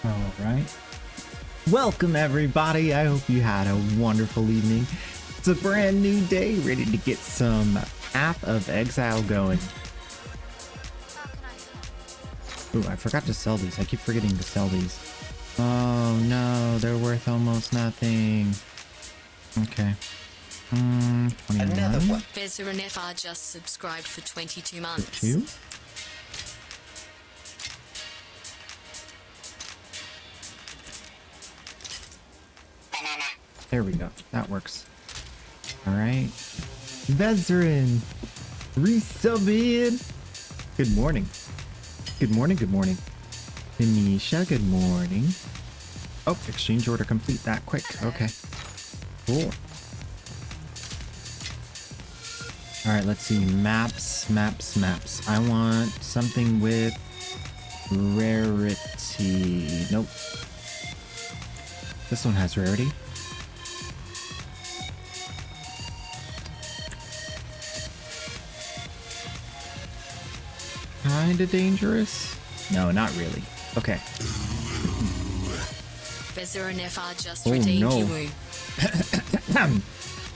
All right. Welcome, everybody. I hope you had a wonderful evening. It's a brand new day, ready to get some Path of Exile going. Ooh, I forgot to sell these. I keep forgetting to sell these. Oh no, they're worth almost nothing. Okay. 21. Another one. Vezza and FR just subscribed for 22 months. 2. There we go. That works. All right. Veteran, resubbing. Good morning. Good morning. Good morning. Tanisha, good morning. Oh, exchange order complete that quick. Okay. Cool. All right, let's see. Maps. I want something with rarity. Nope. This one has rarity. Kinda dangerous? No, not really. Okay. Vezza and FR just redeemed no. you.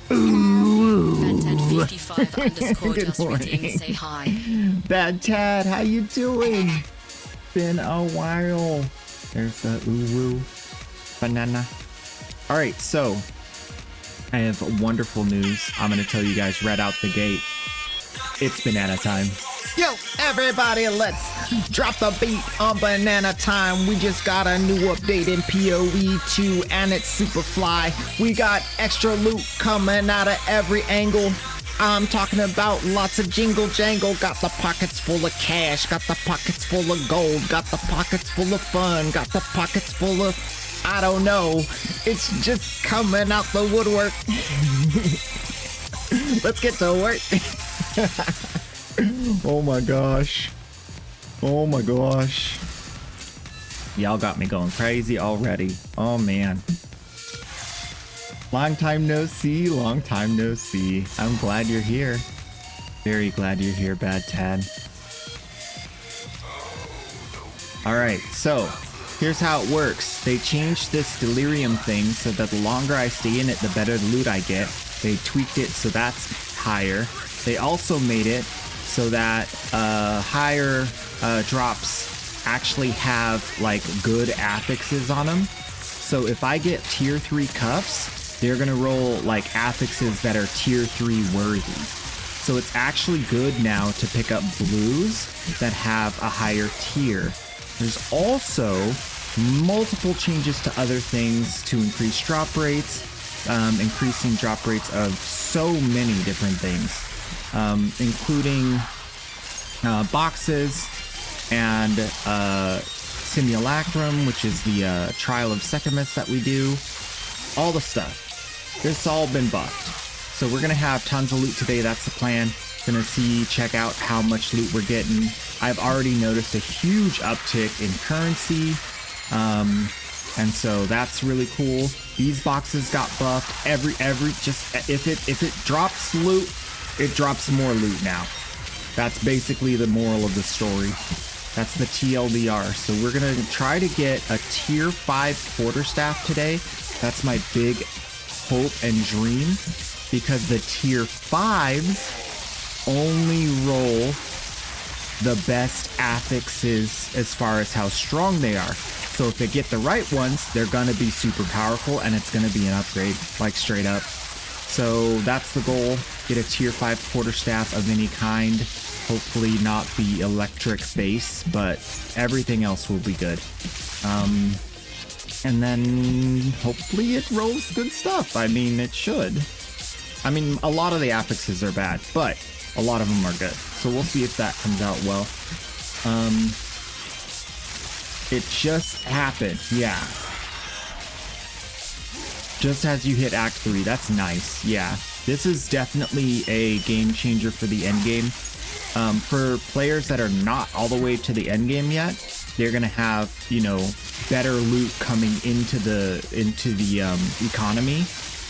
Bad55 underscore Good just morning. redeemed. Say hi. Bad Tad, how you doing? Been a while. There's the uwu banana. All right, so I have wonderful news. I'm gonna tell you guys right out the gate. It's banana time. Yo, everybody, let's drop the beat on banana time. We just got a new update in POE 2 and it's super fly. We got extra loot coming out of every angle. I'm talking about lots of jingle jangle. Got the pockets full of cash, got the pockets full of gold, got the pockets full of fun, got the pockets full of, I don't know. It's just coming out the woodwork. Let's get to work. Oh my gosh. Oh my gosh. Y'all got me going crazy already. Oh man. Long time no see, long time no see. I'm glad you're here. Very glad you're here, Bad Tad. Alright, so here's how it works. They changed this delirium thing so that the longer I stay in it, the better the loot I get. They tweaked it so that's higher. They also made it so that higher drops actually have like good affixes on them. So if I get tier 3 cuffs, they're gonna roll like affixes that are tier 3 worthy. So it's actually good now to pick up blues that have a higher tier. There's also multiple changes to other things to increase drop rates, increasing drop rates of so many different things. Including boxes and simulacrum, which is the trial of Sechamus that we do. All the stuff. It's all been buffed. So we're gonna have tons of loot today. That's the plan. Gonna check out how much loot we're getting. I've already noticed a huge uptick in currency. And so that's really cool. These boxes got buffed. If it drops loot, it drops more loot now. That's basically the moral of the story. That's the TLDR. So we're gonna try to get a tier 5 quarterstaff today. That's my big hope and dream, because the tier 5s only roll the best affixes as far as how strong they are. So if they get the right ones, they're gonna be super powerful and it's gonna be an upgrade, like straight up. So that's the goal. Get a tier 5 quarterstaff of any kind. Hopefully not the electric base, but everything else will be good. And then hopefully it rolls good stuff. I mean, it should. I mean, a lot of the affixes are bad, but a lot of them are good. So we'll see if that comes out well. It just happened. Yeah. Just as you hit Act 3. That's nice. Yeah. This is definitely a game changer for the end game. For players that are not all the way to the end game yet, they're gonna have, you know, better loot coming into the economy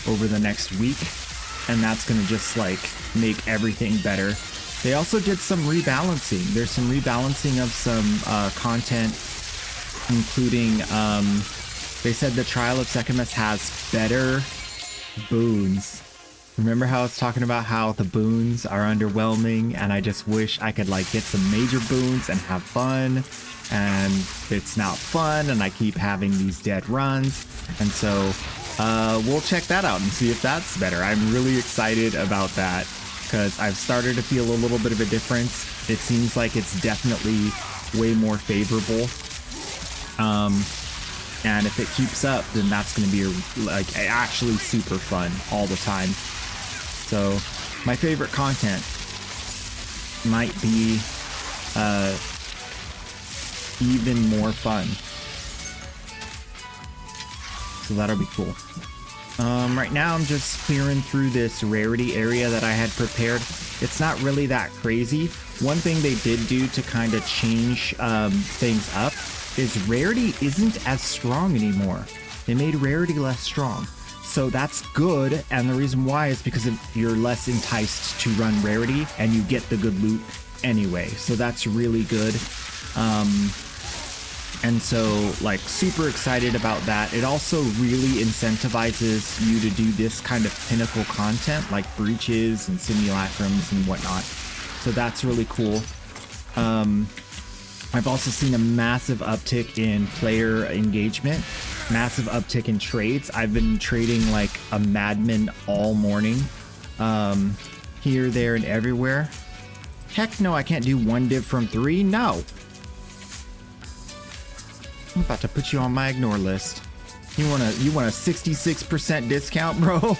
over the next week, and that's gonna just like make everything better. They also did some rebalancing. There's some rebalancing of some content including they said the Trial of Sekhmet has better boons. Remember how I was talking about how the boons are underwhelming, and I just wish I could like get some major boons and have fun, and it's not fun, and I keep having these dead runs. And so we'll check that out and see if that's better. I'm really excited about that because I've started to feel a little bit of a difference. It seems like it's definitely way more favorable. And if it keeps up, then that's going to be like actually super fun all the time. So my favorite content might be even more fun. So that'll be cool. Right now I'm just clearing through this rarity area that I had prepared. It's not really that crazy. One thing they did do to kind of change things up is rarity isn't as strong anymore. They made rarity less strong. So that's good, and the reason why is because you're less enticed to run rarity and you get the good loot anyway. So that's really good. And so like super excited about that. It also really incentivizes you to do this kind of pinnacle content like breaches and simulacrums and whatnot. So that's really cool. I've also seen a massive uptick in player engagement, massive uptick in trades. I've been trading like a madman all morning, here, there, and everywhere. Heck no, I can't do 1 div from 3. No. I'm about to put you on my ignore list. You want a 66% discount, bro?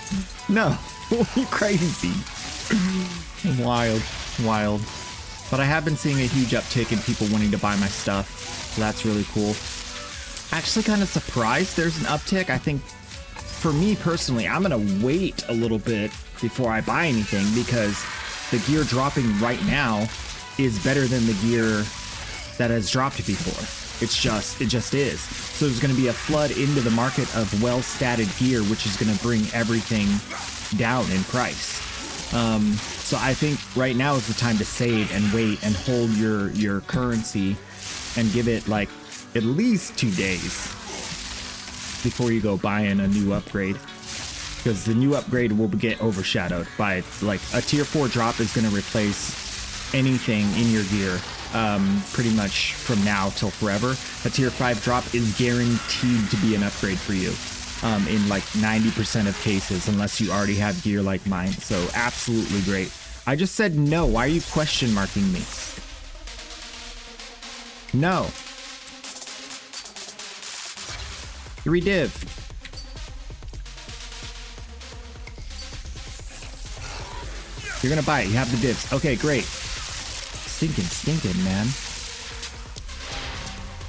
No, you crazy. Wild. But I have been seeing a huge uptick in people wanting to buy my stuff. So that's really cool. Actually kind of surprised there's an uptick. I think for me personally, I'm going to wait a little bit before I buy anything because the gear dropping right now is better than the gear that has dropped before. It just is. So there's going to be a flood into the market of well-statted gear, which is going to bring everything down in price. So I think right now is the time to save and wait and hold your currency and give it like at least 2 days before you go buying a new upgrade, because the new upgrade will get overshadowed by like a tier 4 drop is going to replace anything in your gear pretty much from now till forever. A tier 5 drop is guaranteed to be an upgrade for you. In like 90% of cases, unless you already have gear like mine. So absolutely great. I just said no. Why are you question marking me? No. 3 div. You're gonna buy it. You have the divs. Okay, great. Stinking, man.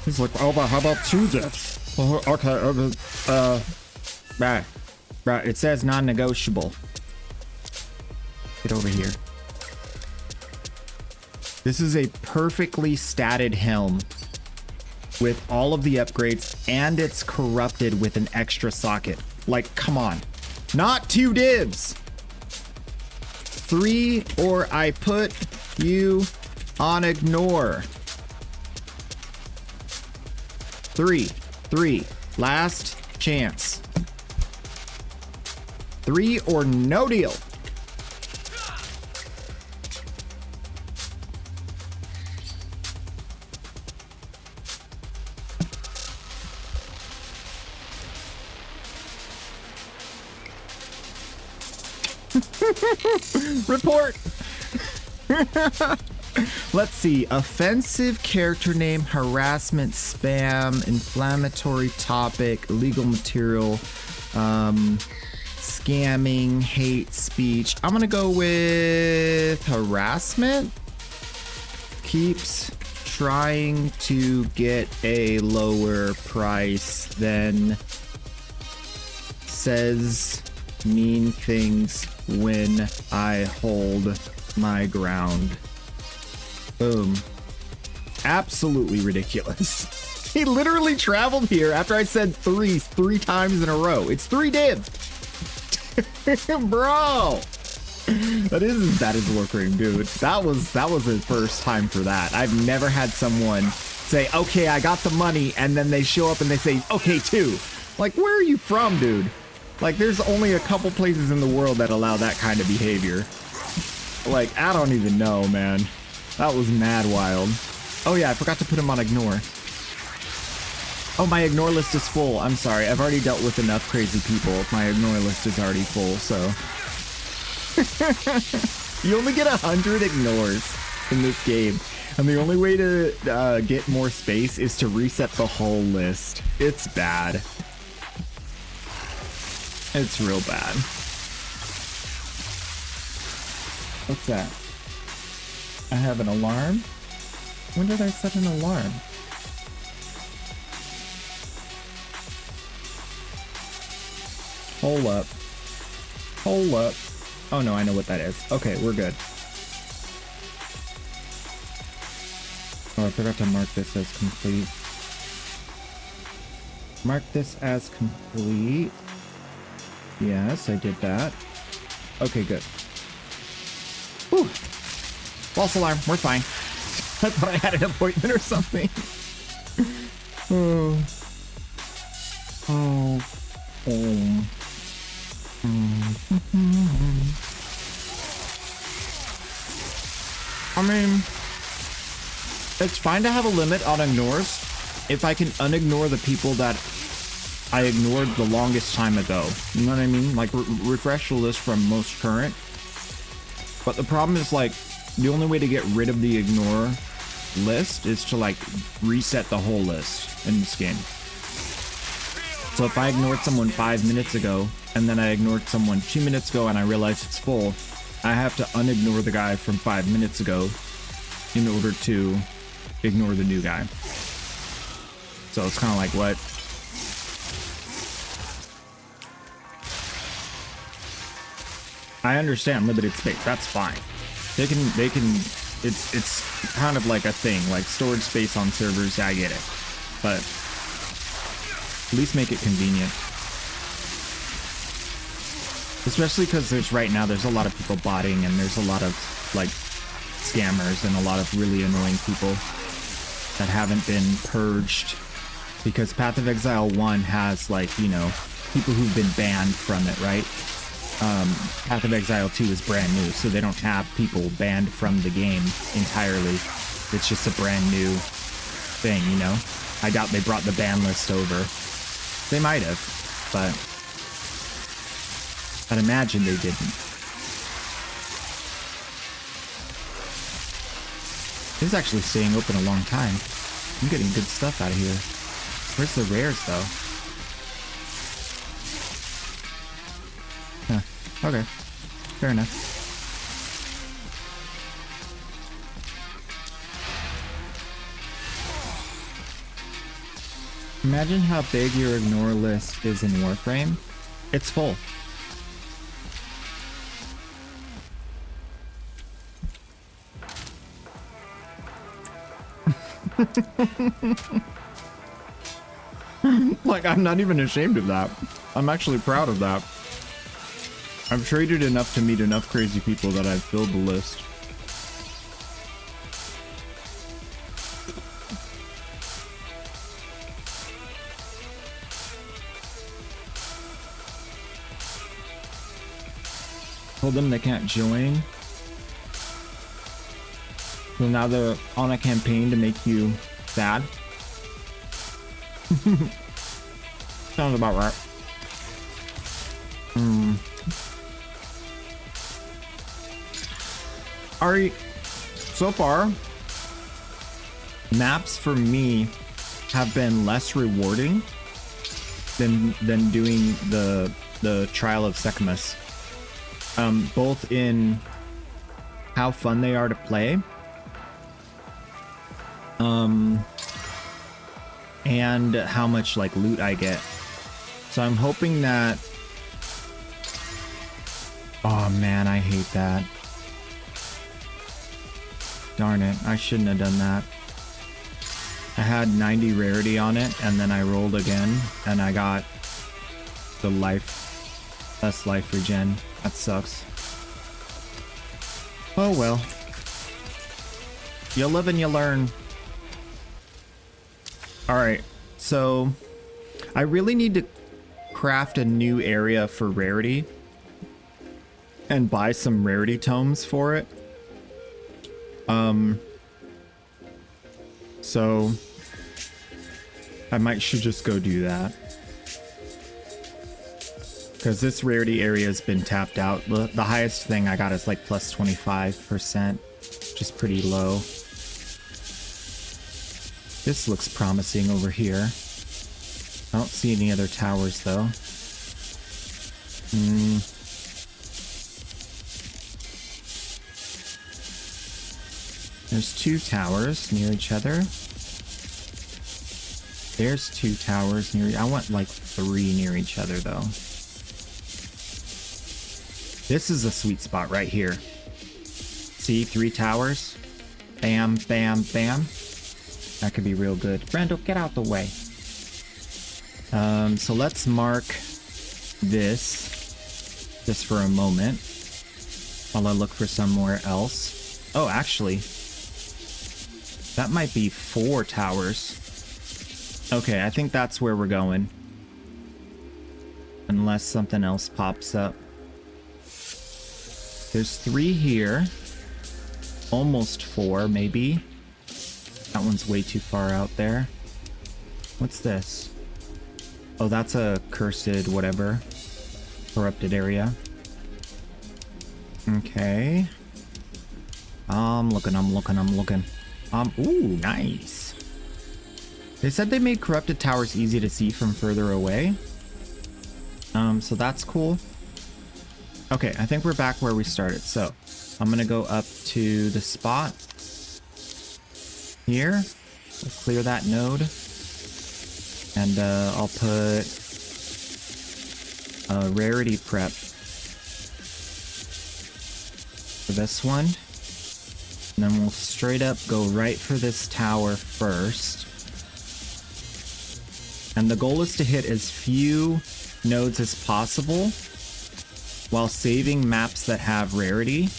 He's like, oh, but how about 2 divs? Okay, right. It says non-negotiable. Get over here. This is a perfectly statted helm with all of the upgrades, and it's corrupted with an extra socket. Like, come on. Not 2 divs. 3, or I put you on ignore. 3. Last chance. 3 or no deal. Report. Let's see. Offensive character name, harassment, spam, inflammatory topic, illegal material, scamming, hate speech. I'm gonna go with harassment. Keeps trying to get a lower price, then says mean things when I hold my ground. Boom. Absolutely ridiculous. He literally traveled here after I said three times in a row. It's 3 div. Bro. That is as bad as Warcraft, dude. That was the first time for that. I've never had someone say, okay, I got the money, and then they show up and they say, okay, too. Like, where are you from, dude? Like, there's only a couple places in the world that allow that kind of behavior. Like, I don't even know, man. That was mad wild. Oh yeah, I forgot to put him on ignore. Oh, my ignore list is full. I'm sorry. I've already dealt with enough crazy people. My ignore list is already full, so. You only get 100 ignores in this game. And the only way to get more space is to reset the whole list. It's bad. It's real bad. What's that? I have an alarm? When did I set an alarm? Hold up. Hold up. Oh no, I know what that is. Okay, we're good. Oh, I forgot to mark this as complete. Mark this as complete. Yes, I did that. Okay, good. Whew. False alarm. We're fine. I thought I had an appointment or something. Oh. Oh. Oh. I mean, it's fine to have a limit on ignores if I can unignore the people that I ignored the longest time ago. You know what I mean? Like, refresh the list from most current. But the problem is, like, the only way to get rid of the ignore list is to, like, reset the whole list in this game. So if I ignored someone 5 minutes ago, and then I ignored someone 2 minutes ago and I realize it's full, I have to unignore the guy from 5 minutes ago in order to ignore the new guy. So it's kind of like, what? I understand limited space, that's fine. They can, it's kind of like a thing, like storage space on servers, I get it. But at least make it convenient. Especially because there's a lot of people botting and there's a lot of like scammers and a lot of really annoying people that haven't been purged, because Path of Exile 1 has, like, you know, people who've been banned from it, right? Path of Exile 2 is brand new, so they don't have people banned from the game entirely. It's just a brand new thing, you know? I doubt they brought the ban list over. They might have, but I'd imagine they didn't. This is actually staying open a long time. I'm getting good stuff out of here. Where's the rares, though? Huh. Okay. Fair enough. Imagine how big your ignore list is in Warframe. It's full. Like, I'm not even ashamed of that. I'm actually proud of that. I've traded enough to meet enough crazy people that I've filled the list. Told them they can't join. So now they're on a campaign to make you sad. Sounds about right. Ari, so far, maps for me have been less rewarding than doing the Trial of Sekhmet. Both in how fun they are to play, and how much like loot I get. So I'm hoping that, oh man, I hate that. Darn it, I shouldn't have done that. I had 90 rarity on it, and then I rolled again, and I got the less life regen. That sucks. Oh well. You live and you learn. All right, so I really need to craft a new area for rarity and buy some rarity tomes for it. So I should just go do that. Because this rarity area has been tapped out. The highest thing I got is like plus 25%, which is pretty low. This looks promising over here. I don't see any other towers though. There's 2 towers near each other. There's 2 towers near. I want like 3 near each other though. This is a sweet spot right here. See, 3 towers. Bam, bam, bam. That could be real good. Brando, get out the way. So let's mark this just for a moment while I look for somewhere else. Oh, actually, that might be 4 towers. Okay, I think that's where we're going. Unless something else pops up. There's 3 here. Almost 4, maybe. That one's way too far out there. What's this? Oh, that's a cursed whatever. Corrupted area. Okay. I'm looking. Ooh, nice. They said they made corrupted towers easy to see from further away. So that's cool. Okay, I think we're back where we started. So I'm gonna go up to the spot here. We'll clear that node. And I'll put a rarity prep for this one. And then we'll straight up go right for this tower first. And the goal is to hit as few nodes as possible while saving maps that have rarity.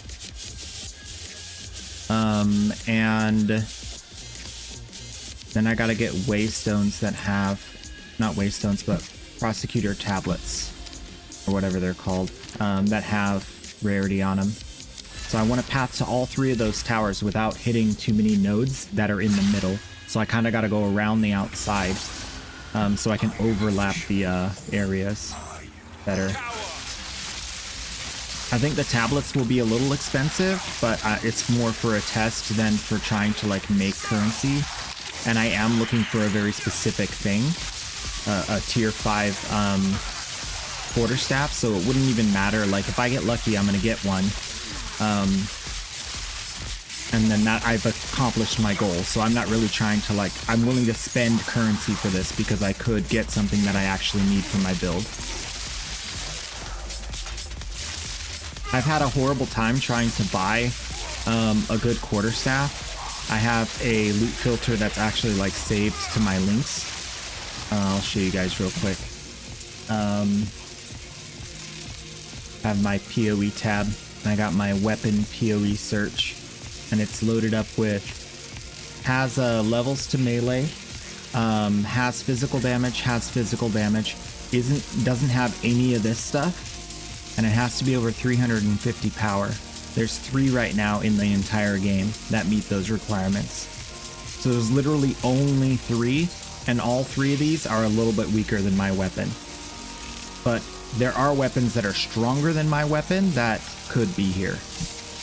And then I gotta get waystones that have, not waystones, but prosecutor tablets, or whatever they're called, that have rarity on them. So I want to path to all 3 of those towers without hitting too many nodes that are in the middle. So I kind of got to go around the outside, so I can overlap the areas better. I think the tablets will be a little expensive, but it's more for a test than for trying to like make currency. And I am looking for a very specific thing, a tier 5 quarterstaff, so it wouldn't even matter. Like if I get lucky, I'm gonna get one, and then that I've accomplished my goal. So I'm not really trying to like, I'm willing to spend currency for this because I could get something that I actually need for my build. I've had a horrible time trying to buy a good quarterstaff. I have a loot filter that's actually like saved to my links. I'll show you guys real quick. I have my POE tab. I got my weapon POE search, and it's loaded up with, has levels to melee, has physical damage, doesn't have any of this stuff, and it has to be over 350 power. There's 3 right now in the entire game that meet those requirements. So there's literally only 3, and all 3 of these are a little bit weaker than my weapon. But there are weapons that are stronger than my weapon that could be here.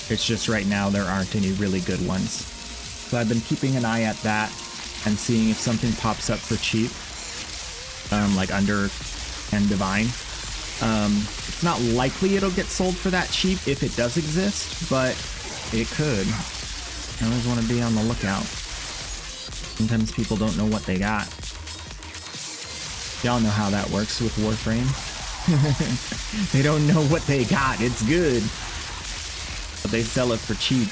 It's just right now there aren't any really good ones. So I've been keeping an eye at that and seeing if something pops up for cheap, like under 10 divine. It's not likely it'll get sold for that cheap if it does exist, but it could. I always want to be on the lookout. Sometimes people don't know what they got. Y'all know how that works with Warframe. They don't know what they got. It's good, but they sell it for cheap.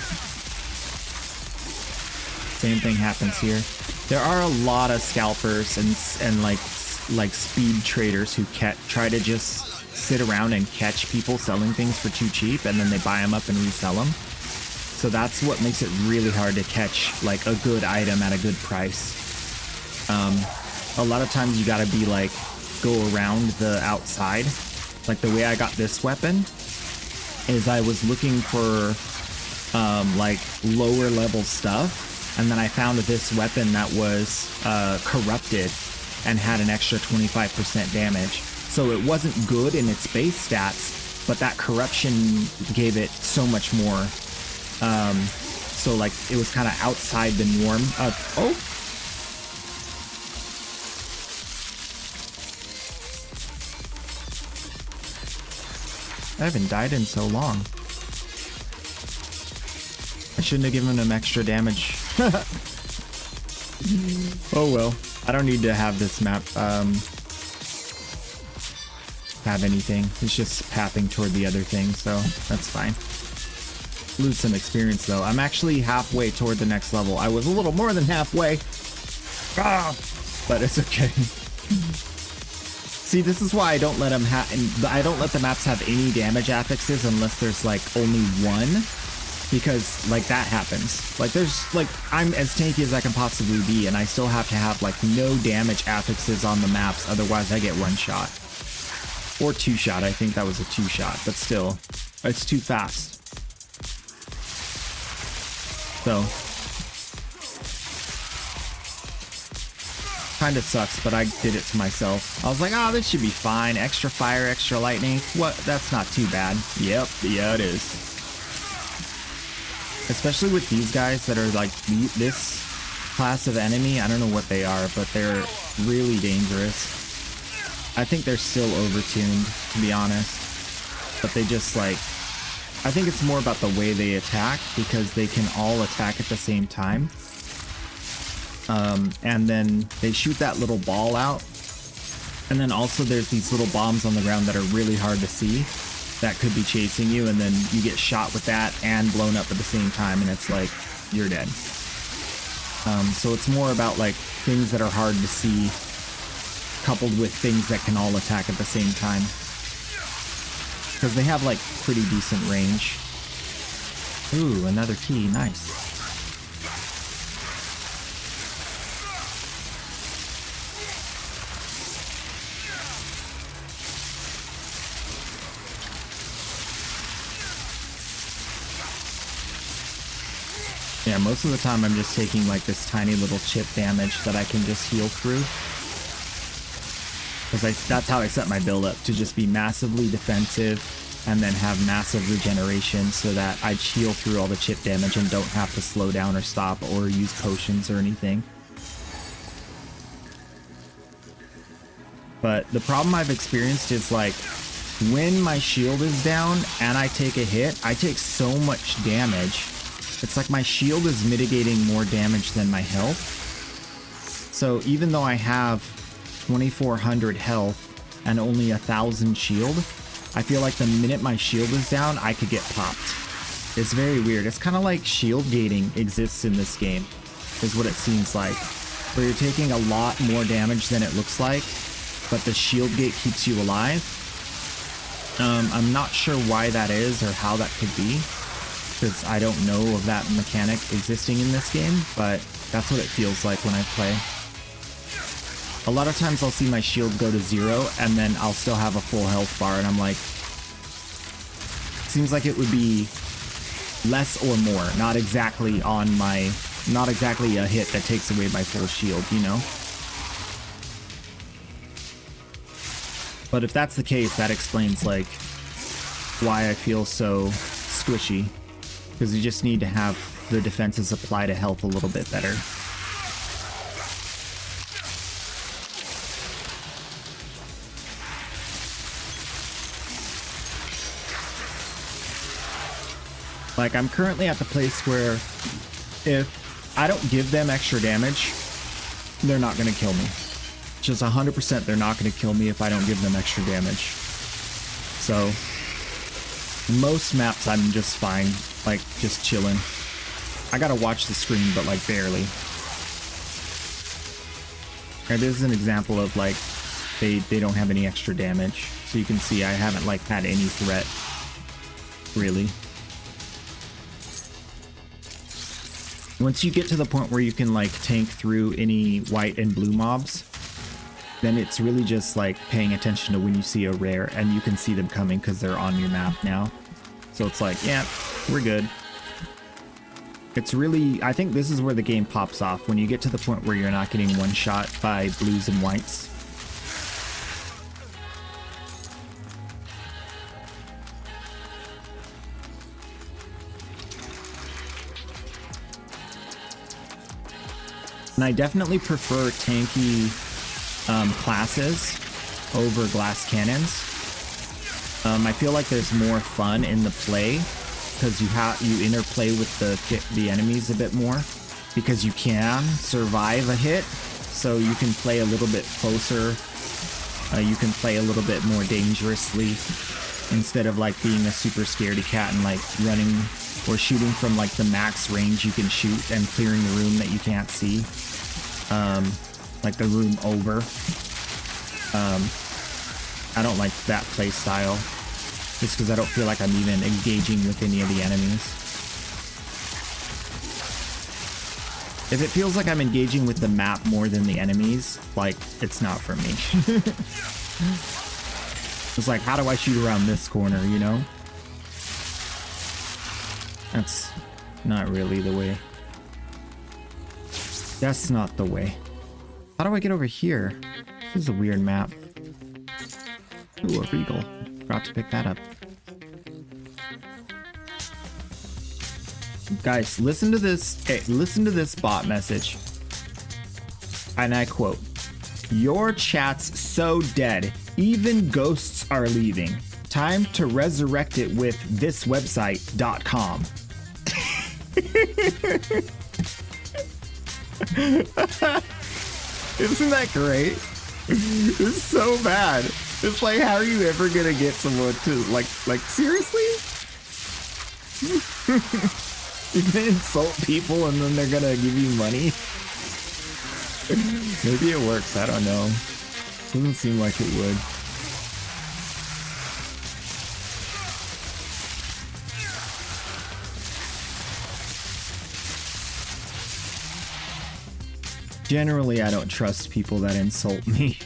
Same thing happens here. There are a lot of scalpers and like speed traders who try to just sit around and catch people selling things for too cheap, and then they buy them up and resell them. So that's what makes it really hard to catch like a good item at a good price. A lot of times you gotta be like, go around the outside. Like the way I got this weapon is I was looking for like lower level stuff, and then I found this weapon that was corrupted and had an extra 25% damage. So it wasn't good in its base stats, but that corruption gave it so much more. So like it was kind of outside the norm. Oh. I haven't died in so long. I shouldn't have given him extra damage. Oh well. I don't need to have this map have anything. It's just pathing toward the other thing, so that's fine. Lose some experience though. I'm actually halfway toward the next level. I was a little more than halfway. But it's okay. See, this is why I don't let them I don't let the maps have any damage affixes unless there's like only one, because like that happens. Like there's like, I'm as tanky as I can possibly be, and I still have to have like no damage affixes on the maps, otherwise I get one shot. Or two shot, I think that was a two shot, but still, it's too fast. So, kind of sucks, but I did it to myself. I was like, oh, this should be fine. Extra fire, extra lightning. What? That's not too bad. Yep, yeah, it is. Especially with these guys that are like this class of enemy. I don't know what they are, but they're really dangerous. I think they're still overtuned, to be honest. But they just like, I think it's more about the way they attack, because they can all attack at the same time. And then they shoot that little ball out. And then also there's these little bombs on the ground that are really hard to see that could be chasing you, and then you get shot with that and blown up at the same time, and it's like, you're dead. So it's more about like things that are hard to see coupled with things that can all attack at the same time. Because they have like pretty decent range. Ooh, another key, nice. Yeah, most of the time I'm just taking like this tiny little chip damage that I can just heal through. Because that's how I set my build up, to just be massively defensive and then have massive regeneration, so that I heal through all the chip damage and don't have to slow down or stop or use potions or anything. But the problem I've experienced is like, when my shield is down and I take a hit, I take so much damage. It's like my shield is mitigating more damage than my health. So even though I have 2400 health and only 1000 shield, I feel like the minute my shield is down, I could get popped. It's very weird. It's kind of like shield gating exists in this game, is what it seems like. Where you're taking a lot more damage than it looks like, but the shield gate keeps you alive. I'm not sure why that is or how that could be, because I don't know of that mechanic existing in this game, but that's what it feels like when I play. A lot of times I'll see my shield go to 0, and then I'll still have a full health bar, and I'm like, seems like it would be less or more, not exactly on my, not exactly a hit that takes away my full shield, you know? But if that's the case, that explains like why I feel so squishy, because you just need to have the defenses apply to health a little bit better. Like, I'm currently at the place where if I don't give them extra damage, they're not going to kill me. Just 100% they're not going to kill me if I don't give them extra damage. So, most maps I'm just fine, like, just chilling. I gotta watch the screen, but like barely. And this is an example of like, they don't have any extra damage. So you can see I haven't like had any threat, really. Once you get to the point where you can like tank through any white and blue mobs, then it's really just like paying attention to when you see a rare, and you can see them coming because they're on your map now. So it's like, yeah, we're good. It's really, I think this is where the game pops off, when you get to the point where you're not getting one shot by blues and whites. And I definitely prefer tanky classes over glass cannons. I feel like there's more fun in the play because you interplay with the enemies a bit more, because you can survive a hit, so you can play a little bit closer. You can play a little bit more dangerously instead of like being a super scaredy cat and like running or shooting from like the max range you can shoot and clearing the room that you can't see. Like the room over. I don't like that play style, just because I don't feel like I'm even engaging with any of the enemies. If it feels like I'm engaging with the map more than the enemies, like, it's not for me. It's like, how do I shoot around this corner, you know? That's not really the way. That's not the way. How do I get over here? This is a weird map. Ooh, a Regal. Forgot to pick that up. Guys, listen to this. Hey, listen to this bot message. And I quote, "Your chat's so dead, even ghosts are leaving. Time to resurrect it with thiswebsite.com." Isn't that great? It's so bad. It's like, how are you ever gonna get someone to like seriously? You're gonna insult people and then they're gonna give you money? Maybe it works, I don't know. Doesn't seem like it would. Generally, I don't trust people that insult me.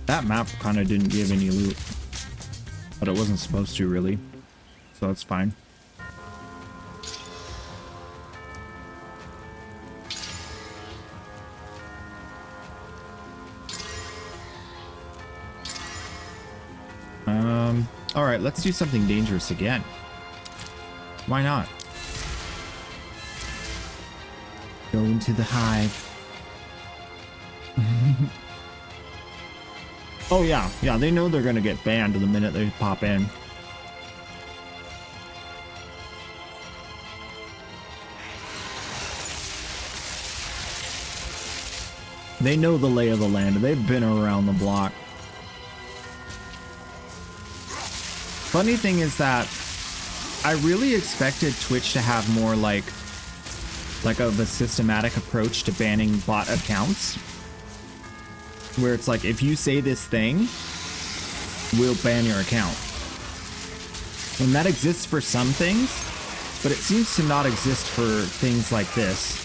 That map kind of didn't give any loot, but it wasn't supposed to really, so it's fine. All right, let's do something dangerous again. Why not? Go into the hive. Oh yeah, they know they're gonna get banned the minute they pop in. They know the lay of the land. They've been around the block. Funny thing is that I really expected Twitch to have more like of a systematic approach to banning bot accounts, where it's like, if you say this thing, we'll ban your account. And that exists for some things, but it seems to not exist for things like this,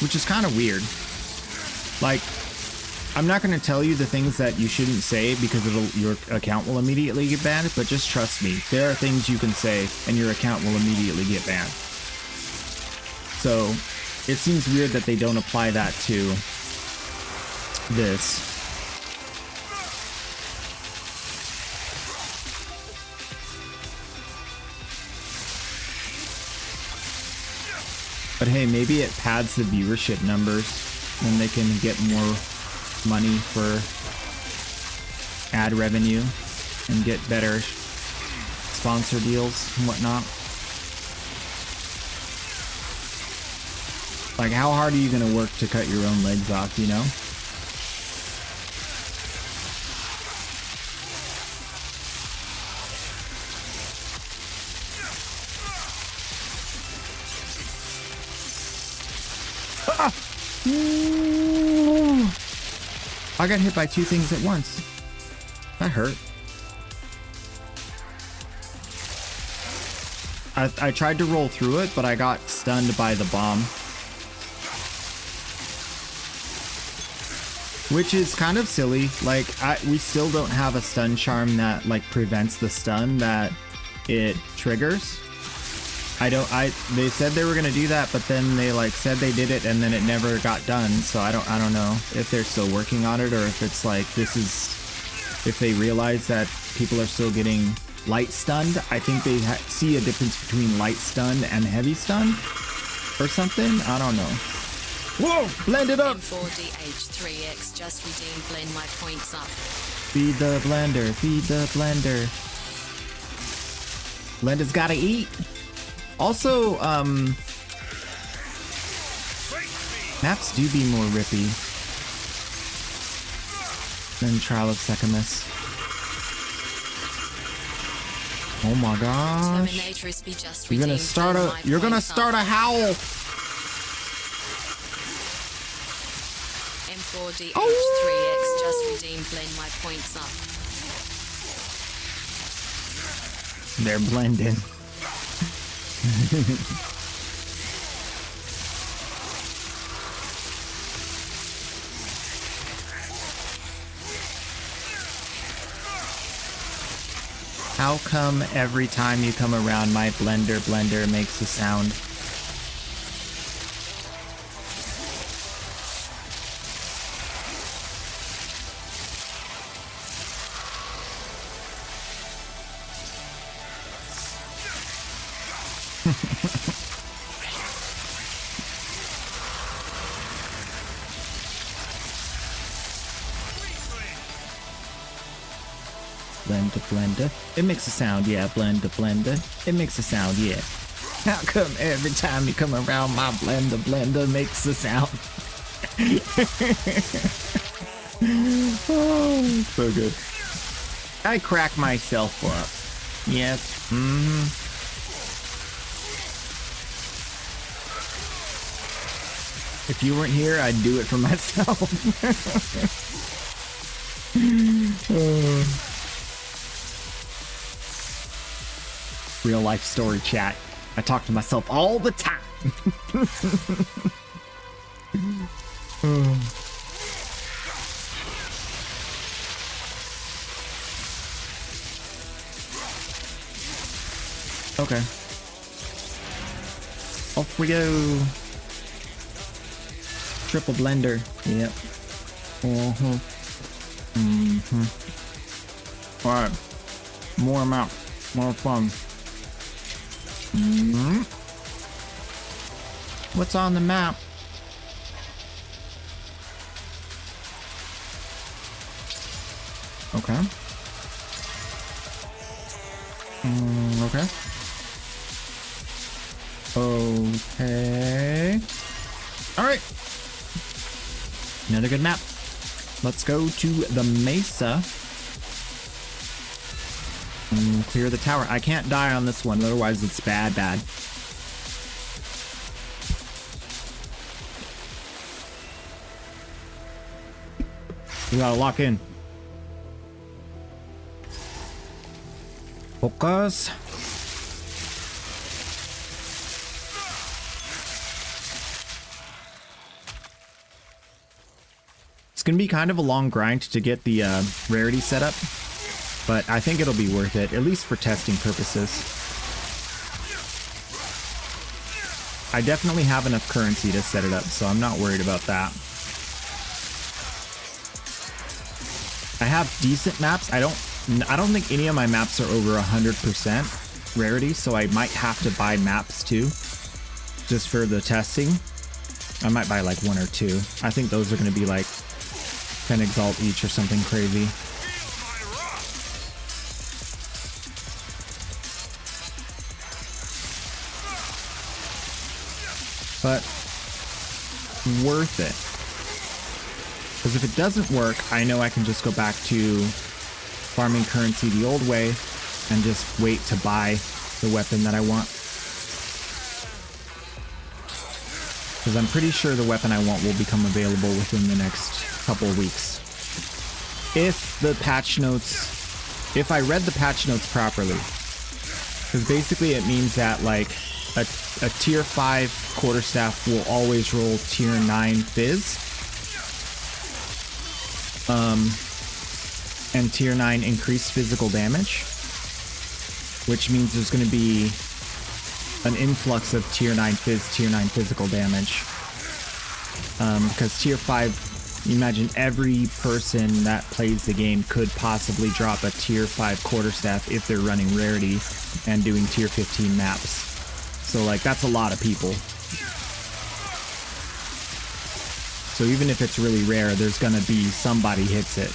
which is kind of weird. Like, I'm not going to tell you the things that you shouldn't say because your account will immediately get banned, but just trust me, there are things you can say and your account will immediately get banned. So it seems weird that they don't apply that to this. But hey, maybe it pads the viewership numbers and they can get more money for ad revenue and get better sponsor deals and whatnot. Like, how hard are you going to work to cut your own legs off, you know? Ooh. I got hit by two things at once. That hurt. I tried to roll through it, but I got stunned by the bomb. Which is kind of silly. Like, we still don't have a stun charm that, like, prevents the stun that it triggers. They said they were gonna do that, but then they, like, said they did it and then it never got done. So I don't know if they're still working on it or if it's like, if they realize that people are still getting light stunned. I think they see a difference between light stun and heavy stun or something. I don't know. Whoa! Blend it up! M4DH3X just redeemed blend my points up. Feed the blender, feed the blender. Blender's gotta eat. Also, maps do be more rippy than Trial of Secamus. Oh my gosh. You're gonna start a howl. M4DH3X just redeemed blend my points up. They're blending. How come every time you come around my blender makes a sound? Blender. It makes a sound, yeah. Blender. It makes a sound, yeah. How come every time you come around my blender makes a sound? Oh, so good. I crack myself up. Yes. If you weren't here, I'd do it for myself. Real life story chat. I talk to myself all the time. Okay. Off we go. Triple blender. Yep. Alright. More map. More fun. What's on the map? Okay. Okay. Okay. All right. Another good map. Let's go to the Mesa. Clear the tower. I can't die on this one, otherwise it's bad. We gotta lock in. Focus. It's gonna be kind of a long grind to get the rarity set up, but I think it'll be worth it, at least for testing purposes. I definitely have enough currency to set it up, so I'm not worried about that. I have decent maps. I don't think any of my maps are over 100% rarity, so I might have to buy maps too, just for the testing. I might buy like one or two. I think those are going to be like 10 exalt each or something crazy. But worth it. Because if it doesn't work, I know I can just go back to farming currency the old way and just wait to buy the weapon that I want. Because because I'm pretty sure the weapon I want will become available within the next couple of weeks. If the patch notes, if I read the patch notes properly, because basically it means that like a tier 5 quarterstaff will always roll tier 9 fizz. And tier 9 increased physical damage, which means there's going to be an influx of tier 9 fizz, tier 9 physical damage. Because tier 5, imagine every person that plays the game could possibly drop a tier 5 quarterstaff if they're running rarity and doing tier 15 maps. So like that's a lot of people. So even if it's really rare, there's gonna be somebody hits it.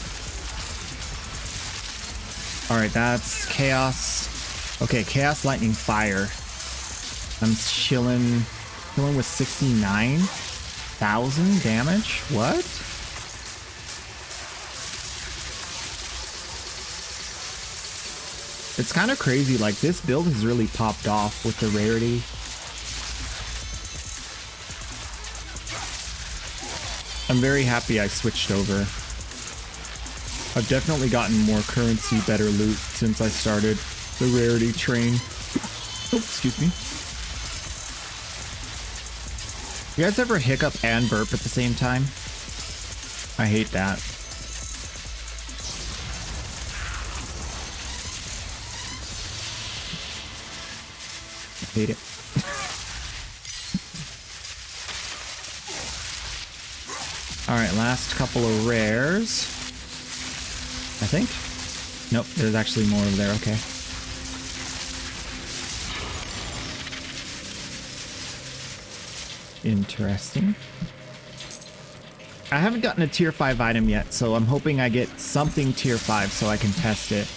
Alright, that's Chaos. Okay, Chaos Lightning Fire. I'm chilling with 69,000 damage? What? It's kind of crazy, like this build has really popped off with the rarity. I'm very happy I switched over. I've definitely gotten more currency, better loot since I started the rarity train. Oh, excuse me. You guys ever hiccup and burp at the same time? I hate that. I hate it. Alright, last couple of rares. I think? Nope, there's actually more over there, okay. Interesting. I haven't gotten a tier 5 item yet, so I'm hoping I get something tier 5 so I can test it.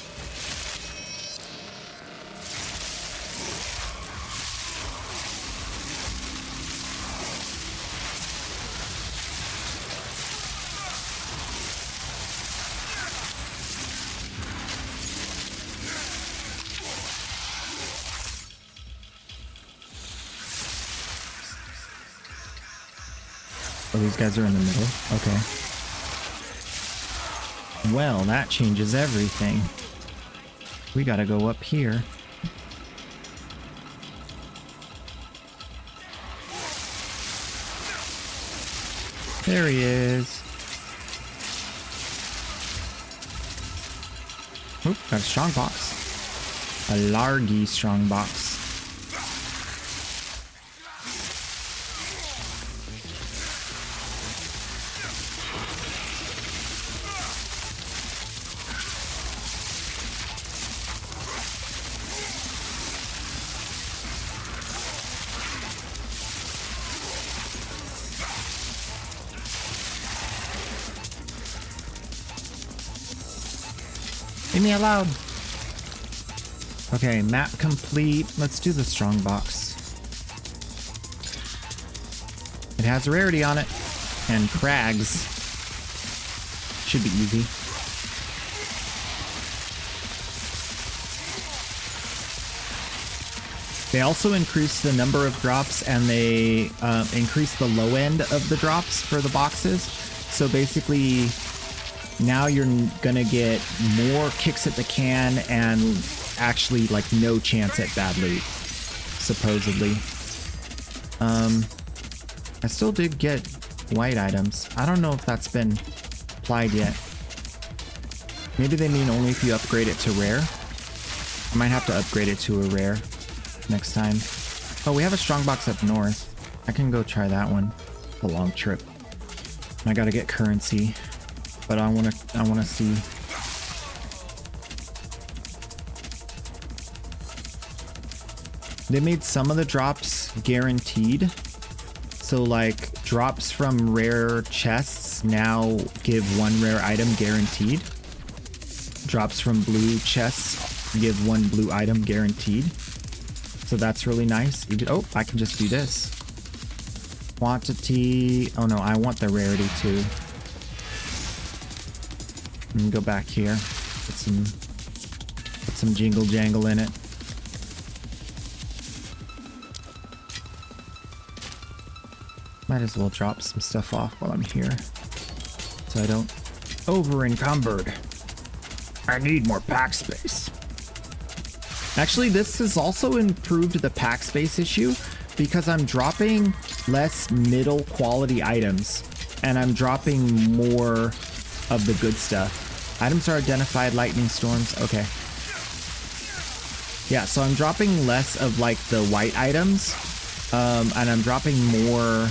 Oh, these guys are in the middle. Okay. Well, that changes everything. We gotta go up here. There he is. Oop, got a strong box. A largy strong box. Leave me alone. Okay, map complete. Let's do the strong box. It has a rarity on it. And crags. Should be easy. They also increase the number of drops and they increase the low end of the drops for the boxes. So basically, now you're gonna get more kicks at the can and actually like no chance at bad loot, supposedly. I still did get white items. I don't know if that's been applied yet. Maybe they mean only if you upgrade it to rare. I might have to upgrade it to a rare next time. Oh, we have a strong box up north. I can go try that one. A long trip. I gotta get currency. But I wanna see. They made some of the drops guaranteed. So like drops from rare chests now give one rare item guaranteed. Drops from blue chests give one blue item guaranteed. So that's really nice. Oh, I can just do this. Quantity. Oh no, I want the rarity too. And go back here. Put some jingle jangle in it. Might as well drop some stuff off while I'm here, so I don't over encumbered. I need more pack space. Actually, this has also improved the pack space issue because I'm dropping less middle quality items and I'm dropping more of the good stuff. Items are identified, lightning storms. Okay. Yeah, so I'm dropping less of like the white items, and I'm dropping more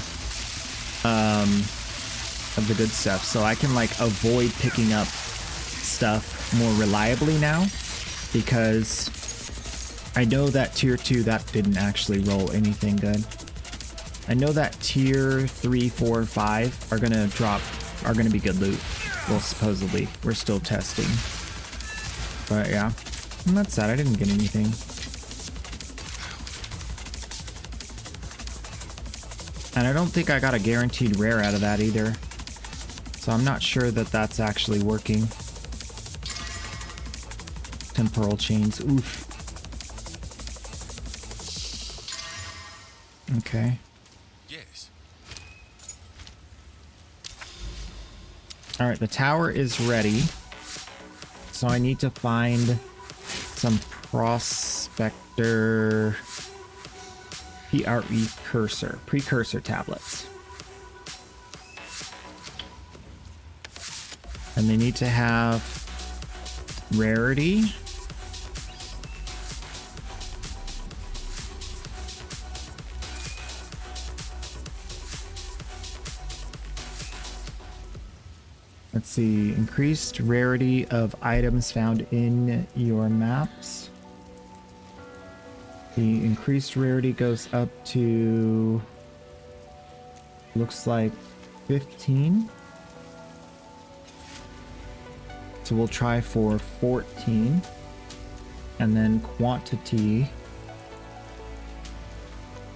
of the good stuff, so I can like avoid picking up stuff more reliably now, because I know that tier 2 that didn't actually roll anything good. I know that tier 3, 4, 5 are gonna be good loot. Well, supposedly we're still testing, but yeah, and that's sad. I didn't get anything. And I don't think I got a guaranteed rare out of that either. So I'm not sure that that's actually working. Temporal chains. Oof. Okay. Yes. All right, the tower is ready. So I need to find some prospector precursor tablets. And they need to have rarity. Let's see, increased rarity of items found in your maps. The increased rarity goes up to, looks like 15. So we'll try for 14. And then quantity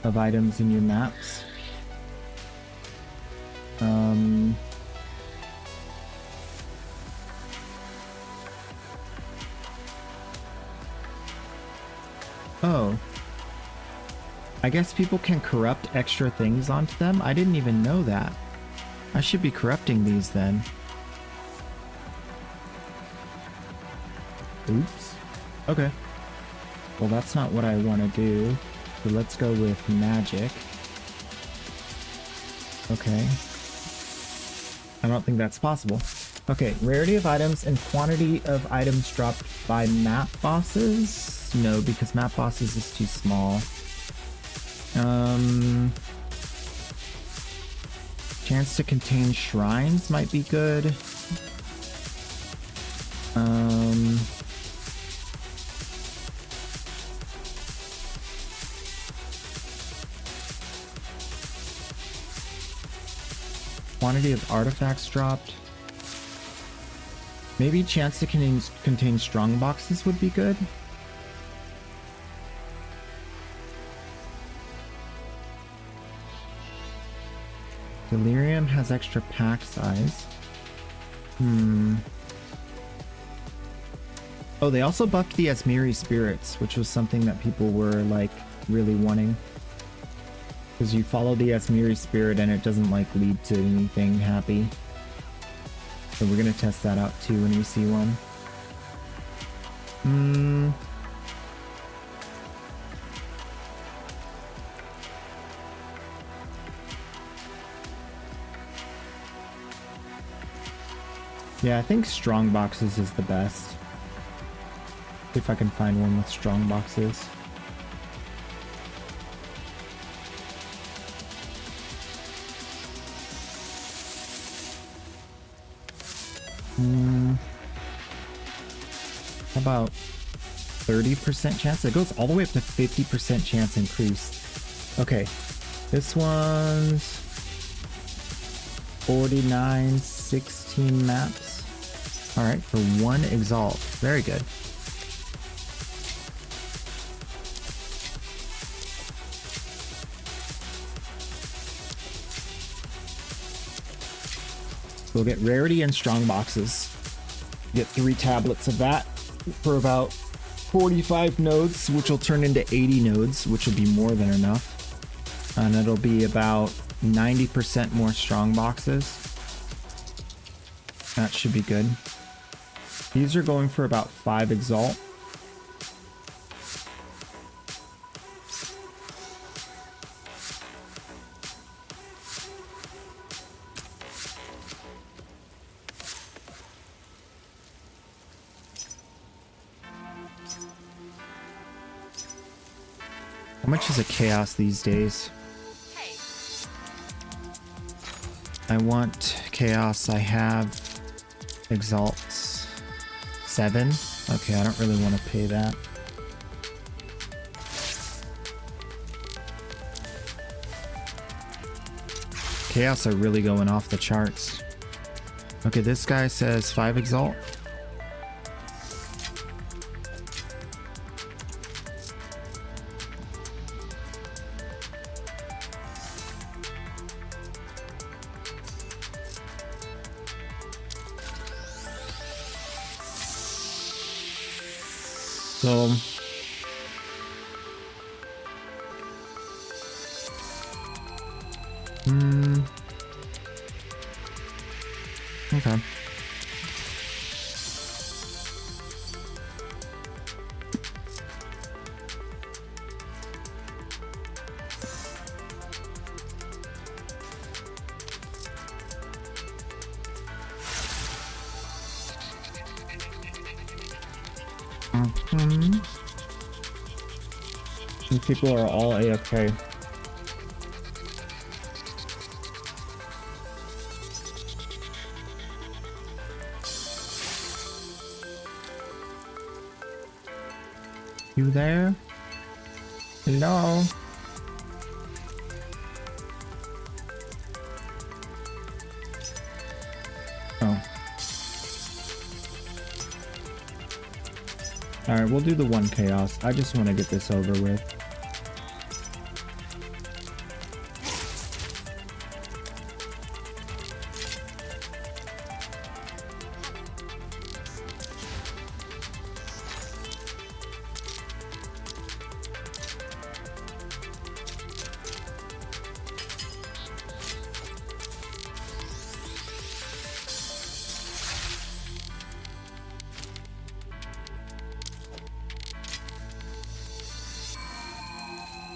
of items in your maps. Oh. I guess people can corrupt extra things onto them? I didn't even know that. I should be corrupting these then. Oops. Okay. Well, that's not what I want to do. So let's go with magic. Okay. I don't think that's possible. Okay, rarity of items and quantity of items dropped by map bosses. No, because map bosses is too small. Chance to contain shrines might be good. Quantity of artifacts dropped. Maybe chance to contain strong boxes would be good. Delirium has extra pack size. Oh, they also buffed the Asmiri spirits, which was something that people were like really wanting. Because you follow the Asmiri spirit and it doesn't like lead to anything happy. So we're gonna test that out too when we see one. Yeah, I think strong boxes is the best. See if I can find one with strong boxes. How about 30% chance? It goes all the way up to 50% chance increased. Okay, this one's 49, 16 maps. All right, for 1 exalt. Very good. We'll get rarity and strong boxes. Get 3 tablets of that for about 45 nodes, which will turn into 80 nodes, which will be more than enough. And it'll be about 90% more strong boxes. That should be good. These are going for about 5 exalt. How much is a chaos these days? Hey, I want chaos. I have exalts 7. Okay, I don't really want to pay that. Chaos are really going off the charts. Okay, this guy says 5 exalt. So okay. These people are all AFK. You there? Hello? Oh. Alright, we'll do the 1 chaos. I just want to get this over with.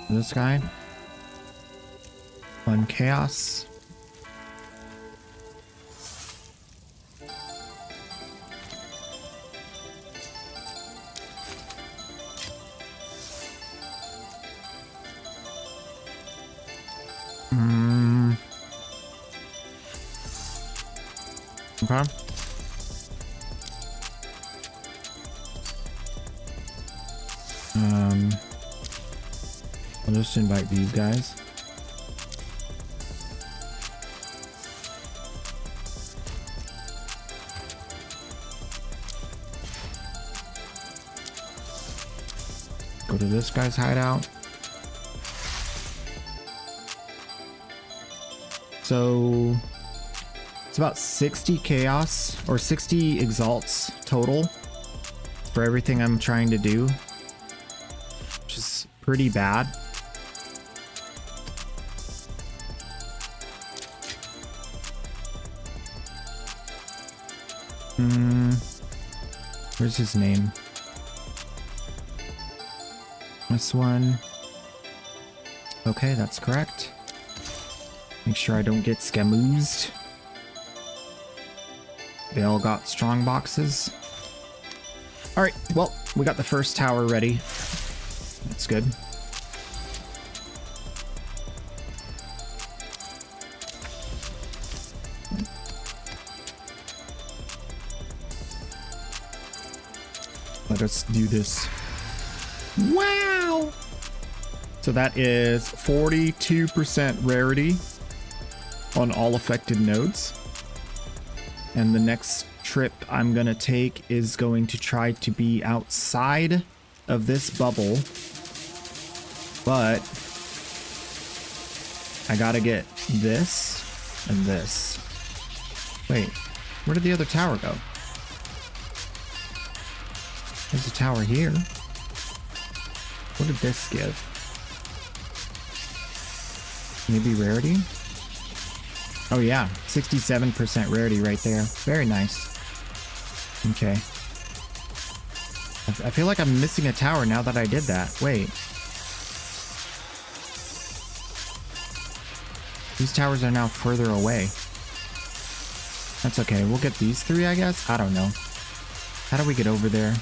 This guy. 1 chaos. Okay. I'll just invite these guys. Go to this guy's hideout. So it's about 60 chaos or 60 exalts total for everything I'm trying to do, which is pretty bad. Where's his name? This one. Okay, that's correct. Make sure I don't get scamoozed. They all got strong boxes. Alright, well, we got the first tower ready. That's good. Let us do this. Wow! So that is 42% rarity on all affected nodes. And the next trip I'm gonna take is going to try to be outside of this bubble. But I gotta get this and this. Wait, where did the other tower go? There's a tower here. What did this give? Maybe rarity? Oh yeah, 67% rarity right there. Very nice. Okay. I feel like I'm missing a tower now that I did that. Wait. These towers are now further away. That's okay. We'll get these 3, I guess? I don't know. How do we get over there?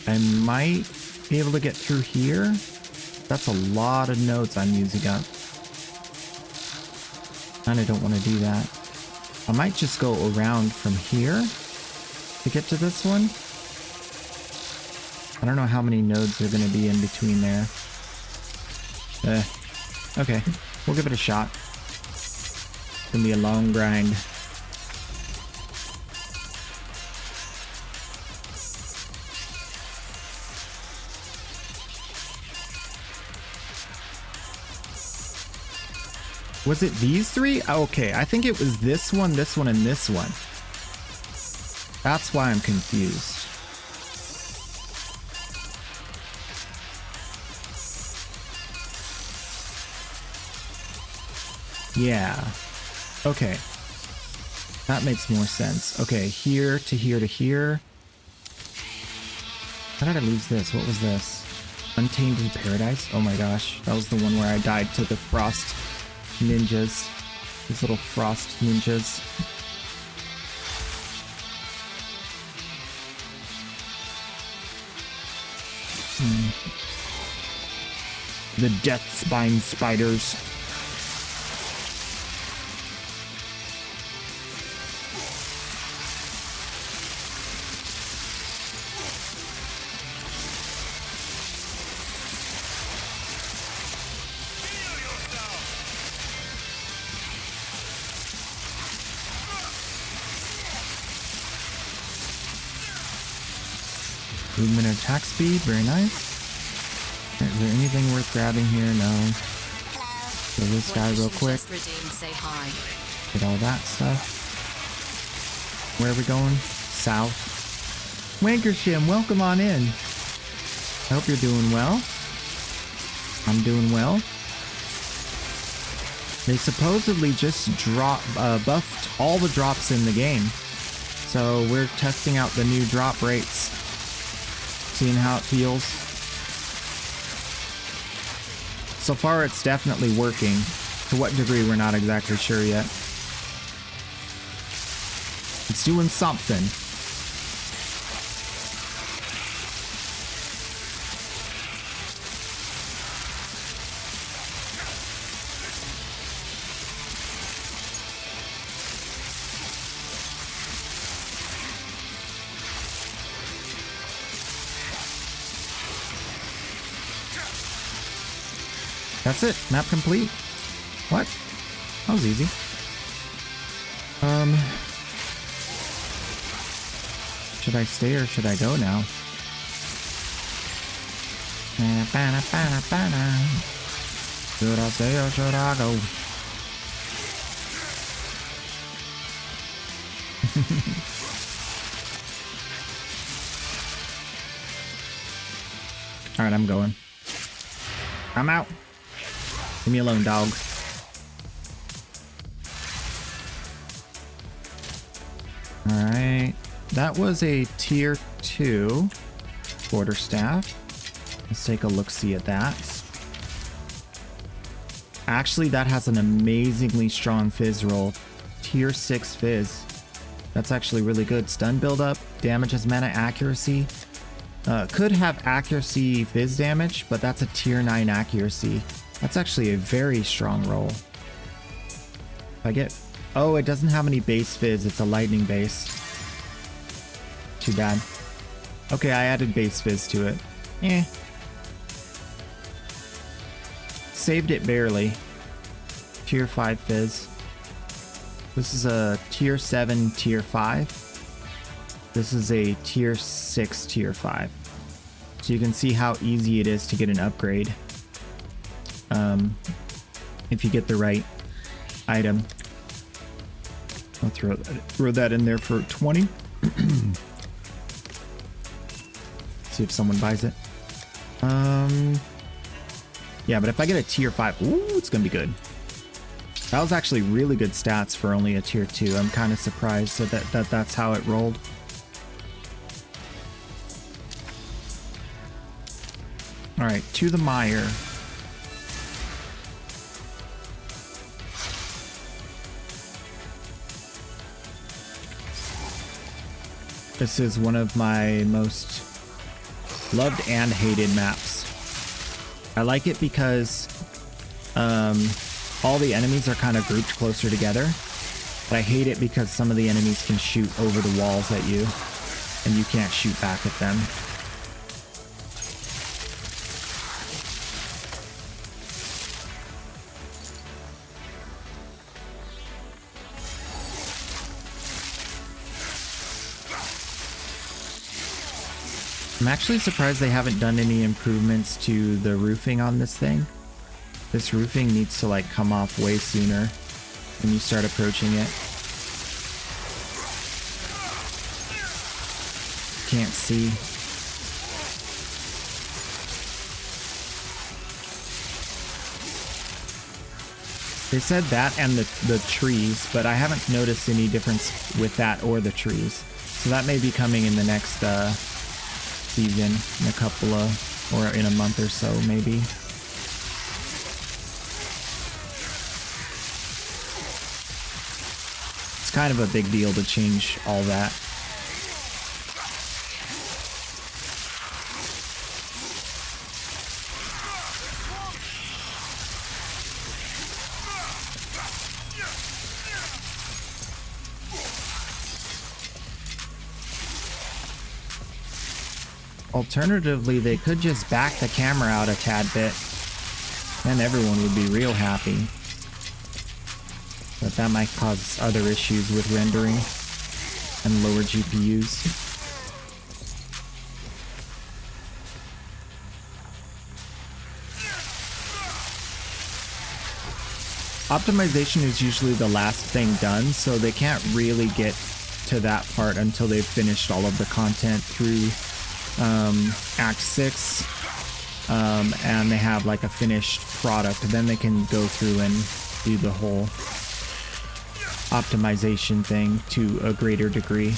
I might be able to get through here. That's a lot of nodes I'm using up. And I don't want to do that. I might just go around from here to get to this one. I don't know how many nodes are going to be in between there. Okay, we'll give it a shot. It's going to be a long grind. Was it these 3? Okay, I think it was this one, and this one. That's why I'm confused. Yeah. Okay. That makes more sense. Okay, here to here to here. How did I lose this? What was this? Untainted Paradise? Oh my gosh. That was the one where I died to the frost ninjas. These little frost ninjas. The death spine spiders. Movement and attack speed, very nice. Is there anything worth grabbing here? No. So this guy real quick. Say hi. Get all that stuff. Where are we going? South. Wankershim, welcome on in. I hope you're doing well. I'm doing well. They supposedly just buffed all the drops in the game. So we're testing out the new drop rates. Seeing how it feels. So far it's definitely working. To what degree we're not exactly sure yet. It's doing something. That's it. Map complete. What? That was easy. Should I stay or should I go now? Should I stay or should I go? Alright, I'm going. I'm out. Leave me alone, dog. Alright. That was a tier 2 quarterstaff. Let's take a look-see at that. Actually, that has an amazingly strong fizz roll. Tier 6 fizz. That's actually really good. Stun buildup, damages mana accuracy. Could have accuracy fizz damage, but that's a tier 9 accuracy. That's actually a very strong roll. If I get... Oh, it doesn't have any base fizz. It's a lightning base. Too bad. Okay, I added base fizz to it. Eh. Saved it barely. Tier 5 fizz. This is a tier 7, tier 5. This is a tier 6, tier 5. So you can see how easy it is to get an upgrade. If you get the right item. I'll throw that in there for 20. See if someone buys it. Yeah, but if I get a tier 5, ooh, it's gonna be good. That was actually really good stats for only a tier 2. I'm kind of surprised that that's how it rolled. All right, to the mire. This is one of my most loved and hated maps. I like it because all the enemies are kind of grouped closer together, but I hate it because some of the enemies can shoot over the walls at you, and you can't shoot back at them. I'm actually surprised they haven't done any improvements to the roofing on this thing. This roofing needs to like come off way sooner when you start approaching it. Can't see. They said that and the trees, but I haven't noticed any difference with that or the trees. So that may be coming in the next season, in a couple of, or in a month or so, maybe. It's kind of a big deal to change all that. Alternatively, they could just back the camera out a tad bit, and everyone would be real happy. But that might cause other issues with rendering and lower GPUs. Optimization is usually the last thing done, so they can't really get to that part until they've finished all of the content through Act 6, and they have like a finished product. Then they can go through and do the whole optimization thing to a greater degree.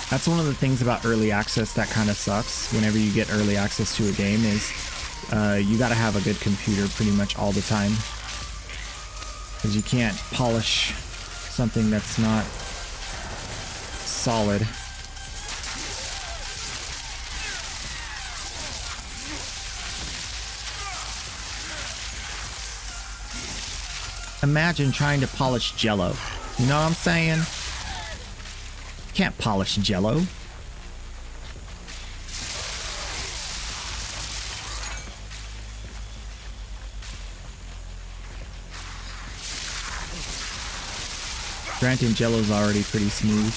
That's one of the things about early access that kind of sucks. Whenever you get early access to a game is you got to have a good computer pretty much all the time, because you can't polish something that's not solid. Imagine trying to polish Jello. You know what I'm saying? Can't polish Jello. Granted, Jello's already pretty smooth.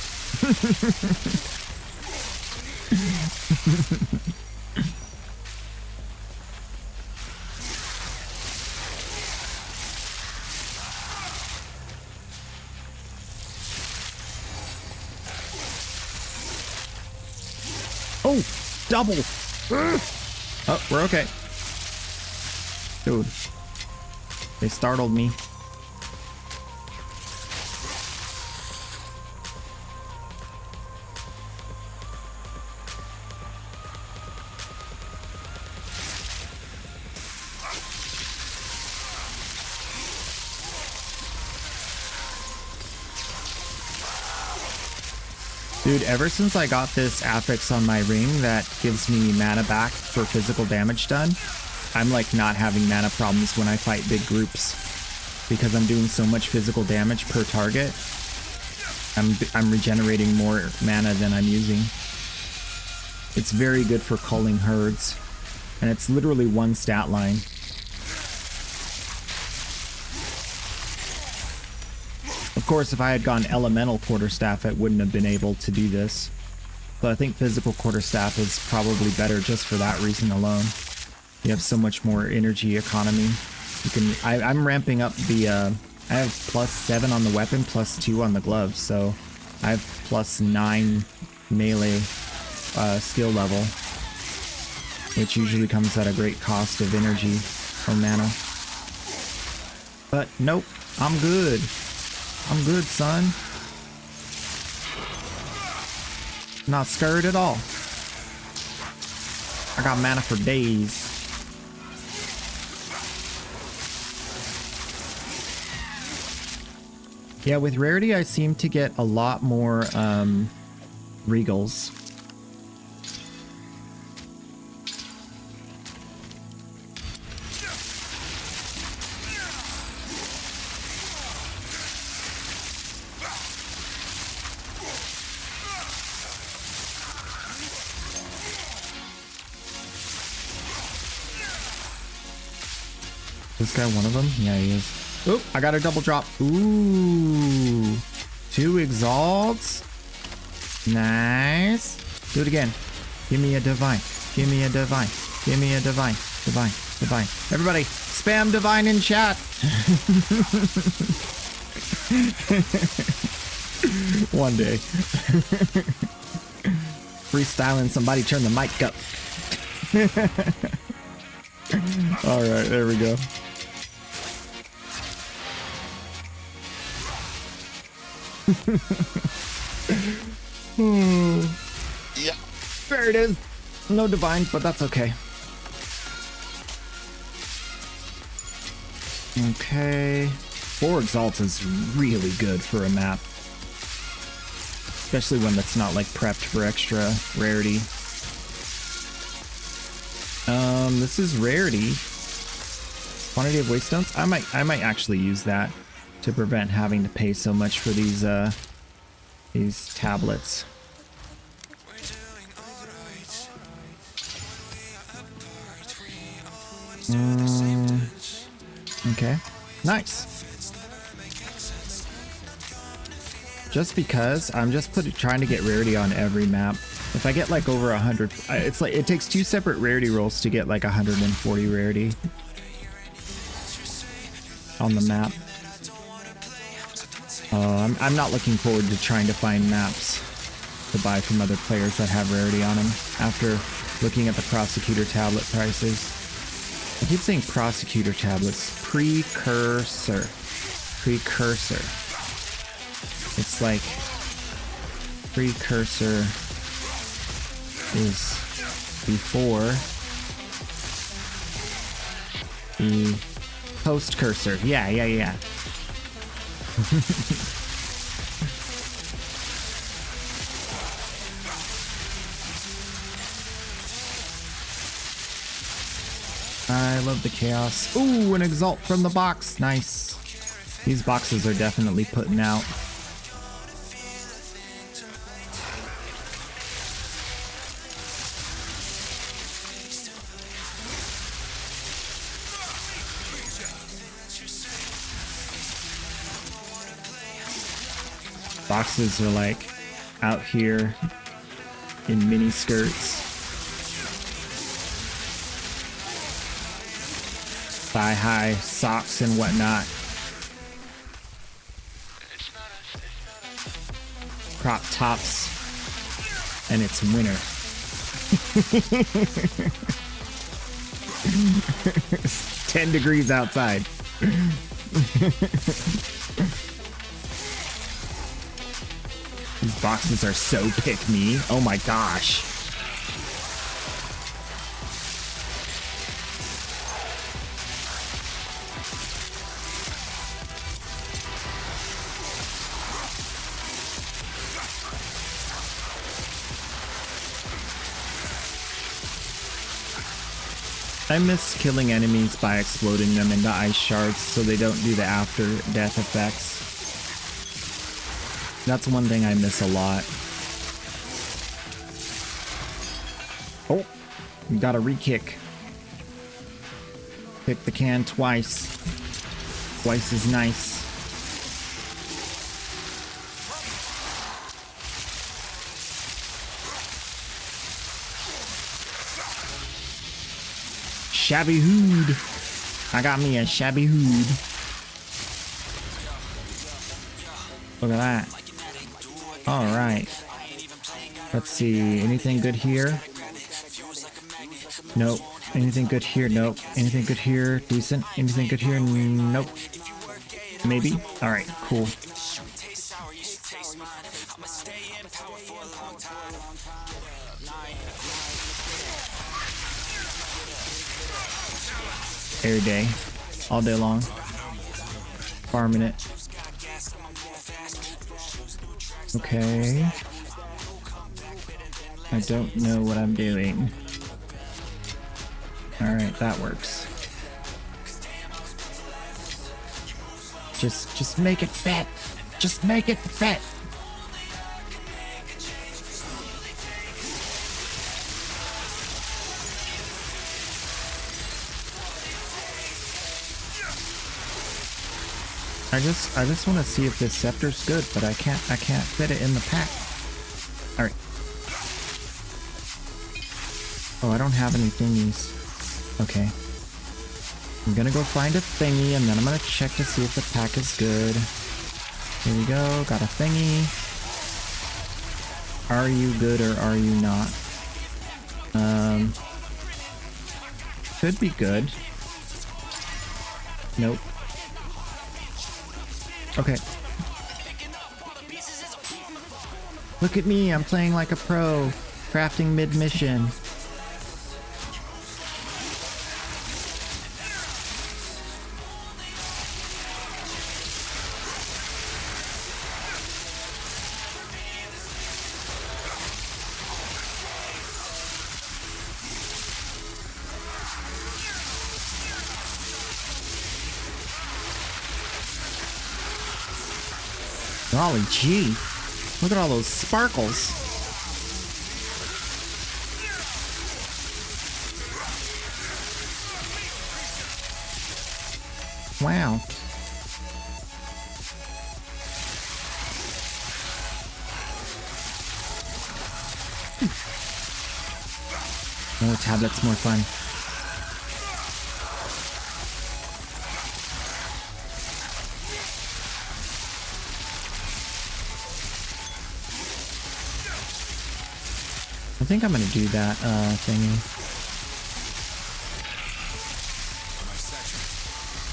Oh, double. Oh, we're okay. Dude, they startled me. Dude, ever since I got this affix on my ring that gives me mana back for physical damage done, I'm like not having mana problems when I fight big groups, because I'm doing so much physical damage per target. I'm regenerating more mana than I'm using. It's very good for culling herds, and it's literally one stat line. Of course, if I had gone elemental quarterstaff, it wouldn't have been able to do this. But I think physical quarterstaff is probably better just for that reason alone. You have so much more energy economy. You can. I'm ramping up the. I have +7 on the weapon, +2 on the gloves, so I have +9 melee skill level. which usually comes at a great cost of energy or mana. But nope, I'm good. I'm good, son. Not scared at all. I got mana for days. Yeah, with rarity, I seem to get a lot more regals. This guy one of them? Yeah, he is. Oh, I got a double drop. Ooh. 2 exalts. Nice. Do it again. Give me a divine. Give me a divine. Give me a divine. Divine. Divine. Everybody, spam divine in chat. One day. Freestyling, somebody turn the mic up. Alright, there we go. Yeah, there it is. No divine, but that's okay. Okay. 4 exalts is really good for a map. Especially when that's not like prepped for extra rarity. This is rarity. Quantity of waystones. I might actually use that to prevent having to pay so much for these tablets. Okay, nice. Just because I'm just trying to get rarity on every map. If I get like over 100, it's like it takes 2 separate rarity rolls to get like 140 rarity on the map. I'm not looking forward to trying to find maps to buy from other players that have rarity on them after looking at the prosecutor tablet prices. I keep saying prosecutor tablets. Precursor. Precursor. It's like precursor is before the post cursor. Yeah. I love the chaos. Ooh, an exalt from the box. Nice. These boxes are definitely putting out. Boxes are like out here in mini skirts, thigh-high socks and whatnot. Crop tops, and it's winter. It's 10 degrees outside. These boxes are so pick-me. Oh my gosh. I miss killing enemies by exploding them into ice shards so they don't do the after death effects. That's one thing I miss a lot. Oh, we got a re-kick. Kick the can twice. Twice is nice. Shabby hood. I got me a shabby hood. Look at that. All right. Let's see. Anything good here? Nope. Anything good here? Nope. Anything good here? Decent. Anything good here? Nope. Maybe? Alright, cool. Every day. All day long. Farming it. Okay. I don't know what I'm doing. Alright, that works. Just make it fit. Just make it fit. I just want to see if this scepter's good, but I can't fit it in the pack. All right. Oh, I don't have any thingies. Okay. I'm gonna go find a thingy, and then I'm gonna check to see if the pack is good. Here we go. Got a thingy. Are you good or are you not? Could be good. Nope. Okay. Look at me, I'm playing like a pro. Crafting mid-mission. Golly gee. Look at all those sparkles. Wow. More tablets, more fun. I think I'm gonna do that thingy.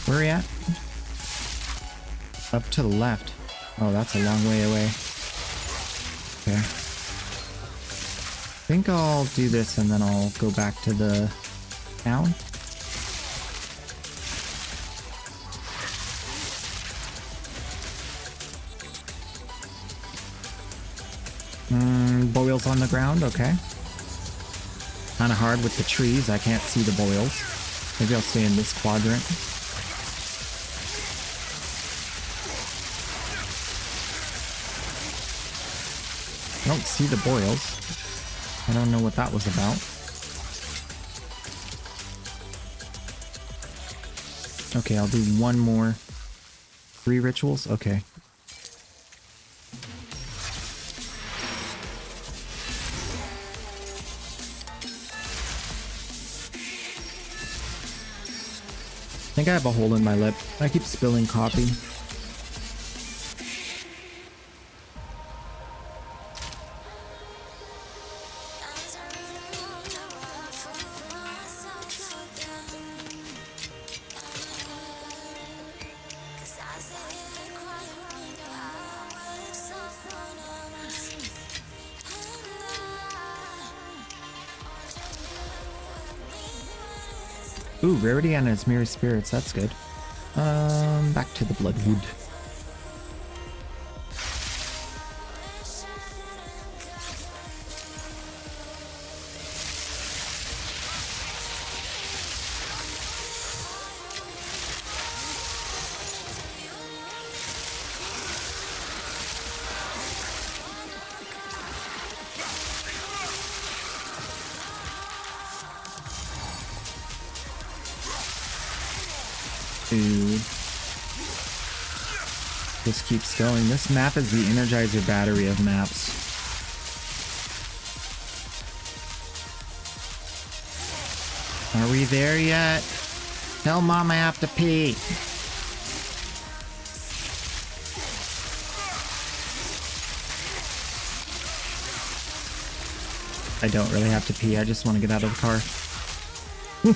Where are we at? Up to the left. Oh, that's a long way away. Okay. I think I'll do this and then I'll go back to the town. Boils on the ground, okay. Kind of hard with the trees, I can't see the boils. Maybe I'll stay in this quadrant. I don't see the boils. I don't know what that was about. Okay, I'll do one more. 3 rituals? Okay. I think I have a hole in my lip. I keep spilling coffee. Ooh, rarity and its mirror spirits, that's good. Back to the Bloodwood. This keeps going. This map is the Energizer battery of maps. Are we there yet? Tell Mom I have to pee. I don't really have to pee. I just want to get out of the car. I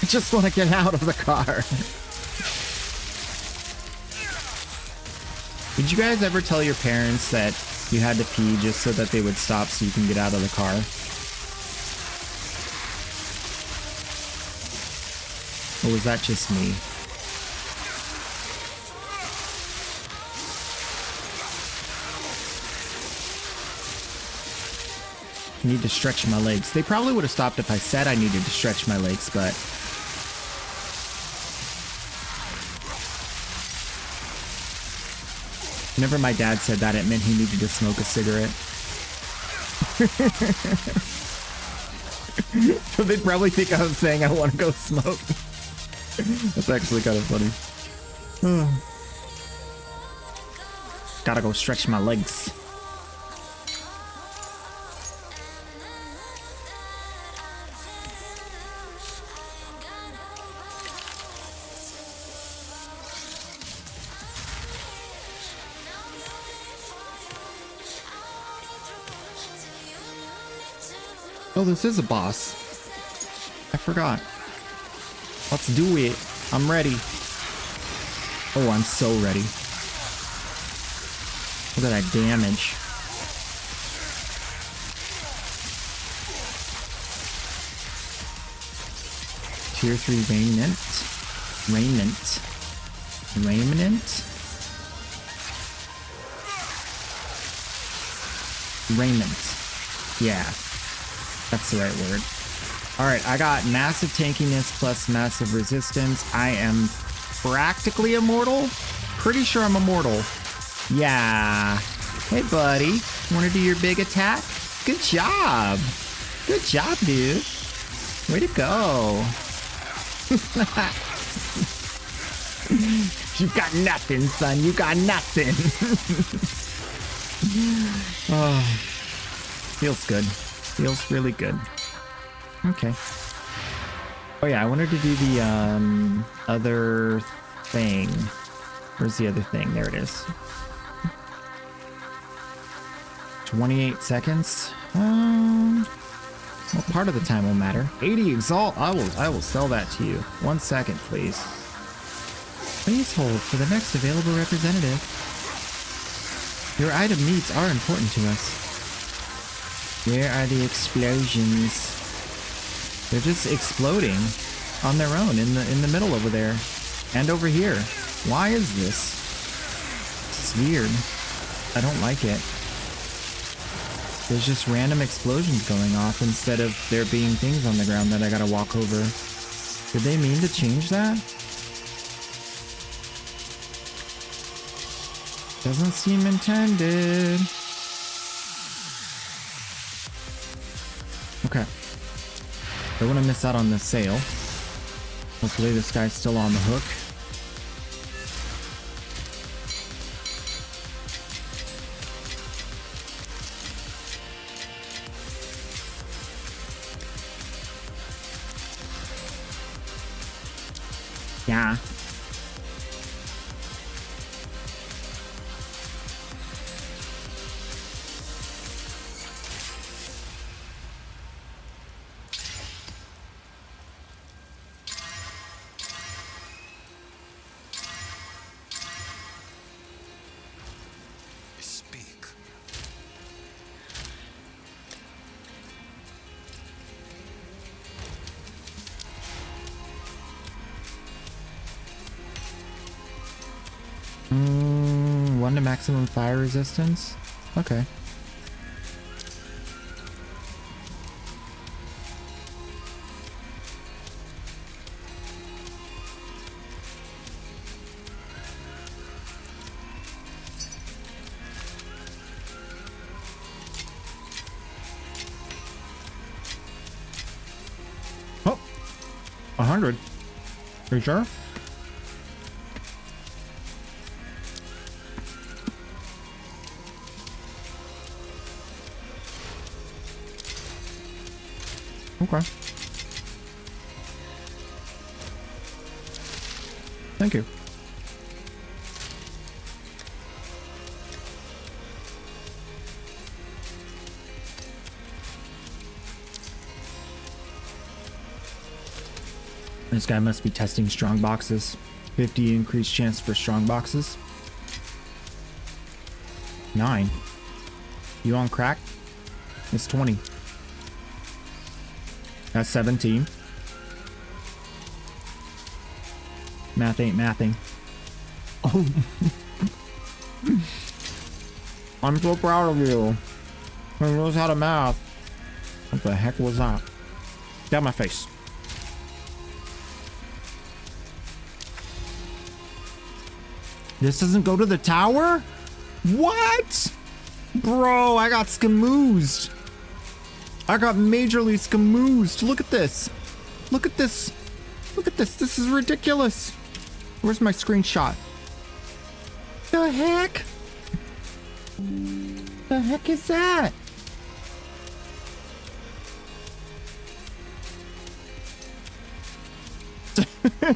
just want to get out of the car. Did you guys ever tell your parents that you had to pee just so that they would stop so you can get out of the car? Or was that just me? I need to stretch my legs. They probably would have stopped if I said I needed to stretch my legs, but... whenever my dad said that, it meant he needed to smoke a cigarette. So they'd probably think I was saying I want to go smoke. That's actually kind of funny. Gotta go stretch my legs. Oh, this is a boss. I forgot. Let's do it. I'm ready. Oh, I'm so ready. Look at that damage. Tier 3 raiment. Raiment. Yeah. That's the right word. Alright, I got massive tankiness plus massive resistance. I am practically immortal? Pretty sure I'm immortal. Yeah. Hey, buddy. Want to do your big attack? Good job. Good job, dude. Way to go. You got nothing, son. You got nothing. Oh, feels good. Feels really good. Okay. Oh yeah, I wanted to do the other thing. Where's the other thing? There it is. 28 seconds. Well, part of the time will matter. 80 exalt. I will sell that to you. 1 second, please. Please hold for the next available representative. Your item needs are important to us. Where are the explosions? They're just exploding on their own in the middle over there and over here. Why is this? It's weird. I don't like it. There's just random explosions going off instead of there being things on the ground that I gotta walk over. Did they mean to change that? Doesn't seem intended. Okay. Don't want to miss out on the sale. Hopefully this guy's still on the hook. Yeah. One to maximum fire resistance? Okay. Oh! 100. Are you sure? Okay. Thank you. This guy must be testing strong boxes. 50 increased chance for strong boxes. 9. You on crack? It's 20. That's 17. Math ain't mathing. Oh. I'm so proud of you. Who knows how to math? What the heck was that? Get out my face. This doesn't go to the tower? What? Bro, I got skamoozed. I got majorly skamoozed. Look at this. Look at this. Look at this. This is ridiculous. Where's my screenshot? The heck? The heck is that?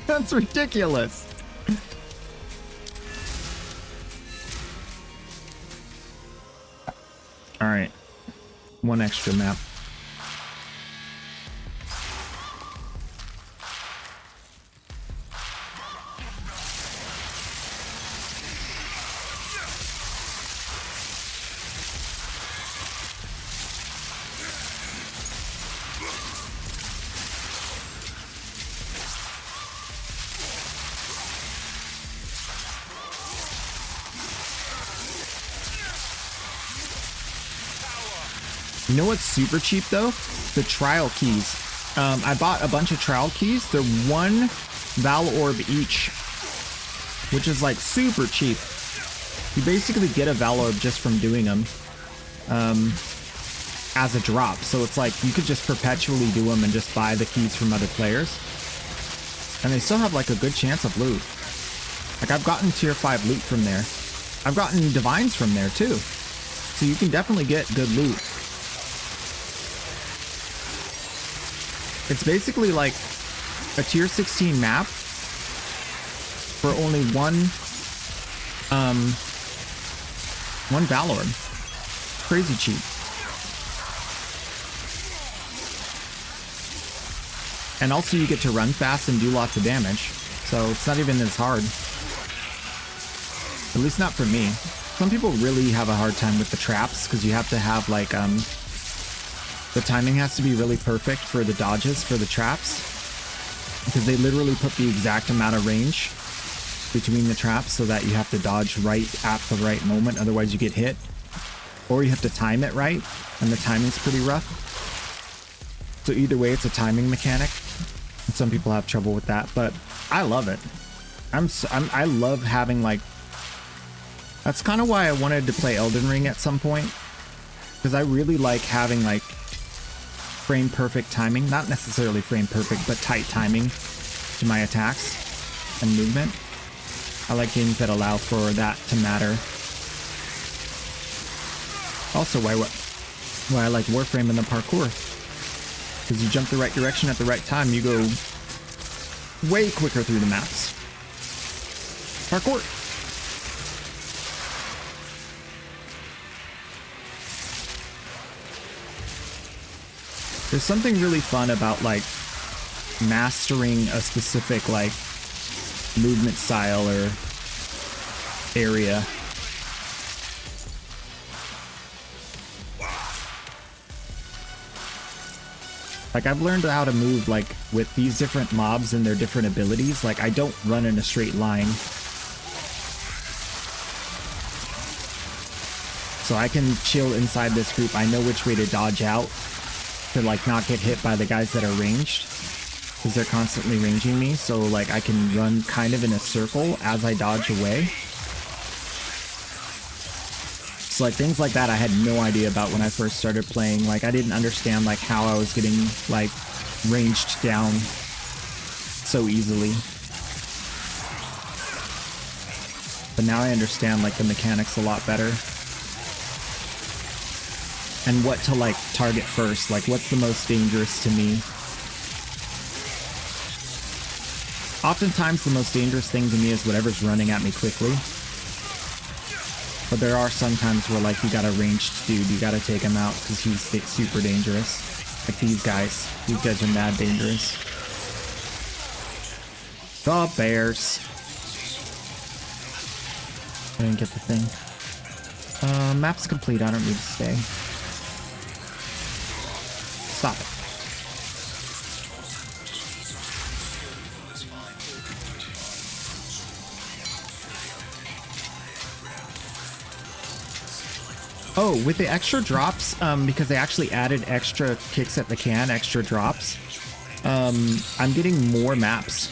That's ridiculous. All right. One extra map. You know what's super cheap though? The trial keys. I bought a bunch of trial keys. They're 1 Val Orb each, which is like super cheap. You basically get a Val Orb just from doing them as a drop. So it's like you could just perpetually do them and just buy the keys from other players. And they still have like a good chance of loot. Like I've gotten tier 5 loot from there. I've gotten divines from there too. So you can definitely get good loot. It's basically like a tier 16 map for only one Valor. Crazy cheap. And also you get to run fast and do lots of damage. So it's not even as hard. At least not for me. Some people really have a hard time with the traps because you have to have like the timing has to be really perfect for the dodges for the traps, because they literally put the exact amount of range between the traps so that you have to dodge right at the right moment, otherwise you get hit. Or you have to time it right, and the timing's pretty rough. So either way, it's a timing mechanic. And some people have trouble with that, but I love it. I love having like... That's kind of why I wanted to play Elden Ring at some point, because I really like having like frame perfect timing, not necessarily frame perfect, but tight timing to my attacks and movement. I like games that allow for that to matter. Also why I like Warframe and the parkour, because you jump the right direction at the right time, you go way quicker through the maps. Parkour. There's something really fun about like mastering a specific like movement style or area. Like I've learned how to move like with these different mobs and their different abilities. Like I don't run in a straight line. So I can chill inside this group. I know which way to dodge out to like not get hit by the guys that are ranged, because they're constantly ranging me. So like I can run kind of in a circle as I dodge away. So like things like that I had no idea about when I first started playing. Like I didn't understand like how I was getting like ranged down so easily. But now I understand like the mechanics a lot better. And what to like target first, like what's the most dangerous to me. Oftentimes the most dangerous thing to me is whatever's running at me quickly. But there are some times where like you got a ranged dude, you gotta take him out because he's super dangerous. Like these guys are mad dangerous. The bears. I didn't get the thing. Map's complete. I don't need to stay. Stop it. Oh, with the extra drops, because they actually added extra kicks at the can, extra drops, I'm getting more maps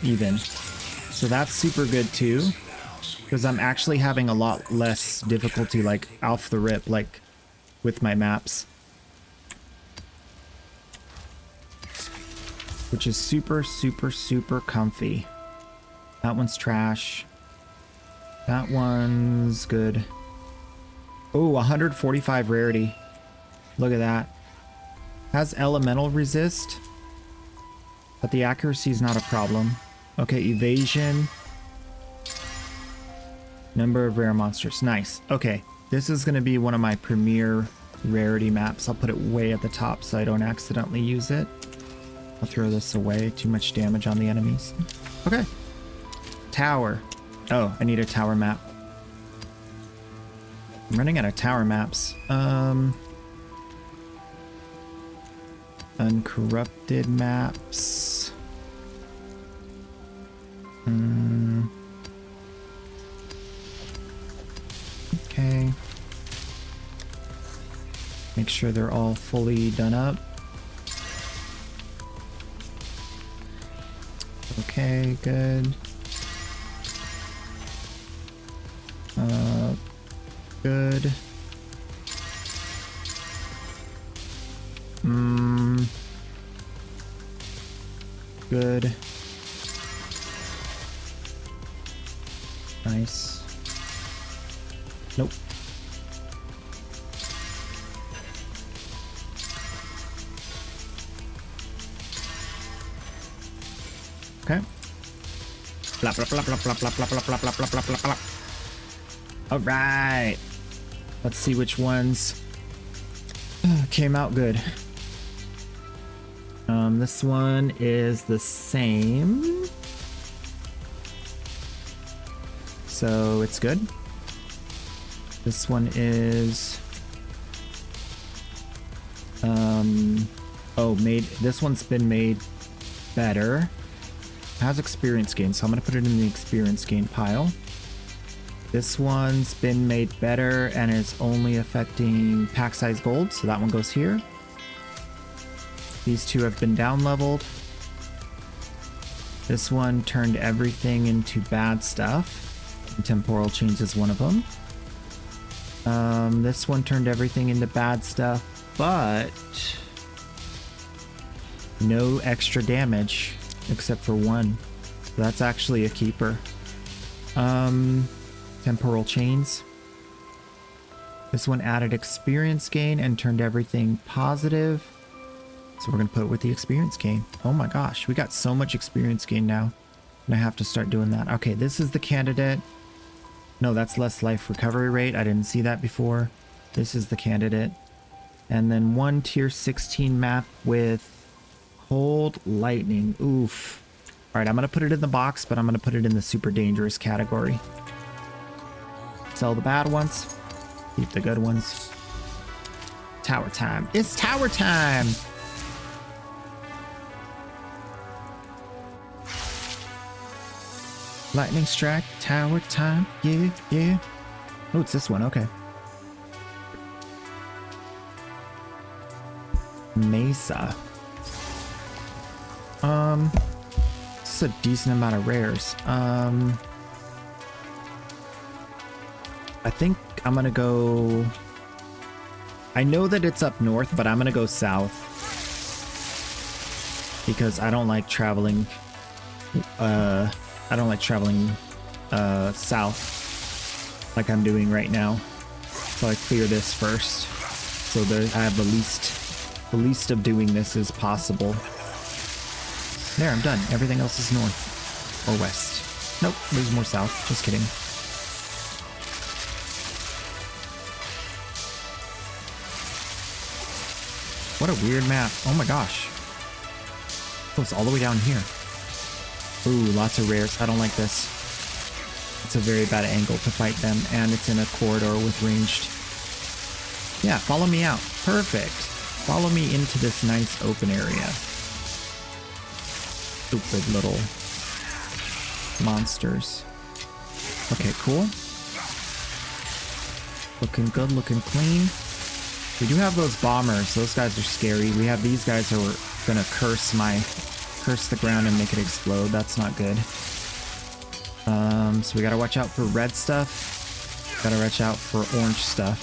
even. So that's super good too, because I'm actually having a lot less difficulty, like off the rip, like with my maps. Which is super, super, super comfy. That one's trash. That one's good. Oh, 145 rarity. Look at that. Has elemental resist, but the accuracy is not a problem. Okay, evasion. Number of rare monsters. Nice. Okay, this is going to be one of my premier rarity maps. I'll put it way at the top so I don't accidentally use it. I'll throw this away. Too much damage on the enemies. Okay. Tower. Oh, I need a tower map. I'm running out of tower maps. Uncorrupted maps. Okay. Make sure they're all fully done up. Okay, good. Good. Good. Nice. Nope. Okay. Blah, blah, blah, blah, blah, blah, blah, blah, blah, blah, blah, blah, blah, blah. All right. Let's see which ones came out good. This one is the same. So it's good. This one is this one's been made better. Has experience gain, so I'm gonna put it in the experience gain pile. This one's been made better and is only affecting pack size gold, so that one goes here. These two have been down leveled. This one turned everything into bad stuff. And temporal chains is one of them. This one turned everything into bad stuff, but no extra damage except for one. So that's actually a keeper. Temporal chains. This one added experience gain and turned everything positive. So we're going to put it with the experience gain. Oh my gosh, we got so much experience gain now. And I have to start doing that. Okay, this is the candidate. No, that's less life recovery rate. I didn't see that before. This is the candidate. And then one tier 16 map with cold lightning. Oof. All right, I'm going to put it in the box, but I'm going to put it in the super dangerous category. Sell the bad ones. Keep the good ones. Tower time. It's tower time! Lightning strike, tower time, yeah, yeah. Oh, it's this one, okay. Mesa. This is a decent amount of rares. I think I'm gonna go... I know that it's up north, but I'm gonna go south. Because I don't like traveling... south like I'm doing right now. So I clear this first. So I have the least of doing this as possible. There, I'm done. Everything else is north or west. Nope, there's more south. Just kidding. What a weird map. Oh my gosh. Oh, it's all the way down here. Ooh, lots of rares. I don't like this. It's a very bad angle to fight them, and it's in a corridor with ranged. Yeah, follow me out. Perfect. Follow me into this nice open area. Stupid little monsters. Okay, cool. Looking good, looking clean. We do have those bombers. Those guys are scary. We have these guys who are gonna curse the ground and make it explode. That's not good. So we gotta watch out for red stuff. Gotta watch out for orange stuff.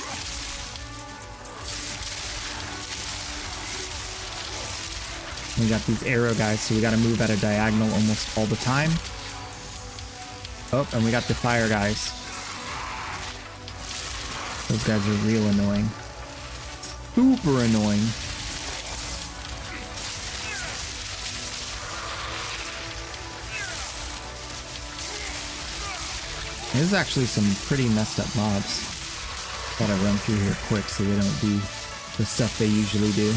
We got these arrow guys, so we gotta move at a diagonal almost all the time. Oh, and we got the fire guys. Those guys are real annoying. Super annoying. There's actually some pretty messed up mobs. Gotta run through here quick so they don't do the stuff they usually do.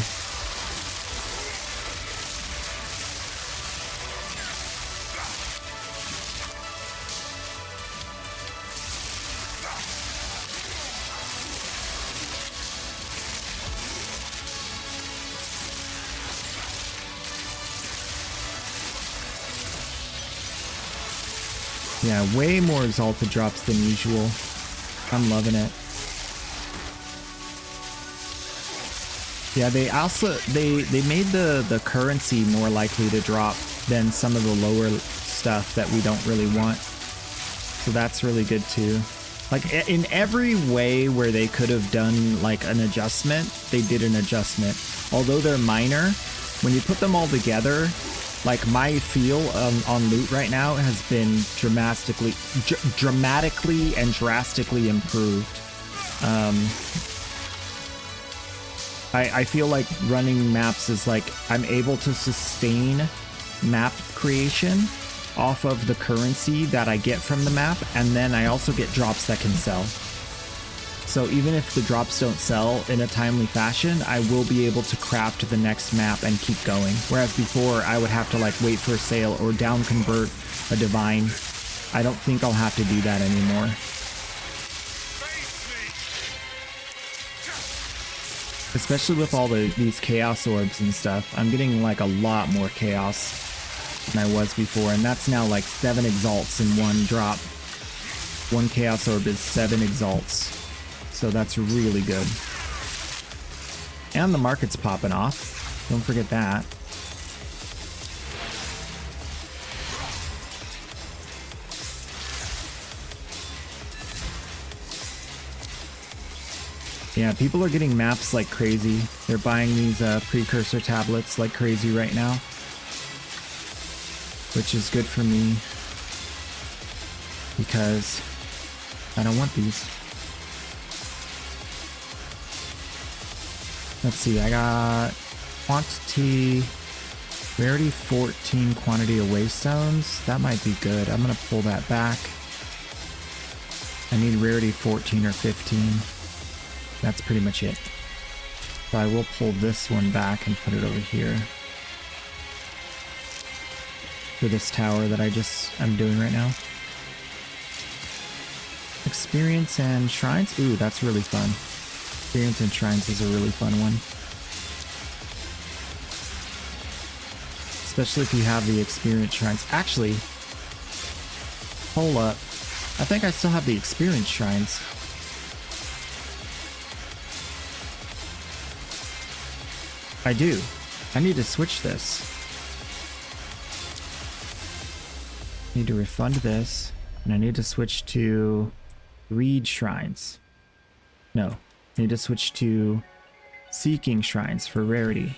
Yeah, way more exalted drops than usual. I'm loving it. Yeah, they also they made the currency more likely to drop than some of the lower stuff that we don't really want. So that's really good too. Like in every way where they could have done like an adjustment, they did an adjustment. Although they're minor, when you put them all together, like my feel on loot right now has been dramatically and drastically improved. I feel like running maps is like I'm able to sustain map creation off of the currency that I get from the map, and then I also get drops that can sell. So even if the drops don't sell in a timely fashion, I will be able to craft the next map and keep going. Whereas before, I would have to like wait for a sale or down convert a divine. I don't think I'll have to do that anymore. Especially with all these chaos orbs and stuff. I'm getting like a lot more chaos than I was before, and that's now like 7 exalts in one drop. One chaos orb is 7 exalts. So that's really good. And the market's popping off. Don't forget that. Yeah, people are getting maps like crazy. They're buying these precursor tablets like crazy right now, which is good for me because I don't want these. Let's see, I got quantity, rarity 14, quantity of waystones. That might be good. I'm gonna pull that back. I need rarity 14 or 15. That's pretty much it. So I will pull this one back and put it over here. For this tower that I'm doing right now. Experience and shrines? Ooh, that's really fun. Experience and shrines is a really fun one. Especially if you have the experience shrines. Actually, hold up. I think I still have the experience shrines. I do. I need to switch this. Need to refund this. And I need to switch to read shrines. No. I need to switch to seeking shrines for rarity.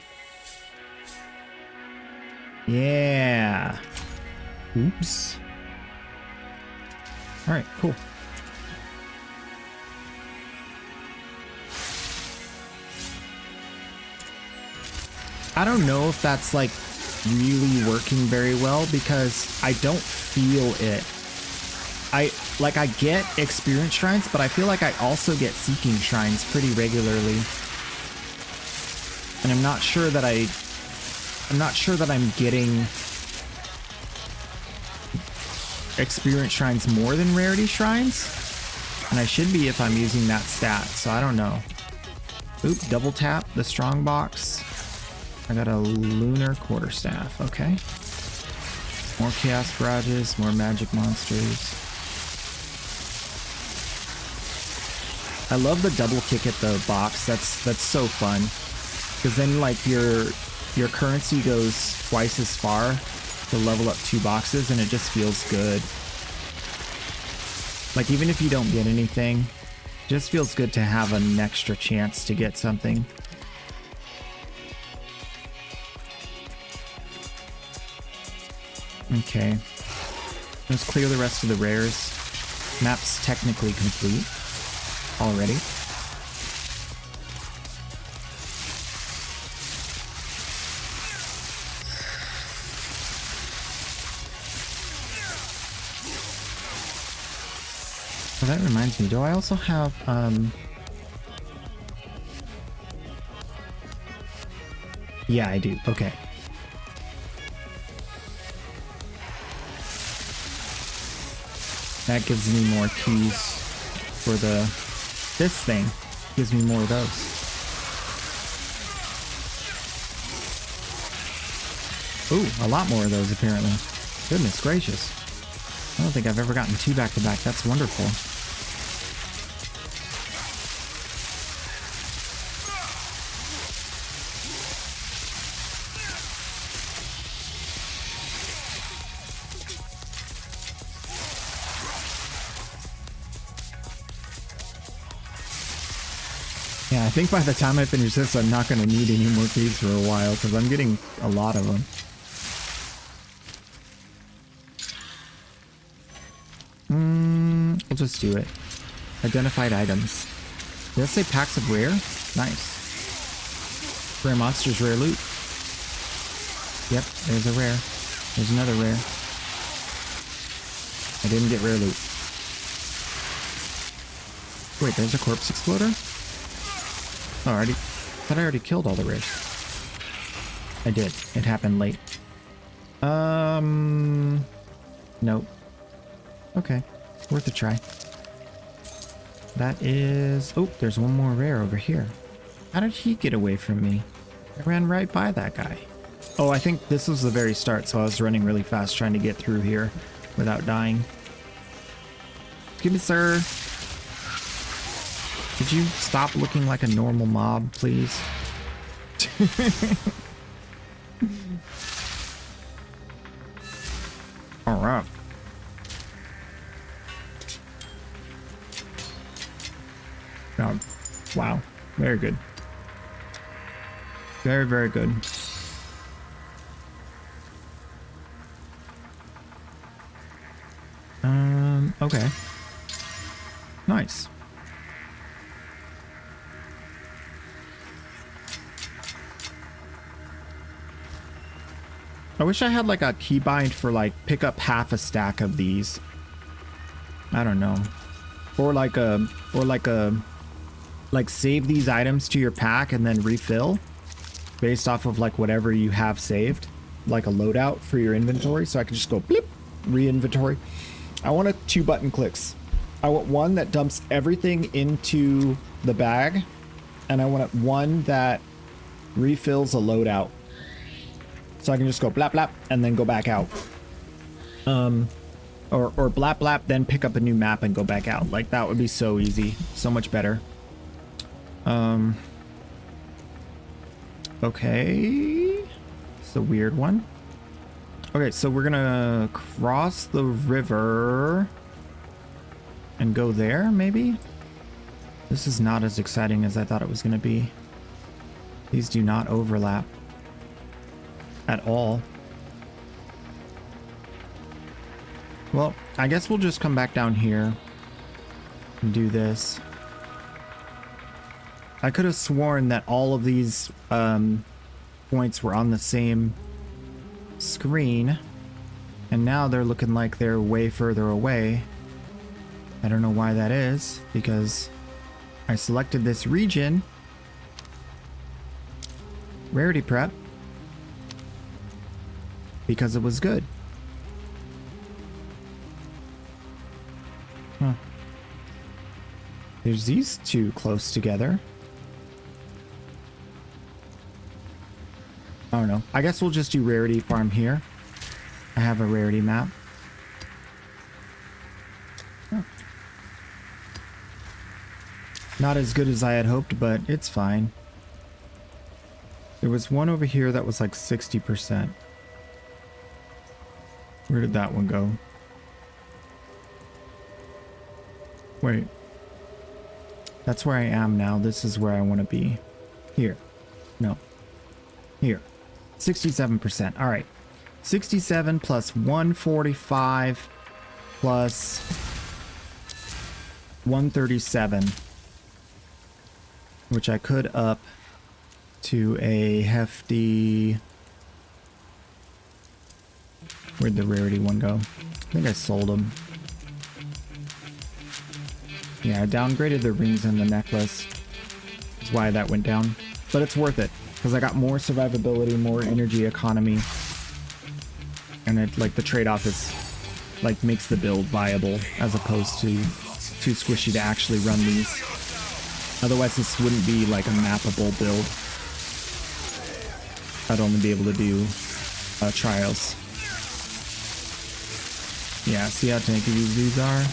Yeah. Oops. Alright, cool. I don't know if that's like really working very well because I don't feel it. I get experience shrines, but I feel like I also get seeking shrines pretty regularly. And I'm not sure that I'm getting experience shrines more than rarity shrines. And I should be if I'm using that stat, so I don't know. Oop, double tap the strong box. I got a lunar quarterstaff, okay. More chaos garages, more magic monsters. I love the double kick at the box. That's so fun. Because then like your currency goes twice as far to level up 2 boxes and it just feels good. Like even if you don't get anything, it just feels good to have an extra chance to get something. Okay. Let's clear the rest of the rares. Map's technically complete already. So that reminds me, do I also have yeah, I do. Okay. That gives me more keys for this thing. Gives me more of those. Ooh, a lot more of those apparently. Goodness gracious. I don't think I've ever gotten 2 back to back. That's wonderful. Yeah, I think by the time I finish this, I'm not going to need any more keys for a while because I'm getting a lot of them. We'll just do it. Identified items. Did I say packs of rare? Nice. Rare monsters, rare loot. Yep, there's a rare. There's another rare. I didn't get rare loot. Wait, there's a corpse exploder? Oh, I thought I already killed all the rares. I did. It happened late. Nope. Okay. Worth a try. That is... Oh, there's one more rare over here. How did he get away from me? I ran right by that guy. Oh, I think this was the very start, so I was running really fast trying to get through here without dying. Excuse me, sir. Could you stop looking like a normal mob, please? All right. Oh, wow. Very good. Very, very good. Okay. Nice. I wish I had like a keybind for like pick up half a stack of these. I don't know. Or like save these items to your pack and then refill based off of like whatever you have saved, like a loadout for your inventory. So I can just go blip, re-inventory. I want 2 button clicks. I want one that dumps everything into the bag, and I want one that refills a loadout. So I can just go blap blap and then go back out. Or blap blap, then pick up a new map and go back out. Like that would be so easy, so much better. Okay. It's a weird one. Okay, so we're gonna cross the river and go there, maybe? This is not as exciting as I thought it was gonna be. These do not overlap at all. Well, I guess we'll just come back down here and do this. I could have sworn that all of these points were on the same screen, and now they're looking like they're way further away. I don't know why that is, because I selected this region. Rarity prep. Because it was good. Huh. There's these two close together. I don't know. I guess we'll just do rarity farm here. I have a rarity map. Huh. Not as good as I had hoped, but it's fine. There was one over here that was like 60%. Where did that one go? Wait. That's where I am now. This is where I want to be. Here. No. Here. 67%. All right. 67 plus 145 plus 137. Which I could up to a hefty... Where'd the rarity one go? I think I sold them. Yeah, I downgraded the rings and the necklace. That's why that went down. But it's worth it, because I got more survivability, more energy economy. And it, like, the trade-off is, like, makes the build viable, as opposed to too squishy to actually run these. Otherwise, this wouldn't be, like, a mappable build. I'd only be able to do trials. Yeah, see how tanky these dudes are?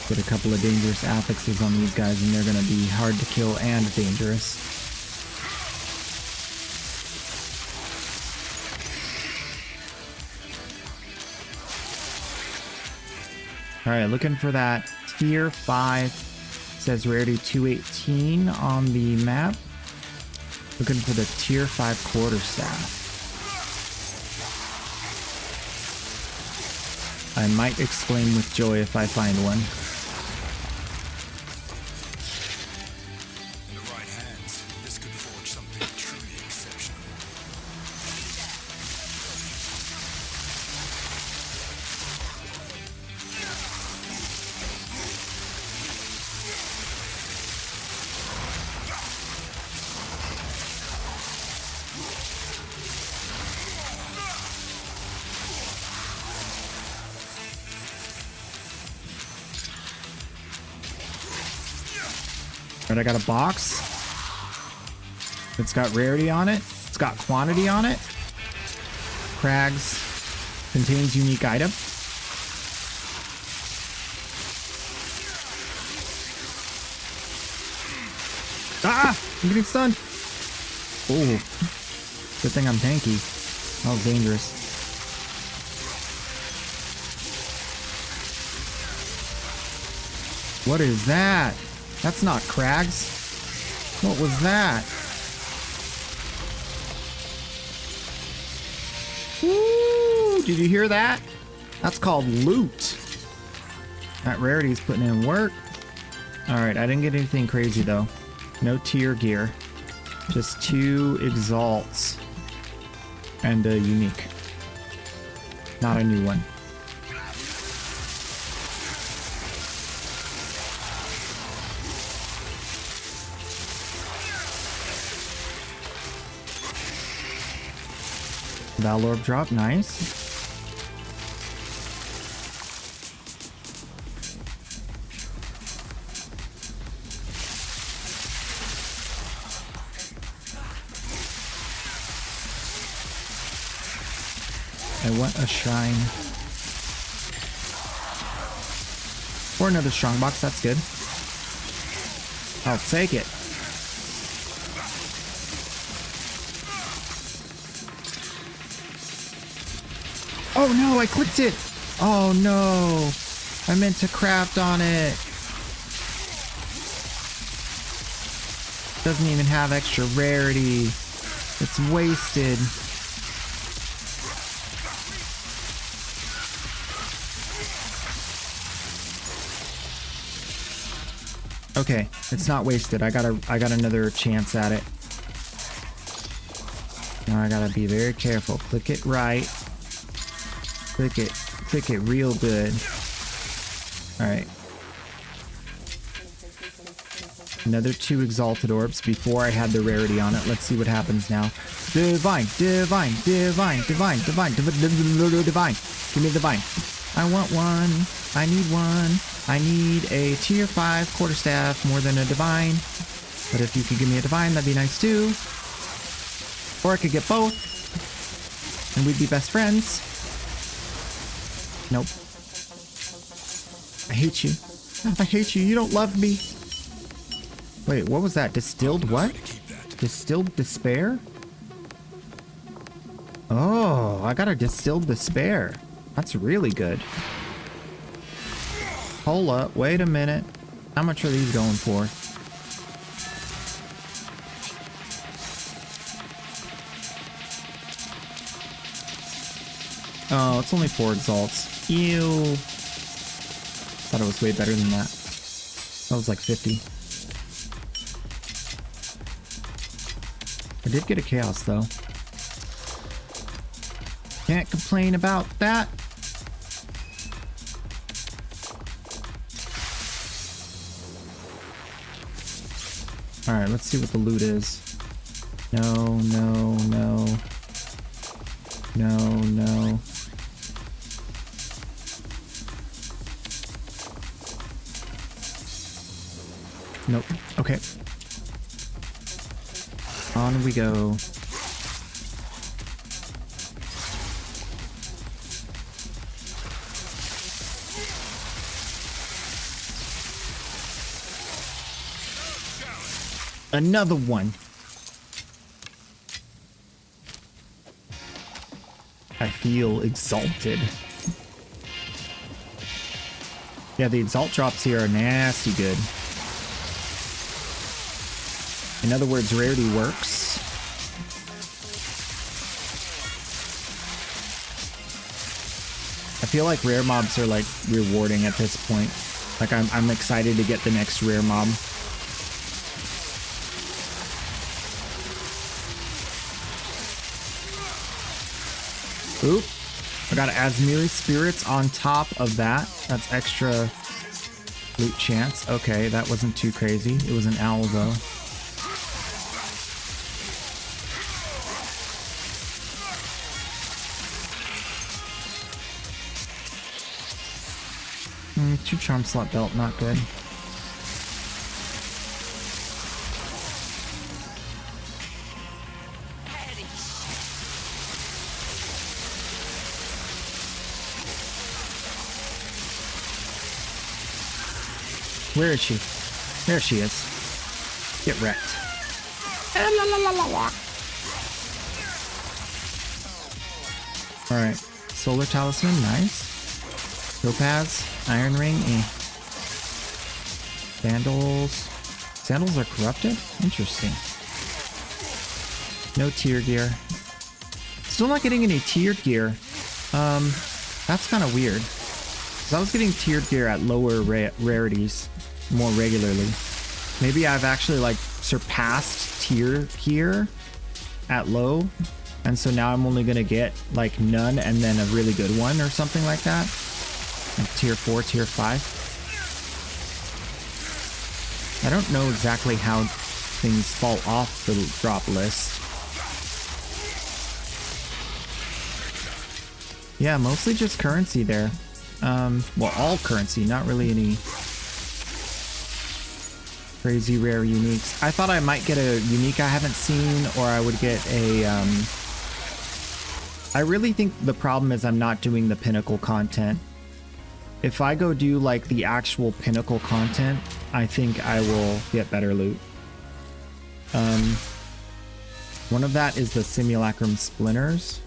Get a couple of dangerous affixes on these guys and they're gonna be hard to kill and dangerous. Alright, looking for that tier 5. Says rarity 218 on the map. Looking for the tier 5 quarterstaff. I might exclaim with joy if I find one. In the right hands, this could forge something truly exceptional. Alright, I got a box. It's got rarity on it. It's got quantity on it. Crags contains unique item. Ah! I'm getting stunned. Oh. Good thing I'm tanky. That was dangerous. What is that? That's not Crags. What was that? Woo! Did you hear that? That's called loot. That rarity is putting in work. Alright, I didn't get anything crazy though. No tier gear. Just 2 exalts. And a unique. Not a new one. Valorb drop, nice. I want a shrine. Or another strongbox, that's good. I'll take it. Oh no, I clicked it! Oh no! I meant to craft on it. Doesn't even have extra rarity. It's wasted. Okay, it's not wasted. I got another chance at it. Now I gotta be very careful. Click it right. Click it real good. Alright. Another 2 exalted orbs before I had the rarity on it. Let's see what happens now. Divine, divine, divine, divine, divine, divine. Give me the divine. I want one. I need one. I need a tier 5 quarterstaff more than a divine. But if you could give me a divine, that'd be nice too. Or I could get both. And we'd be best friends. Nope. I hate you. I hate you. You don't love me. Wait, what was that? Distilled what? Distilled despair? Oh, I got a distilled despair. That's really good. Hold up. Wait a minute. How much are these going for? Oh, it's only 4 exalts. Ew. Thought it was way better than that. That was like 50. I did get a chaos though. Can't complain about that. Alright, let's see what the loot is. No, no, no. No, no. Nope. Okay. On we go. Another one. I feel exalted. Yeah, the exalt drops here are nasty good. In other words, rarity works. I feel like rare mobs are like rewarding at this point. Like I'm excited to get the next rare mob. Oop. I got Azmiri spirits on top of that. That's extra loot chance. Okay, that wasn't too crazy. It was an owl though. Two charm slot belt, not good. Where is she? There she is. Get wrecked. Alright. Solar Talisman, nice. Topaz, Iron Ring, Sandals. Sandals are corrupted? Interesting. No tier gear. Still not getting any tiered gear. That's kind of weird. Because I was getting tiered gear at lower rarities more regularly. Maybe I've actually like surpassed tier gear at low. And so now I'm only going to get like none and then a really good one or something like that. Like tier 4, tier 5. I don't know exactly how things fall off the drop list. Yeah, mostly just currency there. Well, all currency, not really any crazy rare uniques. I thought I might get a unique I haven't seen, or I would get a, I really think the problem is I'm not doing the pinnacle content. If I go do like the actual pinnacle content, I think I will get better loot. One of that is the simulacrum splinters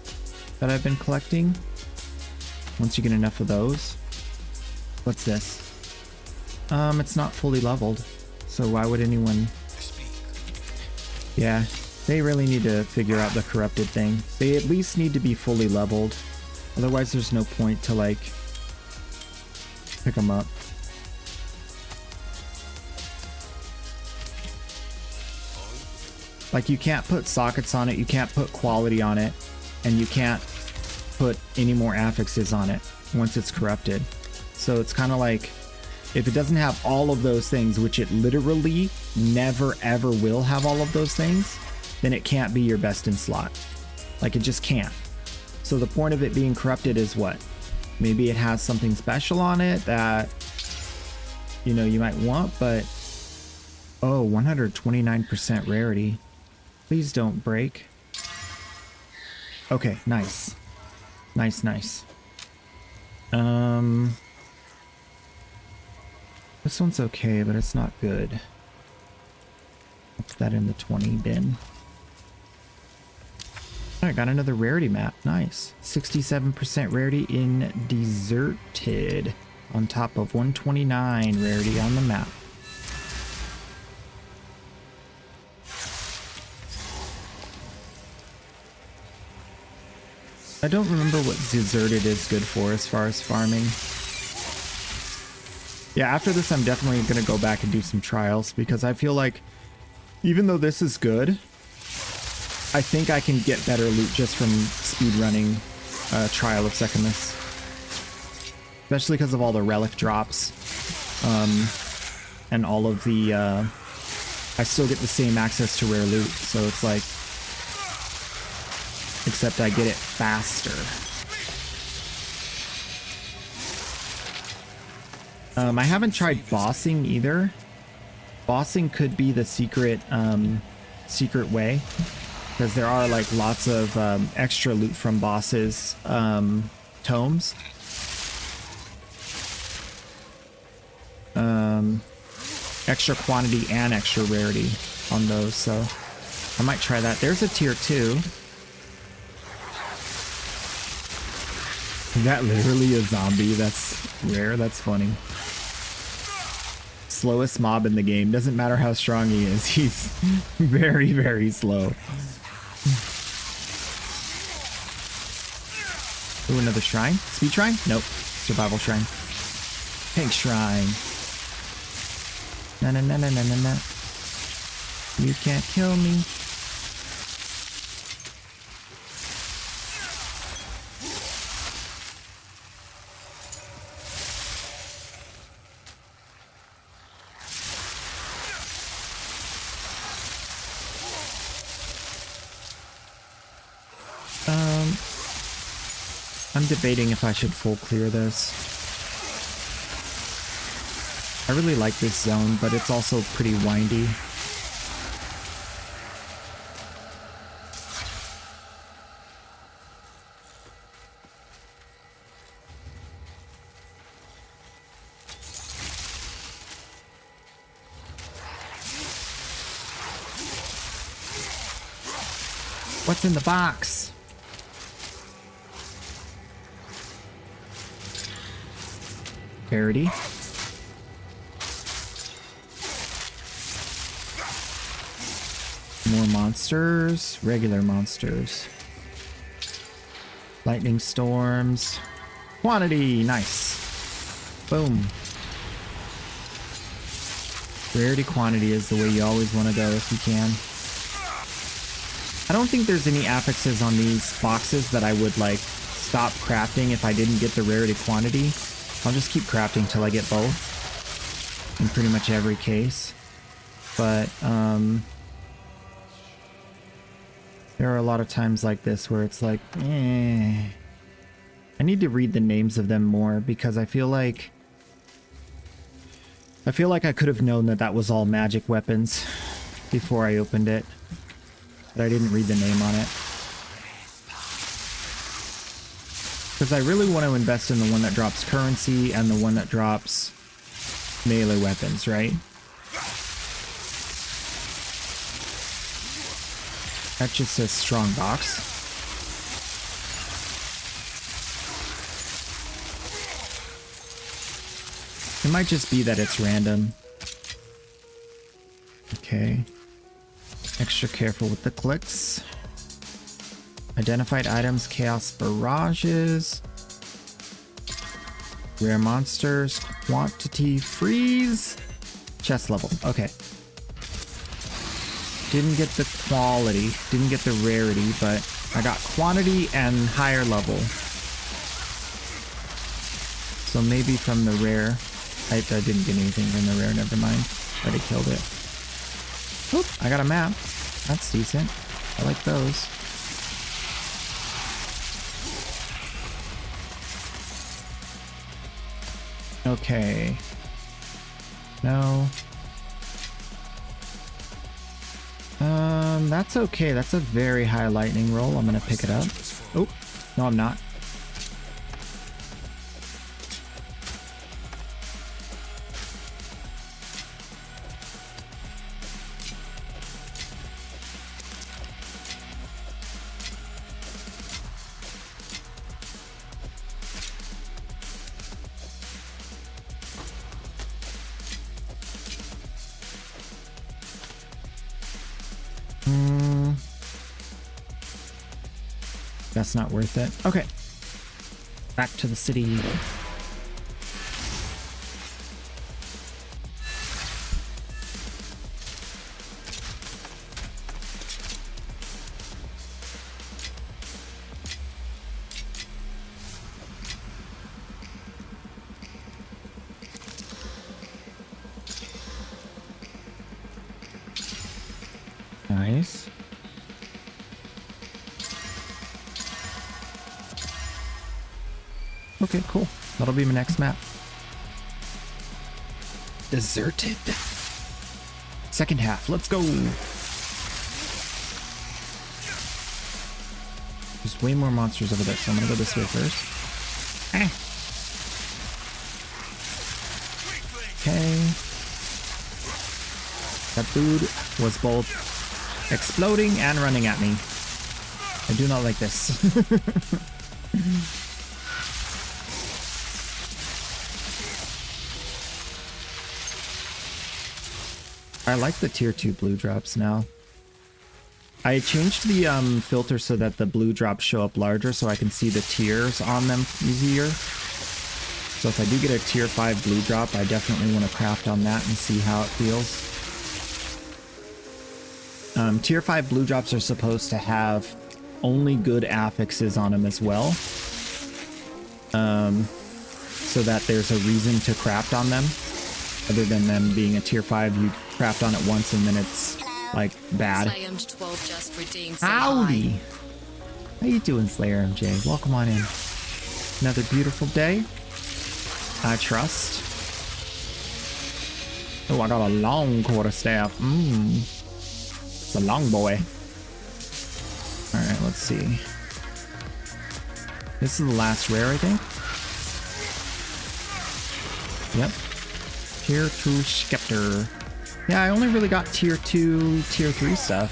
that I've been collecting. Once you get enough of those. What's this? It's not fully leveled, so why would anyone... Yeah, they really need to figure out the corrupted thing. They at least need to be fully leveled. Otherwise there's no point to like pick them up. Like you can't put sockets on it, you can't put quality on it, and you can't put any more affixes on it once it's corrupted. So it's kind of like, if it doesn't have all of those things, which it literally never ever will have all of those things, then it can't be your best in slot. Like it just can't. So the point of it being corrupted is what? Maybe it has something special on it that, you know, you might want, but oh, 129% rarity. Please don't break. Okay, nice. Nice. This one's okay, but it's not good. I'll put that in the 20 bin. I got another rarity map. Nice. 67% rarity in Deserted on top of 129 rarity on the map. I don't remember what Deserted is good for as far as farming. Yeah, after this, I'm definitely going to go back and do some trials because I feel like even though this is good, I think I can get better loot just from speedrunning Trial of Secamus. Especially because of all the relic drops. And all of the... I still get the same access to rare loot, so it's like... Except I get it faster. I haven't tried bossing either. Bossing could be the secret way, because there are like lots of extra loot from bosses tomes. Extra quantity and extra rarity on those, so I might try that. There's a tier 2. Is that literally a zombie? That's rare. That's funny. Slowest mob in the game. Doesn't matter how strong he is. He's very, very slow. Ooh, another shrine? Speed shrine? Nope. Survival shrine. Tank shrine. Na. You can't kill me. I'm debating if I should full clear this. I really like this zone, but it's also pretty windy. What's in the box? Parity. More monsters. Regular monsters. Lightning storms. Quantity. Nice. Boom. Rarity quantity is the way you always want to go if you can. I don't think there's any affixes on these boxes that I would like stop crafting if I didn't get the rarity quantity. I'll just keep crafting till I get both in pretty much every case. But there are a lot of times like this where it's like, I need to read the names of them more because I feel like I could have known that that was all magic weapons before I opened it. But I didn't read the name on it. Because I really want to invest in the one that drops currency and the one that drops melee weapons, right? That just says strong box. It might just be that it's random. Okay. Extra careful with the clicks. Identified items, chaos barrages. Rare monsters, quantity freeze. Chest level, okay. Didn't get the quality, didn't get the rarity, but I got quantity and higher level. So maybe from the rare. I didn't get anything from the rare, never mind. Already killed it. Oop, I got a map. That's decent. I like those. Okay. No. That's okay. That's a very high lightning roll. I'm gonna pick it up. Oh, no, I'm not. That's not worth it. Okay. Back to the city. Nice. Okay, cool. That'll be my next map. Deserted. Second half. Let's go. There's way more monsters over there, so I'm gonna go this way first. Okay. That dude was both exploding and running at me. I do not like this. I like the tier 2 blue drops now. I changed the filter so that the blue drops show up larger so I can see the tiers on them easier. So if I do get a tier 5 blue drop, I definitely want to craft on that and see how it feels. Tier 5 blue drops are supposed to have only good affixes on them as well. So that there's a reason to craft on them. Other than them being a tier 5, you craft on it once and then it's like bad. Slayer 12 just redeemed. Say Howdy! hi. How you doing, Slayer MJ? Welcome on in. Another beautiful day. I trust. Oh, I got a long quarterstaff. It's a long boy. Alright, let's see. This is the last rare, I think. Yep. Tier 2 Scepter. Yeah, I only really got tier 2, tier 3 stuff.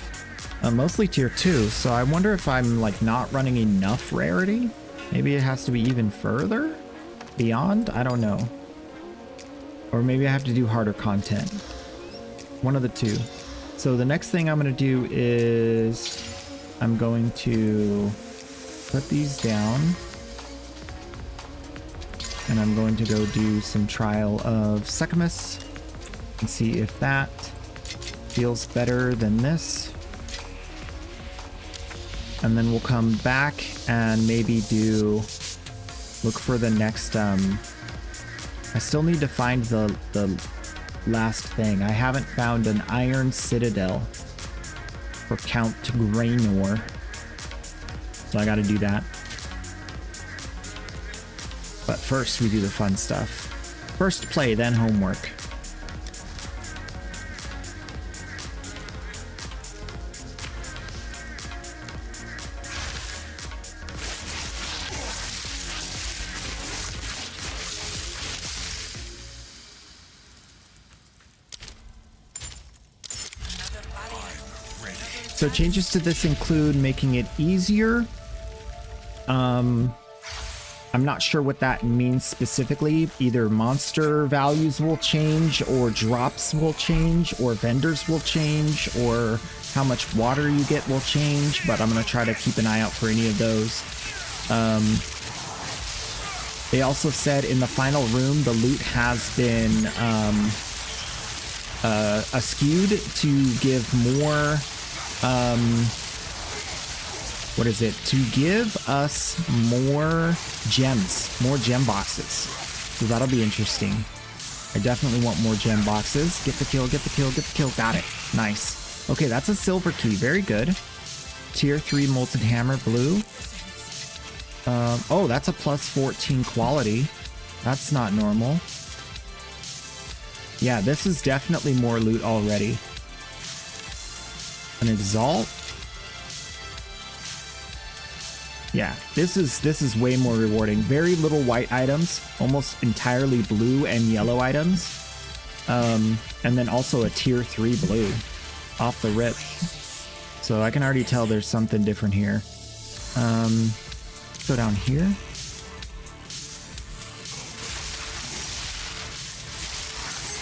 Mostly tier 2, so I wonder if I'm like not running enough rarity? Maybe it has to be even further? Beyond? I don't know. Or maybe I have to do harder content. One of the two. So the next thing I'm going to do is I'm going to put these down. And I'm going to go do some trial of Secamus and see if that feels better than this. And then we'll come back and maybe look for the next, I still need to find the last thing. I haven't found an Iron Citadel for Count Graynor. So I gotta do that. But first we do the fun stuff. First play, then homework. So changes to this include making it easier. I'm not sure what that means specifically. Either monster values will change, or drops will change, or vendors will change, or how much water you get will change, but I'm going to try to keep an eye out for any of those. They also said in the final room, the loot has been skewed to give more... what is it? To give us more gems, more gem boxes. So that'll be interesting. I definitely want more gem boxes. Get the kill, get the kill, get the kill. Got it. Nice. Okay, that's a silver key. Very good. Tier 3 Molten Hammer blue. Oh, that's a plus 14 quality. That's not normal. Yeah, this is definitely more loot already. An exalt. Yeah, this is way more rewarding. Very little white items, almost entirely blue and yellow items. And then also a tier 3 blue off the rip. So I can already tell there's something different here. Go down here.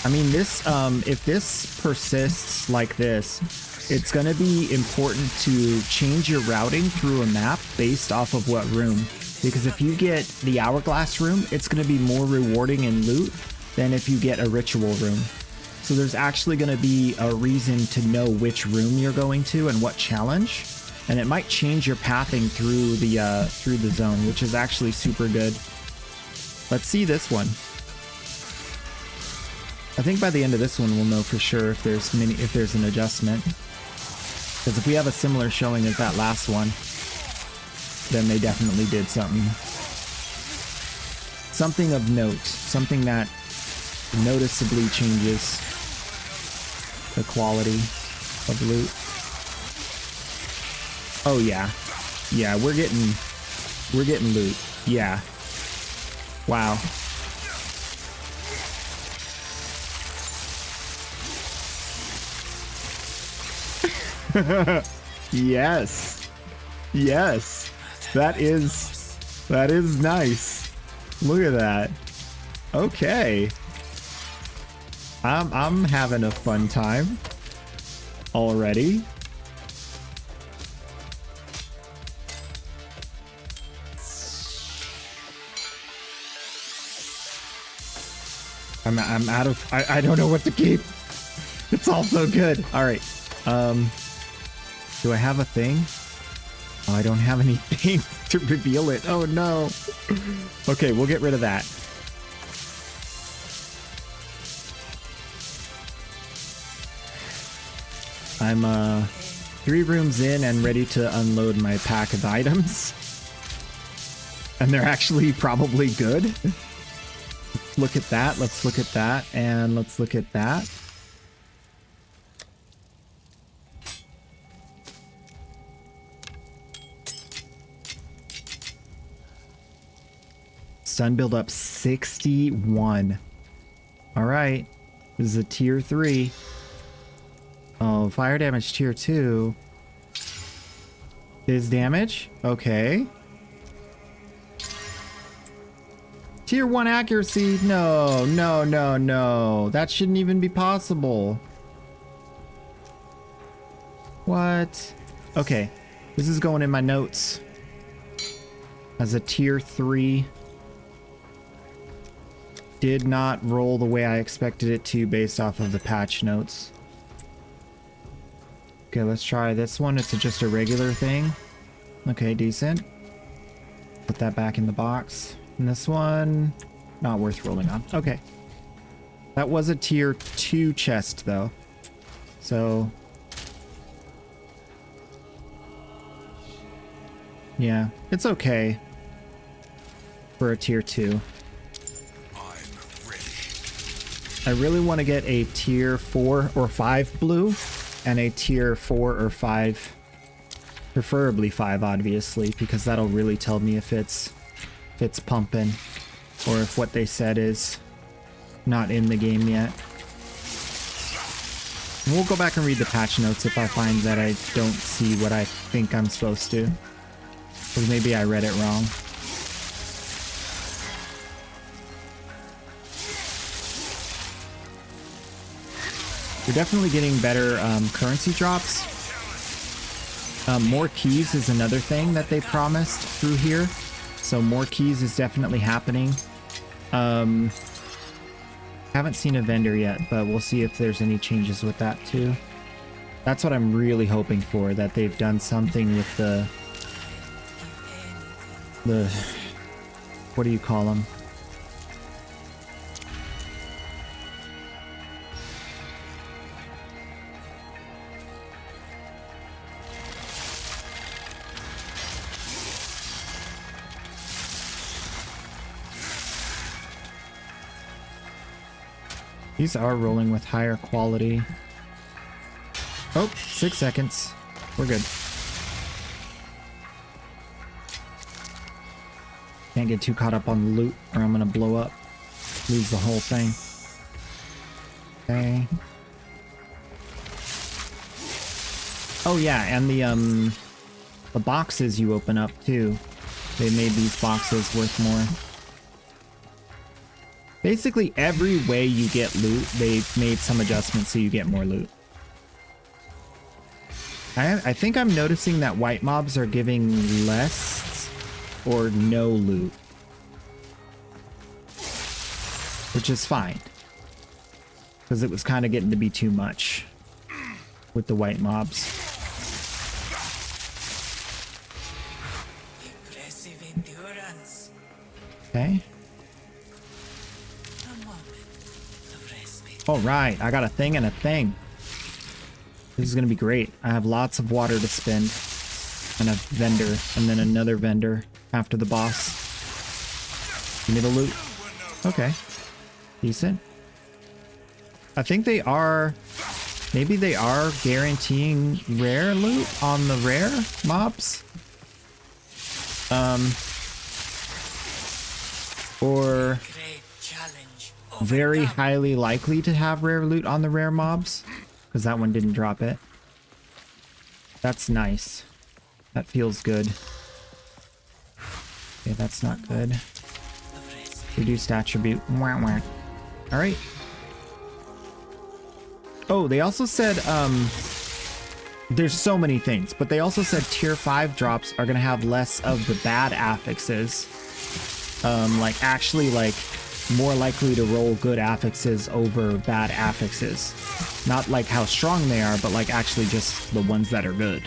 I mean, this, if this persists like this, it's going to be important to change your routing through a map based off of what room. Because if you get the hourglass room, it's going to be more rewarding in loot than if you get a ritual room. So there's actually going to be a reason to know which room you're going to and what challenge. And it might change your pathing through the zone, which is actually super good. Let's see this one. I think by the end of this one, we'll know for sure if there's an adjustment. Because if we have a similar showing as that last one, then they definitely did something. Something of note. Something that noticeably changes the quality of loot. Oh yeah. Yeah, we're getting loot. Yeah. Wow. Yes. Yes. That is nice. Look at that. Okay. I'm having a fun time already. I'm out of I don't know what to keep. It's all so good. All right. Do I have a thing? Oh, I don't have anything to reveal it. Oh no. Okay, we'll get rid of that. I'm 3 rooms in and ready to unload my pack of items. And they're actually probably good. Look at that. Let's look at that. And let's look at that. Stun build up 61. All right. This is a tier 3. Oh, fire damage tier 2. Is damage? Okay. Tier 1 accuracy? No, no, no, no. That shouldn't even be possible. What? Okay. This is going in my notes. As a tier 3. Did not roll the way I expected it to based off of the patch notes. Okay, let's try this one. It's just a regular thing. Okay, decent. Put that back in the box. And this one, not worth rolling on. Okay. That was a tier 2 chest, though. So... yeah, it's okay. For a tier 2. I really want to get a tier 4 or 5 blue and a tier 4 or 5, preferably 5 obviously, because that'll really tell me if it's pumping or if what they said is not in the game yet. And we'll go back and read the patch notes if I find that I don't see what I think I'm supposed to, because maybe I read it wrong. We're definitely getting better currency drops. More keys is another thing that they promised through here. So more keys is definitely happening. Haven't seen a vendor yet, but we'll see if there's any changes with that too. That's what I'm really hoping for, that they've done something with the what do you call them? These are rolling with higher quality. Oh, 6 seconds. We're good. Can't get too caught up on the loot or I'm gonna blow up. Lose the whole thing. Okay. Oh yeah, and the boxes you open up too. They made these boxes worth more. Basically every way you get loot, they've made some adjustments so you get more loot. I think I'm noticing that white mobs are giving less or no loot. Which is fine. Because it was kind of getting to be too much with the white mobs. Impressive endurance. Okay. A moment of respite. All right, I got a thing and a thing. This is going to be great. I have lots of water to spend. And a vendor, and then another vendor after the boss. Give me the loot. Okay. Decent. I think they are... Maybe they are guaranteeing rare loot on the rare mobs? Or Great challenge. very highly likely to have rare loot on the rare mobs? Because that one didn't drop it. That's nice. That feels good. Okay, that's not good. Of respite. Reduced attribute. Wah, wah. All right. Oh, they also said, there's so many things, but they also said tier 5 drops are going to have less of the bad affixes. Like actually like more likely to roll good affixes over bad affixes. Not like how strong they are, but like actually just the ones that are good.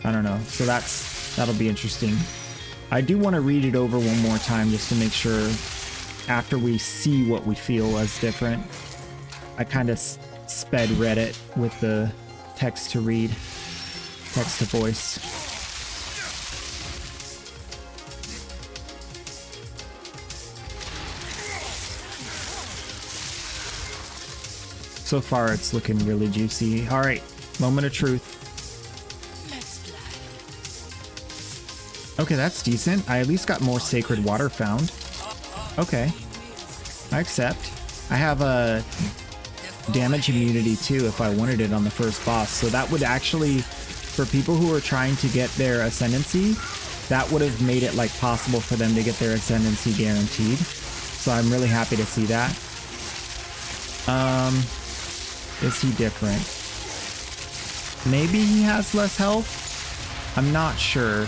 I don't know. So that'll be interesting. I do want to read it over one more time just to make sure after we see what we feel as different. I kind of sped read it with the text to read, text to voice. So far it's looking really juicy. All right, moment of truth. Let's play. Okay, that's decent. I at least got more sacred water found. Okay, I accept. I have a damage immunity too if I wanted it on the first boss. So that would actually, for people who are trying to get their ascendancy, that would have made it like possible for them to get their ascendancy guaranteed. So I'm really happy to see that. Is he different? Maybe he has less health? I'm not sure.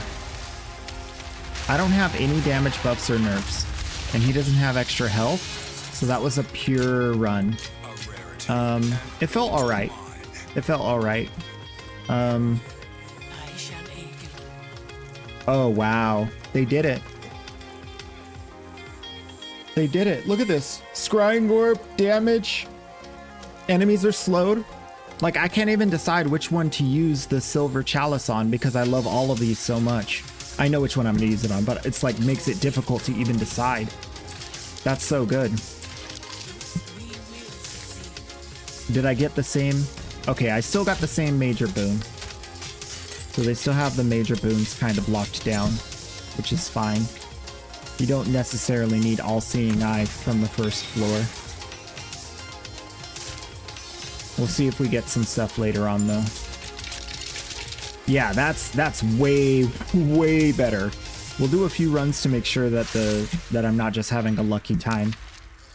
I don't have any damage buffs or nerfs, and he doesn't have extra health, so that was a pure run. It felt alright. It felt alright. I shall aid you. Oh wow, they did it. They did it. Look at this. Scrying orb, damage. Enemies are slowed. Like, I can't even decide which one to use the silver chalice on because I love all of these so much. I know which one I'm gonna use it on, but it's like makes it difficult to even decide. That's so good. Did I get the same? Okay, I still got the same major boon. So they still have the major boons kind of locked down, which is fine. You don't necessarily need all-seeing eye from the first floor. We'll see if we get some stuff later on though. Yeah, that's way better. We'll do a few runs to make sure that I'm not just having a lucky time.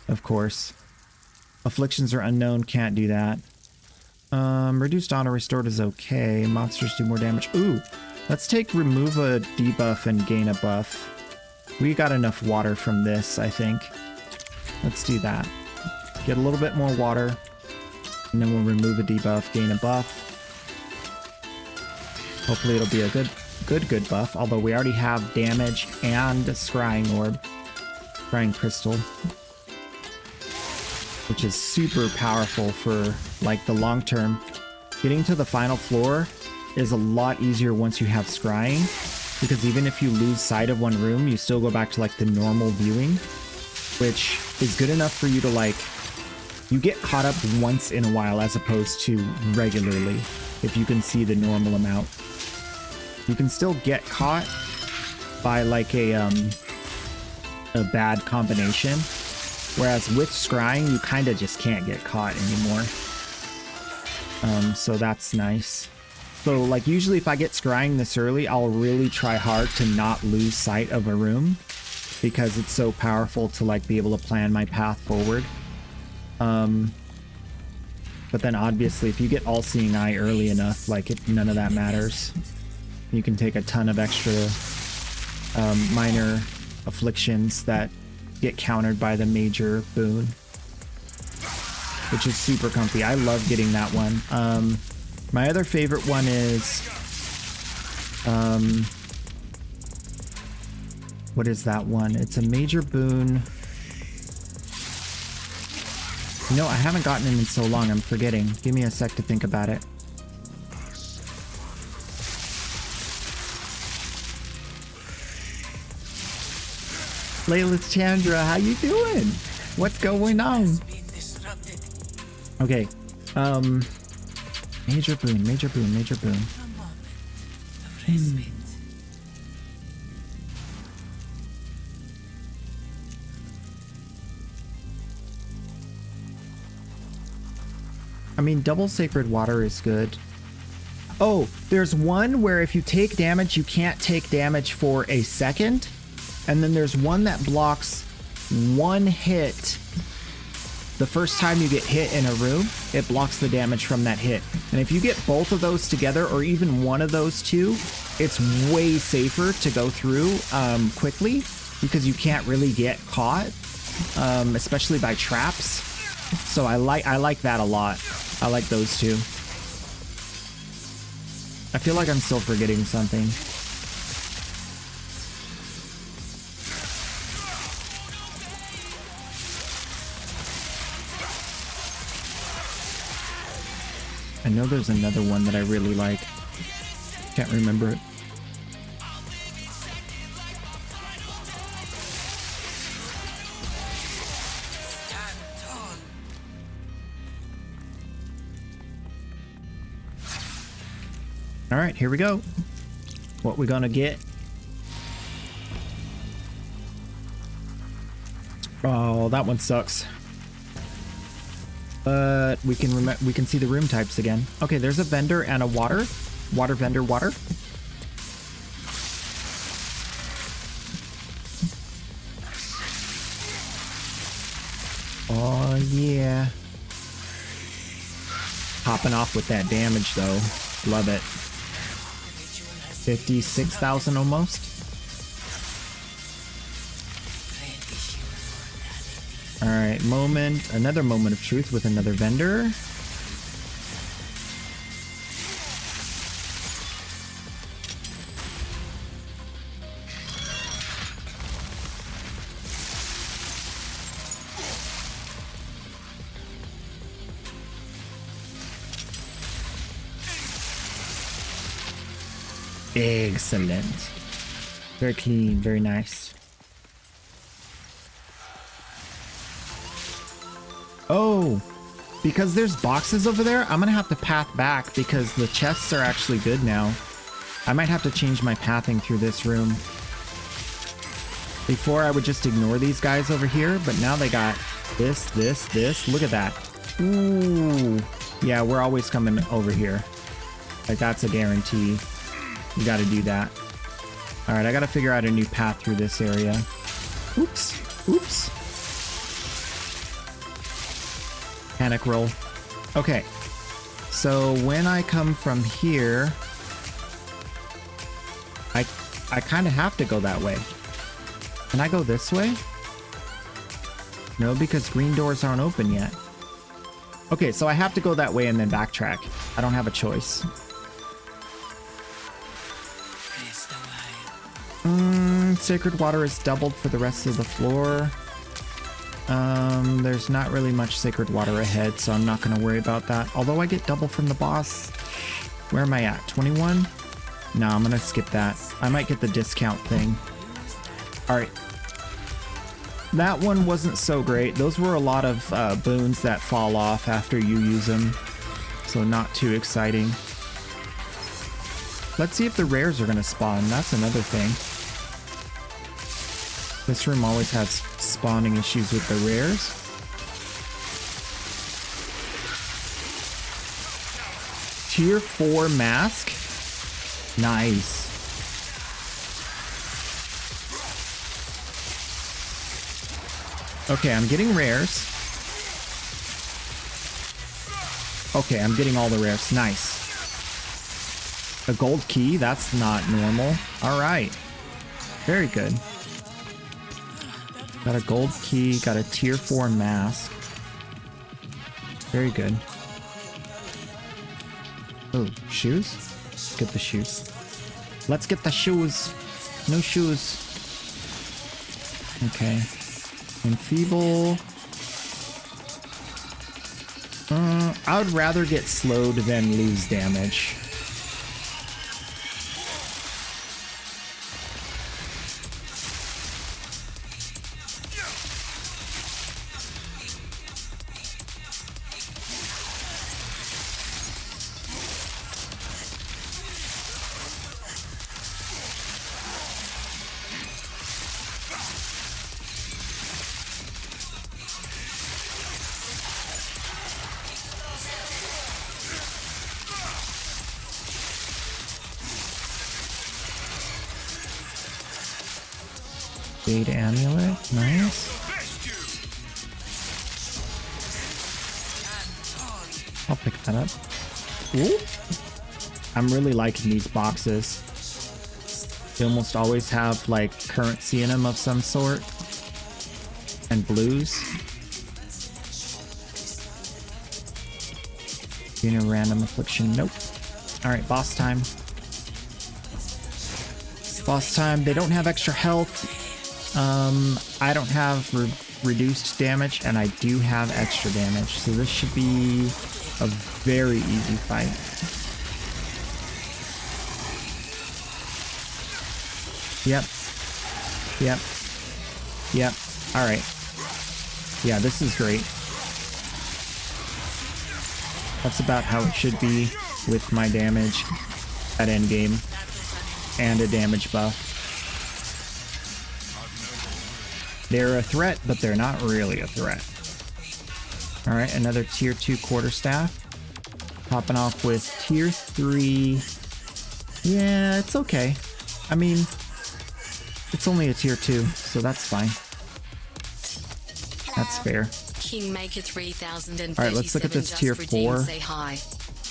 Of course. Afflictions are unknown, can't do that. Reduced honor restored is okay. Monsters do more damage. Ooh, let's take remove a debuff and gain a buff. We got enough water from this, I think. Let's do that. Get a little bit more water. And then we'll remove a debuff, gain a buff. Hopefully it'll be a good buff. Although we already have damage and a scrying orb. Scrying crystal. Which is super powerful for like the long term. Getting to the final floor is a lot easier once you have scrying. Because even if you lose sight of one room, you still go back to like the normal viewing. Which is good enough for you to like You get caught up once in a while as opposed to regularly, if you can see the normal amount. You can still get caught by like a bad combination, whereas with scrying, you kind of just can't get caught anymore. So that's nice. So like usually if I get scrying this early, I'll really try hard to not lose sight of a room because it's so powerful to like be able to plan my path forward. But then obviously if you get all-seeing eye early enough, like none of that matters. You can take a ton of extra minor afflictions that get countered by the major boon, which is super comfy. I love getting that one. My other favorite one is what is that one? It's a major boon. You know, I haven't gotten it in so long, I'm forgetting. Give me a sec to think about it. Layla Chandra, how you doing? What's going on? Been disrupted. Okay, major boon, major boon, major boon. A moment of respite. I mean, double sacred water is good. Oh, there's one where if you take damage, you can't take damage for a second. And then there's one that blocks one hit. The first time you get hit in a room, it blocks the damage from that hit. And if you get both of those together, or even one of those two, it's way safer to go through quickly because you can't really get caught, especially by traps. So I like that a lot. I like those two. I feel like I'm still forgetting something. I know there's another one that I really like. Can't remember it. Stand tall. All right, here we go. What we gonna get? Oh, that one sucks. But we can see the room types again. Okay, there's a vendor and a water. Water vendor, water. Oh yeah. Popping off with that damage though. Love it. 56,000 almost. All right, another moment of truth with another vendor. Excellent. Very clean, very nice. Oh, because there's boxes over there, I'm gonna have to path back because the chests are actually good now. I might have to change my pathing through this room. Before I would just ignore these guys over here, but now they got this. Look at that. Ooh. Yeah, we're always coming over here. Like, that's a guarantee. You gotta do that. All right, I gotta figure out a new path through this area. Oops. Oops. Panic roll. Okay. So when I come from here, I kind of have to go that way. Can I go this way? No, because green doors aren't open yet. Okay, so I have to go that way and then backtrack. I don't have a choice. Sacred water is doubled for the rest of the floor. There's not really much sacred water ahead, so I'm not going to worry about that. Although I get double from the boss. Where am I at? 21? No, I'm going to skip that. I might get the discount thing. All right. that one wasn't so great. Those were a lot of boons that fall off after you use them, so not too exciting. Let's see if the rares are gonna spawn. That's another thing. This room always has spawning issues with the rares. Tier 4 mask. Nice. Okay, I'm getting rares. Okay, I'm getting all the rares. Nice. A gold key? That's not normal. Alright. Very good. Got a gold key, got a tier 4 mask. Very good. Oh, shoes? Let's get the shoes. Let's get the shoes. No shoes. Okay. Enfeeble. I would rather get slowed than lose damage. Jade amulet, nice. I'll pick that up. Ooh. I'm really liking these boxes. They almost always have like currency in them of some sort. And blues. Being a random affliction, nope. Alright, boss time. Boss time, they don't have extra health. I don't have reduced damage, and I do have extra damage, so this should be a very easy fight. Yep. Yep. Yep. Alright. Yeah, this is great. That's about how it should be with my damage at endgame. And a damage buff. They're a threat, but they're not really a threat. Alright, another tier 2 quarterstaff. Popping off with tier 3. Yeah, it's okay. I mean, it's only a tier 2, so that's fine. That's fair. Kingmaker 3037. Alright, let's look at this just tier redeemed, 4. Say hi.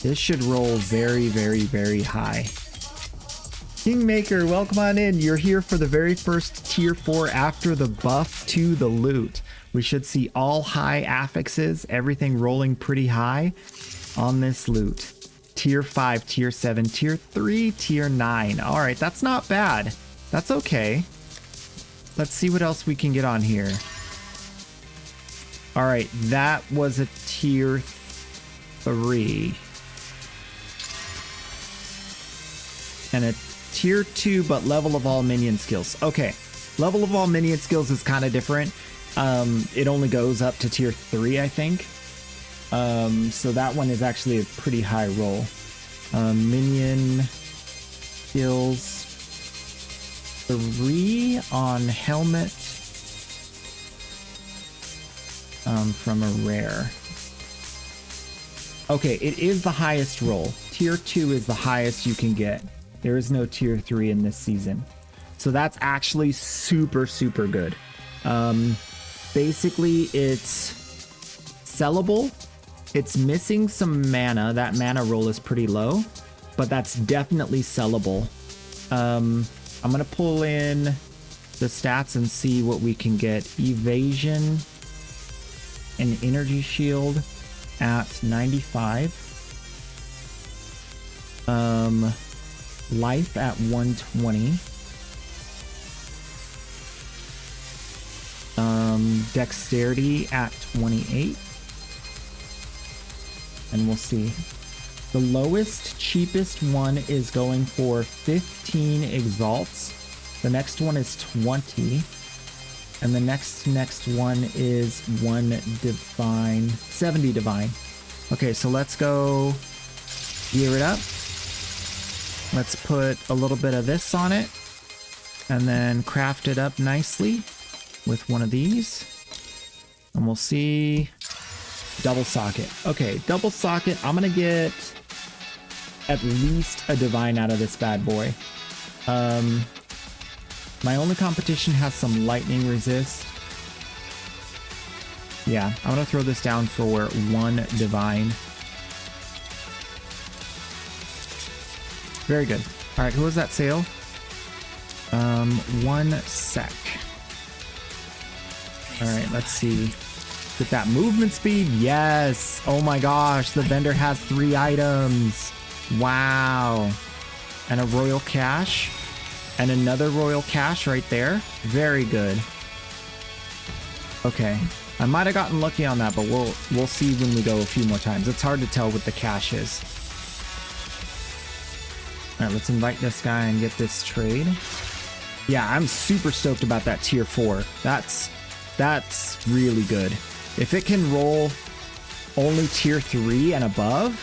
This should roll very, very, very high. Kingmaker, welcome on in. You're here for the very first tier 4 after the buff to the loot. We should see all high affixes, everything rolling pretty high on this loot. Tier 5, tier 7, tier 3, tier 9. All right, that's not bad. That's okay. Let's see what else we can get on here. All right, that was a tier 3. And a tier 2, but level of all minion skills. Okay, level of all minion skills is kind of different. It only goes up to tier 3, I think. So that one is actually a pretty high roll. Minion skills 3 on helmet from a rare. Okay, it is the highest roll. Tier 2 is the highest you can get. There is no tier 3 in this season. So that's actually super, super good. Basically, it's sellable. It's missing some mana. That mana roll is pretty low, but that's definitely sellable. I'm going to pull in the stats and see what we can get. Evasion and energy shield at 95. Life at 120. Dexterity at 28. And we'll see. The lowest, cheapest one is going for 15 exalts. The next one is 20. And the next one is 1 divine, 70 divine. Okay, so let's go gear it up. Let's put a little bit of this on it and then craft it up nicely with one of these. And we'll see. Double socket. Okay, double socket. I'm gonna get at least a divine out of this bad boy. My only competition has some lightning resist. Yeah, I'm gonna throw this down for 1 divine. Very good. All right, who was that sale? 1 sec. All right, let's see. Get that movement speed. Yes. Oh my gosh, the vendor has 3 items. Wow. And a royal cache. And another royal cache right there. Very good. Okay. I might have gotten lucky on that, but we'll see when we go a few more times. It's hard to tell what the caches. All right, let's invite this guy and get this trade. Yeah, I'm super stoked about that tier 4. That's really good. If it can roll only tier 3 and above,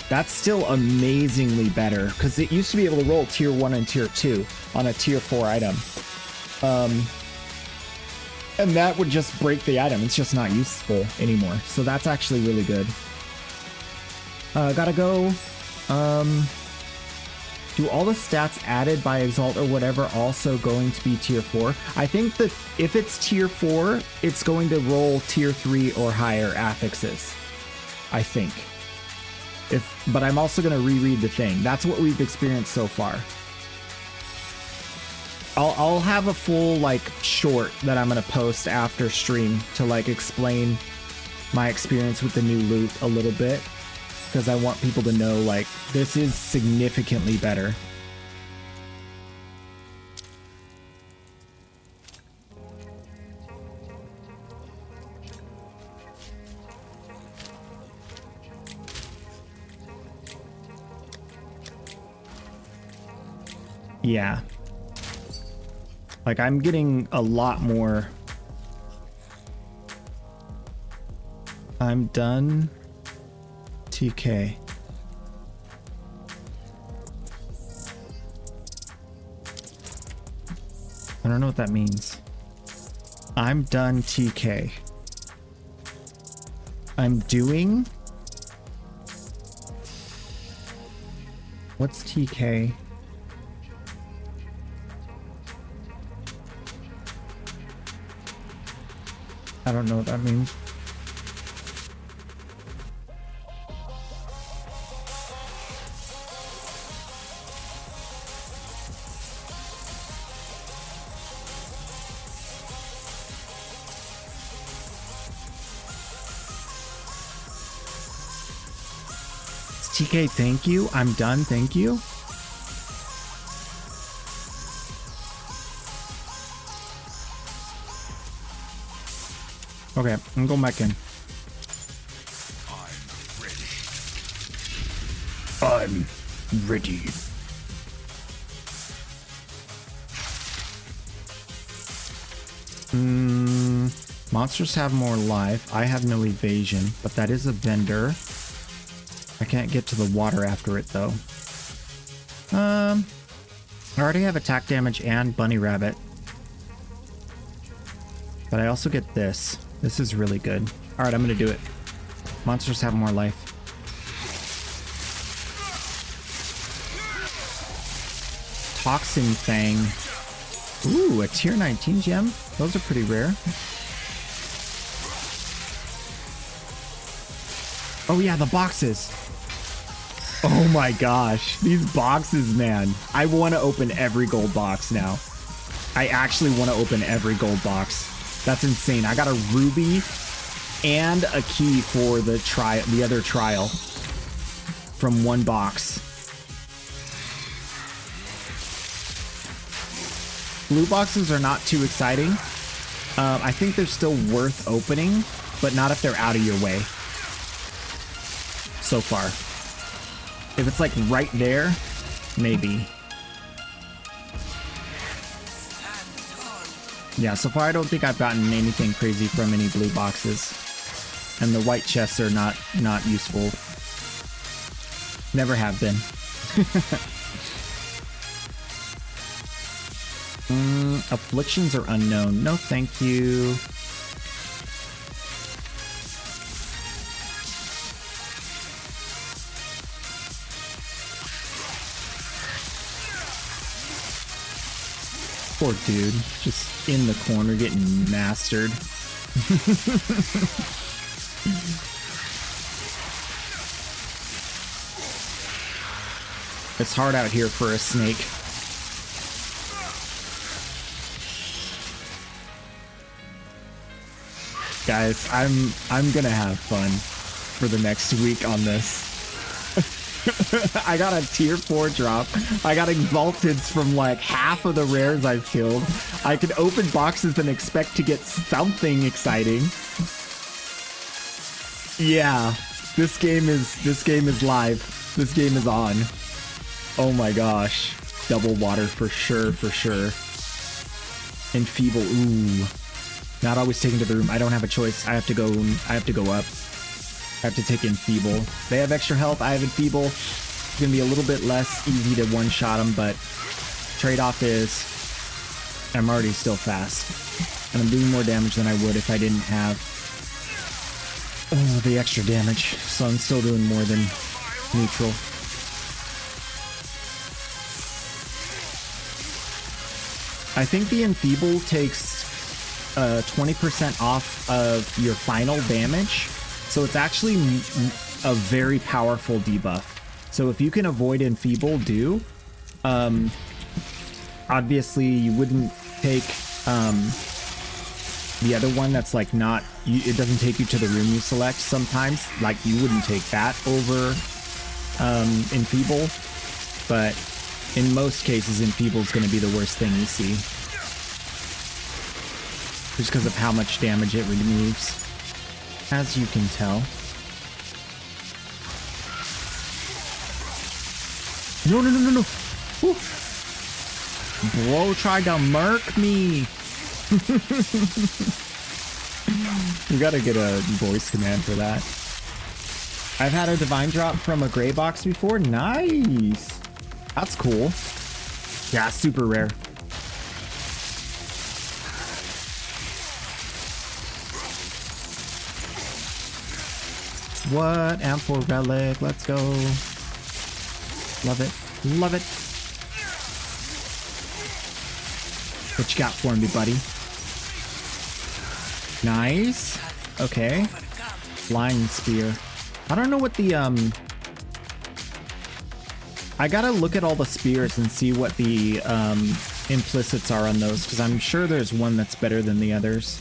that's still amazingly better, because it used to be able to roll tier 1 and tier 2 on a tier 4 item. And that would just break the item. It's just not useful anymore. So that's actually really good. Gotta go. Do all the stats added by Exalt or whatever also going to be tier 4? I think that if it's tier 4, it's going to roll tier 3 or higher affixes. I think. But I'm also going to reread the thing. That's what we've experienced so far. I'll have a full like short that I'm going to post after stream to like explain my experience with the new loot a little bit, because I want people to know like this is significantly better. Yeah. Like, I'm getting a lot more. I'm done. TK. I don't know what that means. I'm done TK. I'm doing. What's TK? I don't know what that means. TK, thank you. I'm done, thank you. Okay, I'm going back in. I'm ready. Monsters have more life. I have no evasion, but that is a vendor. I can't get to the water after it though. I already have attack damage and bunny rabbit. But I also get this. This is really good. All right, I'm gonna do it. Monsters have more life. Toxin Fang. Ooh, a tier 19 gem. Those are pretty rare. Oh yeah, the boxes. Oh my gosh, these boxes, man. I want to open every gold box now. I actually want to open every gold box. That's insane. I got a ruby and a key for the other trial from one box. Blue boxes are not too exciting. I think they're still worth opening, but not if they're out of your way. So far. If it's like right there, maybe. Yeah, so far I don't think I've gotten anything crazy from any blue boxes. And the white chests are not useful. Never have been. Afflictions are unknown. No, thank you. Poor dude, just in the corner getting mastered. It's hard out here for a snake. Guys, I'm gonna have fun for the next week on this. I got a tier 4 drop. I got exalteds from like half of the rares I've killed. I can open boxes and expect to get something exciting. Yeah, this game is live. This game is on. Oh my gosh. Double water for sure, for sure. Enfeeble, ooh. Not always taken to the room. I don't have a choice. I have to go up. I have to take Enfeeble. They have extra health. I have Enfeeble. It's gonna be a little bit less easy to one-shot them, but trade-off is I'm already still fast. And I'm doing more damage than I would if I didn't have the extra damage. So I'm still doing more than neutral. I think the Enfeeble takes 20% off of your final damage. So it's actually a very powerful debuff. So if you can avoid Enfeeble, do. Obviously, you wouldn't take the other one that's like not... it doesn't take you to the room you select sometimes. Like, you wouldn't take that over Enfeeble. But in most cases, Enfeeble is going to be the worst thing you see. Just because of how much damage it removes. As you can tell. No, no, no, no, no. Woo. Bro tried to murk me. We gotta get a voice command for that. I've had a divine drop from a gray box before. Nice. That's cool. Yeah, super rare. What? Ample relic. Let's go. Love it. Love it. What you got for me, buddy? Nice. Okay. Flying spear. I don't know what the, I gotta look at all the spears and see what the, implicits are on those, because I'm sure there's one that's better than the others.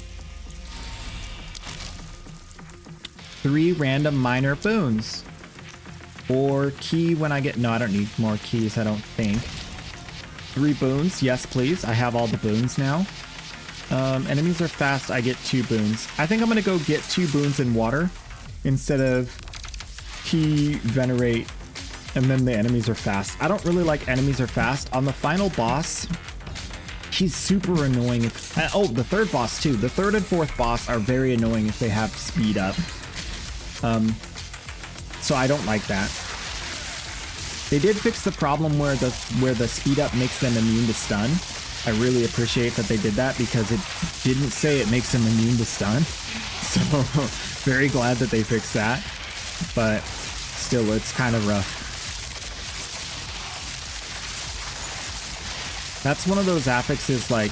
3 random minor boons. Or key when I get... No, I don't need more keys, I don't think. 3 boons. Yes, please. I have all the boons now. Enemies are fast. I get 2 boons. I think I'm going to go get 2 boons in water instead of key, venerate, and then the enemies are fast. I don't really like enemies are fast. On the final boss, he's super annoying. If, oh, the third boss too. The third and fourth boss are very annoying if they have speed up. So I don't like that. They did fix the problem where the speed up makes them immune to stun. I really appreciate that they did that because it didn't say it makes them immune to stun. So very glad that they fixed that. But still, it's kind of rough. That's one of those affixes like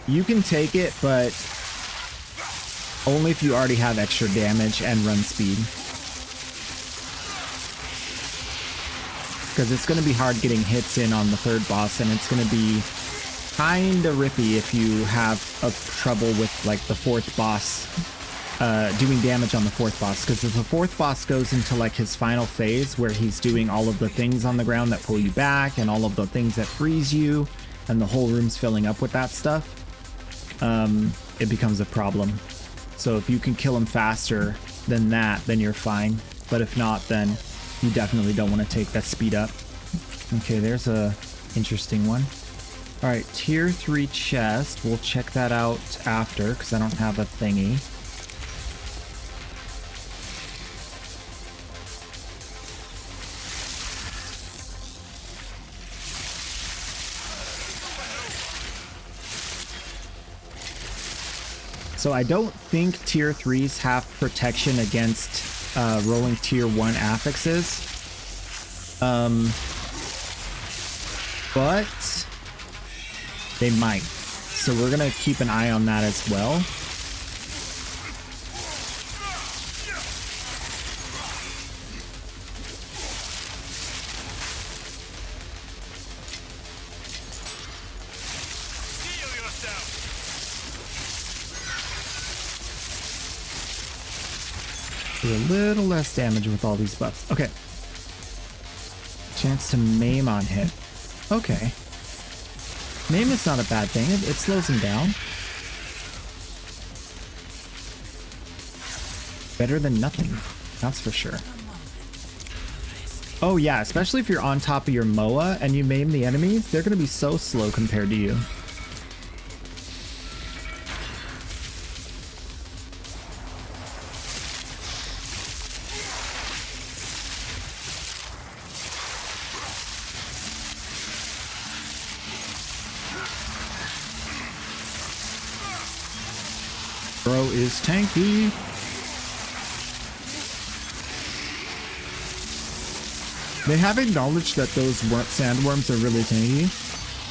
you can take it, but only if you already have extra damage and run speed. Because it's going to be hard getting hits in on the third boss, and it's going to be kinda rippy if you have trouble with like the fourth boss doing damage on the fourth boss. Because if the fourth boss goes into like his final phase where he's doing all of the things on the ground that pull you back and all of the things that freeze you, and the whole room's filling up with that stuff, it becomes a problem. So if you can kill him faster than that, then you're fine. But if not, then you definitely don't want to take that speed up. Okay, there's a interesting one. All right, tier 3 chest. We'll check that out after because I don't have a thingy. So I don't think tier 3s have protection against rolling tier 1 affixes. But they might. So we're going to keep an eye on that as well. Heal yourself. Do a little less damage with all these buffs. Okay. Chance to maim on hit. Okay. Maim is not a bad thing. It slows him down. Better than nothing. That's for sure. Oh yeah, especially if you're on top of your MOA and you maim the enemies, they're going to be so slow compared to you. Bro is tanky. They have acknowledged that those sandworms are really tanky.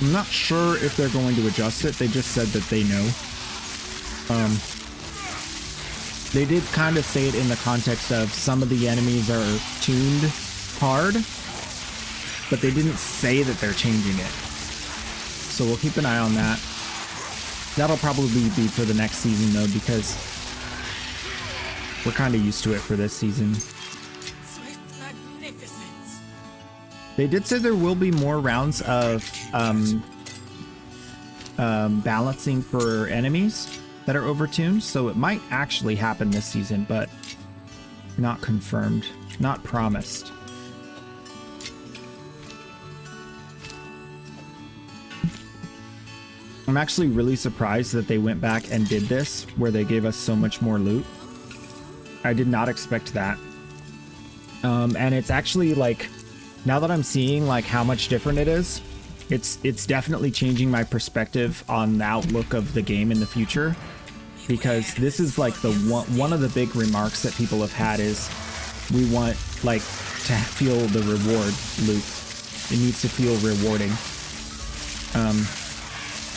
I'm not sure if they're going to adjust it. They just said that they know. They did kind of say it in the context of some of the enemies are tuned hard, but they didn't say that they're changing it. So we'll keep an eye on that. That'll probably be for the next season though, because we're kind of used to it for this season. Swift magnificence. They did say there will be more rounds of balancing for enemies that are overtuned, so it might actually happen this season, but not confirmed, not promised. I'm actually really surprised that they went back and did this, where they gave us so much more loot. I did not expect that. And it's actually like, now that I'm seeing like how much different it is, it's definitely changing my perspective on the outlook of the game in the future. Because this is like the one of the big remarks that people have had is, we want like to feel the reward loop. It needs to feel rewarding.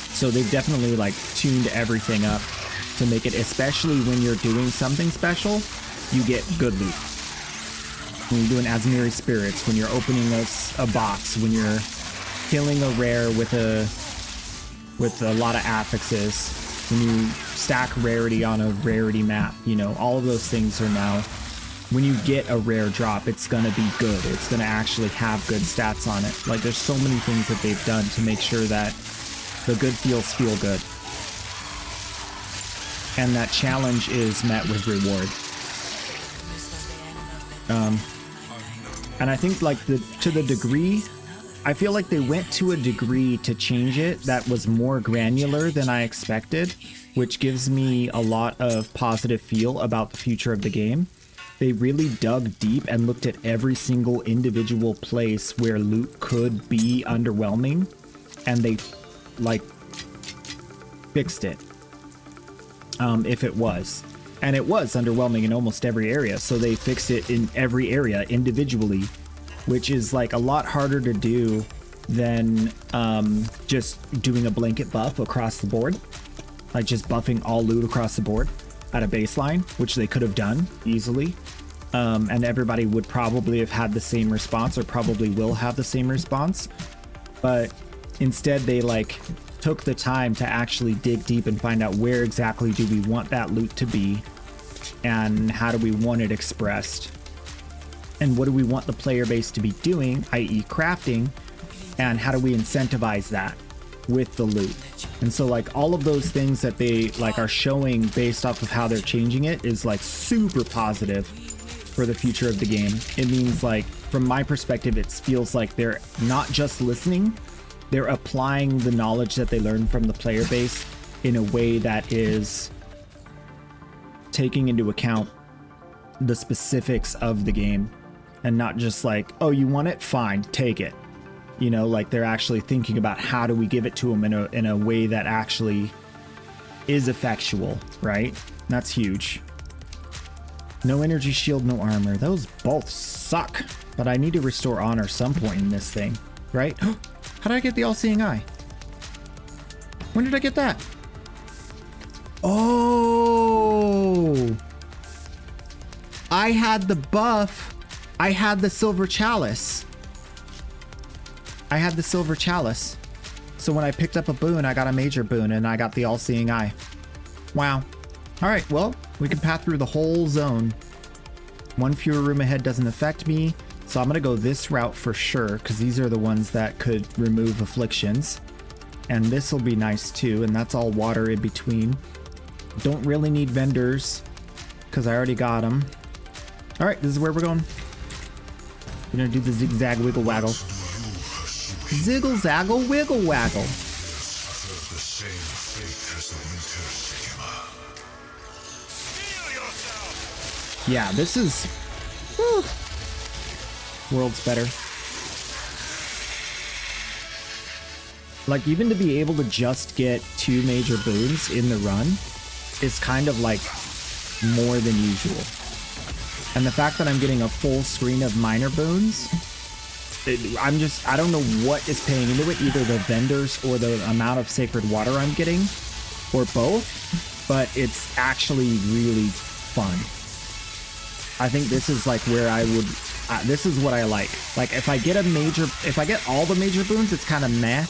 So they've definitely like tuned everything up to make it, especially when you're doing something special, you get good loot. When you're doing Azmiri Spirits, when you're opening a box, when you're killing a rare with a lot of affixes, when you stack rarity on a rarity map, you know, all of those things are now, when you get a rare drop, it's gonna be good. It's gonna actually have good stats on it. Like there's so many things that they've done to make sure that the good feels feel good. And that challenge is met with reward. And I think like to the degree, I feel like they went to a degree to change it that was more granular than I expected, which gives me a lot of positive feel about the future of the game. They really dug deep and looked at every single individual place where loot could be underwhelming, and they like fixed it if it was, and it was underwhelming in almost every area, so they fixed it in every area individually, which is like a lot harder to do than just doing a blanket buff across the board, like just buffing all loot across the board at a baseline, which they could have done easily, and everybody would probably have had the same response, or probably will have the same response. But instead they like took the time to actually dig deep and find out where exactly do we want that loot to be, and how do we want it expressed, and what do we want the player base to be doing, i.e. crafting, and how do we incentivize that with the loot. And so like all of those things that they like are showing based off of how they're changing it is like super positive for the future of the game. It means like, from my perspective, it feels like they're not just listening, they're applying the knowledge that they learned from the player base in a way that is taking into account the specifics of the game and not just like, oh, you want it? Fine, take it. You know, like they're actually thinking about how do we give it to them in a way that actually is effectual, right? That's huge. No energy shield, no armor. Those both suck, but I need to restore honor some point in this thing, right? How did I get the all-seeing eye? When did I get that? Oh, I had the buff. I had the silver chalice. I had the silver chalice. So when I picked up a boon, I got a major boon and I got the all-seeing eye. Wow. All right, well, we can path through the whole zone. One fewer room ahead doesn't affect me. So I'm going to go this route for sure, because these are the ones that could remove afflictions. And this will be nice too, and that's all water in between. Don't really need vendors, because I already got them. All right, this is where we're going. We're going to do the zigzag wiggle waggle. Ziggle zaggle wiggle waggle. Suffer the same fate as the winter sigma. Heal yourself! Yeah, this is... whew, world's better. Like, even to be able to just get 2 major boons in the run is kind of like more than usual. And the fact that I'm getting a full screen of minor boons, I don't know what is paying into it, either the vendors or the amount of sacred water I'm getting, or both, but it's actually really fun. I think this is like where I would, this is what I like. Like if I get all the major boons, it's kind of meh.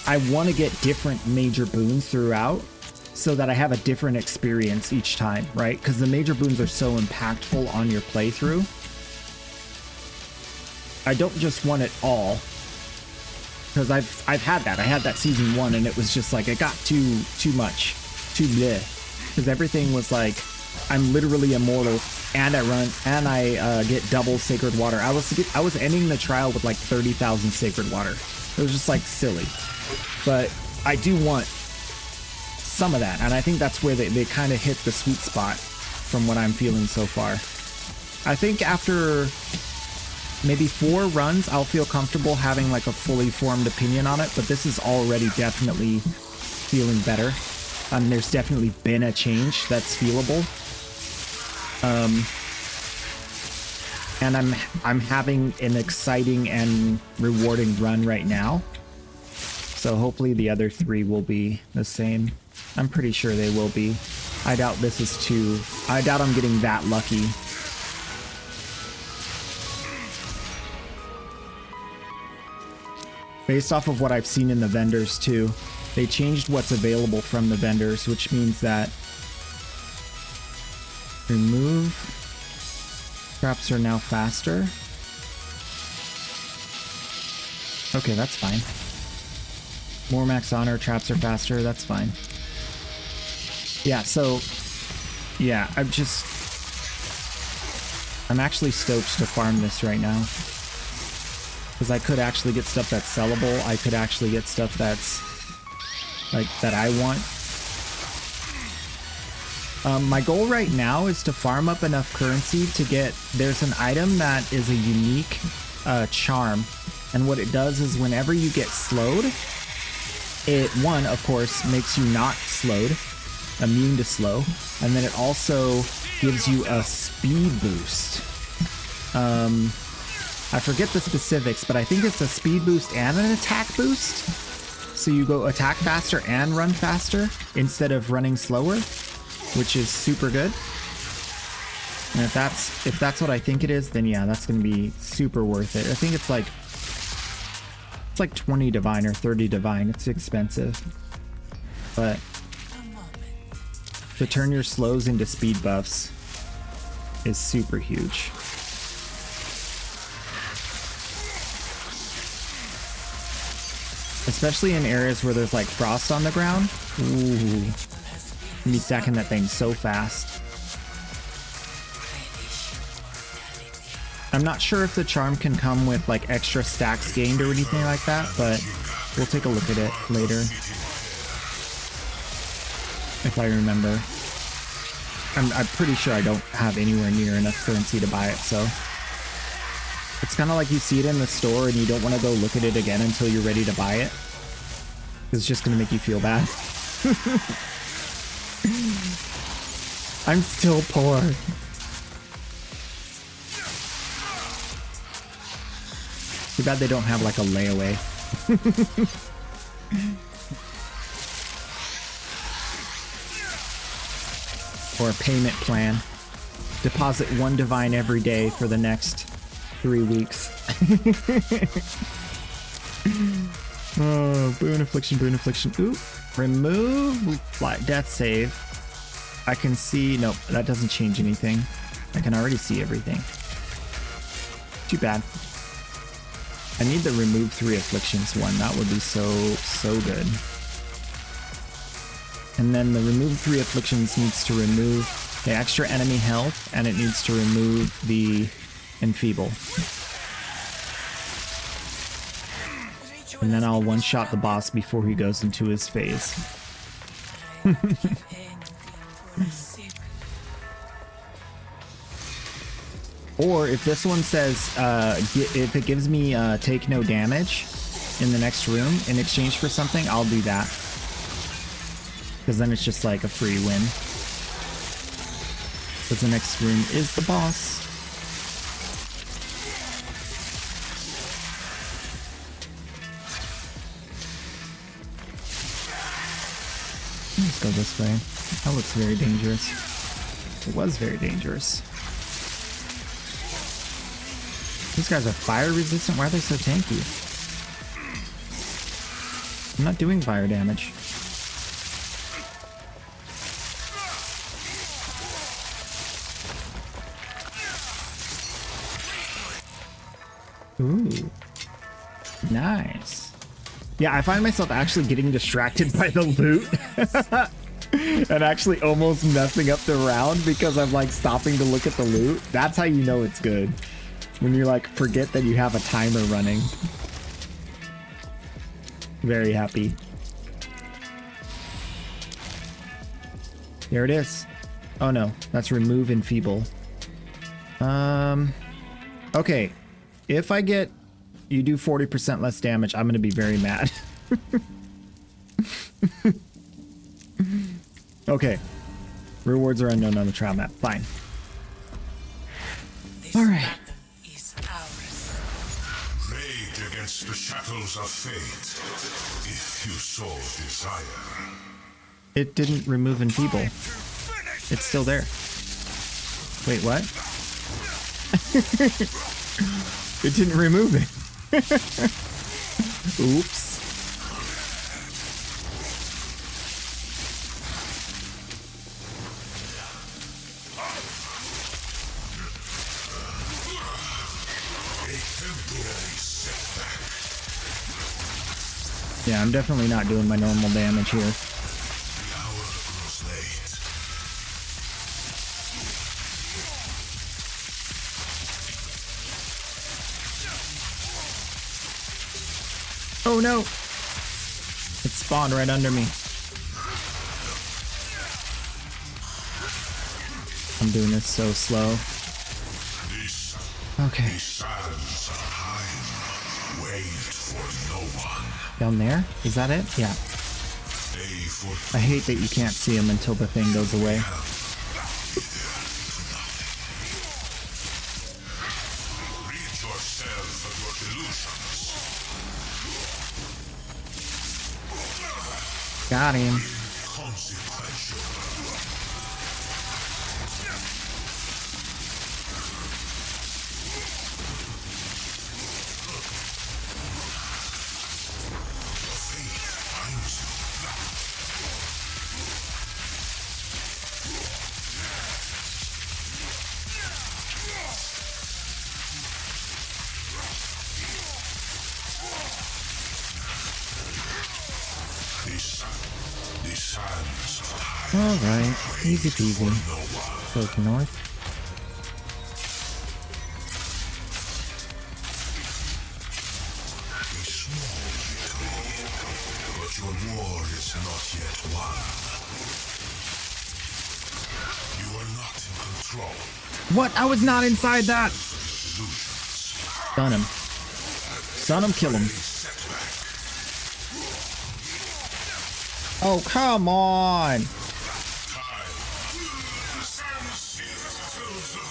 I want to get different major boons throughout so that I have a different experience each time, right? Because the major boons are so impactful on your playthrough. I don't just want it all, because I've had that. I had that season 1 and it was just like, it got too much, too bleh. Because everything was like, I'm literally immortal and I run and I get double sacred water. I was ending the trial with like 30,000 sacred water. It was just like silly. But I do want some of that, and I think that's where they kind of hit the sweet spot from what I'm feeling so far. I think after maybe 4 runs, I'll feel comfortable having like a fully formed opinion on it, but this is already definitely feeling better. There's definitely been a change that's feelable. And I'm having an exciting and rewarding run right now. So hopefully the other 3 will be the same. I'm pretty sure they will be. I doubt this is too... I doubt I'm getting that lucky. Based off of what I've seen in the vendors too, they changed what's available from the vendors, which means that remove traps are now faster. Okay, that's fine. More max honor, traps are faster, that's fine. Yeah, so yeah, I'm actually stoked to farm this right now. Because I could actually get stuff that's sellable. I could actually get stuff that's like that I want. My goal right now is to farm up enough currency to get, there's an item that is a unique charm, and what it does is whenever you get slowed, it, one, of course, makes you not slowed, immune to slow, and then it also gives you a speed boost. I forget the specifics, but I think it's a speed boost and an attack boost. So you go attack faster and run faster instead of running slower, which is super good. And if that's what I think it is, then yeah, that's going to be super worth it. I think it's like 20 divine or 30 divine. It's expensive. But to turn your slows into speed buffs is super huge. Especially in areas where there's like frost on the ground. Ooh. Me stacking that thing so fast. I'm not sure if the charm can come with like extra stacks gained or anything like that, but We'll take a look at it later. If I remember. I'm pretty sure I don't have anywhere near enough currency to buy it, so. It's kind of like you see it in the store and you don't want to go look at it again until you're ready to buy it. It's just going to make you feel bad. I'm still poor. Too bad they don't have like a layaway. Or a payment plan. Deposit 1 divine every day for the next 3 weeks. Oh, boon affliction, boon affliction. Ooh, remove death save. I can see, nope, that doesn't change anything. I can already see everything. Too bad. I need the remove 3 afflictions one. That would be so good. And then the remove 3 afflictions needs to remove the extra enemy health, and it needs to remove the enfeeble. And then I'll one-shot the boss before he goes into his phase. Or if this one says, if it gives me take no damage in the next room in exchange for something, I'll do that. Because then it's just like a free win. Because the next room is the boss. Let's go this way. That looks very dangerous. It was very dangerous. These guys are fire resistant? Why are they so tanky? I'm not doing fire damage. Ooh. Nice. Yeah, I find myself actually getting distracted by the loot. And actually almost messing up the round because I'm like stopping to look at the loot. That's how you know it's good. When you like forget that you have a timer running. Very happy. Here it is. Oh no, that's remove enfeeble. Okay. If I get you do 40% less damage, I'm gonna be very mad. Okay. Rewards are unknown on the trial map. Fine. Alright. Rage against the shackles of fate, if you so desire. It didn't remove enfeeble. It's still there. Wait, what? It didn't remove it. Oops. Yeah, I'm definitely not doing my normal damage here. Oh no! It spawned right under me. I'm doing this so slow. Okay. Down there? Is that it? Yeah. I hate that you can't see him until the thing goes away. Got him. Alright, easy peasy. Go to north. strong. What? I was not inside that. Stun him. Stun him, kill him. Oh, come on.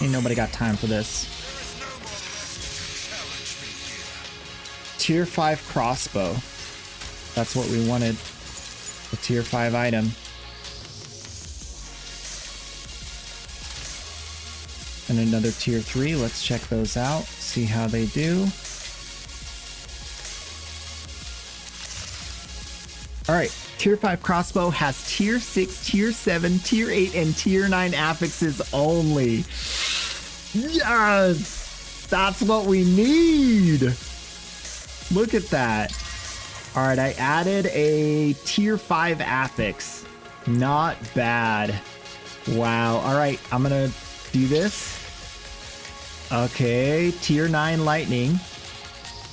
Ain't nobody got time for this. Tier 5 crossbow. That's what we wanted. A tier 5 item. And another tier 3. Let's check those out. See how they do. Alright. Tier 5 crossbow has tier 6, tier 7, tier 8, and tier 9 affixes only. Yes! That's what we need! Look at that. Alright, I added a tier 5 affix. Not bad. Wow. Alright, I'm gonna do this. Okay, tier 9 lightning.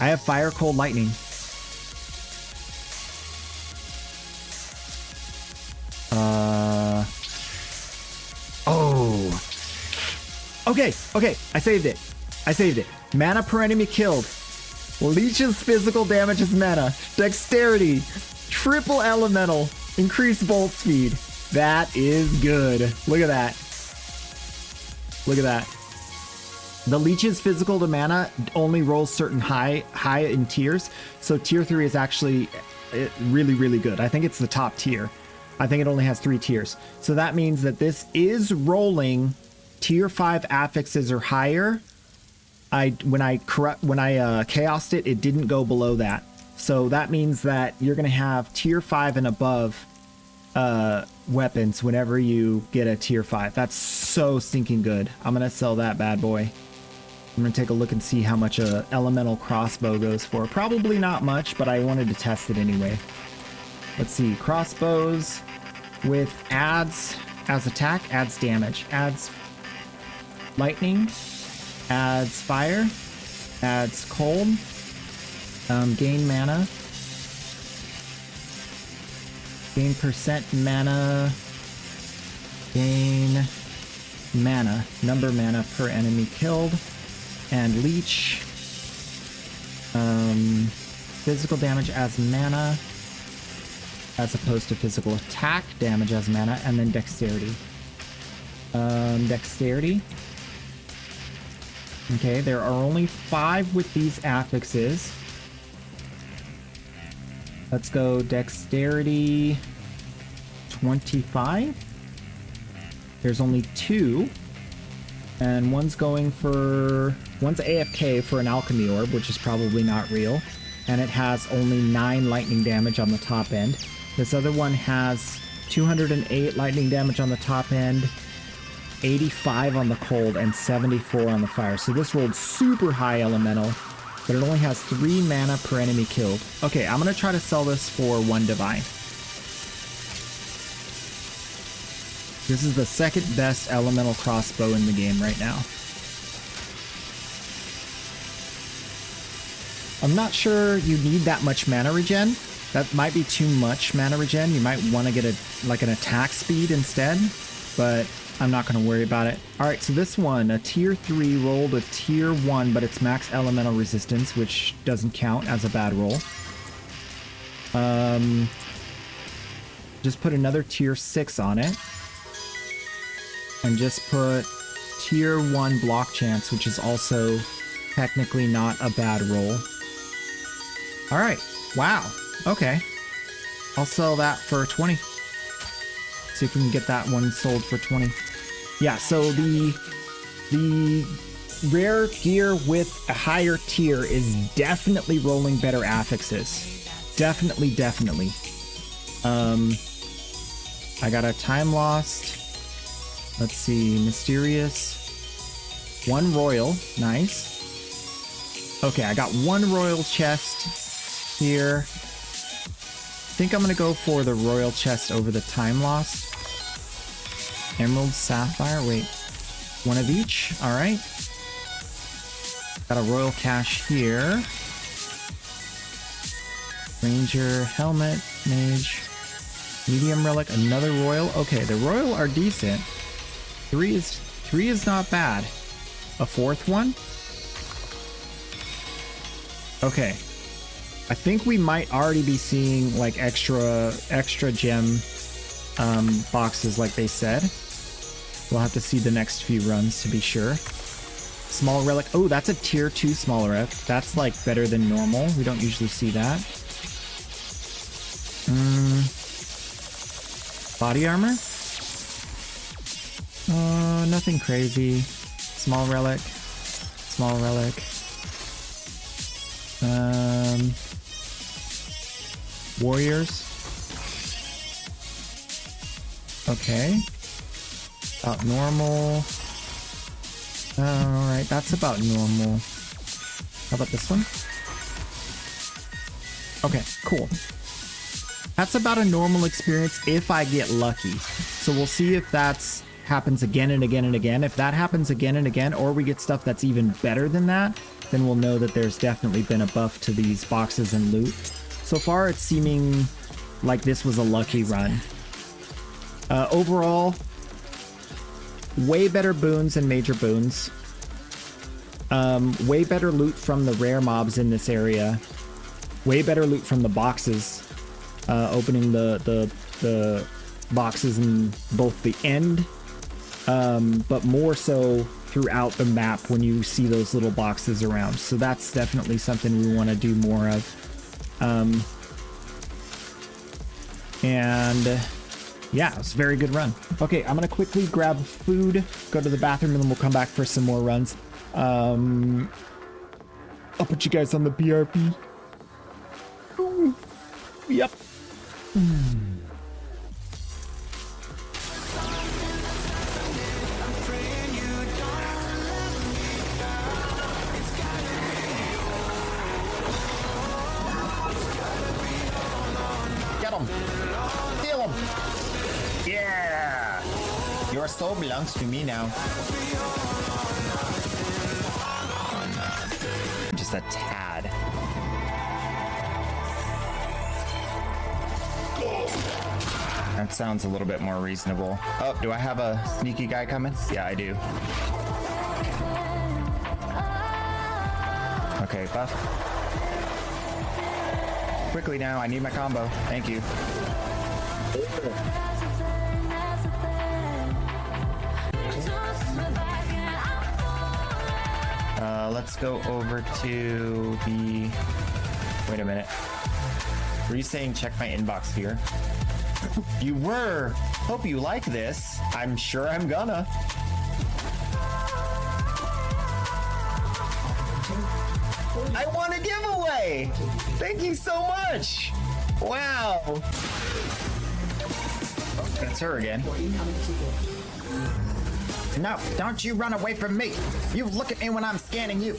I have fire, cold, lightning. Oh. Okay, I saved it. Mana per enemy killed. Leeches physical damage as mana. Dexterity. Triple elemental. Increased bolt speed. That is good. Look at that. The leech's physical to mana only rolls certain high in tiers. So tier 3 is actually really, really good. I think it's the top tier. I think it only has 3 tiers. So that means that this is rolling tier 5 affixes or higher. When I chaosed it, it didn't go below that. So that means that you're going to have tier 5 and above weapons whenever you get a tier 5. That's so stinking good. I'm going to sell that bad boy. I'm going to take a look and see how much a elemental crossbow goes for. Probably not much, but I wanted to test it anyway. Let's see. Crossbows with adds as attack, adds damage, adds lightning, adds fire, adds cold, gain mana, gain percent mana, gain mana, number mana per enemy killed, and leech, physical damage as mana, as opposed to physical attack damage as mana, and then dexterity. Dexterity. Okay, there are only 5 with these affixes. Let's go dexterity 25. There's only 2. And one's AFK for an alchemy orb, which is probably not real. And it has only 9 lightning damage on the top end. This other one has 208 lightning damage on the top end, 85 on the cold, and 74 on the fire. So this rolled super high elemental, but it only has 3 mana per enemy killed. Okay, I'm going to try to sell this for 1 divine. This is the second best elemental crossbow in the game right now. I'm not sure you need that much mana regen. That might be too much mana regen. You might want to get an attack speed instead, but I'm not going to worry about it. All right, so this one, a tier 3 rolled a tier 1, but it's max elemental resistance, which doesn't count as a bad roll. Just put another tier 6 on it. And just put tier 1 block chance, which is also technically not a bad roll. All right, wow. Okay, I'll sell that for 20. See if we can get that one sold for 20. Yeah, so the rare gear with a higher tier is definitely rolling better affixes. Definitely. I got a time lost. Let's see, mysterious. 1 royal, nice. Okay, I got 1 royal chest here. I think I'm gonna go for the royal chest over the time lost. Emerald, sapphire, wait. 1 of each, all right. Got a royal cache here. Ranger, helmet, mage, medium relic, another royal. Okay, the royal are decent. 3 3 is not bad. A 4th one? Okay. I think we might already be seeing like extra gem boxes like they said. We'll have to see the next few runs to be sure. Small relic. Oh, that's a tier 2 small relic. That's like better than normal. We don't usually see that. Body armor? Nothing crazy. Small relic. Small relic. Warriors. Okay. About normal. Alright, that's about normal. How about this one? Okay, cool. That's about a normal experience if I get lucky. So we'll see if that's happens again and again and again. If that happens again and again, or we get stuff that's even better than that, then we'll know that there's definitely been a buff to these boxes and loot. So far, it's seeming like this was a lucky run. Overall, way better boons and major boons. Way better loot from the rare mobs in this area. Way better loot from the boxes. Opening the boxes in both the end, but more so throughout the map when you see those little boxes around. So that's definitely something we want to do more of. And yeah, it was a very good run. Okay, I'm gonna quickly grab food, go to the bathroom, and then we'll come back for some more runs. I'll put you guys on the BRB. Ooh. Yep. Get him! Steal him! Yeah! Your soul belongs to me now. Just a tad. That sounds a little bit more reasonable. Oh, do I have a sneaky guy coming? Yeah, I do. Okay, buff. Quickly now, I need my combo. Thank you. Let's go over to the... Wait a minute. Were you saying check my inbox here? You were. Hope you like this. I'm sure I'm gonna. I won a giveaway. Thank you so much. Wow. That's her again. No, don't you run away from me. You look at me when I'm scanning you.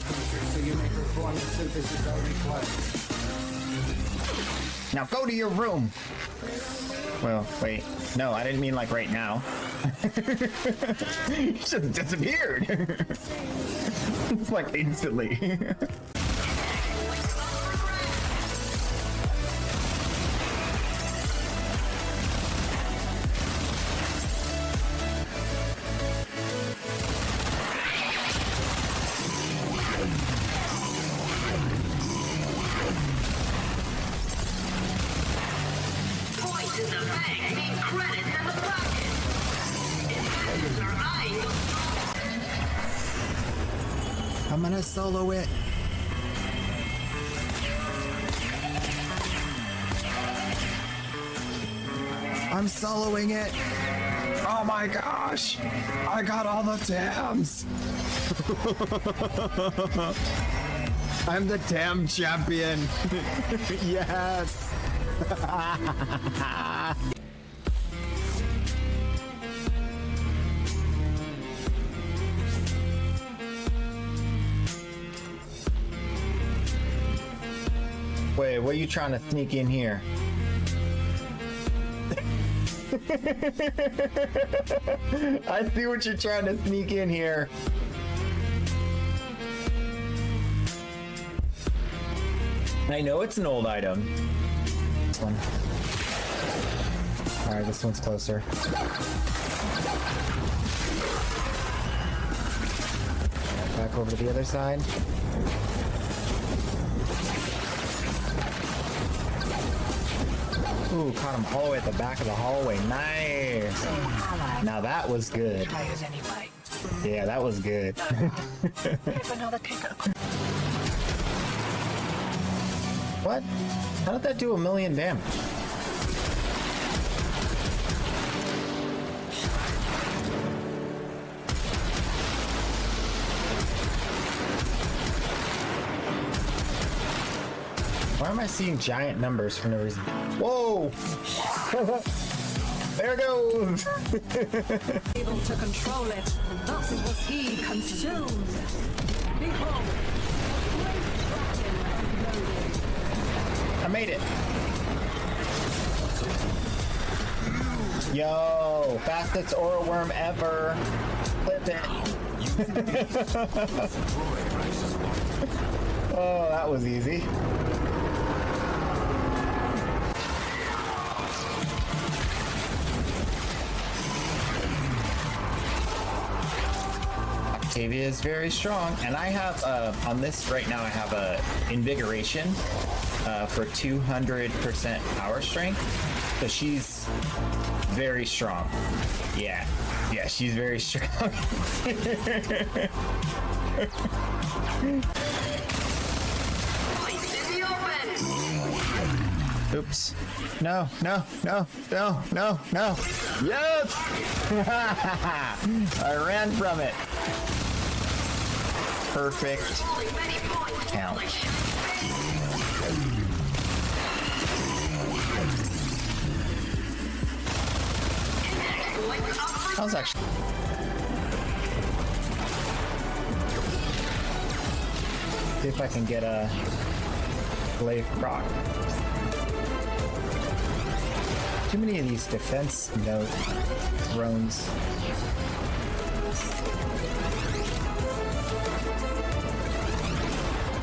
Now go to your room. Well, wait. No, I didn't mean like right now. He just disappeared. It's like instantly. I'm gonna solo it. I'm soloing it. Oh my gosh. I got all the TAMs. I'm the TAM champion. Yes. Wait, what are you trying to sneak in here? I see what you're trying to sneak in here. I know it's an old item. This one. Alright, this one's closer. back over to the other side. Ooh, caught him all the way at the back of the hallway. Nice. Now that was good. Yeah, that was good. What? How did that do 1,000,000 damage? Why am I seeing giant numbers for no reason? Whoa! There it goes! Able to control it, thus was he consumed. Behold, I made it! Yo! Fastest aura worm ever! Flip it! Oh, that was easy. Octavia is very strong, and I have on this right now I have a invigoration for 200% power strength, so she's very strong. Yeah, she's very strong. Oops. No. Yes! I ran from it. Perfect count. That was actually... See if I can get a glaive proc. Too many of these defense drones.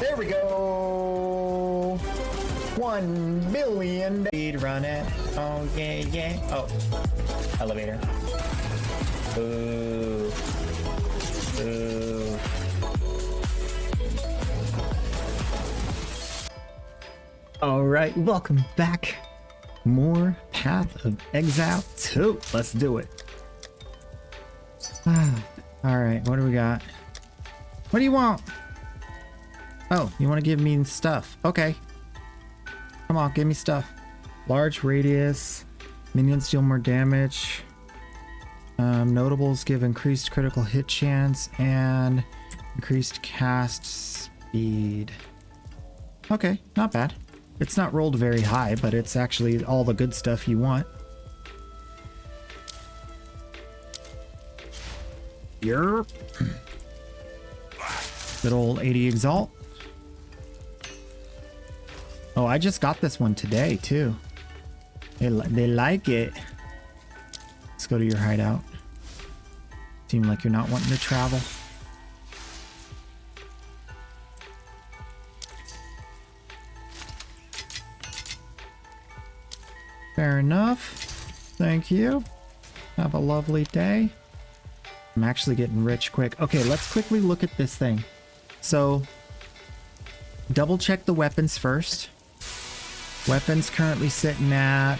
There we go. 1 billion. Run it. Oh yeah. Oh, elevator. Ooh. All right, welcome back. More Path of Exile 2. Let's do it. All right, what do we got? What do you want? Oh, you want to give me stuff? Okay. Come on, give me stuff. Large radius. Minions deal more damage. Notables give increased critical hit chance and increased cast speed. Okay, not bad. It's not rolled very high, but it's actually all the good stuff you want. Yerp. Good old 80 Exalt. Oh, I just got this one today, too. They like it. Let's go to your hideout. Seem like you're not wanting to travel. Fair enough. Thank you. Have a lovely day. I'm actually getting rich quick. Okay, let's quickly look at this thing. So, double check the weapons first. Weapons currently sitting at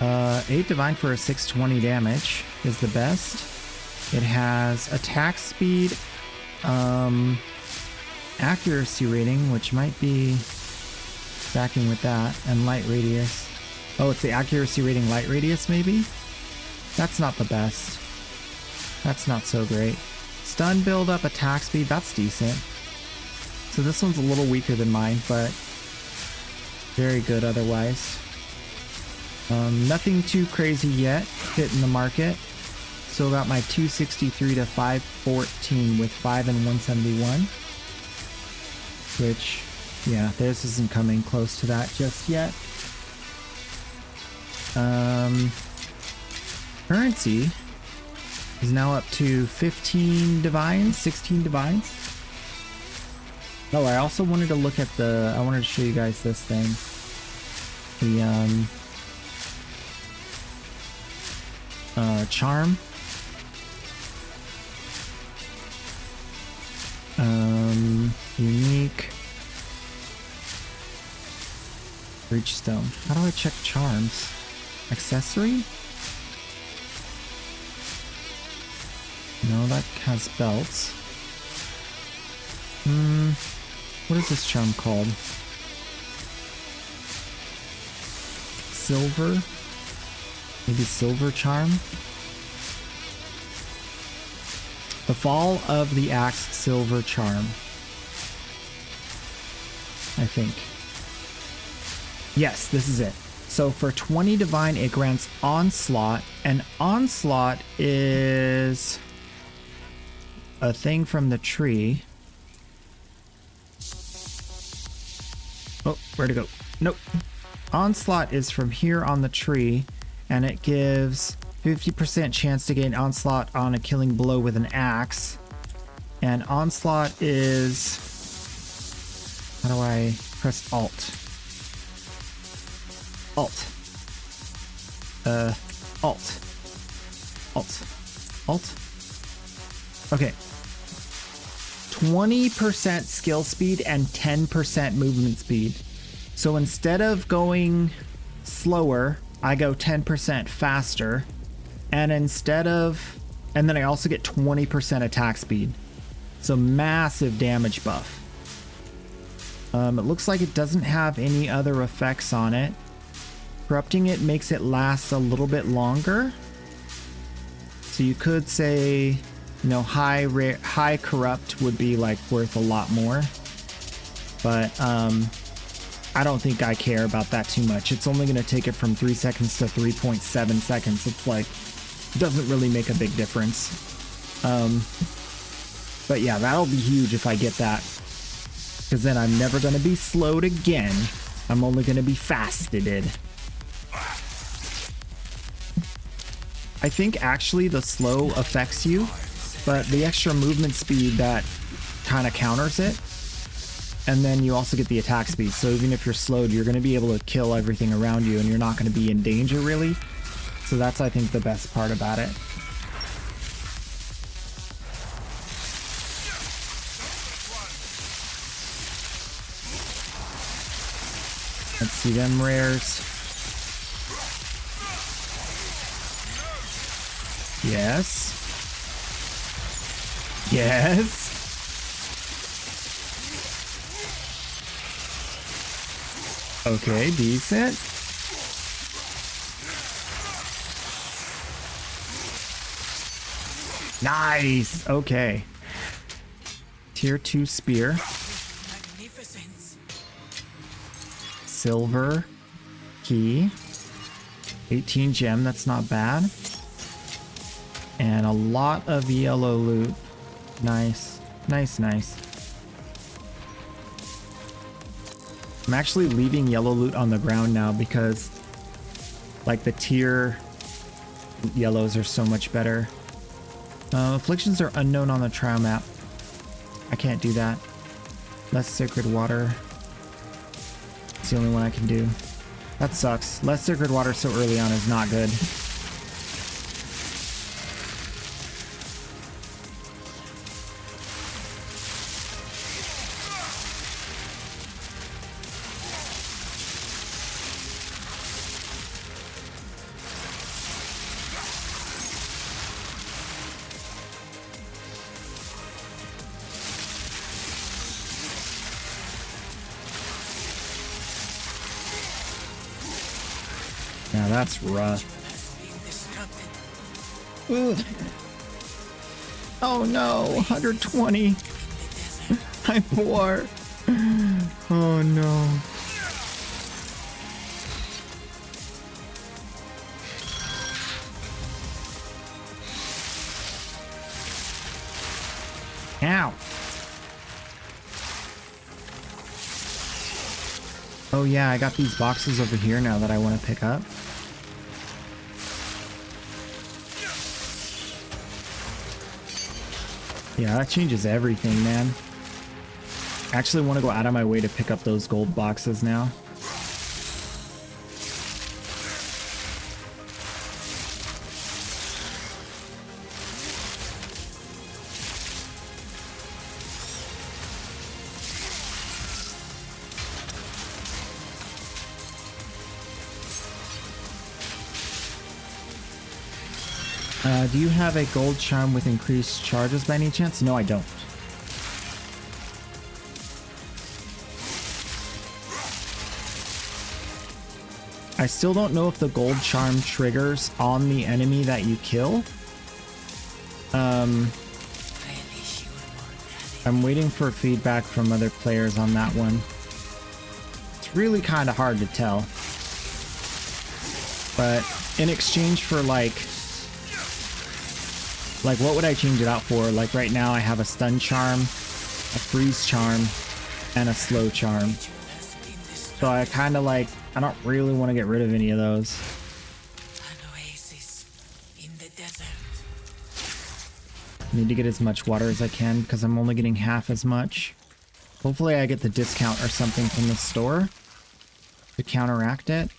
8 divine for a 620 damage is the best. It has attack speed, accuracy rating, which might be stacking with that, and light radius. Oh, it's the accuracy rating light radius maybe? That's not the best. That's not so great. Stun build up, attack speed, that's decent. So this one's a little weaker than mine, but very good otherwise. Nothing too crazy yet hitting the market. So got my 263 to 514 with 5 and 171. Which, yeah, this isn't coming close to that just yet. Currency is now up to 15 divines, 16 divines. Oh, I also wanted to look at the, I wanted to show you guys this thing. The, charm. Bridgestone. How do I check charms? Accessory? No, that has belts. What is this charm called? Silver? Maybe silver charm? The Fall of the Axe Silver Charm. I think. Yes, this is it. So for 20 Divine, it grants Onslaught, and Onslaught is a thing from the tree. Oh, where'd it go? Nope. Onslaught is from here on the tree, and it gives 50% chance to gain Onslaught on a killing blow with an axe. And Onslaught is... How do I press Alt? Alt. Alt. Alt. Alt. Okay. 20% skill speed and 10% movement speed. So instead of going slower, I go 10% faster. And and then I also get 20% attack speed. So massive damage buff. It looks like it doesn't have any other effects on it. Corrupting it makes it last a little bit longer. So you could say, you know, high corrupt would be like worth a lot more. But I don't think I care about that too much. It's only going to take it from 3 seconds to 3.7 seconds. It's like, doesn't really make a big difference. But yeah, that'll be huge if I get that. Because then I'm never going to be slowed again. I'm only going to be faceted. I think actually the slow affects you, but the extra movement speed that kind of counters it. And then you also get the attack speed. So even if you're slowed, you're going to be able to kill everything around you and you're not going to be in danger really. So that's, I think, the best part about it. Let's see them rares. Yes. Yes. Okay, decent. Nice. Okay. Tier 2 spear. Magnificence. Silver key. 18 gem, that's not bad. And a lot of yellow loot. Nice. Nice, nice. I'm actually leaving yellow loot on the ground now because like the tier yellows are so much better. Afflictions are unknown on the trial map. I can't do that. Less sacred water. It's the only one I can do. That sucks. Less sacred water so early on is not good. Now that's rough. Ugh. Oh no, 120. I'm poor. Oh no. Ow. Oh yeah, I got these boxes over here now that I want to pick up. Yeah, that changes everything, man. I actually want to go out of my way to pick up those gold boxes now. Do you have a gold charm with increased charges by any chance? No, I don't. I still don't know if the gold charm triggers on the enemy that you kill. I'm waiting for feedback from other players on that one. It's really kind of hard to tell. But in exchange for like what would I change it out for? Like right now I have a stun charm, a freeze charm, and a slow charm. So I kind of like, I don't really want to get rid of any of those. An oasis in the desert. Need to get as much water as I can because I'm only getting half as much. Hopefully I get the discount or something from the store to counteract it.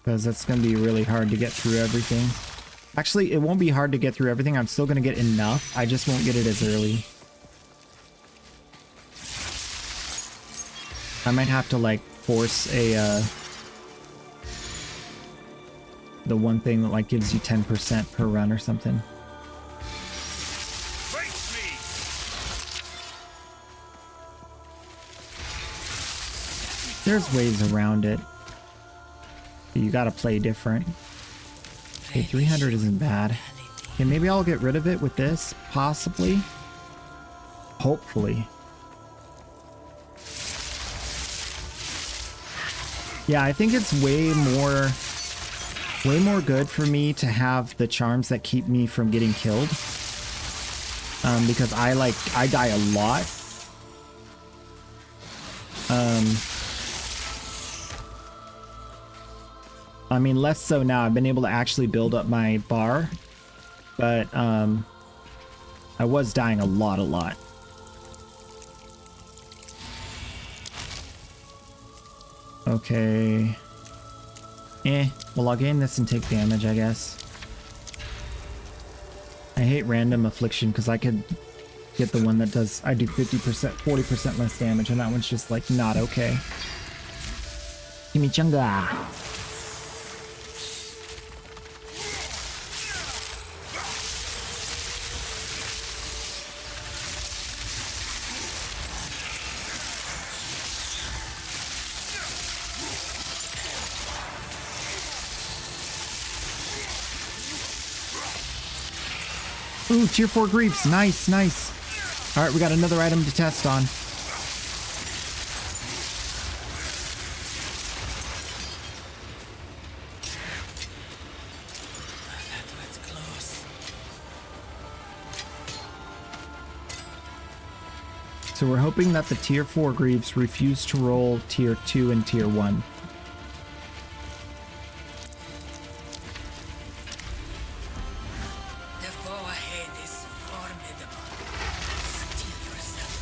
Because it's going to be really hard to get through everything. Actually, it won't be hard to get through everything. I'm still going to get enough. I just won't get it as early. I might have to like force a the one thing that like gives you 10% per run or something. There's ways around it. You gotta play different. Okay, 300 isn't bad. Okay, maybe I'll get rid of it with this, possibly. Hopefully. Yeah, I think it's way more good for me to have the charms that keep me from getting killed. Because I die a lot. I mean, less so now. I've been able to actually build up my bar, but I was dying a lot. Okay. Well, I'll gain this and take damage, I guess. I hate random affliction because I could get the one that does, I do 50%, 40% less damage, and that one's just like not okay. Chimichanga. Ooh, tier 4 Greaves. Nice, nice. All right, we got another item to test on. That was close. So we're hoping that the tier 4 Greaves refuse to roll tier 2 and tier 1. The foe ahead is formidable. Steel yourself.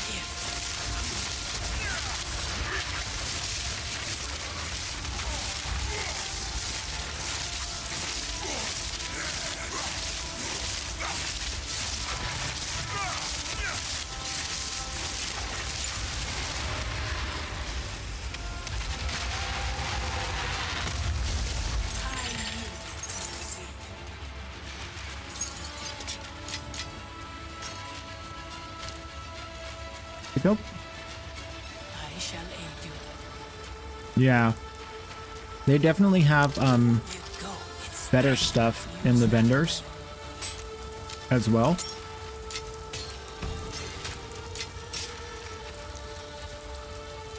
Here. Nope. I shall aid you. Yeah. They definitely have You go. It's better stuff in the vendors as well.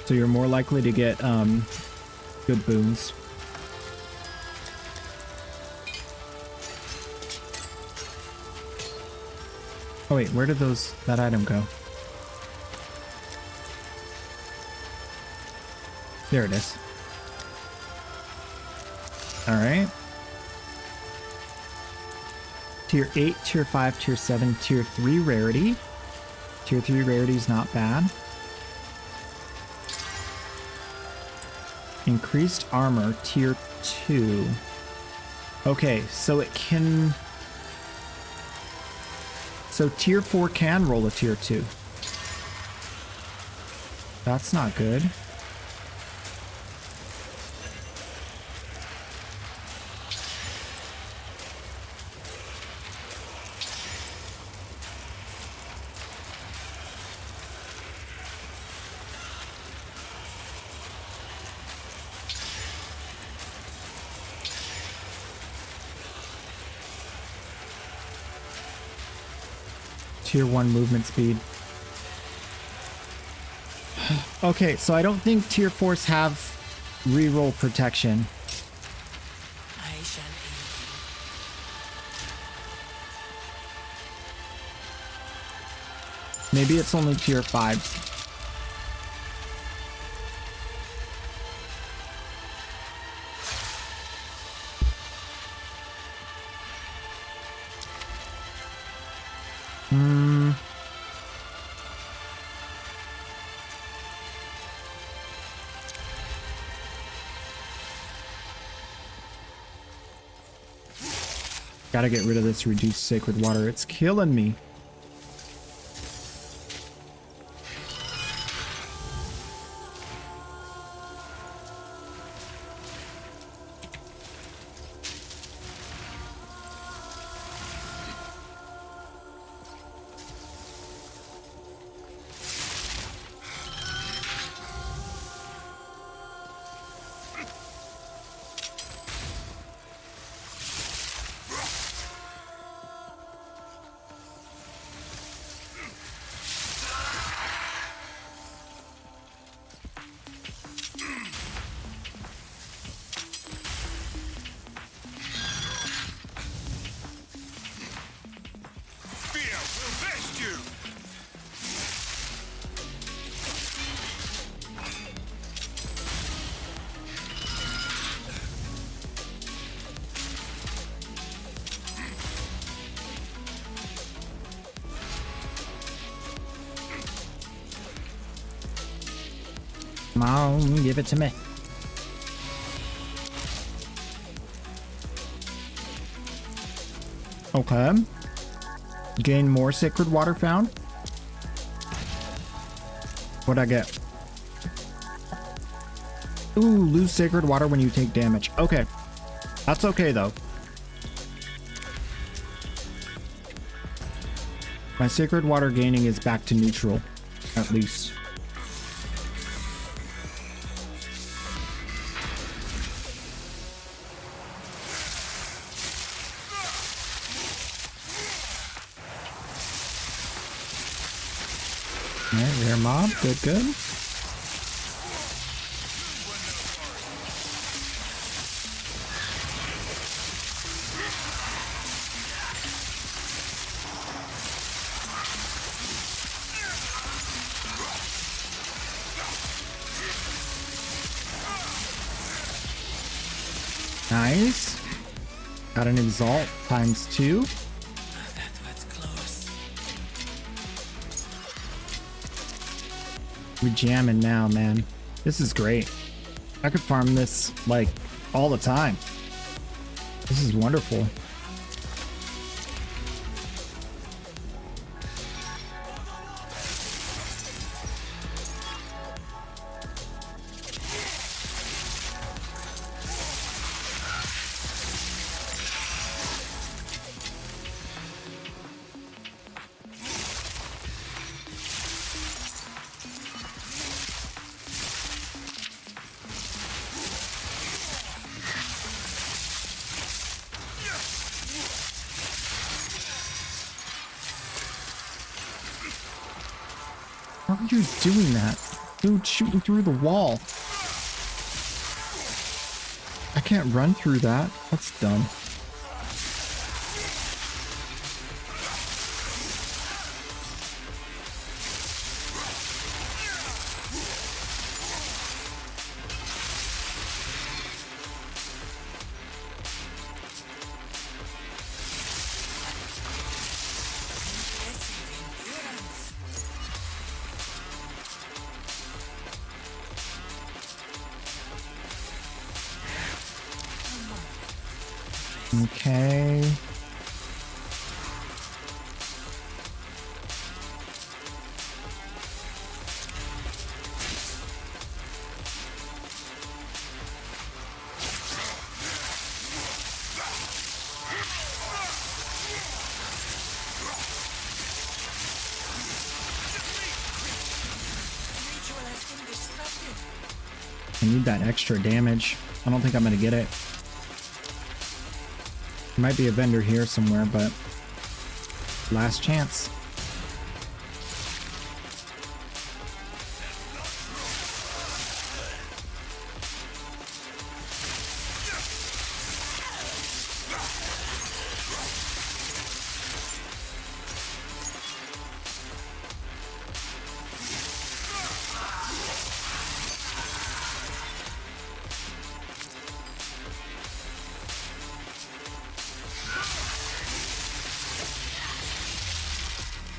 So you're more likely to get good boons. Oh wait, where did that item go? There it is. All right. Tier 8, Tier 5, Tier 7, Tier 3 rarity. Tier 3 rarity is not bad. Increased armor, Tier 2. Okay, so it can... So Tier 4 can roll a Tier 2. That's not good. tier 1 movement speed. Okay, so I don't think tier 4s have reroll protection. I shall aid Maybe it's only tier 5s. Gotta get rid of this reduced sacred water. It's killing me. Fear will vest you! Come on, give it to me. Okay. Gain more sacred water found. What'd I get? Ooh, lose sacred water when you take damage. Okay. That's okay, though. My sacred water gaining is back to neutral, at least. Alright, rare mob. Good, good. Nice. Got an exalt ×2. that was close. We're jamming now, man. This is great. I could farm this like all the time. This is wonderful. How are you doing that? Dude, shooting through the wall. I can't run through that. That's dumb. Okay. I need that extra damage. I don't think I'm gonna get it. There might be a vendor here somewhere, but last chance.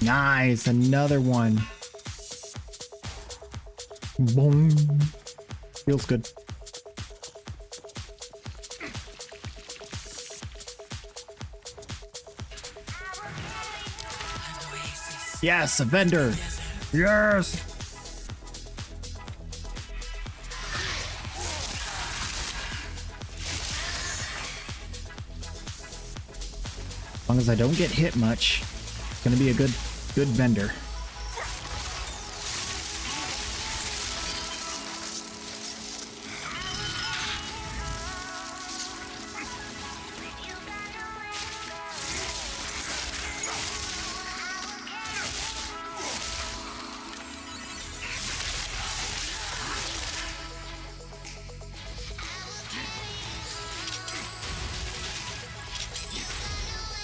Nice, another one. Boom. Feels good. Yes, a vendor. Yes. As long as I don't get hit much, it's gonna be a good vendor.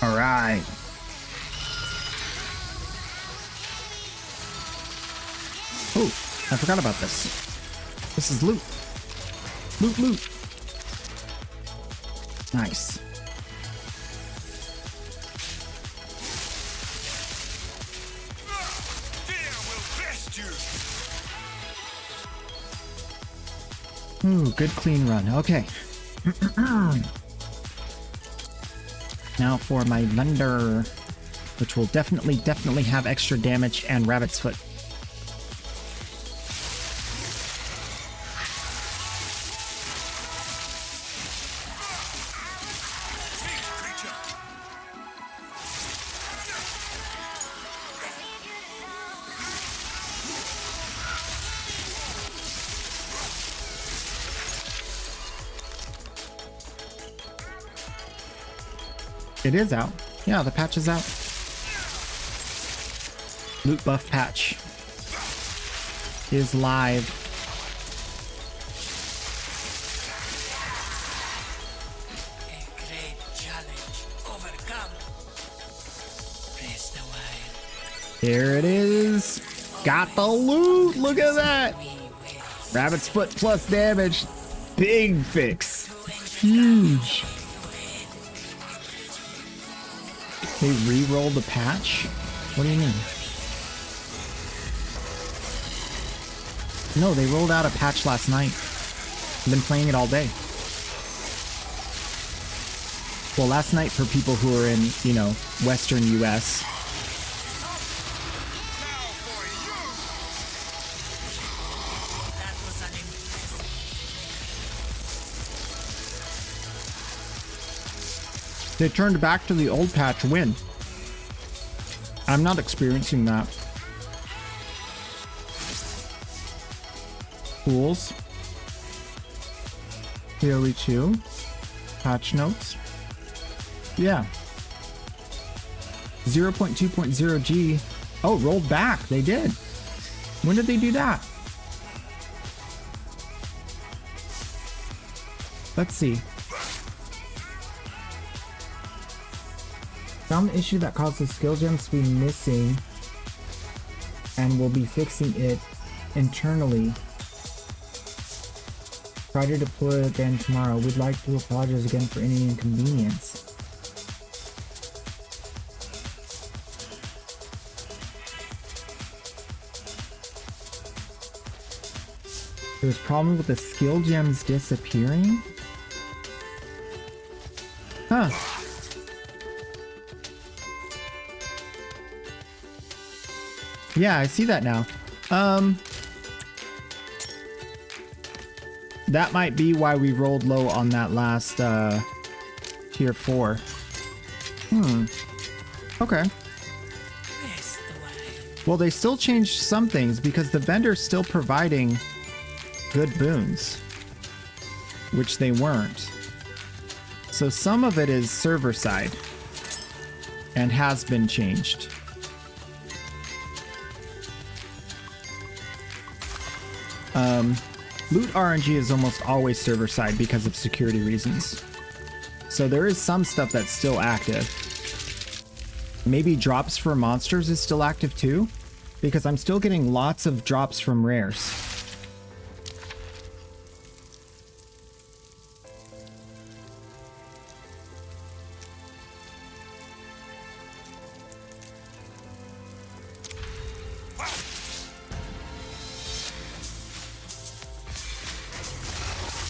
All right. Oh, I forgot about this. This is loot. Loot, loot. Nice. Ooh, good clean run. Okay. Now for my vendor, which will definitely have extra damage and rabbit's foot. It is out. Yeah, the patch is out. Loot buff patch is live. A great challenge overcome. Press the wire. Here it is. Got the loot. Look at that. Rabbit's foot plus damage. Big fix. Huge. They re-rolled the patch? What do you mean? No, they rolled out a patch last night. I've been playing it all day. Well, last night for people who are in, you know, Western US. That was an impressive. They turned back to the old patch win. I'm not experiencing that. Tools. POE 2. Patch notes. Yeah. 0.2.0G. Oh, rolled back. They did. When did they do that? Let's see. Found the issue that caused the skill gems to be missing and will be fixing it internally. Try to deploy it again tomorrow. We'd like to apologize again for any inconvenience. There's problems with the skill gems disappearing? Huh. Yeah, I see that now. That might be why we rolled low on that last tier 4. Okay. Press the wire. Well, they still changed some things because the vendor's still providing good boons, which they weren't. So some of it is server side and has been changed. Loot RNG is almost always server side because of security reasons. So there is some stuff that's still active. Maybe drops for monsters is still active too, because I'm still getting lots of drops from rares.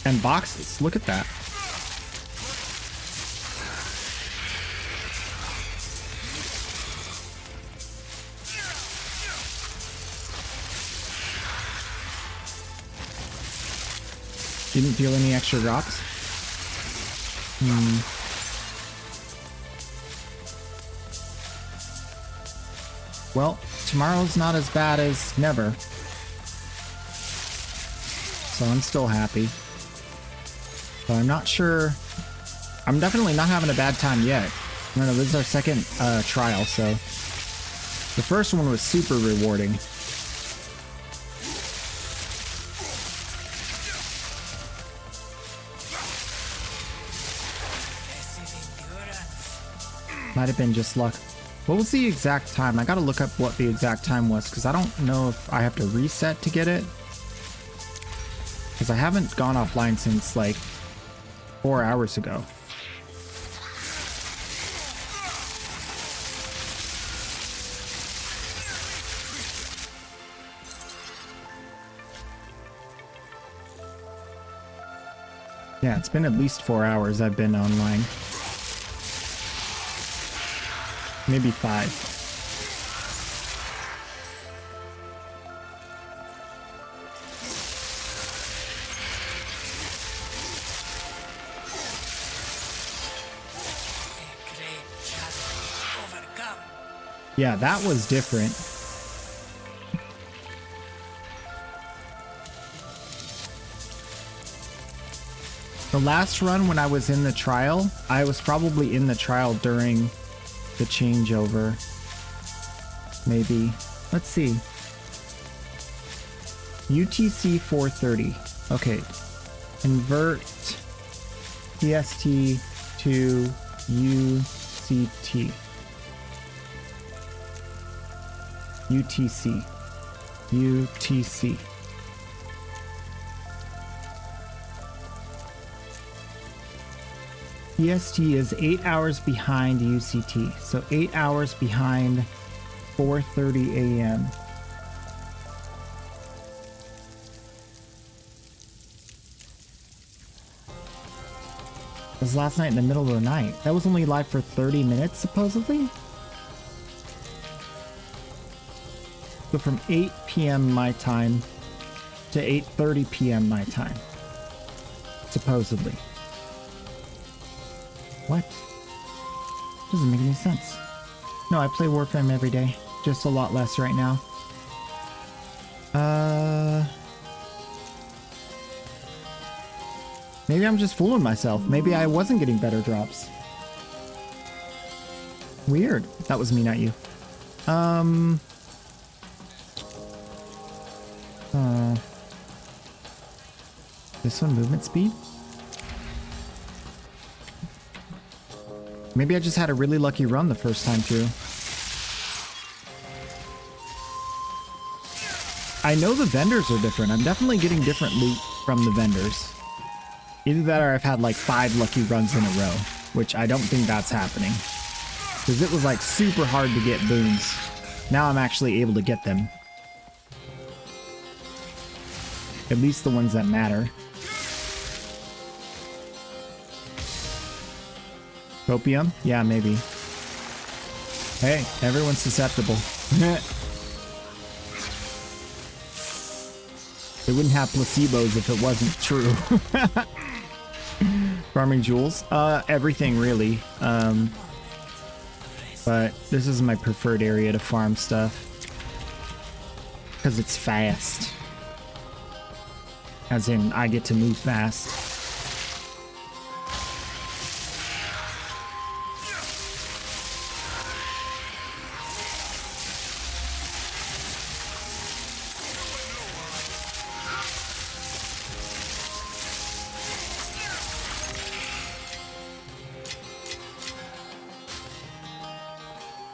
And boxes. Look at that. Didn't feel any extra drops. Well, tomorrow's not as bad as never. So I'm still happy. But I'm not sure. I'm definitely not having a bad time yet. No, this is our second trial, so the first one was super rewarding. Might have been just luck. What was the exact time? I gotta look up what the exact time was, because I don't know if I have to reset to get it. Because I haven't gone offline since like 4 hours ago. Yeah, it's been at least 4 hours I've been online. Maybe 5. Yeah, that was different. The last run when I was in the trial, I was probably in the trial during the changeover. Maybe. Let's see. UTC 430. Okay. Convert PST to UCT. UTC. UTC. PST is 8 hours behind UCT, so 8 hours behind 4:30 a.m. It was last night in the middle of the night. That was only live for 30 minutes, supposedly? So from 8 p.m. my time to 8:30 p.m. my time, supposedly. What? Doesn't make any sense. No, I play Warframe every day. Just a lot less right now. Maybe I'm just fooling myself. Maybe I wasn't getting better drops. Weird. That was me, not you. This one, movement speed? Maybe I just had a really lucky run the first time through. I know the vendors are different. I'm definitely getting different loot from the vendors. Either that or I've had like 5 lucky runs in a row, which I don't think that's happening. Because it was like super hard to get boons. Now I'm actually able to get them. At least the ones that matter. Copium? Yeah, maybe. Hey, everyone's susceptible. They wouldn't have placebos if it wasn't true. Farming jewels? Everything really. But this is my preferred area to farm stuff. Because it's fast. As in, I get to move fast.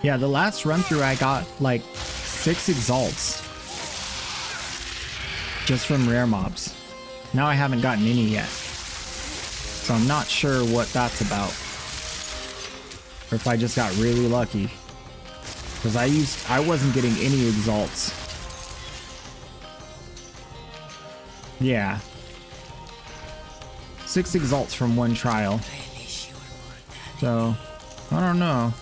Yeah, the last run through I got like 6 exalts. Just from rare mobs. Now I haven't gotten any yet. So I'm not sure what that's about. Or if I just got really lucky. Because I wasn't getting any exalts. 6 exalts from one trial. So, I don't know.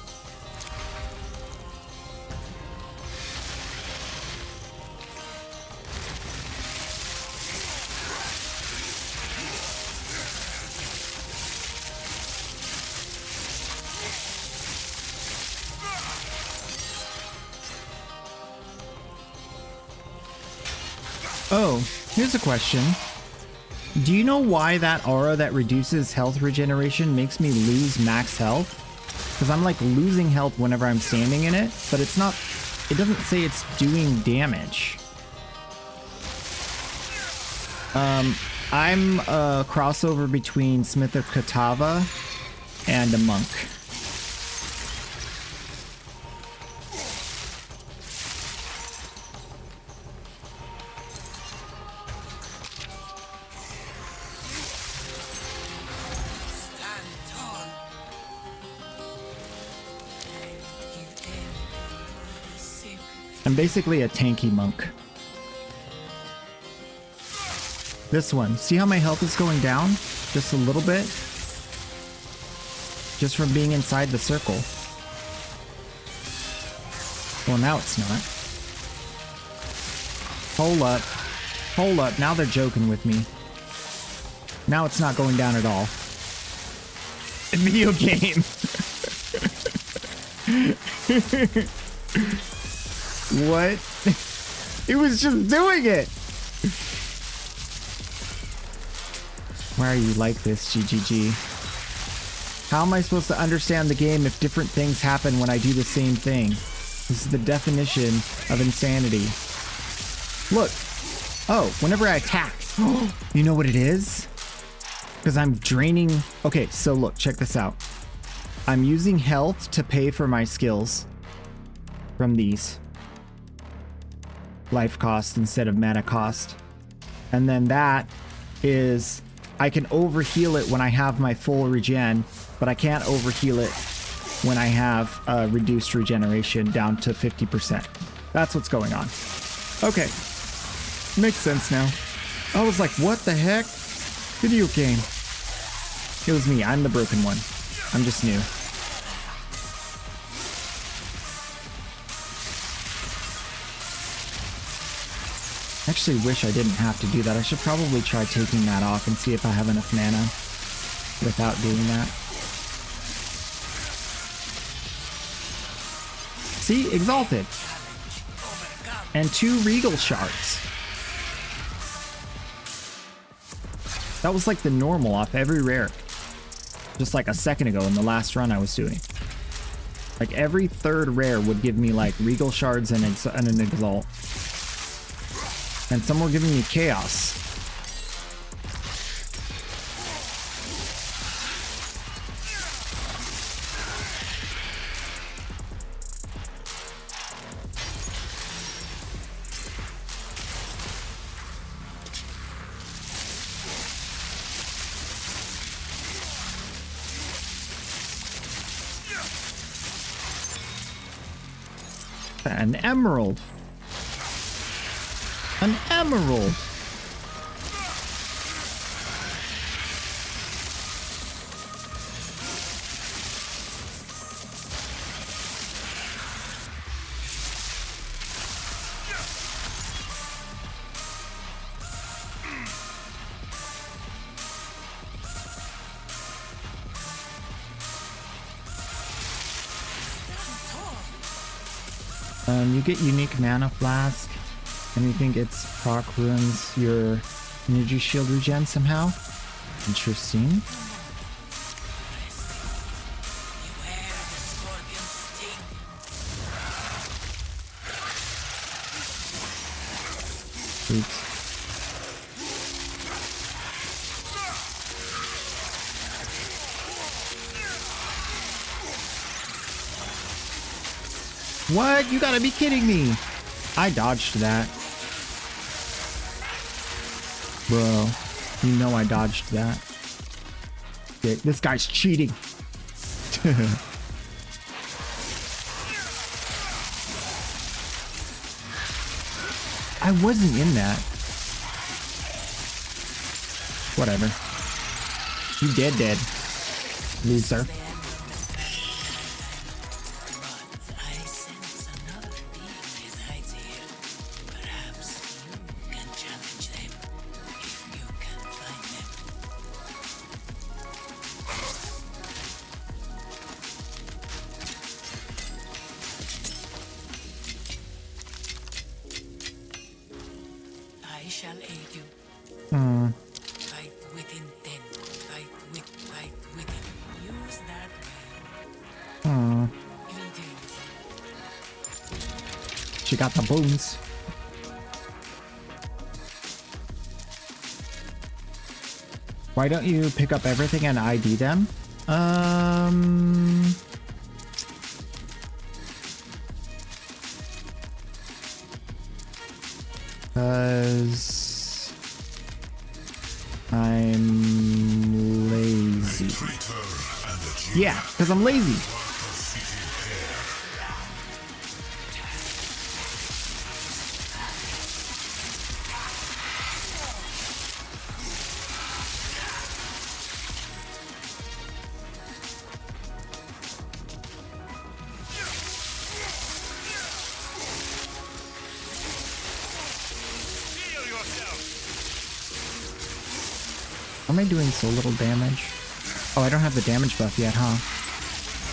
Oh, here's a question. Do you know why that aura that reduces health regeneration makes me lose max health? Because I'm like losing health whenever I'm standing in it, but it's not, it doesn't say it's doing damage. I'm a crossover between Smith of Katava and a monk. I'm basically a tanky monk. This one, see how my health is going down? Just a little bit? Just from being inside the circle. Well, now it's not. Hold up. Hold up, now they're joking with me. Now it's not going down at all. Video game. What? It was just doing it! Why are you like this, GGG? How am I supposed to understand the game if different things happen when I do the same thing? This is the definition of insanity. Look. Oh, whenever I attack. You know what it is? Because I'm draining... Okay, so look, check this out. I'm using health to pay for my skills from these. Life cost instead of mana cost. And then that is... I can overheal it when I have my full regen, but I can't overheal it when I have reduced regeneration down to 50%. That's what's going on. Okay. Makes sense now. I was like, what the heck? Video game. It was me. I'm the broken one. I'm just new. I actually wish I didn't have to do that. I should probably try taking that off and see if I have enough mana without doing that. See? Exalted. And 2 regal shards. That was like the normal off every rare. Just like a second ago in the last run I was doing. Like every 3rd rare would give me like regal shards and an exalt. And some were giving me chaos. An emerald. An emerald. You get unique mana flask. Anything gets proc ruins your energy shield regen somehow. Interesting. Oops. What? You gotta be kidding me. I dodged that. Bro, you know I dodged that. Okay, this guy's cheating. I wasn't in that. Whatever. You dead, loser. But I sense another being resides here. Perhaps you can challenge them if you can find them. I shall aid you. Fight with intent. Fight with it. Use that way. Greetings. She got the bones. Why don't you pick up everything and ID them? Because I'm lazy. Traitor and the Yeah, because I'm lazy. Why am I doing so little damage? Oh, I don't have the damage buff yet, huh?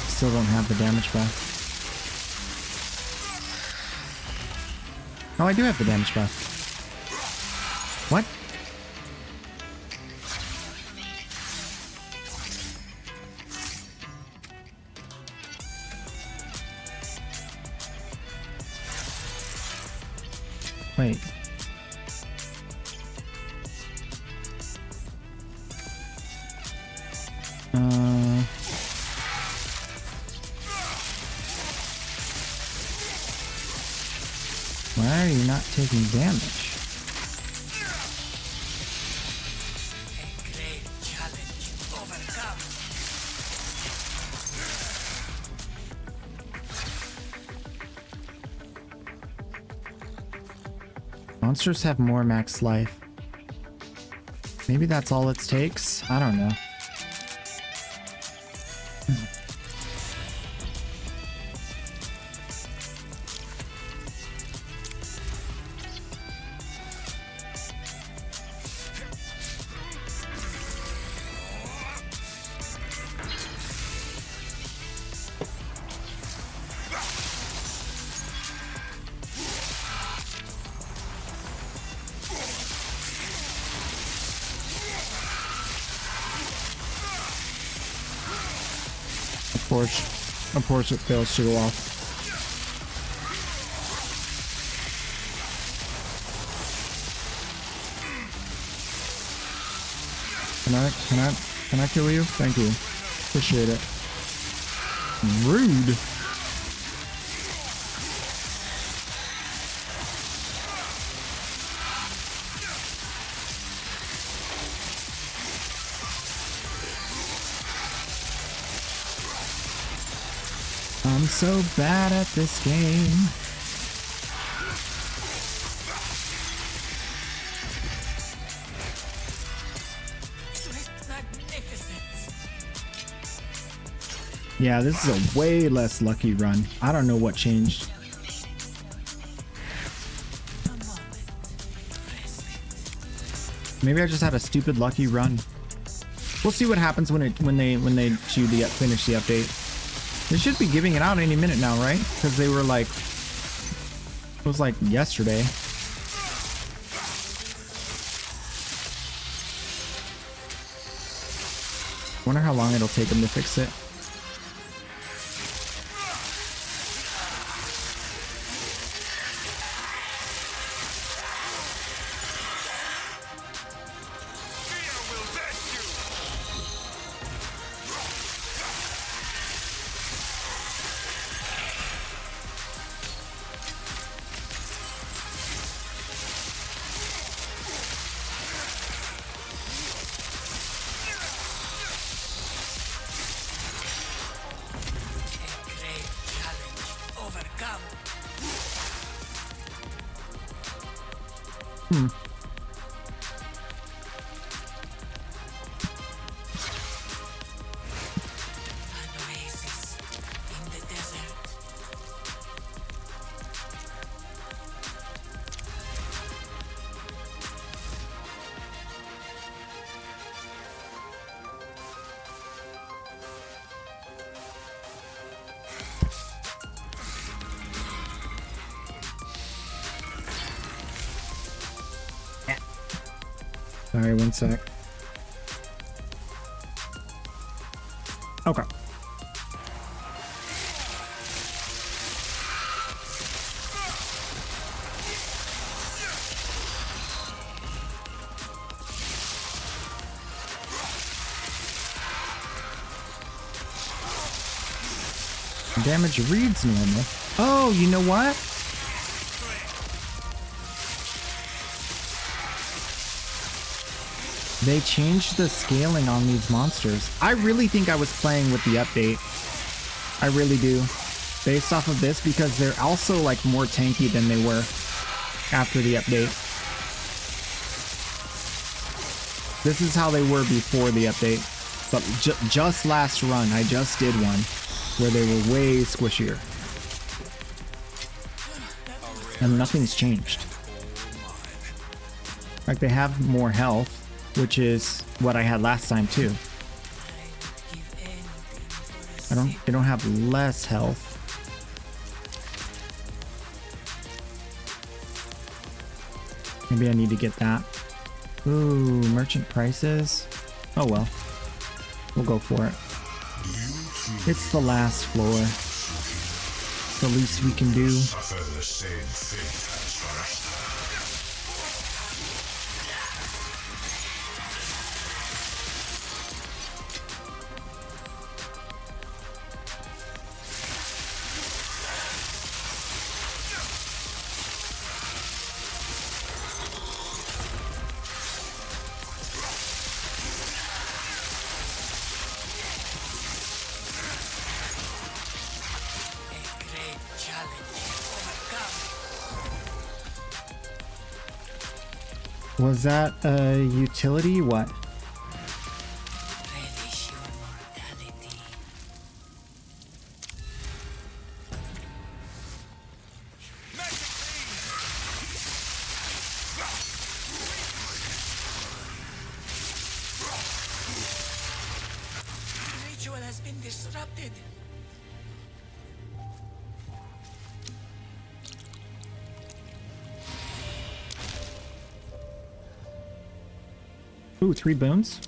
Still don't have the damage buff. Oh, I do have the damage buff. What? Wait. Why are you not taking damage? A great challenge. Overcome. Monsters have more max life. Maybe that's all it takes? I don't know. Of course it fails to go off. Can I kill you? Thank you. Appreciate it. Rude. I'm so bad at this game. Swift magnificence. Yeah, this is a way less lucky run. I don't know what changed. A moment. Respite. Maybe I just had a stupid lucky run. We'll see what happens when they finish the update. They should be giving it out any minute now, right? Because they were like, it was like yesterday. Wonder how long it'll take them to fix it. Overcome. Sorry, one sec. Okay. Damage reads normal. Oh, you know what? They changed the scaling on these monsters. I really think I was playing with the update. I really do. Based off of this, because they're also like more tanky than they were after the update. This is how they were before the update. But just last run, I just did one where they were way squishier. And nothing's changed. Like, they have more health, which is what I had last time too. They don't have less health. Maybe I need to get that. Ooh, merchant prices. Oh well. We'll go for it. It's the last floor. It's the least we can do. Suffer the same fate as Farasta. A great challenge overcome. Was that a utility? What? Relish your mortality. The ritual has been disrupted. Ooh, 3 boons.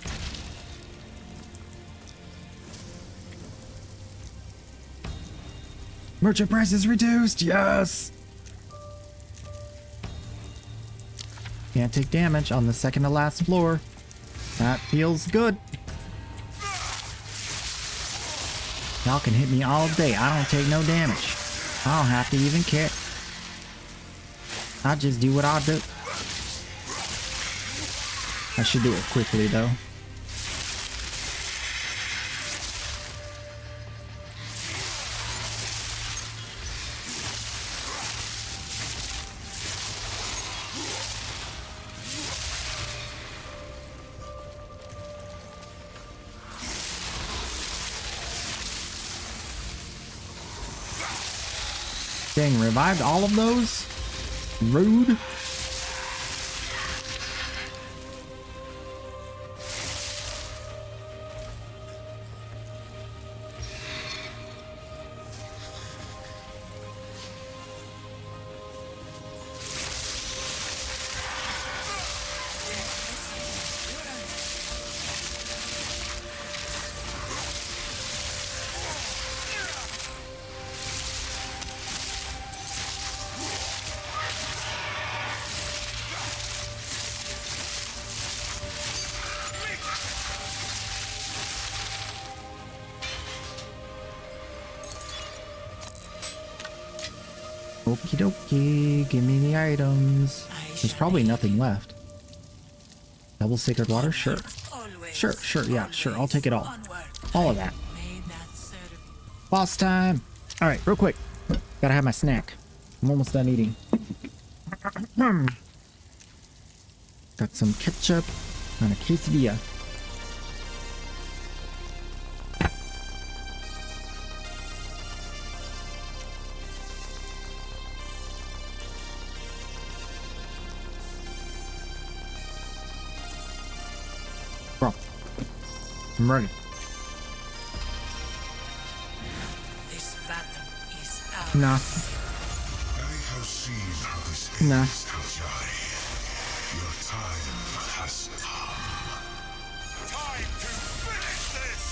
Merchant price is reduced. Yes. Can't take damage on the second to last floor. That feels good. Y'all can hit me all day. I don't take no damage. I don't have to even care. I just do what I do. I should do it quickly though. Dang, revived all of those? Rude. Okie dokie, give me the items. There's probably nothing left. Double sacred water? Sure. Sure, yeah, sure. I'll take it all. All of that. Boss time. Alright, real quick. Gotta have my snack. I'm almost done eating. Got some ketchup and a quesadilla. Bro, I'm ready. This battle is ours. Nah, I have seen how this nah. ends, Taljari. Your time has Time to finish this!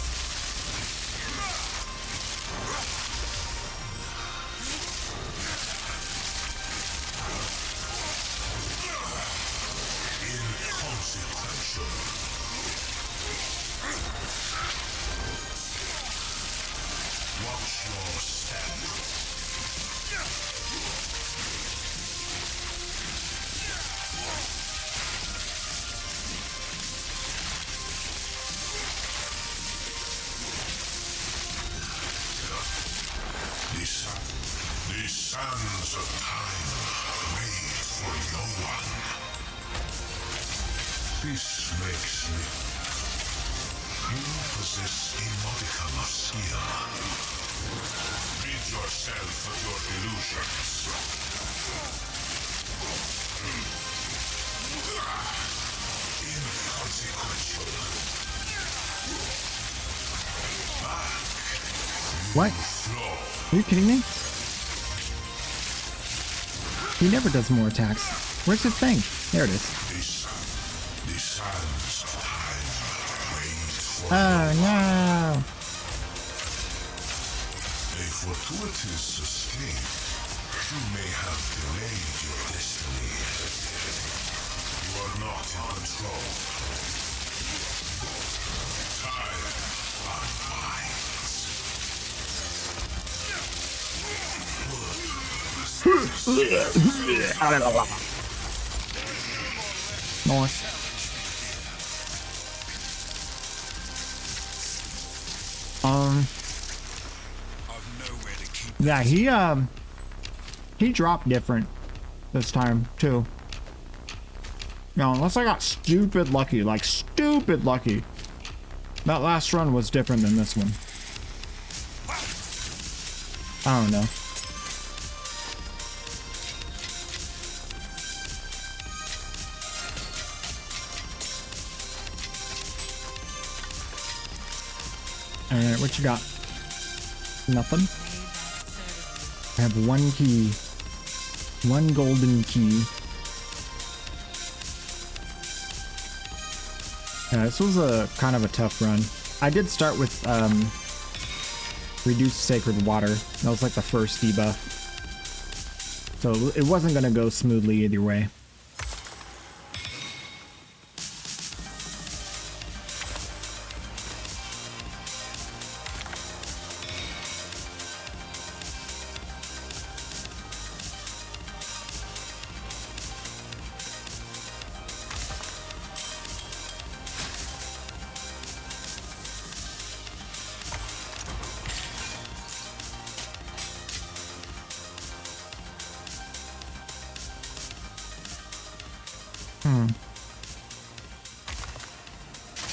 Inconsequential. Watch your step. These sands of time wait for no one. This makes me. You possess a modicum of skill. Rid yourself of your illusions. Inconsequential. What? Flow. Are you kidding me? He never does more attacks. Where's his thing? There it is. These sands of time wait for Oh no! a fortuitous escape. You may have delayed your destiny. You are not in control. Time unwinds. Nice. Yeah, he dropped different this time too. No, unless I got stupid lucky, like stupid lucky. That last run was different than this one. I don't know. Alright, what you got? Nothing? I have one key. One golden key. Yeah, this was a kind of a tough run. I did start with reduced sacred water. That was like the first debuff. So it wasn't gonna go smoothly either way.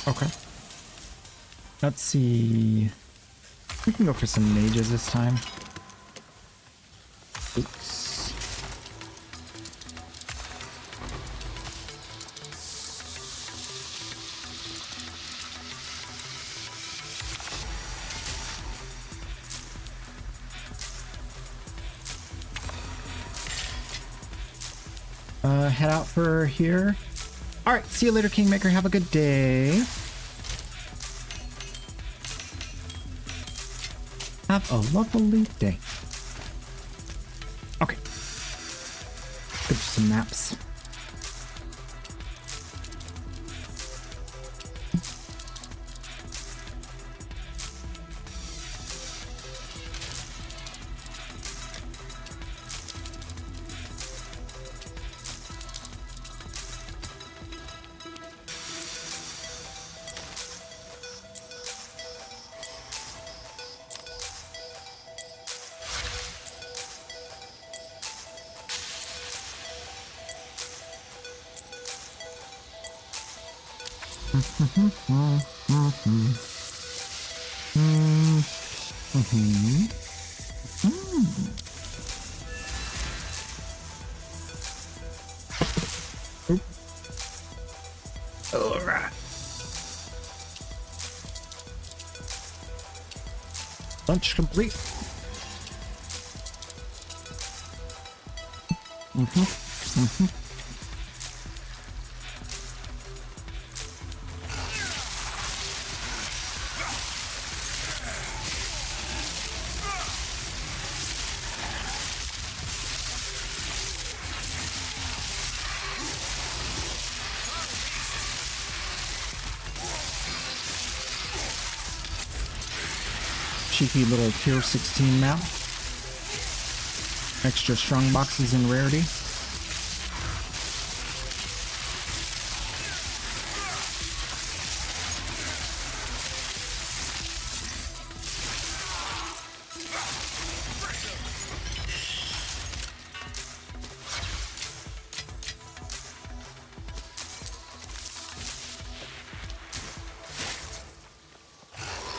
Okay. Let's see. We can go for some mages this time. Oops. Head out for here. All right, see you later, Kingmaker. Have a good day. Have a lovely day. Okay. Go to some maps. All right. Lunch complete. cheeky little tier 16 map. Extra strong boxes in rarity.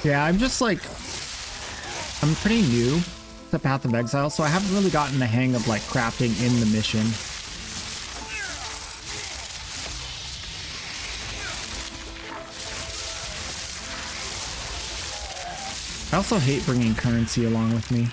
Yeah, I'm just like, I'm pretty new to Path of Exile, so I haven't really gotten the hang of like crafting in the mission. I also hate bringing currency along with me.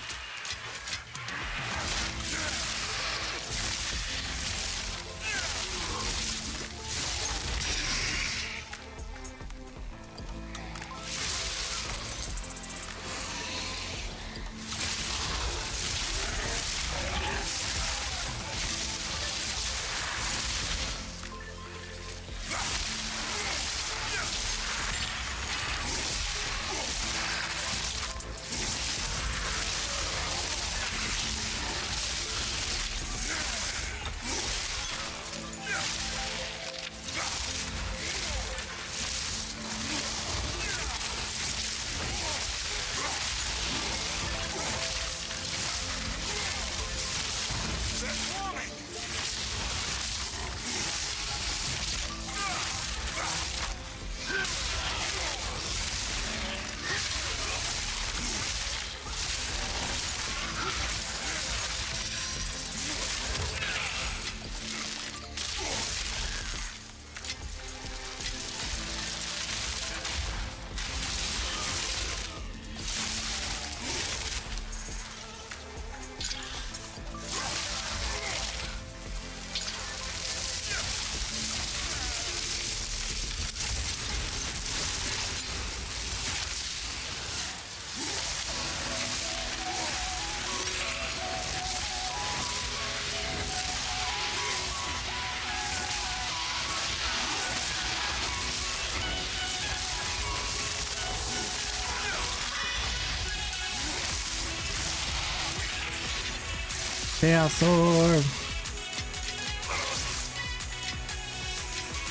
Chaos Orb.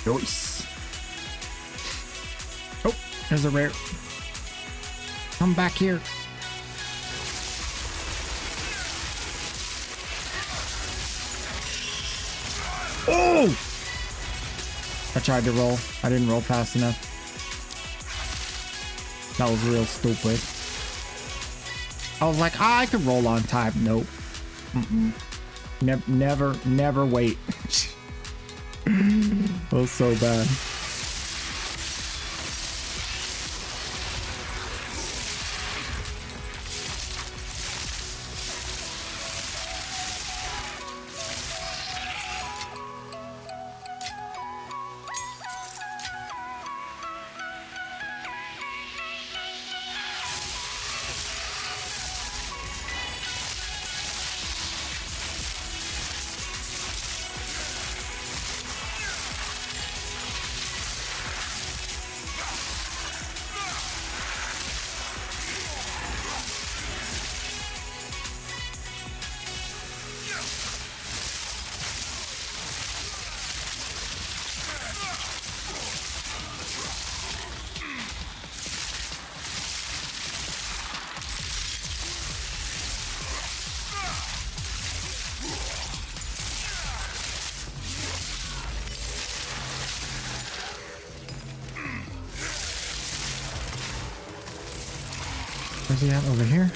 Nice. Oh, there's a rare. Come back here. Oh! I tried to roll. I didn't roll fast enough. That was real stupid. I was like, I could roll on time. Nope. Never wait. That was so bad. Where's he at? Over here?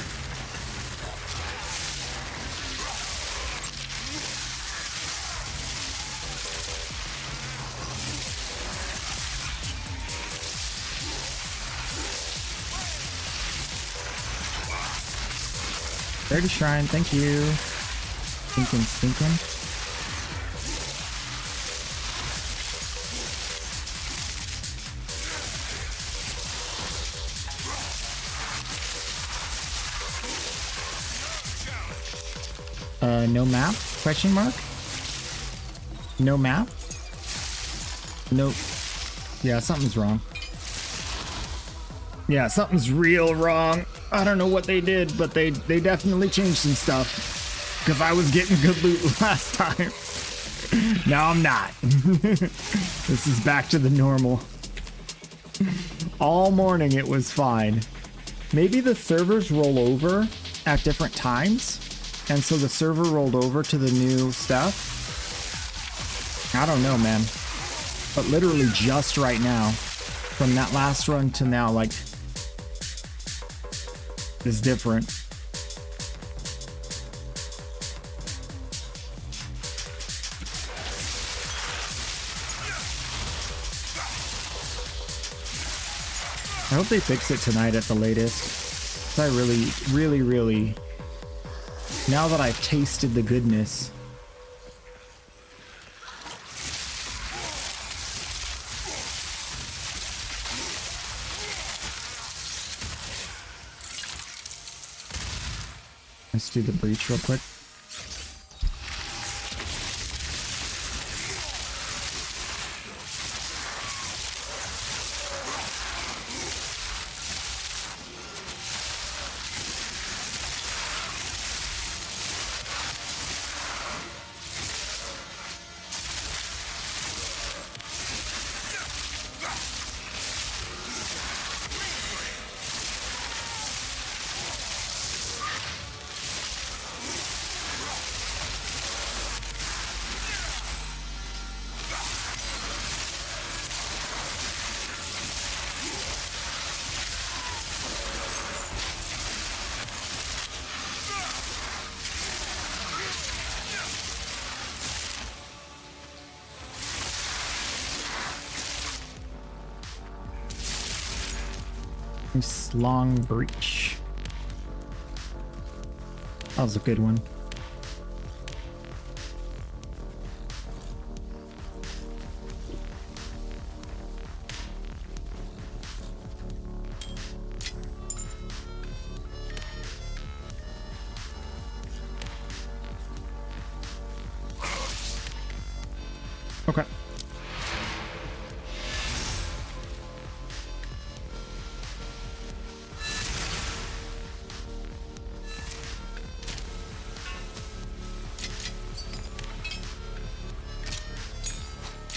Dirty Shrine, thank you. Stinking. No map? Question mark? No map? Nope. Yeah, something's wrong. Yeah, something's real wrong. I don't know what they did, but they definitely changed some stuff. Because I was getting good loot last time. Now I'm not. This is back to the normal. All morning it was fine. Maybe the servers roll over at different times. And so the server rolled over to the new stuff. I don't know, man. But literally just right now, from that last run to now, like, is different. I hope they fix it tonight at the latest. I really, now that I've tasted the goodness. Let's do the breach real quick. Nice long breach. That was a good one. Okay.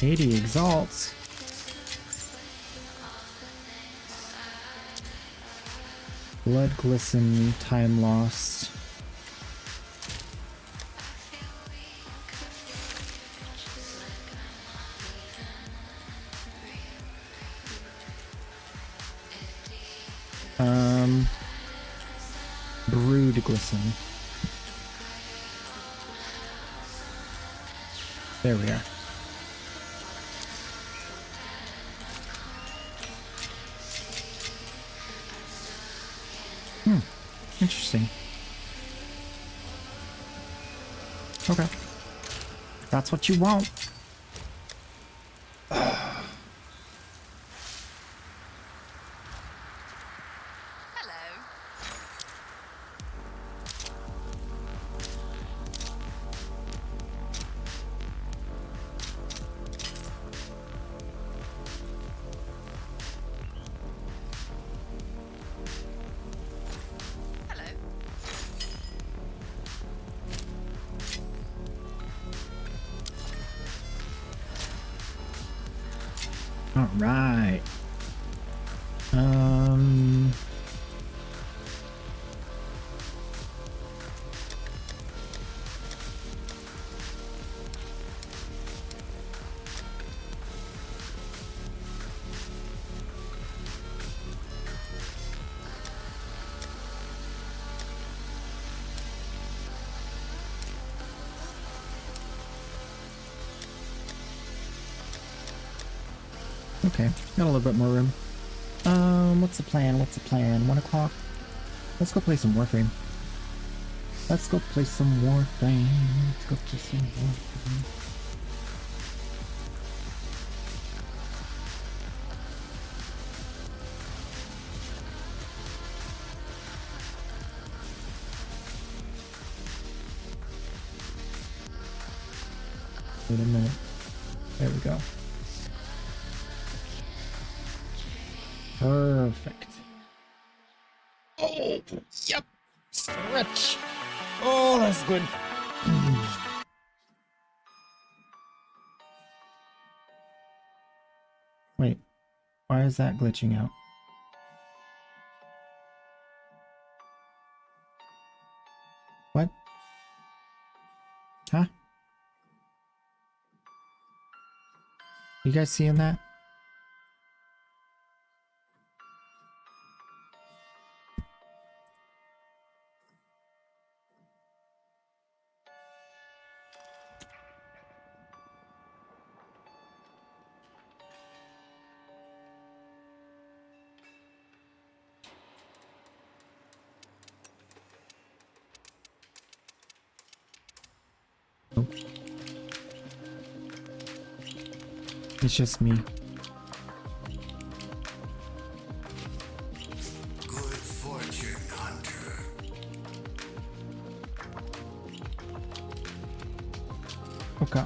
80 exalts. Blood glisten, time lost. Brood glisten. There we are. Interesting. Okay. That's what you want. All right. Okay, got a little bit more room. What's the plan? 1 o'clock? Let's go play some Warframe. Let's go play some Warframe. Wait a minute. There we go. Perfect. Oh! Yep. Stretch. Oh, that's good. Wait, why is that glitching out? What? Huh? You guys seeing that? Nope. It's just me. Good fortune, hunter. Okay.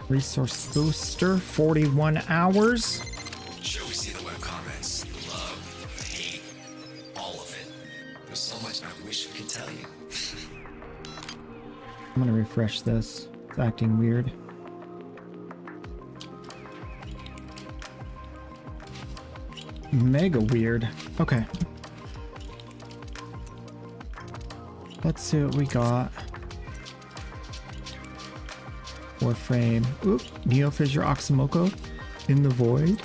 Resource booster, 41 hours. Sure, we see the web comments, the love, the hate, all of it. There's so much I wish we could tell you. I'm gonna refresh this. It's acting weird. Mega weird. Okay. Let's see what we got. Warframe. Oop. Neo Fissure Oxymoko. In the Void.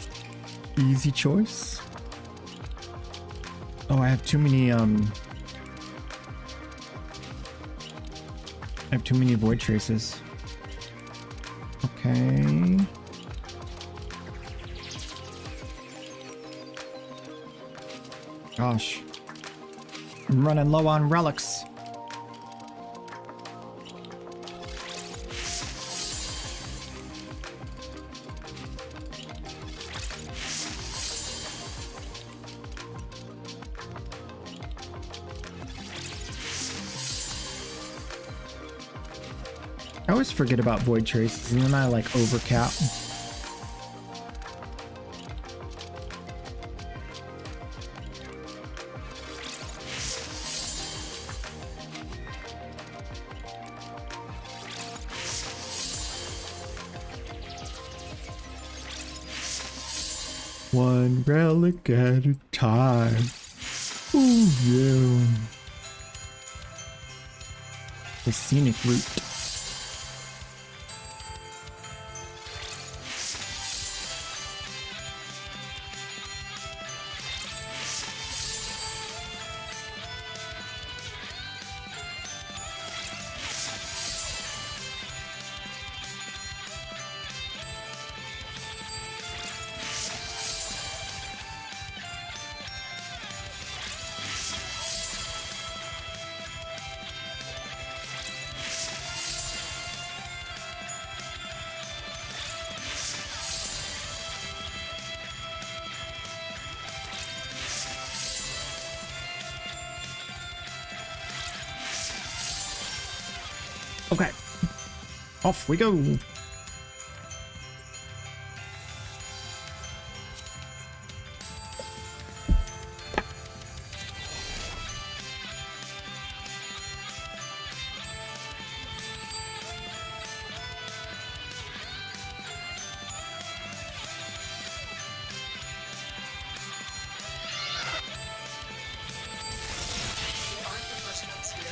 Easy choice. Oh, I have too many, I have too many void traces. Okay. Gosh. I'm running low on relics. I always forget about void traces and then I like overcap. One relic at a time. Ooh, yeah. The scenic route. Okay. Off we go. We aren't the first ones here.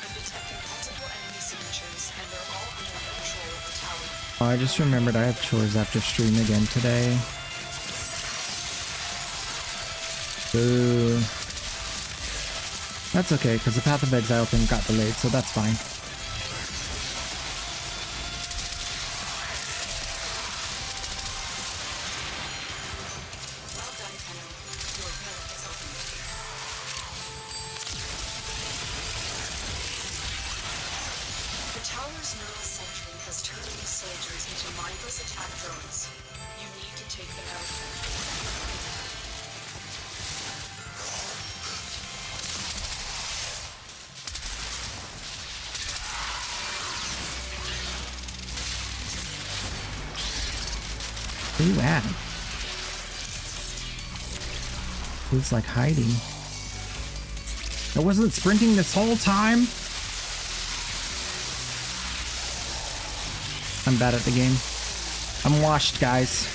I'm detecting multiple enemy signatures, and they're all under the control of the tower. I just remembered I have chores after stream again today. Boo. That's okay, because the Path of Exile thing got delayed, so that's fine. Well done, Tenno. Your relic is open. The tower's neural sentry has turned these soldiers into mindless attack drones. You need to take them out. Where you at? Who's like hiding? I wasn't sprinting this whole time. I'm bad at the game. I'm washed, guys.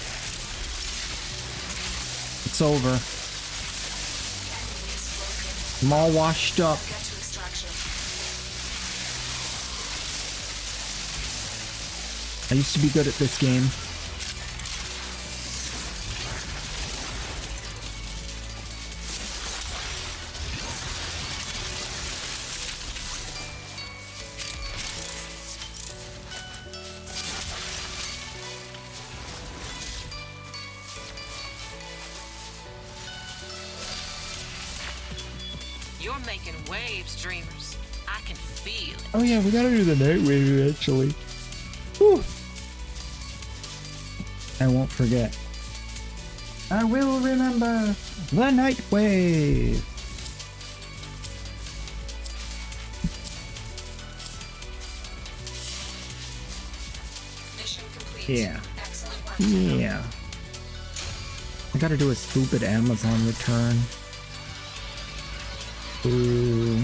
It's over. I'm all washed up. Get to extraction. I used to be good at this game. You're making waves, dreamers. I can feel it. Oh yeah, we gotta do the night wave actually. Whew. I won't forget. I will remember the night wave. Mission complete. Yeah. Excellent work. Yeah. I gotta do a stupid Amazon return. Ooh.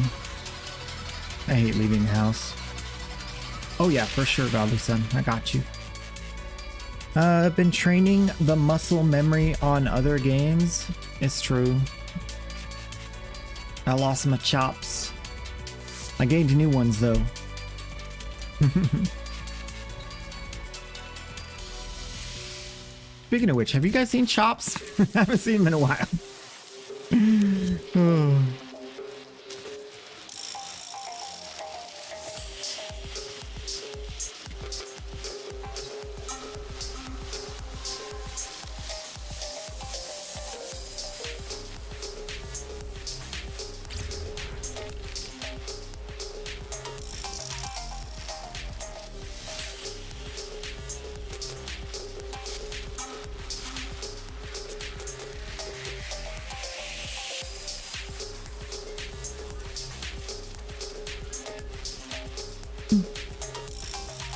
I hate leaving the house. Oh yeah, for sure, Godly Son. I got you. I've been training the muscle memory on other games. It's true. I lost my chops. I gained new ones though. Speaking of which, have you guys seen Chops? I haven't seen them in a while. Oh.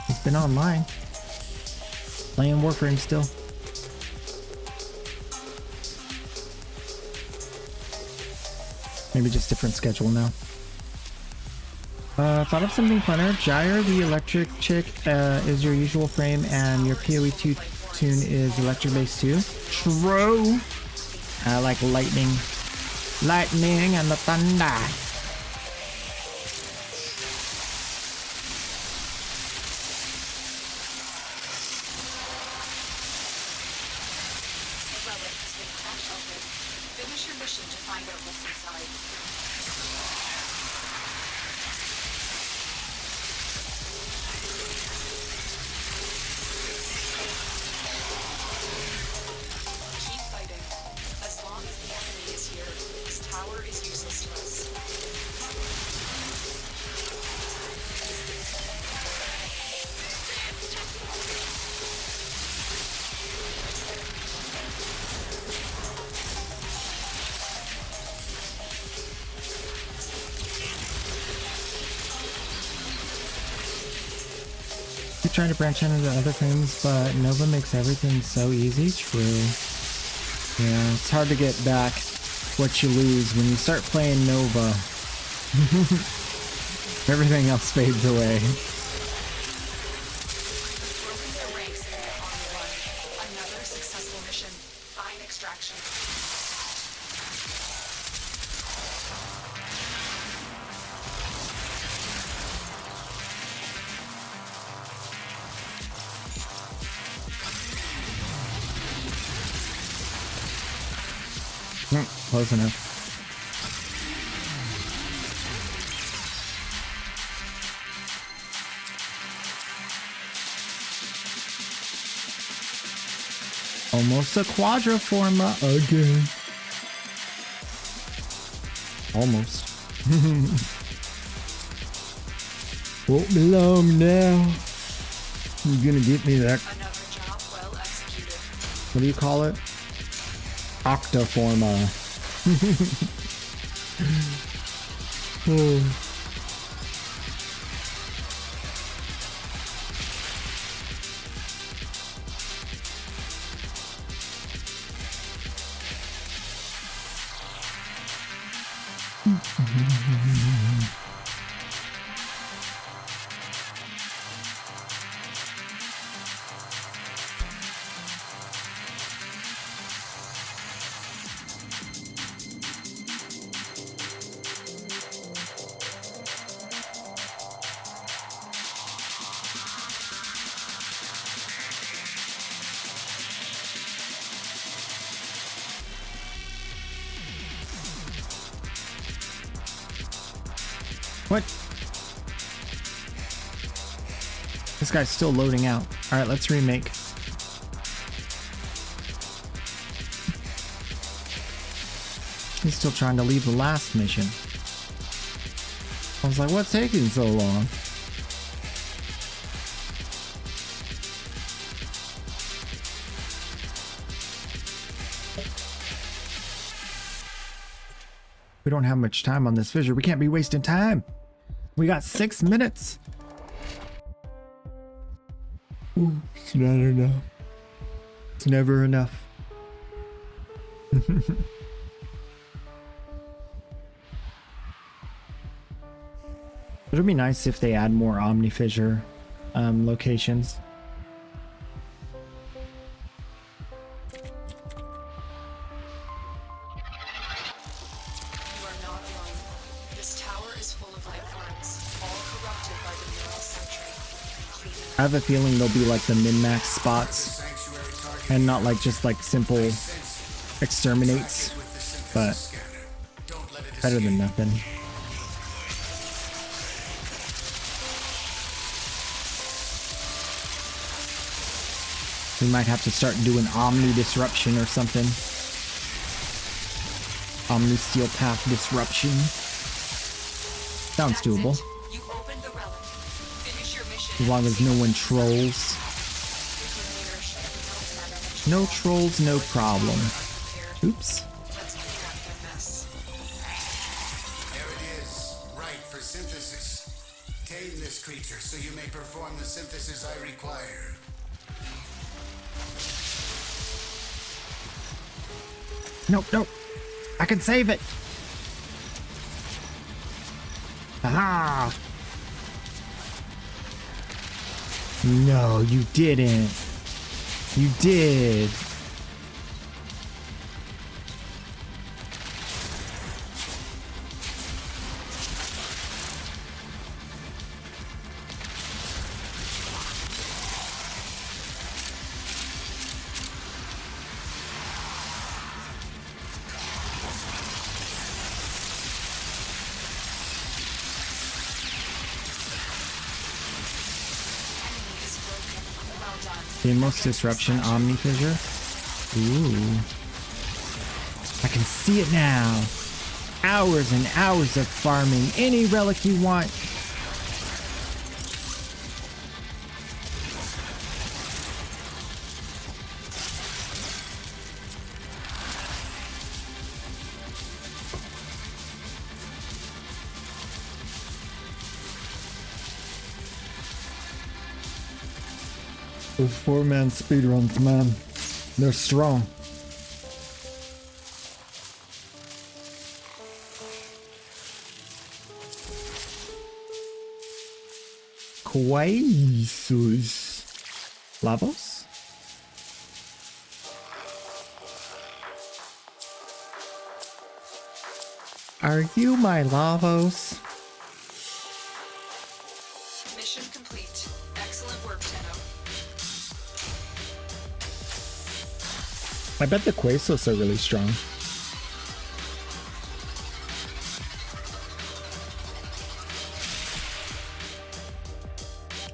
He's been online. Playing Warframe still. Maybe just different schedule now. Thought of something funner. Gyre, the electric chick, is your usual frame, and your POE 2 tune is electric bass too. True. I like lightning. Lightning and the thunder. The relic has been cracked open. Finish your mission to find out what's inside. Keep fighting. As long as the enemy is here, this tower is useless to us. You're trying to branch out into other things, but Nova makes everything so easy. True. Yeah, it's hard to get back what you lose when you start playing Nova. Everything else fades away. Broken their ranks in their army run. Another successful mission. Find extraction. Close enough. Almost a quadriforma again. Almost. Won't be long now. You're gonna get me that. Another job well executed. What do you call it? Octoforma. Oh. What? This guy's still loading out. All right, let's remake. He's still trying to leave the last mission. I was like, what's taking so long? We don't have much time on this fissure. We can't be wasting time. We got 6 minutes. Ooh, it's not enough. It's never enough. It would be nice if they add more Omni Fissure locations. I have a feeling they'll be like the min-max spots and not like just like simple exterminates, but better than nothing. We might have to start doing Omni Disruption or something. Omni Steel Path Disruption. Sounds doable. As long as no one trolls. No trolls, no problem. Oops. There it is. Right for synthesis. Tame this creature so you may perform the synthesis I require. Nope, nope. I can save it. Aha! No, you didn't. You did. Most disruption, Omni Fissure. Ooh. I can see it now. Hours and hours of farming any relic you want. Those 4-man speedruns, man. They're strong. Quaesus. Lavos? Are you my Lavos? Mission complete. Excellent work, Tenno. I bet the Quaesos are really strong.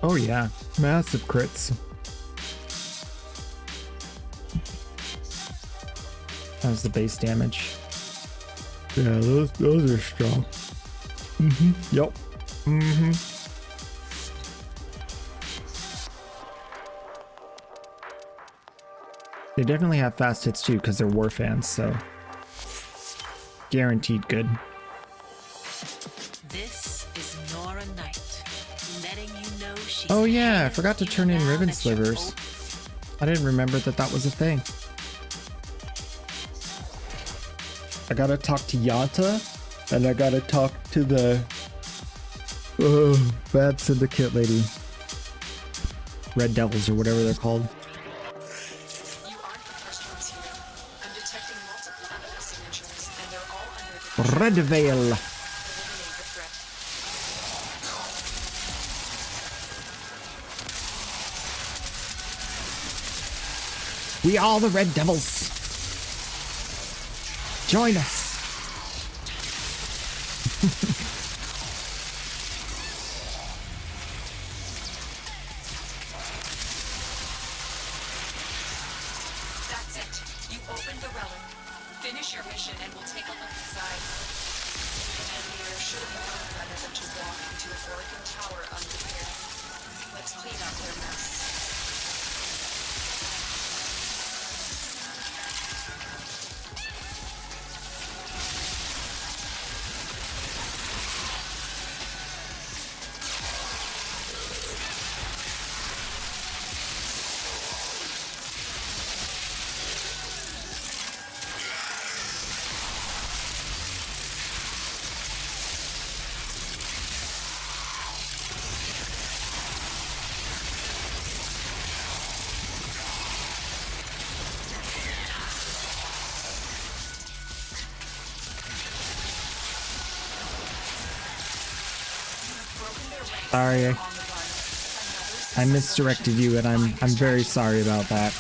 Oh yeah, massive crits. How's the base damage? Yeah, those are strong. Yep. They definitely have fast hits too because they're war fans, so guaranteed good. This is Nora Knight, letting you know she's Oh yeah, I ahead forgot to of you turn in now ribbon that you're slivers. I didn't remember that that was a thing. I gotta talk to Yanta And I gotta talk to the bad syndicate lady. Red Devils or whatever they're called. You aren't the first ones here. I'm detecting multiple enemy signatures, and they're all under the Red Veil. eliminate the threat. We are the Red Devils. Join us. That's it. You opened the relic. Finish your mission and we'll take a look inside. And we should have known better than to walk into a broken tower unprepared. Let's clean up their mess. Sorry, I misdirected you, and I'm very sorry about that.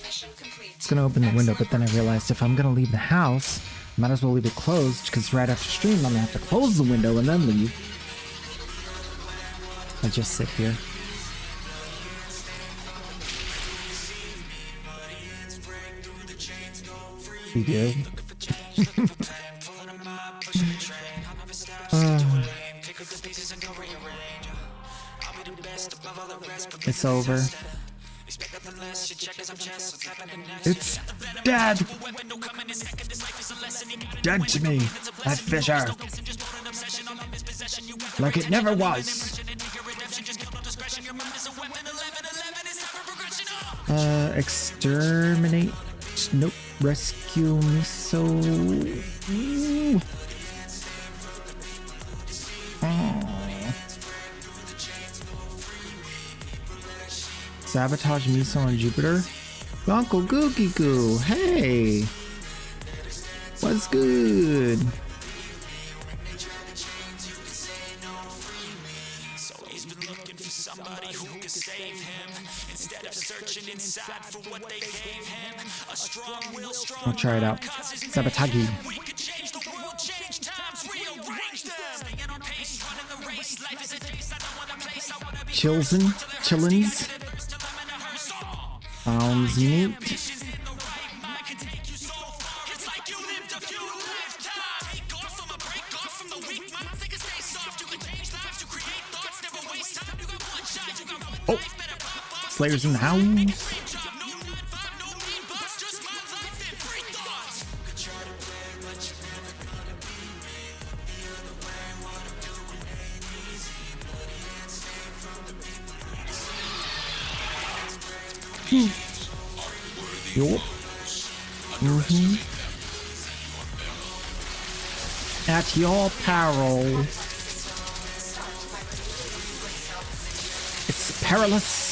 Mission complete. I was gonna open the window, but then I realized if I'm gonna leave the house, I might as well leave it closed, because right after stream I'm gonna have to close the window and then leave. I just sit here. You good? It's over. It's dead! Dead to me, that fissure. Like it never was. Exterminate. Nope. Rescue Miso. Ooh. Sabotage Miso on Jupiter. Uncle Googie Goo, hey! What's good? I'll try it out. Sabotage. Chillins. Sounds neat. Oh, Slayer's in the house. Yup. At your peril. It's perilous.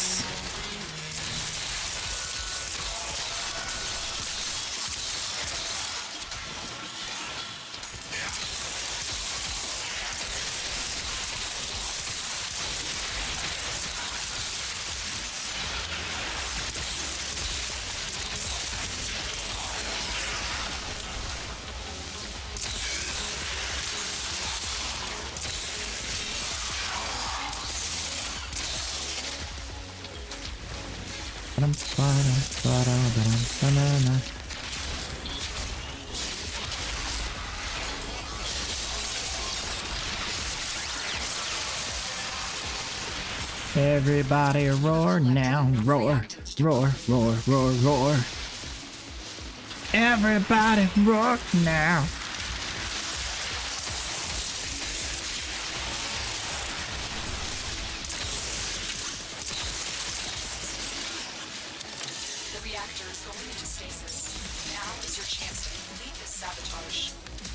Everybody roar now. Roar, roar, roar, roar, roar. Everybody roar now. The reactor is going into stasis. Now is your chance to complete this sabotage.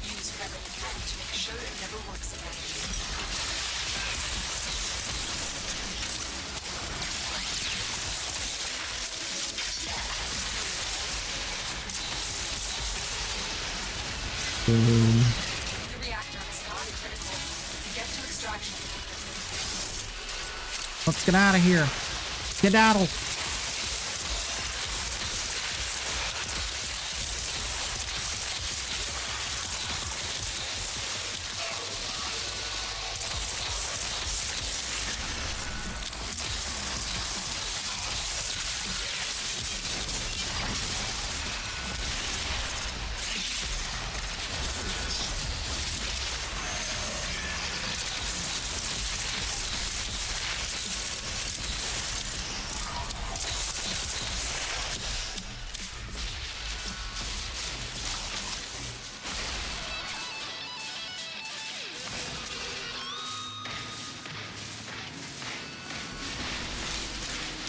Use whatever you can to make sure it never works again. The reactor is not critical. Get to extraction. Let's get out of here. Skedaddle.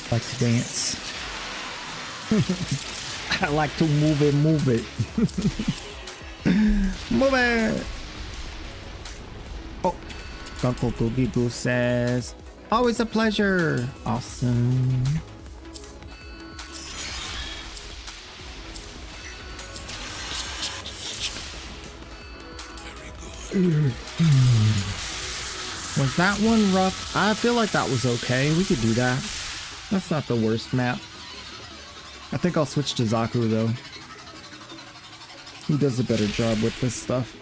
I like to dance. I like to move it, move it. Move it. Oh, Uncle Boogie Boo says, always a pleasure. Awesome. Was that one rough? I feel like that was okay. We could do that. That's not the worst map. I think I'll switch to Zaku though. He does a better job with this stuff.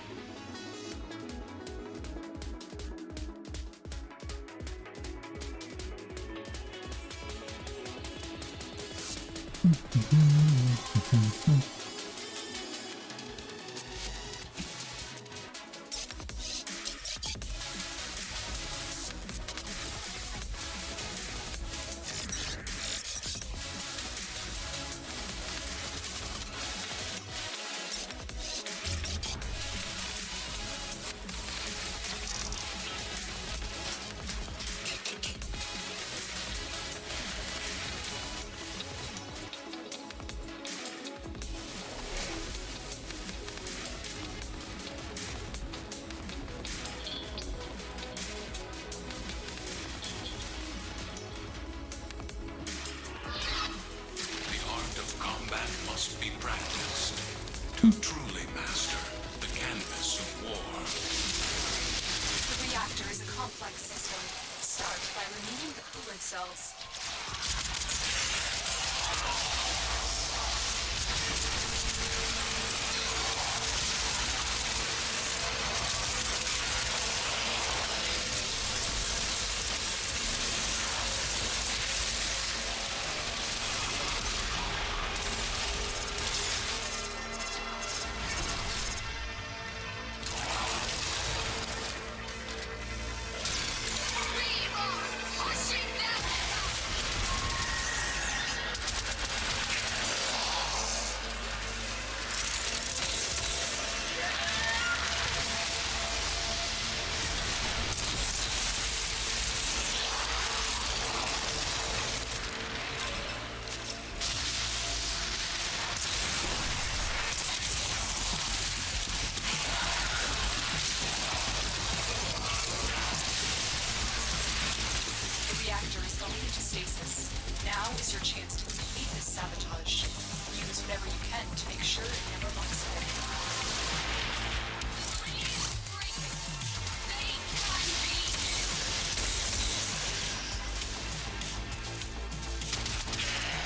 To truly master the canvas of war. The reactor is a complex system. Start by removing the coolant cells. Now is your chance to complete this sabotage. Use whatever you can to make sure it never locks away.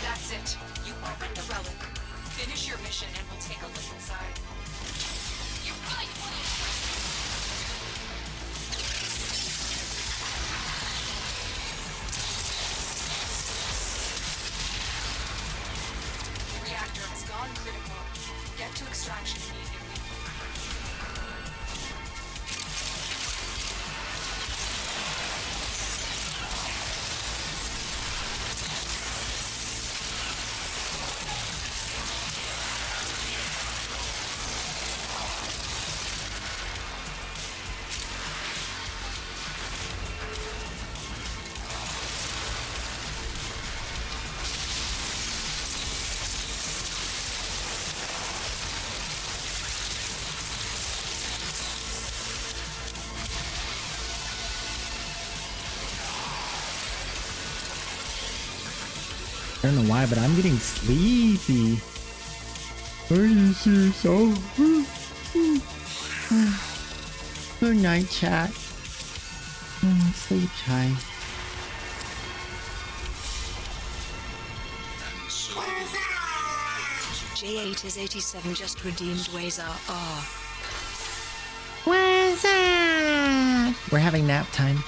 That's it. You opened the relic. Finish your mission and we'll take a look inside. You're right. Get to extraction immediately. I don't know why, but I'm getting sleepy. Are you serious? Good night, chat. Sleep tight. J8 is 87 just redeemed Wazer R. Where's that? We're having nap time.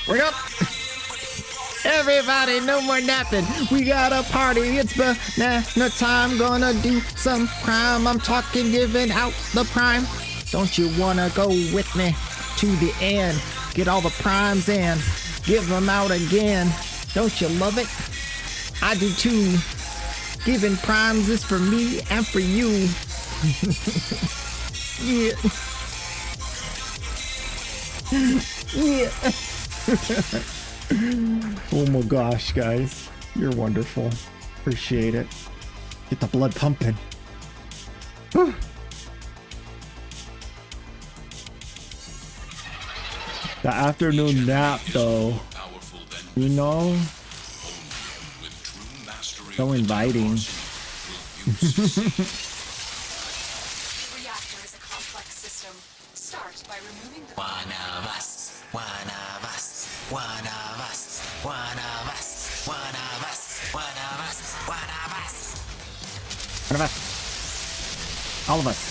Wake up! Everybody, no more napping. We got a party. It's banana time. Gonna do some crime. I'm talking giving out the prime. Don't you wanna go with me to the end? Get all the primes in. Give them out again. Don't you love it? I do too. Giving primes is for me and for you. Yeah. Yeah. Oh my gosh, guys. You're wonderful. Appreciate it. Get the blood pumping. Whew. The afternoon nap, though. You know? So inviting. Reactor is a complex system. Start by removing the One of us, one of us, one of us, one of us, one of us, one of us, one of us. One of us. All of us.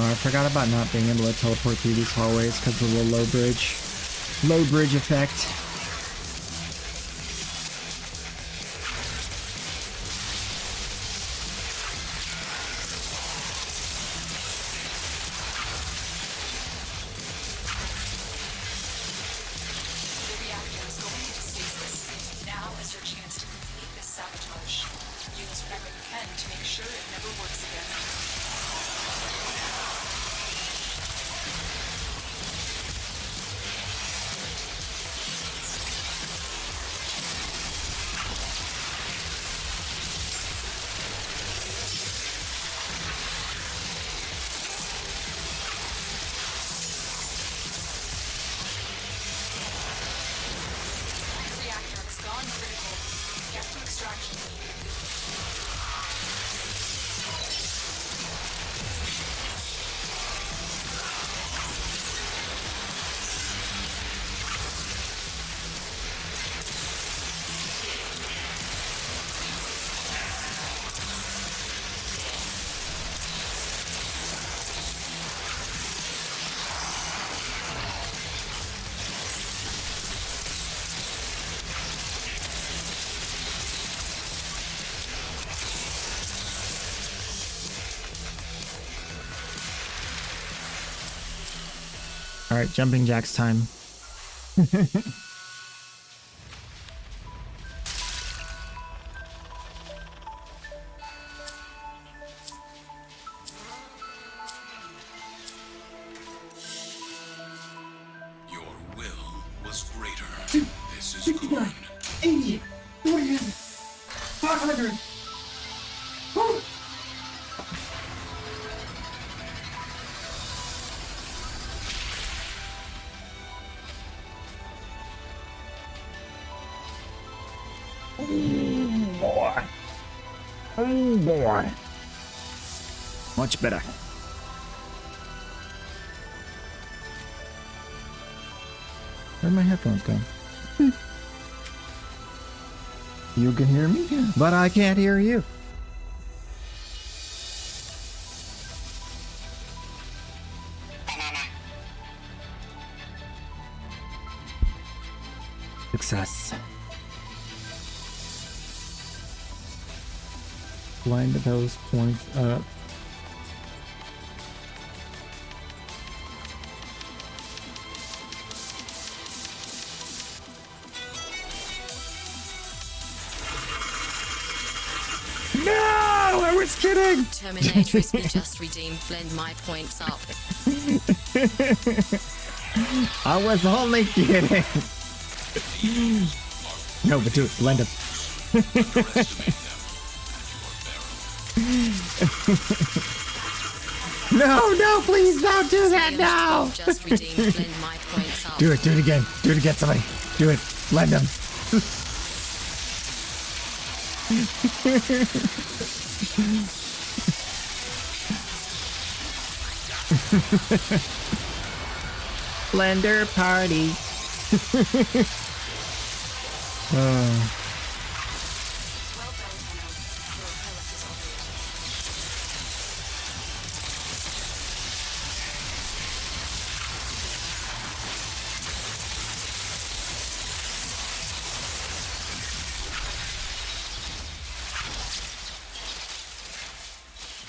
I forgot about not being able to teleport through these hallways because of the low bridge effect. The reactor is going into stasis. Now is your chance to complete this sabotage. Use whatever you can to make sure it never works again. The reactor has gone critical. Get to extraction immediately. All right, jumping jacks time. This is 69, 80, 47, 500. Woo! Boy. Oh boy. Much better. Where'd my headphones go? You can hear me, but I can't hear you. Success. Blind those points up. No, I was kidding. Terminatrix will just redeem. Blend my points up. I was only kidding. No, but do it. Blend them. No, please don't do that now. Just redeem. Blend my points up. Do it again. Do it again, somebody. Do it. Blend them. Blender party.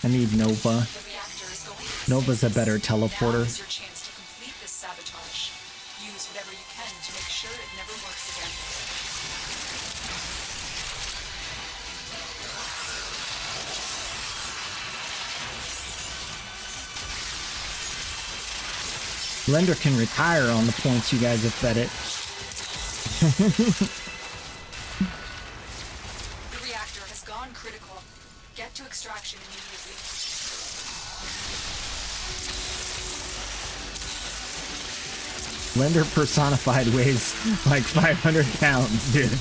I need Nova. Nova's a better teleporter. Now's your chance to complete this sabotage. Use whatever you can to make sure it never works again. Blender can retire on the points you guys have fed it. The reactor has gone critical. Get to extraction immediately. Blender personified weighs like 500 pounds, dude.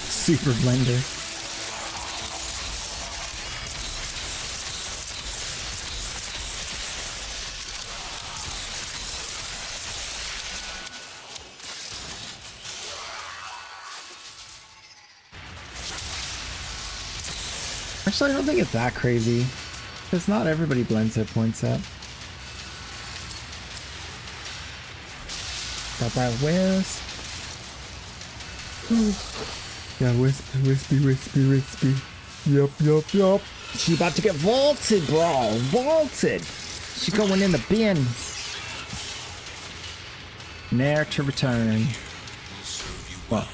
Super Blender. Actually, I don't think it's that crazy. Because not everybody blends their points up. Got that wisp. Yeah, wispy. Yup. She about to get vaulted, bro. Vaulted. She going in the bin. Ne'er to return. Well,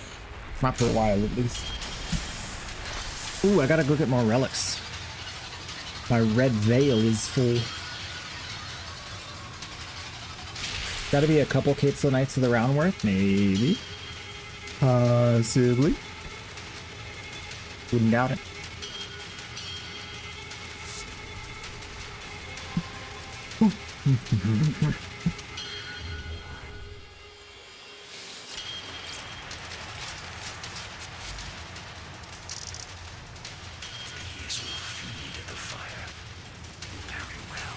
not for a while at least. Ooh, I gotta go get more relics. My red veil is full. Gotta be a couple Capesule Knights of the round worth? Maybe. Possibly. Wouldn't doubt it. These will feed the fire. Very well.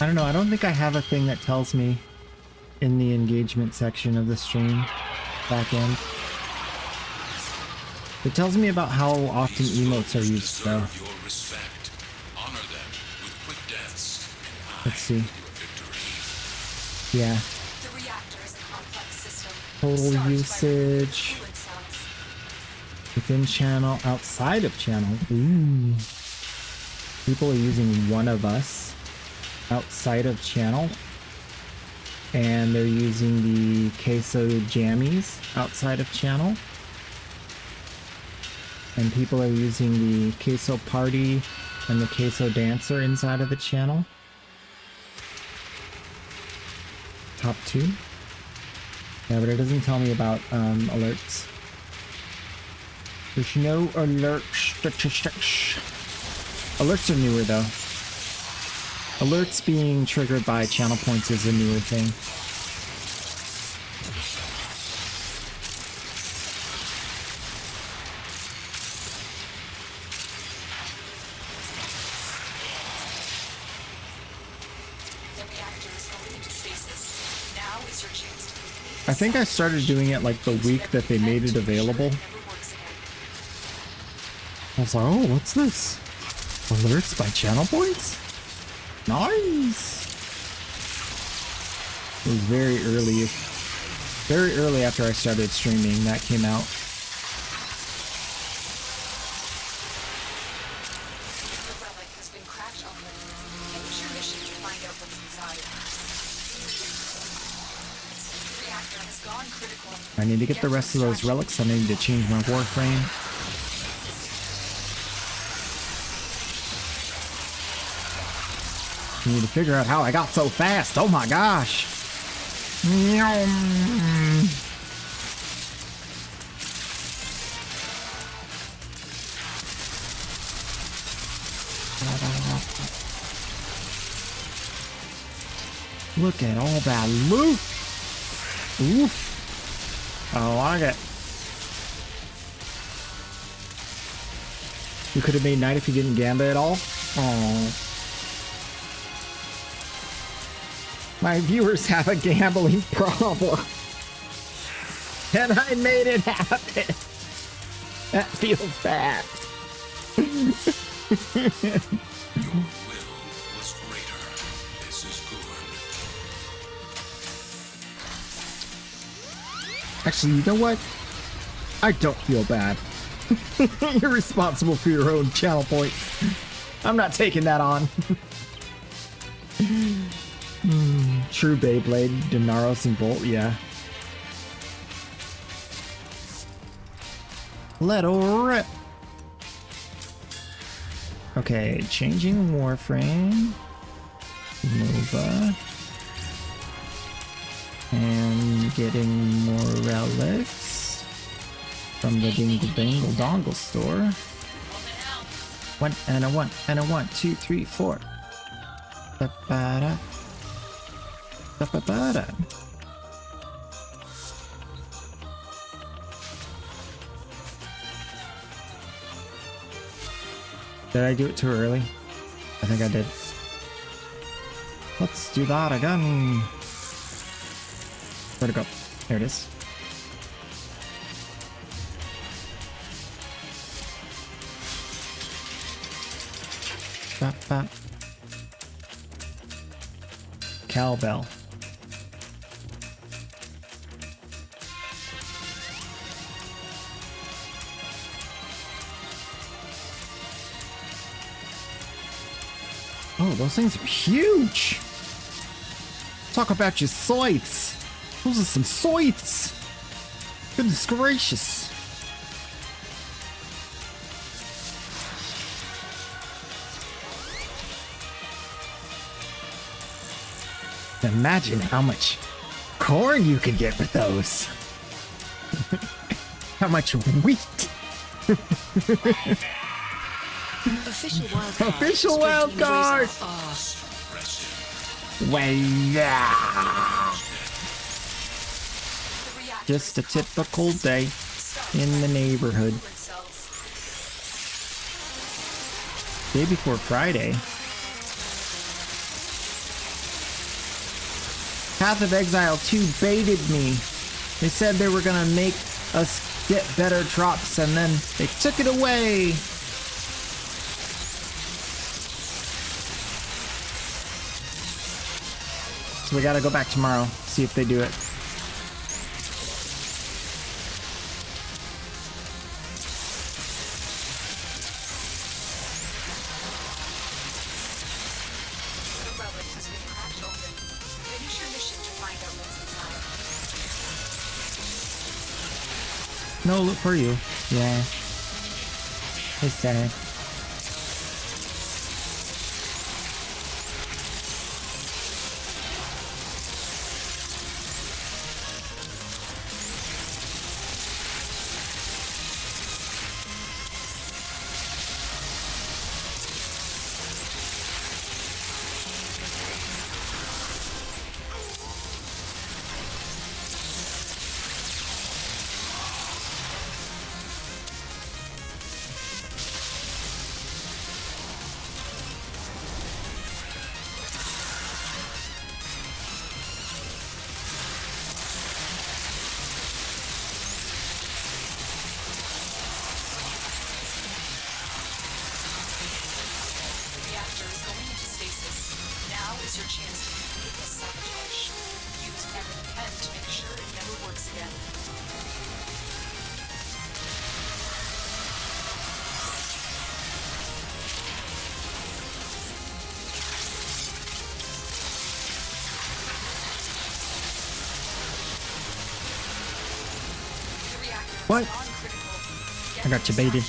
I don't know, I don't think I have a thing that tells me in the engagement section of the stream back end. It tells me about how often emotes are used though. Deserve your respect. Honor them with quick deaths. And Let's see. your victory. Yeah. The reactor is a complex system. Total Starts by usage. removing coolant cells. Within channel, outside of channel. Ooh. People are using one of us outside of channel. And they're using the queso jammies outside of channel. And people are using the queso party and the queso dancer inside of the channel. Top 2. Yeah, but it doesn't tell me about alerts. There's no alert statistics. Alerts are newer though. Alerts being triggered by channel points is a newer thing. The reactor is going into stasis. Now is your chance to complete. I think I started doing it like the week that they made it available. Never works again. I was like, oh, what's this? Alerts by channel points? Nice! It was very early after I started streaming that came out. The relic has been cracked open. Finish your mission to find out what's inside. The reactor has gone critical. I need to get the rest of those relics. I need to change my warframe. I need to figure out how I got so fast. Oh my gosh. Look at all that loot. Oof. I like it. You could have made night if you didn't gamba at all. Oh. My viewers have a gambling problem. And I made it happen. That feels bad. Your will was greater. This is good. Actually, you know what? I don't feel bad. You're responsible for your own channel points. I'm not taking that on. True Beyblade, Denaros and Volt, yeah. Let her rip. Okay, changing Warframe. Nova. And getting more relics from the Dingle Dangle Dongle store. One and a one and a 1, 2, 3, 4. Ba-ba-da. Ba-ba-ba-da. Did I do it too early? I think I did. Let's do that again. Where'd it go? There it is. Bop, bop. Cowbell. Oh, those things are huge. Talk about your sights. Those are some sights. Goodness gracious. Imagine how much corn you could get with those. How much wheat. Official wildcard. Official wildcard. Well, yeah. Just a typical day in the neighborhood. Day before Friday. Path of Exile 2 baited me. They said they were gonna make us get better drops and then they took it away. So we gotta go back tomorrow, see if they do it. No look for you. Yeah. It's sad. Reactor is going into stasis. Now is your chance to complete the sabotage. Use every pen to make sure it never works again. The reactor is What? non-critical. Get I got you baited.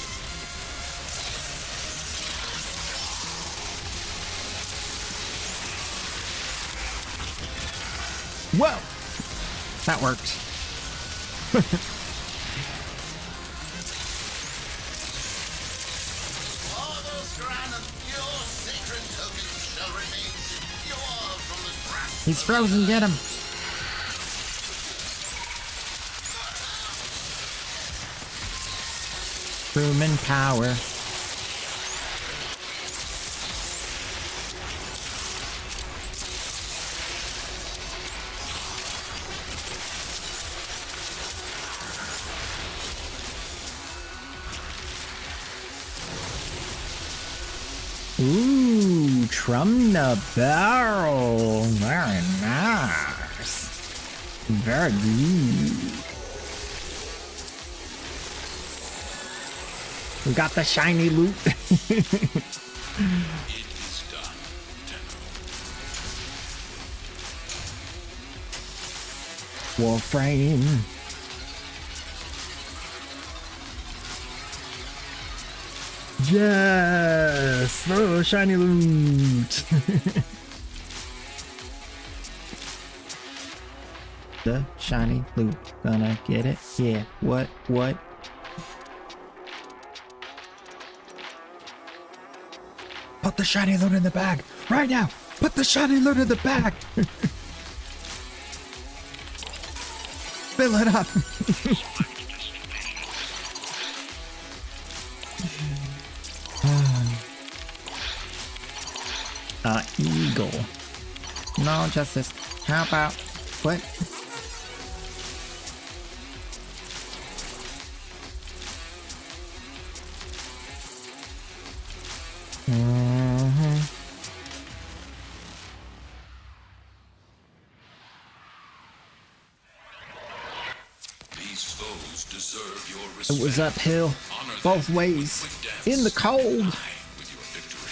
Whoa! That worked. All those Granum, your sacred tokens shall remain secure from the grasp. He's frozen, get him! Crewman power. Ooh, from the barrel. Very nice. Very good. We got the shiny loot. It is done, Tenno. Warframe. Yes! Oh, shiny loot! The shiny loot. Gonna get it? Yeah. What? What? Put the shiny loot in the bag! Right now! Put the shiny loot in the bag! Fill it up! Eagle. No justice. How about what? These foes deserve your It respect. was uphill, Honor both them ways, with deaths. in the cold. Die with your victory.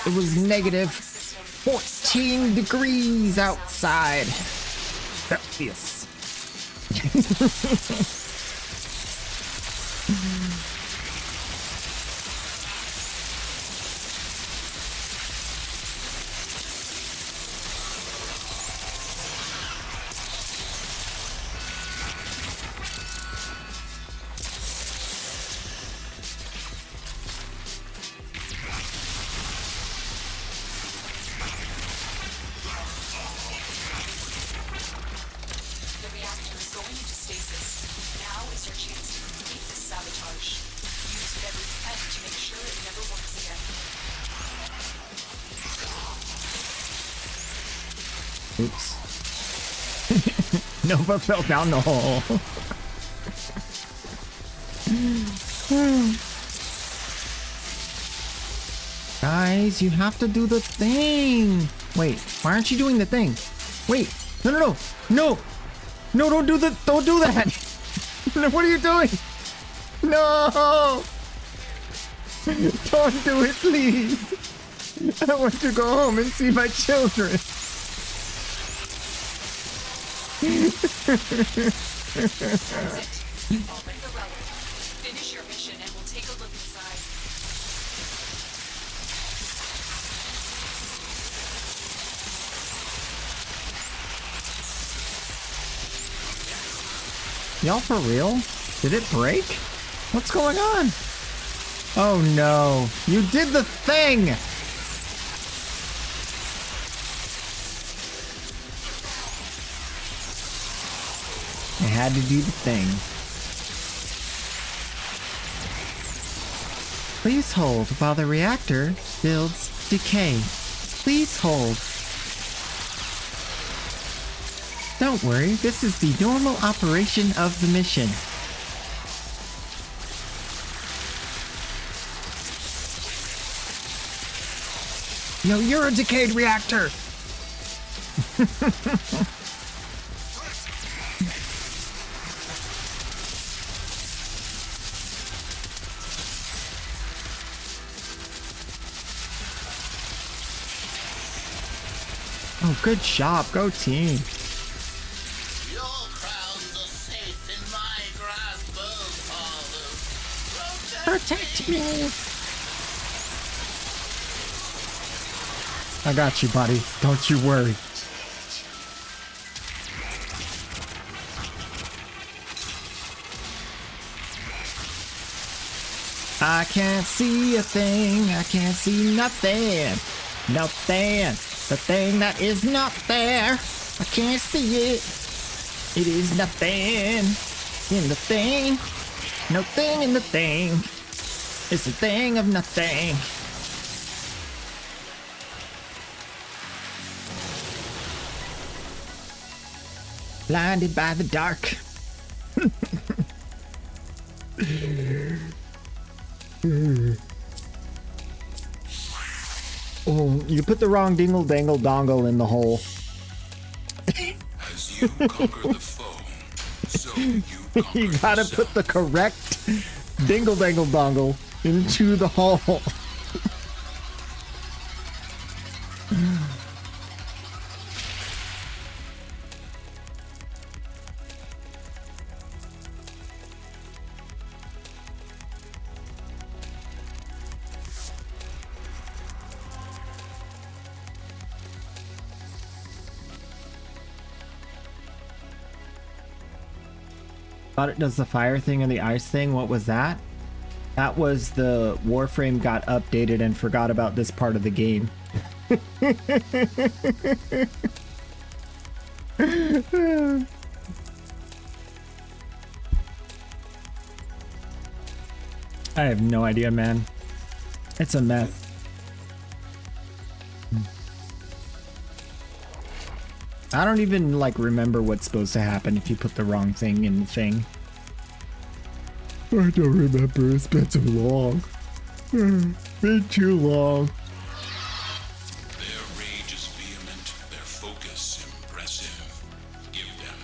The It was reactor's negative complex system 14 degrees outside. Celsius. The reactor is going into stasis. Now is your chance to complete this sabotage. Use every pen to make sure it never works again. Oops. Nova fell down the hole. Guys, you have to do the thing. Wait, why aren't you doing the thing? Wait, no, no, no, no, no! Don't do that. No, what are you doing? No! Don't do it, please. I want to go home and see my children. Open the relic. Finish your mission and we'll take a look inside. Y'all for real? Did it break? What's going on? Oh no, you did the thing! I had to do the thing. Please hold while the reactor builds decay. Please hold. Don't worry, this is the normal operation of the mission. Yo, you're a decayed reactor! Oh, good job. Go team. Your crowns are safe in my grasp, oh father. Protect me. I got you, buddy. Don't you worry. I can't see a thing. I can't see nothing. Nothing. The thing that is not there. I can't see it. It is nothing in the thing. No thing in the thing. It's a thing of nothing. Blinded by the dark. Oh, you put the wrong dingle dangle dongle in the hole. As you conquer the foe, so you conquer You gotta yourself. put the correct dingle dangle dongle into the hole. Thought it does the fire thing and the ice thing. What was that? That was the Warframe got updated and forgot about this part of the game. I have no idea, man. It's a mess. I don't even like remember what's supposed to happen if you put the wrong thing in the thing. I don't remember. It's been too long. Been too long. Their rage is vehement, their focus impressive. Give them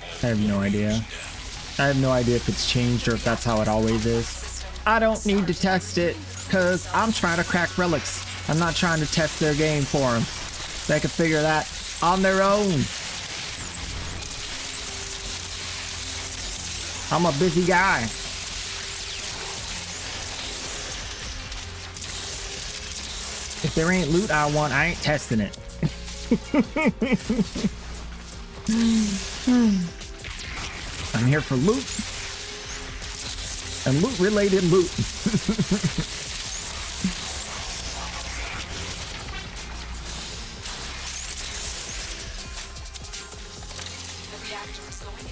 all I have no idea. I have no idea if it's changed or if that's how it always is. I don't need to test it because I'm trying to crack relics. I'm not trying to test their game for them. They can figure that on their own. I'm a busy guy. If there ain't loot I want, I ain't testing it. I'm here for loot. And loot related loot.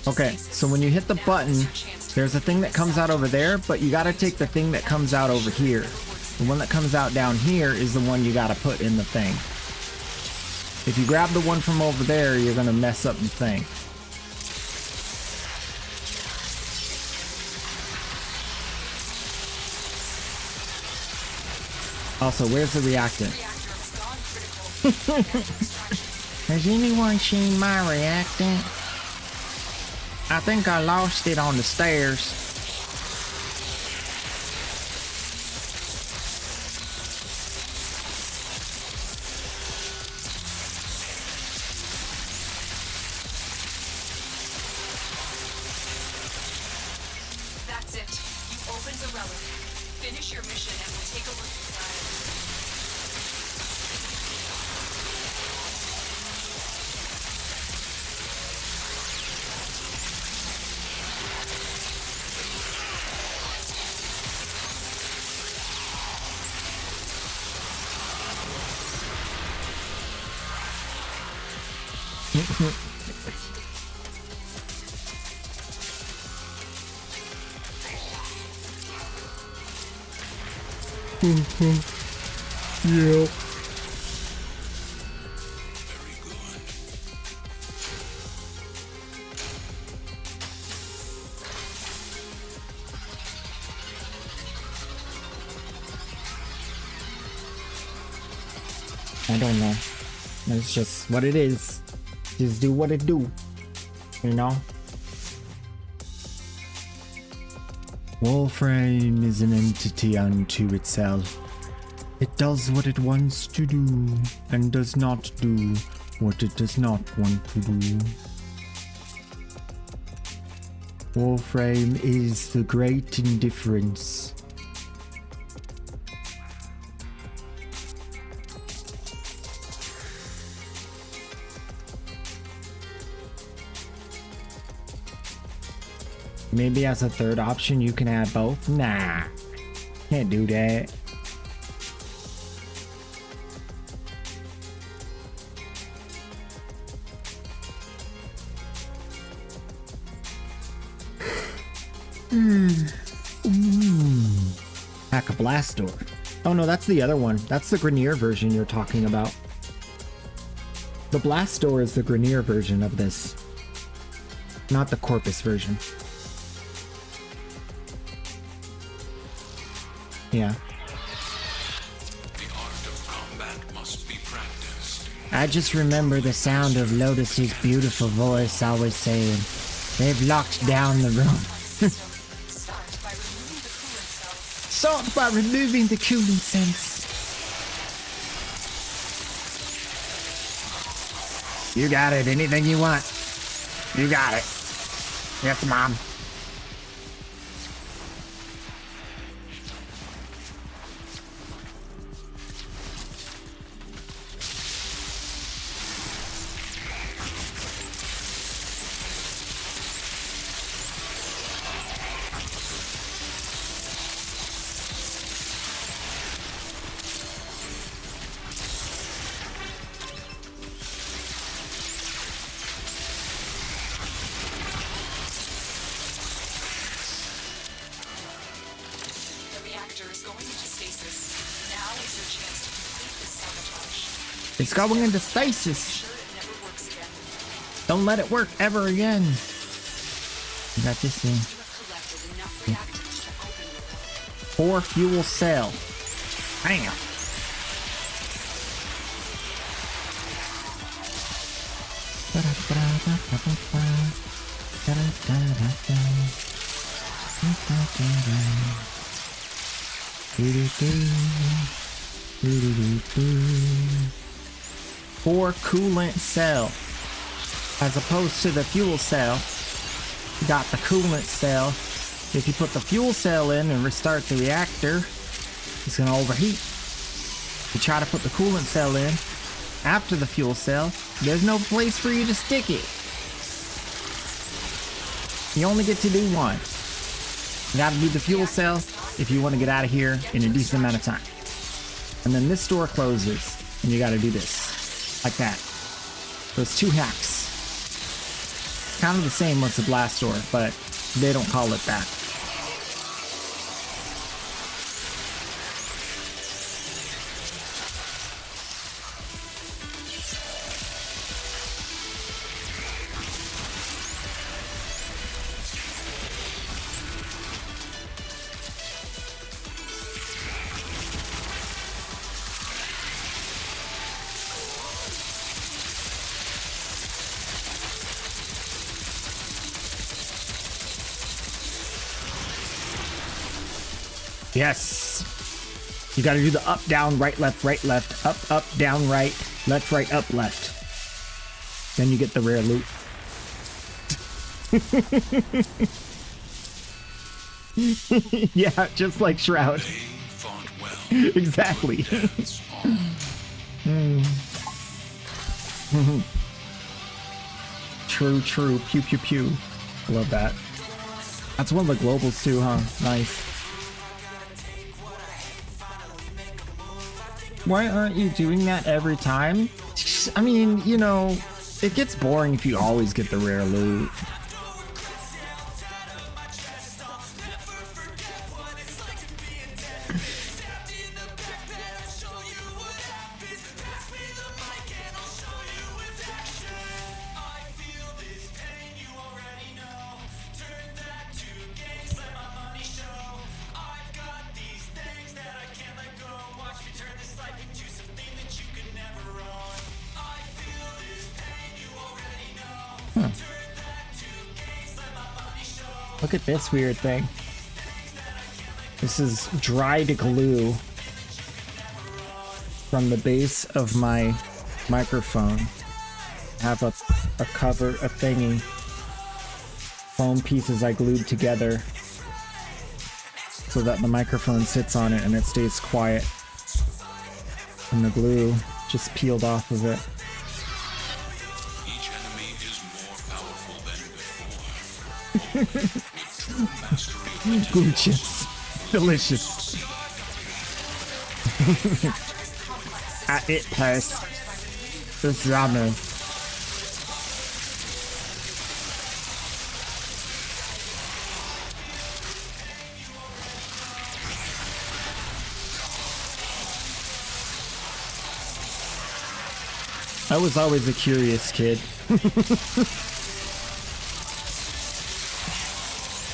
Okay, so when you hit the button, there's a thing that comes out over there, but you gotta take the thing that comes out over here. The one that comes out down here is the one you gotta put in the thing. If you grab the one from over there, you're gonna mess up the thing. Also, where's the reactant? Has anyone seen my reactant? I think I lost it on the stairs. That's it. You opened the relic. Finish your mission and we'll take a look inside. Yeah. Very good. I don't know. It's just what it is. Just do what it do. You know? Warframe is an entity unto itself. It does what it wants to do, and does not do what it does not want to do. Warframe is the great indifference. Maybe as a third option you can add both? Nah, can't do that. Hack a blast door. Oh no, that's the other one. That's the Grenier version you're talking about. The blast door is the Grenier version of this, not the Corpus version. Yeah. The art of combat must be practiced. I just remember the sound of Lotus's beautiful voice always saying, "They've locked down the room." Start by removing the cooling sense. You got it. Anything you want. You got it. Yes, Mom. It's going into stasis. Don't let it work ever again. You got this thing. 4 fuel cell. Bam. For coolant cell, as opposed to the fuel cell. You got the coolant cell. If you put the fuel cell in and restart the reactor, it's gonna overheat. You try to put the coolant cell in after the fuel cell, there's no place for you to stick it. You only get to do one. You gotta do the fuel cell if you want to get out of here in a decent amount of time. And then this door closes, and you gotta do this. Like that. So it's 2 hacks. Kind of the same as the blast door, but they don't call it that. Yes. You got to do the up, down, right, left, up, up, down, right, up, left. Then you get the rare loot. Yeah, just like Shroud. They fought well. Exactly. Deaths all. True, true. Pew, pew, pew. Love that. That's one of the globals too, huh? Nice. Why aren't you doing that every time? I mean, you know, it gets boring if you always get the rare loot. Look at this weird thing. This is dried glue from the base of my microphone. I have a cover, a thingy. Foam pieces I glued together so that the microphone sits on it and it stays quiet. And the glue just peeled off of it. Each enemy is more powerful than before. True mastery of Glue chips. Delicious. It tastes. It's yummy. I was always a curious kid.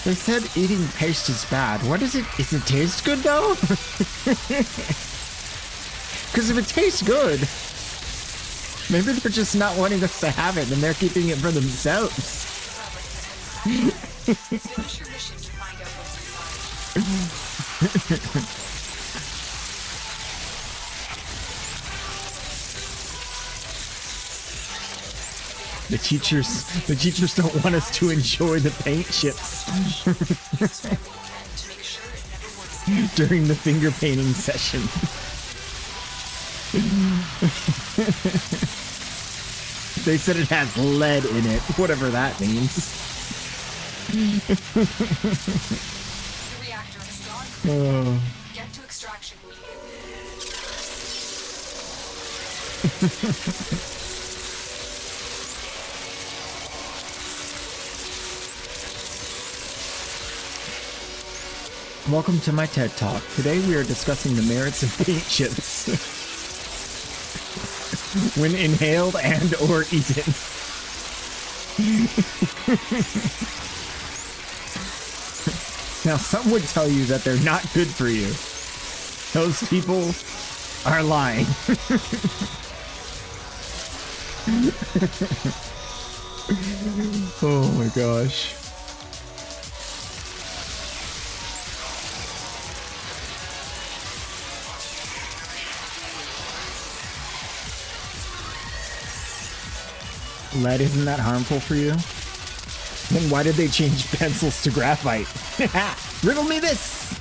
They said eating paste is bad. What is it? Does it taste good though? Because if it tastes good, maybe they're just not wanting us to have it and they're keeping it for themselves. Finish your mission to find out what's inside. The teachers don't want us to enjoy the paint chips To make sure it never works again. during the finger painting session. They said it has lead in it, whatever that means. The reactor has gone. Get to extraction immediately. Welcome to my TED Talk. Today we are discussing the merits of paint chips when inhaled and or eaten. Now some would tell you that they're not good for you. Those people are lying. Oh my gosh. Lead isn't that harmful for you? Then why did they change pencils to graphite? Riddle me this!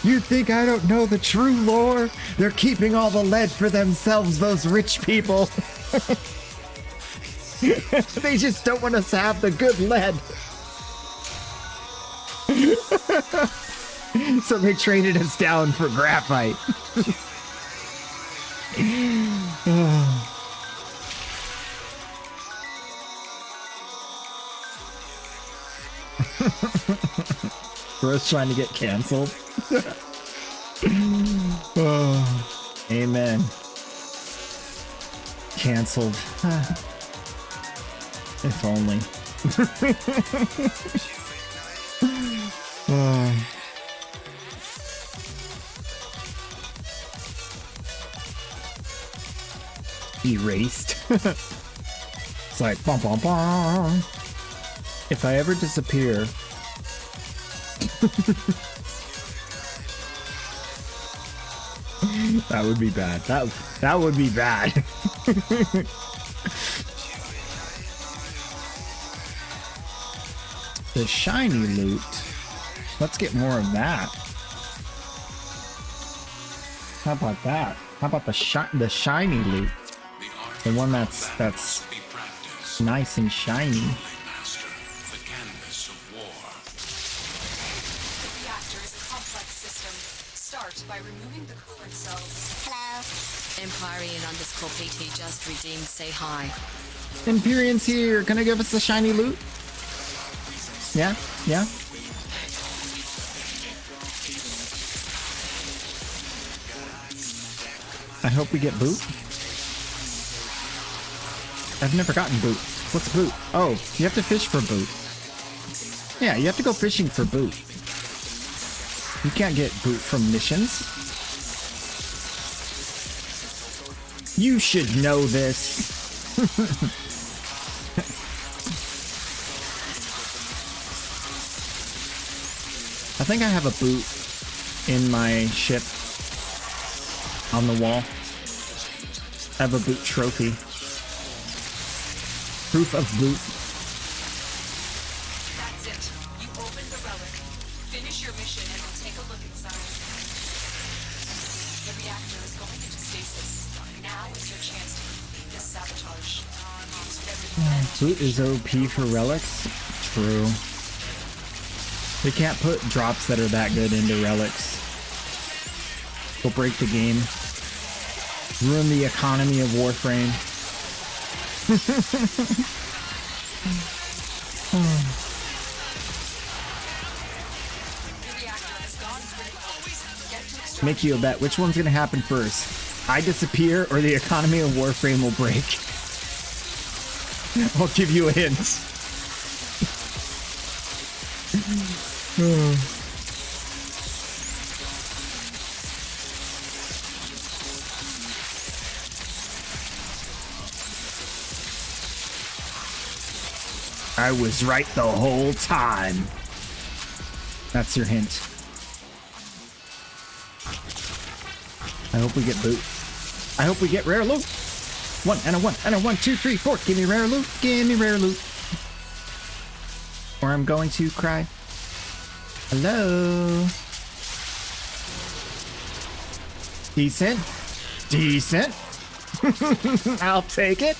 You think I don't know the true lore? They're keeping all the lead for themselves, those rich people. They just don't want us to have the good lead. So they traded us down for graphite. For us trying to get canceled. Oh, amen. Canceled. If only. Erased. It's like bum bum bum. If I ever disappear, That would be bad. That would be bad. The shiny loot. Let's get more of that. How about that? How about the shiny loot? The one that's nice and shiny. The reactor is a complex system. Start by removing the coolant cells. Empyrean underscore PT just redeemed. Say hi. Empyrean's here. Gonna give us the shiny loot? Yeah? Yeah? I hope we get boot. I've never gotten boot. What's boot? Oh, you have to fish for boot. Yeah, you have to go fishing for boot. You can't get boot from missions. You should know this. I think I have a boot in my ship on the wall. I have a boot trophy. Proof of boot. That's it. You opened the relic. Finish your mission and we'll take a look inside. The reactor is going into stasis. Now is your chance to complete this sabotage. Boot is OP for relics? True. We can't put drops that are that good into relics. We'll break the game. Ruin the economy of Warframe. Make you a bet. Which one's gonna happen first? I disappear or the economy of Warframe will break? I'll give you a hint. I was right the whole time. That's your hint. I hope we get boot. I hope we get rare loot. 1 and a 1 and a 1, 2, 3, 4. Give me rare loot. Give me rare loot. Or I'm going to cry. Hello. Decent. Decent. I'll take it.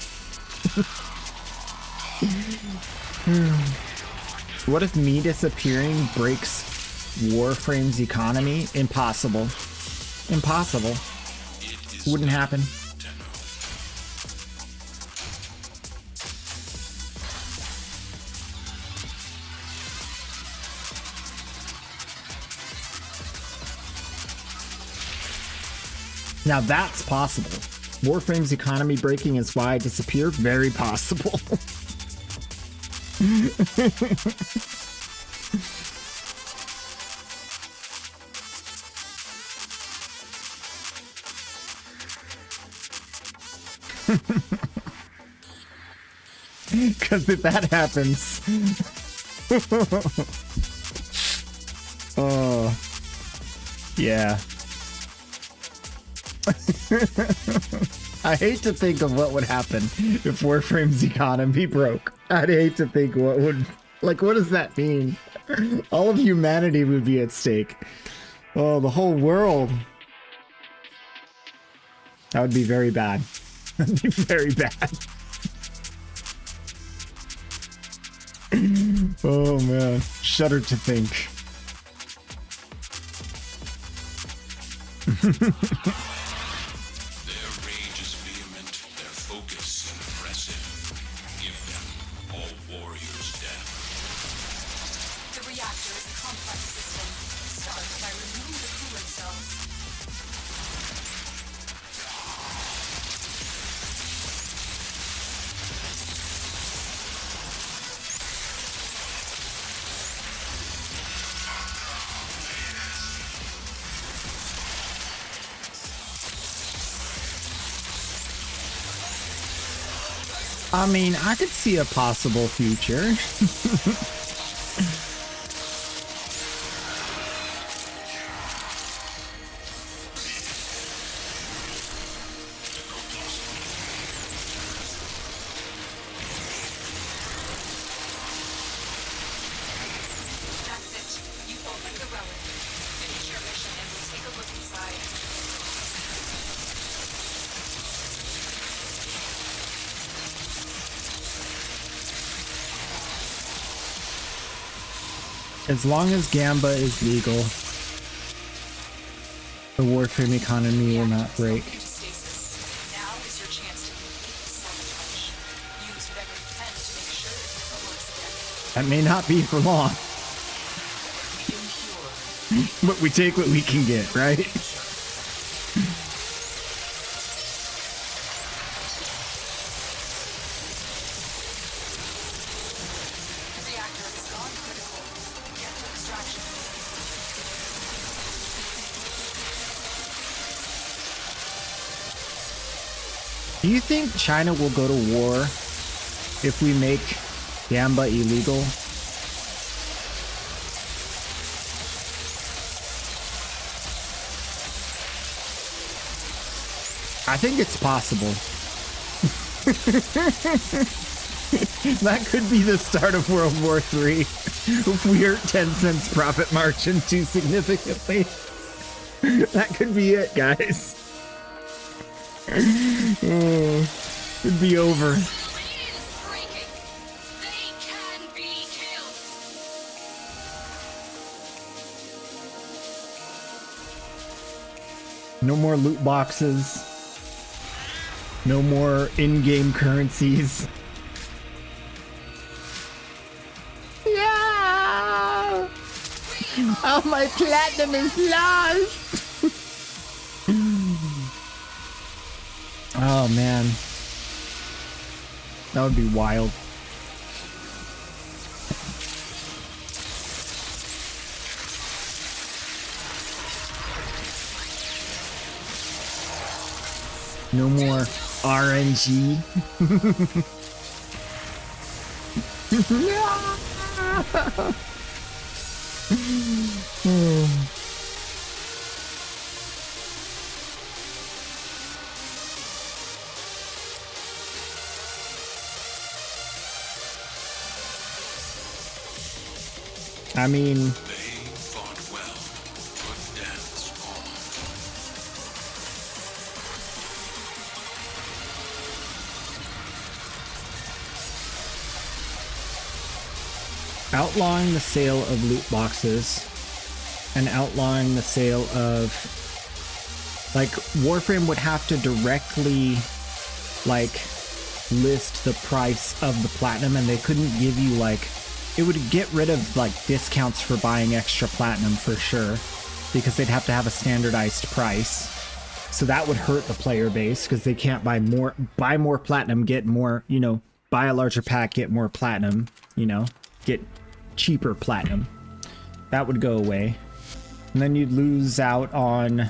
What if me disappearing breaks Warframe's economy? Impossible. Impossible. Wouldn't happen. Now that's possible. Warframe's economy breaking is why I disappear? Very possible. Because if that happens... oh... yeah. I hate to think of what would happen if Warframe's economy broke. I'd hate to think what would... like, what does that mean? All of humanity would be at stake. Oh, the whole world. That would be very bad. That'd be very bad. Oh, man. Shudder to think. Their rage is vehement, their focus impressive. Give them all warriors' death. The reactor is a complex system. Start by removing the coolant cells. I mean, I could see a possible future. As long as Gamba is legal, the Warframe economy will not break. Into stasis. Now is your chance to complete the sabotage. Use whatever you can to make sure it works again. That may not be for long, but we take what we can get, right? Reactor has gone critical. Get to extraction. Do you think China will go to war if we make Gamba illegal? I think it's possible. That could be the start of World War III if we hurt Tencent's profit margin too significantly. That could be it, guys. Oh, it'd be over. No more loot boxes. No more in-game currencies. Yeah! Oh, my platinum is lost! Oh, man. That would be wild. No more RNG. I mean, They fought well, but death's on. outlawing the sale of loot boxes and outlawing the sale of, like, Warframe would have to directly, like, list the price of the platinum, and they couldn't give you, like, it would get rid of, like, discounts for buying extra platinum for sure, because they'd have to have a standardized price. So that would hurt the player base, because they can't buy more platinum, get more, you know, buy a larger pack, get more platinum, you know, get cheaper platinum. That would go away. And then you'd lose out on,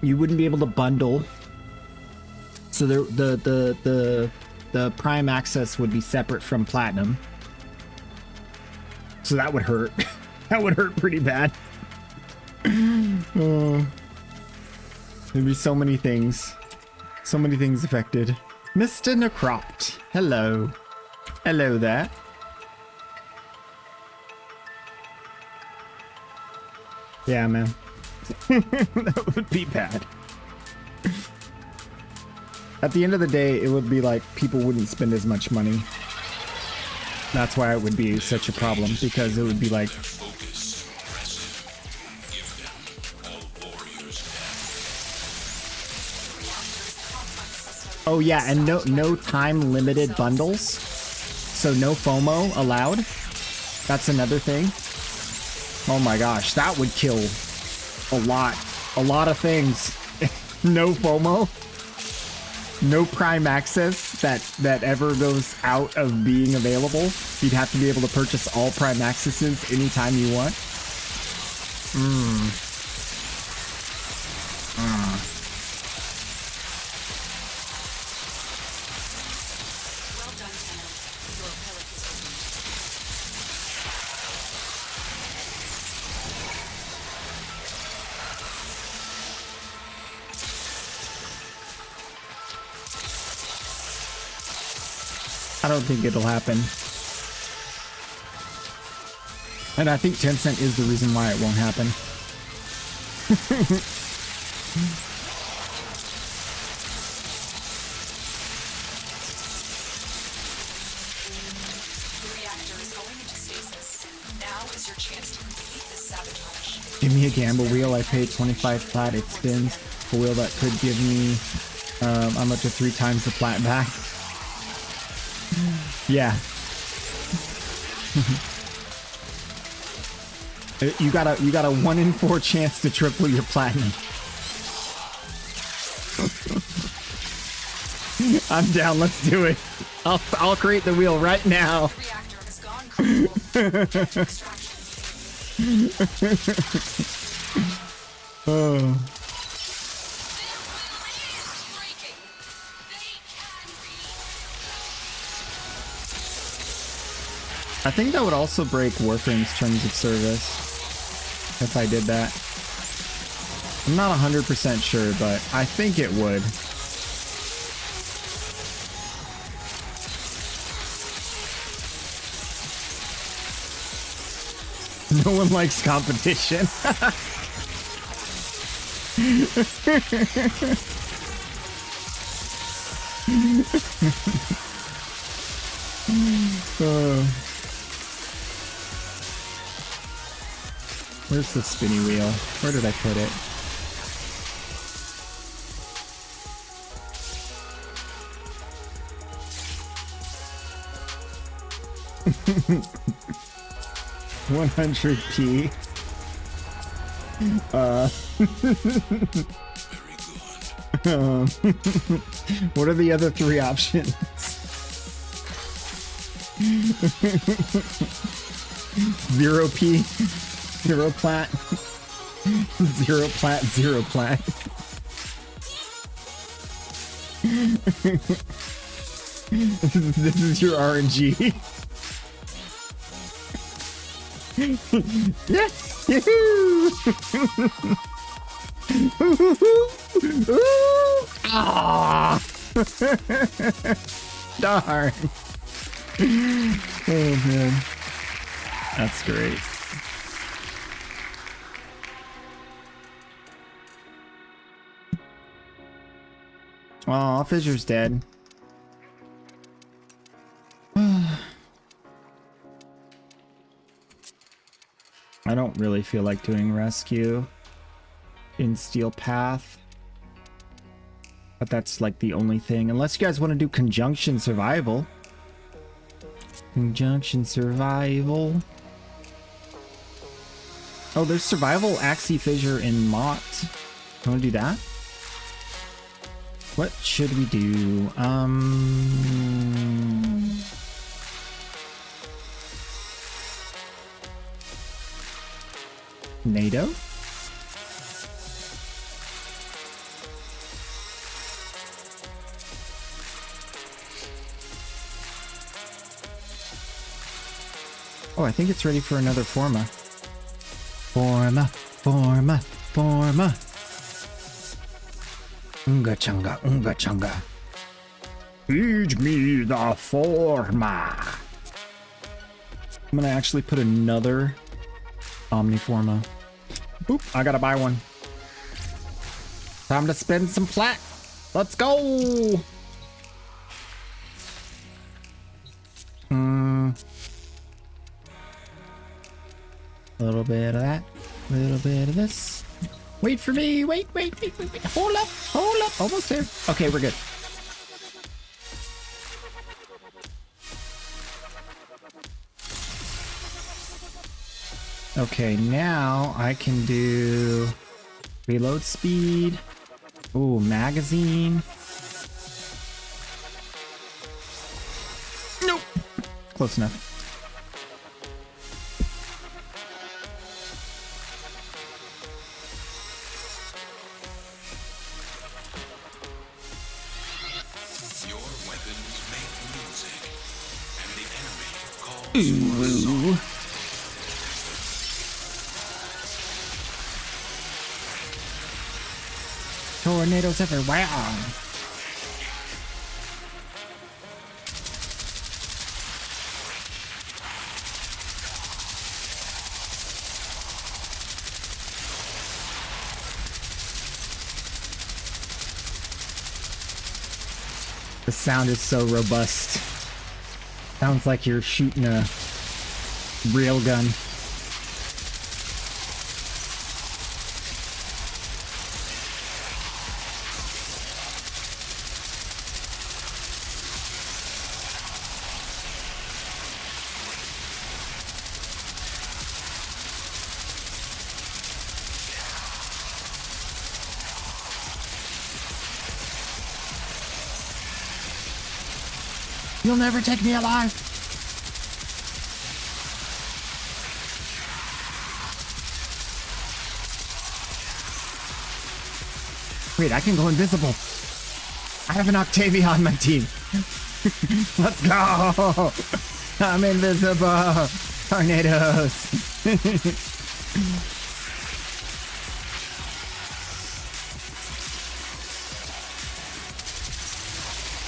you wouldn't be able to bundle. So the Prime access would be separate from platinum. So that would hurt. That would hurt pretty bad. Oh. There'd be so many things. So many things affected. Mr. Necropt. Hello. Hello there. Yeah, man. That would be bad. At the end of the day, it would be like people wouldn't spend as much money. That's why it would be such a problem, because it would be like, oh yeah, and no time limited bundles. So no FOMO allowed. That's another thing. Oh my gosh, that would kill a lot of things. No FOMO. No Prime access that ever goes out of being available. You'd have to be able to purchase all Prime accesses anytime you want. Well done, Tenno. Your pellet is opened. I don't think it'll happen. And I think Tencent is the reason why it won't happen. The reactor is going into Give me a gamble wheel. I paid 25 plat. It spins. A wheel that could give me I'm up to 3 times the plat back. Yeah. You got a 1 in 4 chance to triple your platinum. I'm down. Let's do it. I'll create the wheel right now. The reactor has gone cold. Extraction. Oh. I think that would also break Warframe's terms of service if I did that. I'm not 100% sure, but I think it would. No one likes competition. Where's the spinny wheel? Where did I put it? $100p. What are the other 3 options? 0p, 0 plat, 0 plat, 0 plat. This is your RNG. Yeah. Ah. Darn. Oh man. That's great. Aw, Fissure's dead. I don't really feel like doing rescue in Steel Path. But that's like the only thing. Unless you guys want to do Conjunction Survival. Conjunction Survival. Oh, there's Survival Axie Fissure in Mott. You want to do that? What should we do? NATO? Oh, I think it's ready for another Forma. Forma. Unga chunga. Feed me the Forma. I'm gonna actually put another Omniforma. Boop, I gotta buy one. Time to spend some plat. Let's go. A little bit of that. A little bit of this. Wait for me. Wait. Hold up. Almost there. Okay, we're good. Okay, now I can do reload speed. Ooh, magazine. Nope. Close enough. Your weapons make music, and the enemy calls for Ooh. Tornadoes everywhere. The sound is so robust. Sounds like you're shooting a railgun. You'll never take me alive. Wait, I can go invisible. I have an Octavia on my team. Let's go. I'm invisible. Tornadoes.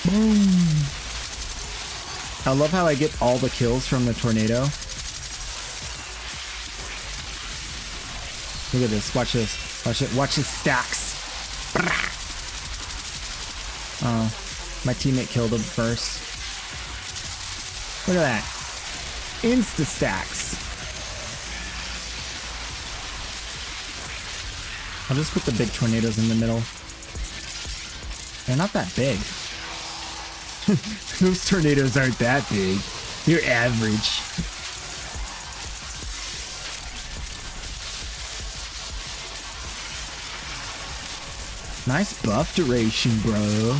Boom. I love how I get all the kills from the tornado. Look at this. Watch this. Watch it. Watch his stacks. Oh, my teammate killed him first. Look at that. Insta stacks. I'll just put the big tornadoes in the middle. They're not that big. Those tornadoes aren't that big. You're average. Nice buff duration, bro.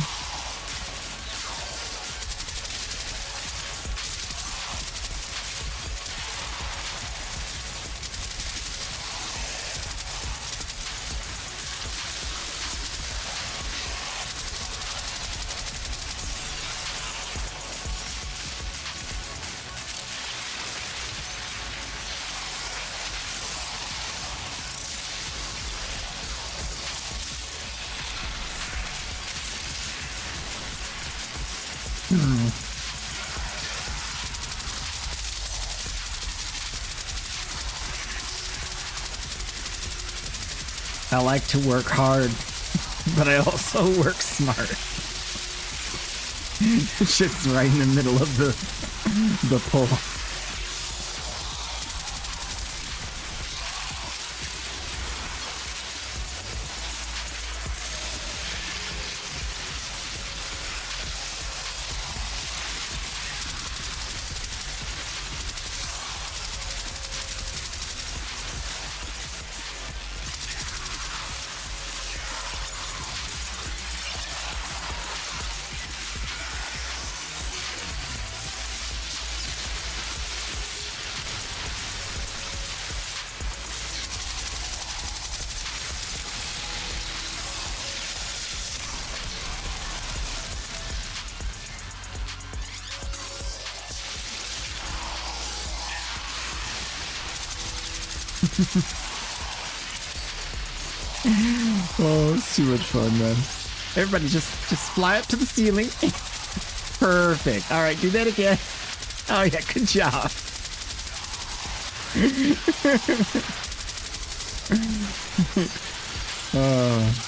I like to work hard, but I also work smart. Shit's right in the middle of the pull. Oh, it's too much fun, man. Everybody just fly up to the ceiling. Perfect. All right, do that again. Oh yeah, good job. Oh.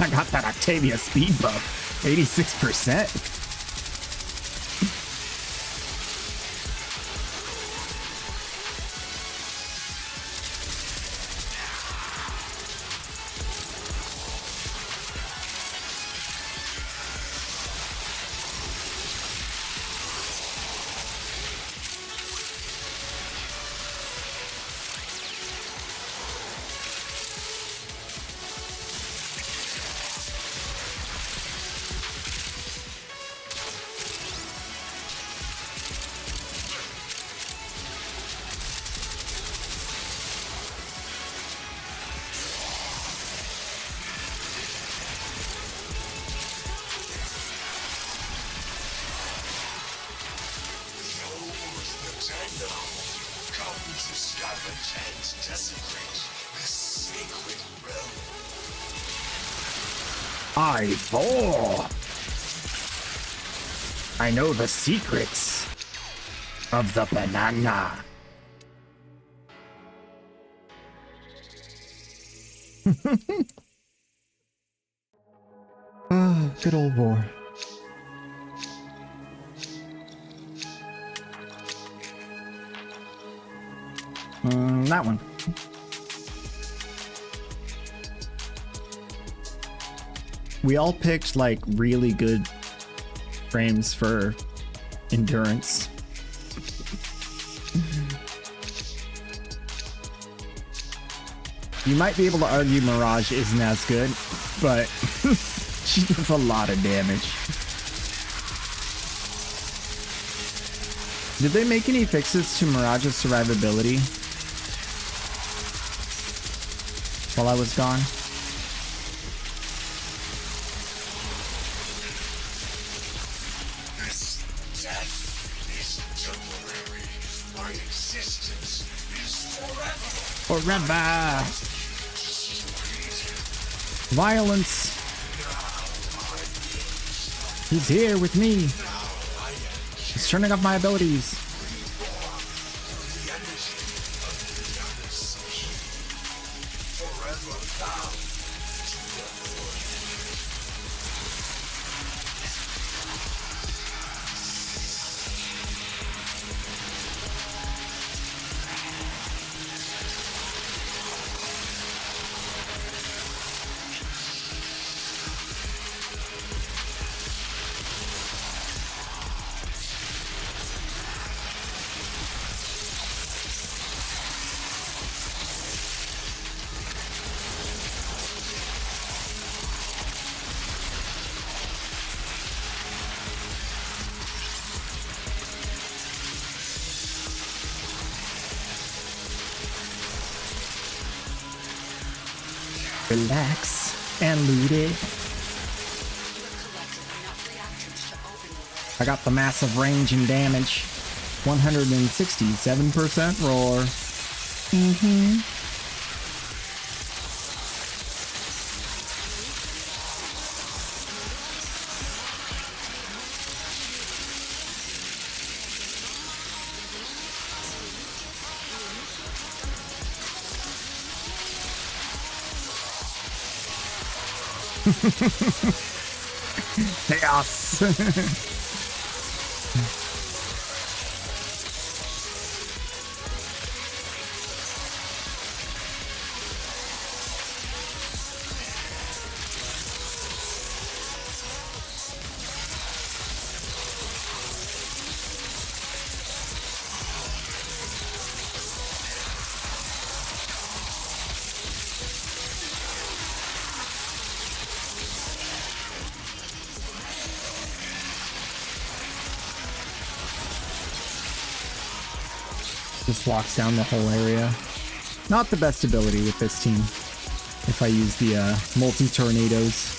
I got that Octavia speed buff, 86%. I know the secrets of the banana. Oh, good old boy. That one. We all picked like really good frames for endurance. You might be able to argue Mirage isn't as good, but she does a lot of damage. Did they make any fixes to Mirage's survivability while I was gone? This death is temporary. My existence is forever. Forever! Violence! He's here with me! He's turning off my abilities. Relax and loot it. I got the massive range and damage. 167% roar. Chaos. Just walks down the whole area. Not the best ability with this team. If I use the multi-tornadoes.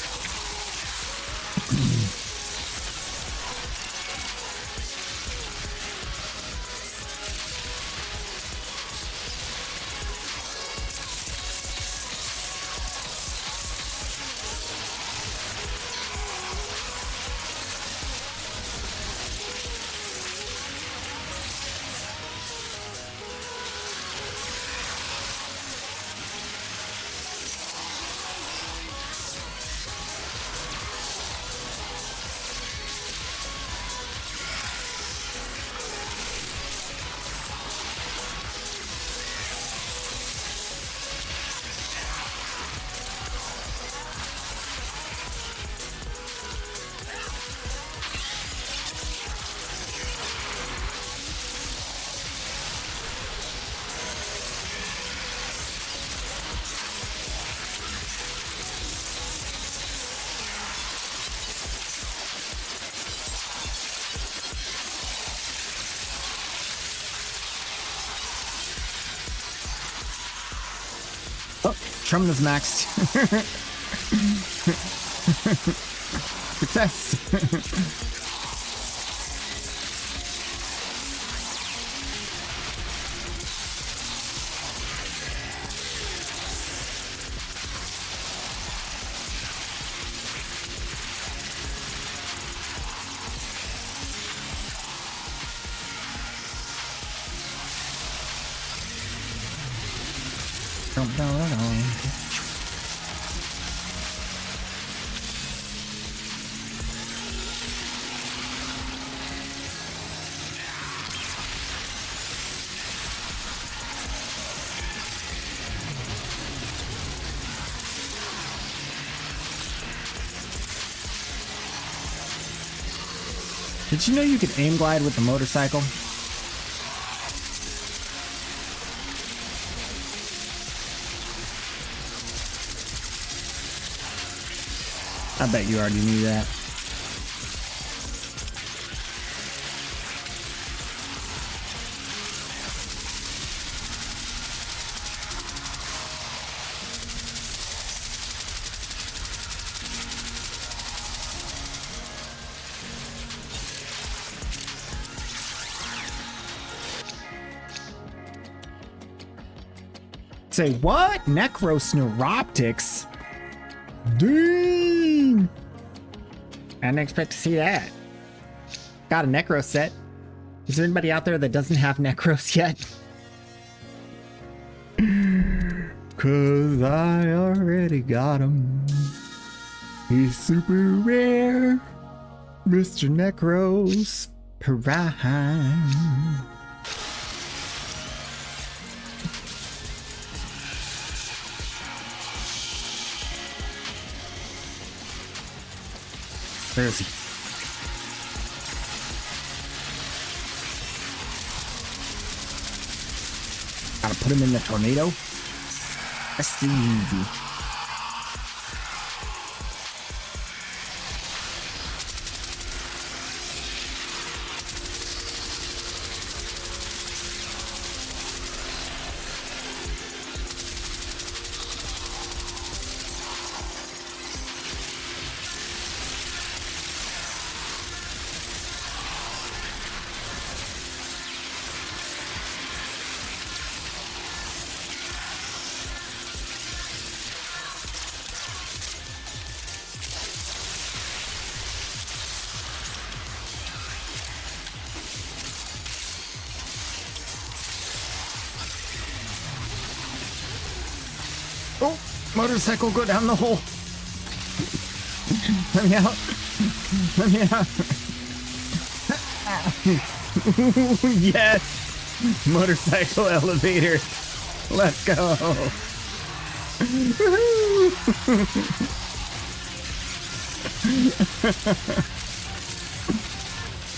Oh, Trumna's maxed. Success. Did you know you could aim glide with the motorcycle? I bet you already knew that. Say what? Necros Neuroptics? Dang! I didn't expect to see that. Got a Necros set. Is there anybody out there that doesn't have Necros yet? Cause I already got him. He's super rare. Mr. Necros Prime. Where is he? Gotta put him in the tornado. That's too easy. Oh, motorcycle, go down the hole. Let me out. Let me out. Yes. Motorcycle elevator. Let's go.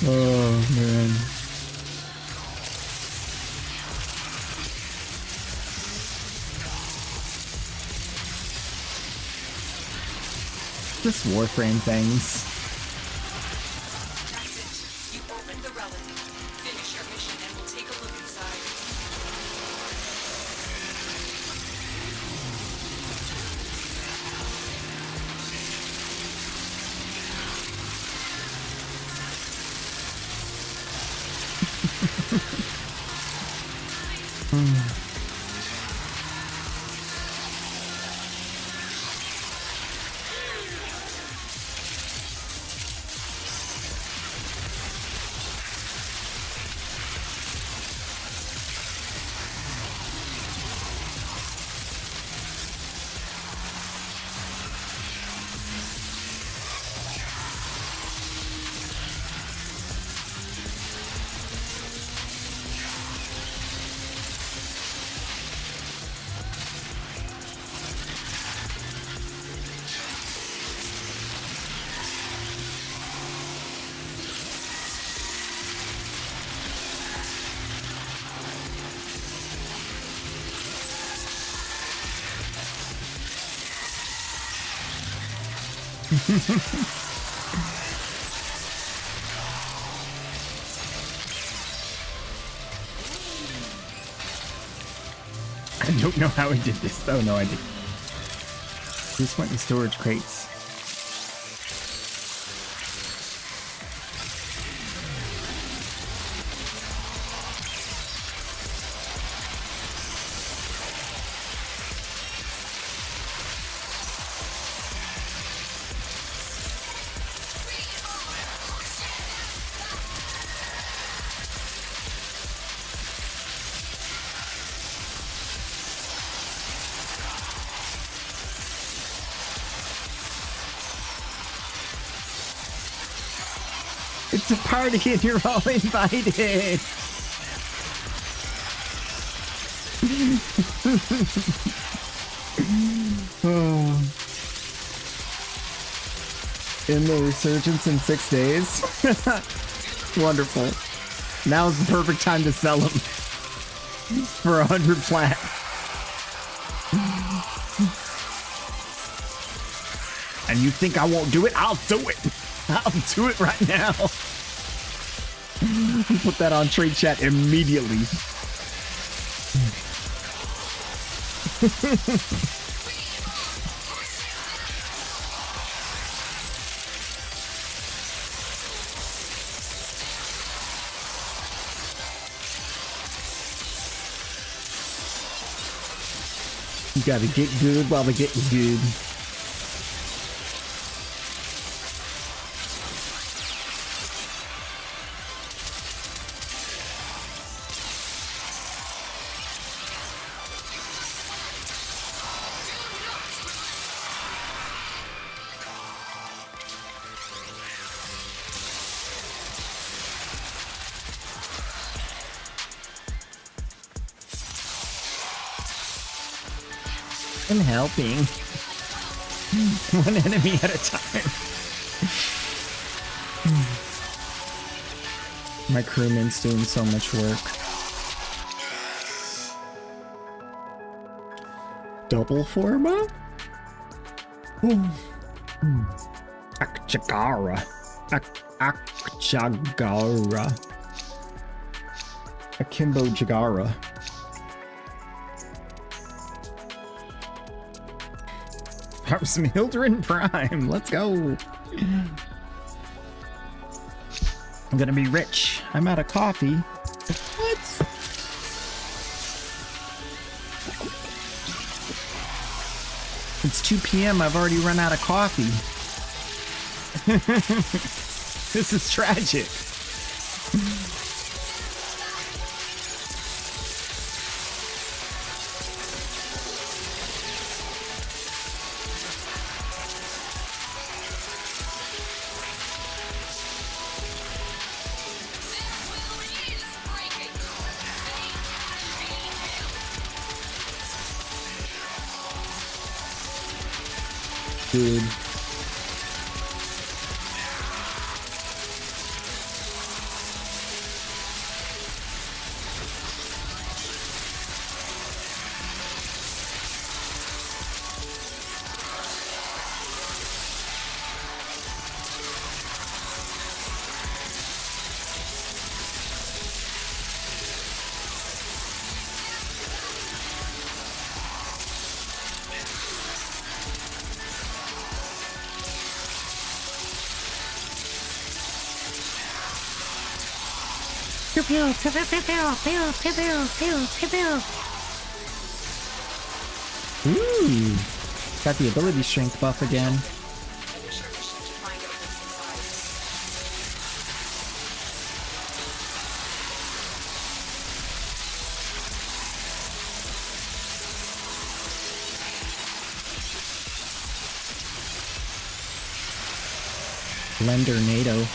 Oh, man. Just Warframe things. That's it. You opened the relic. Finish your mission and we'll take a look inside. I don't know how he did this. Oh, no, I did. Just went in storage crates. It's a party and you're all invited. Oh. In the resurgence in 6 days. Wonderful. Now's the perfect time to sell them for 100 plat. And you think I won't do it? I'll do it. I'll do it right now. Put that on trade chat immediately. You gotta get good while the getting's good. I'm helping. One enemy at a time. My crewman's doing so much work. Double forma? Akchagara. Akchagara. Akimbo Jagara. Some Hildren Prime. Let's go. I'm gonna be rich. I'm out of coffee. What? It's 2 p.m. I've already run out of coffee. This is tragic. Dude. Ooh, got the ability strength buff again. Finish your mission to find out what's inside. Blender NATO.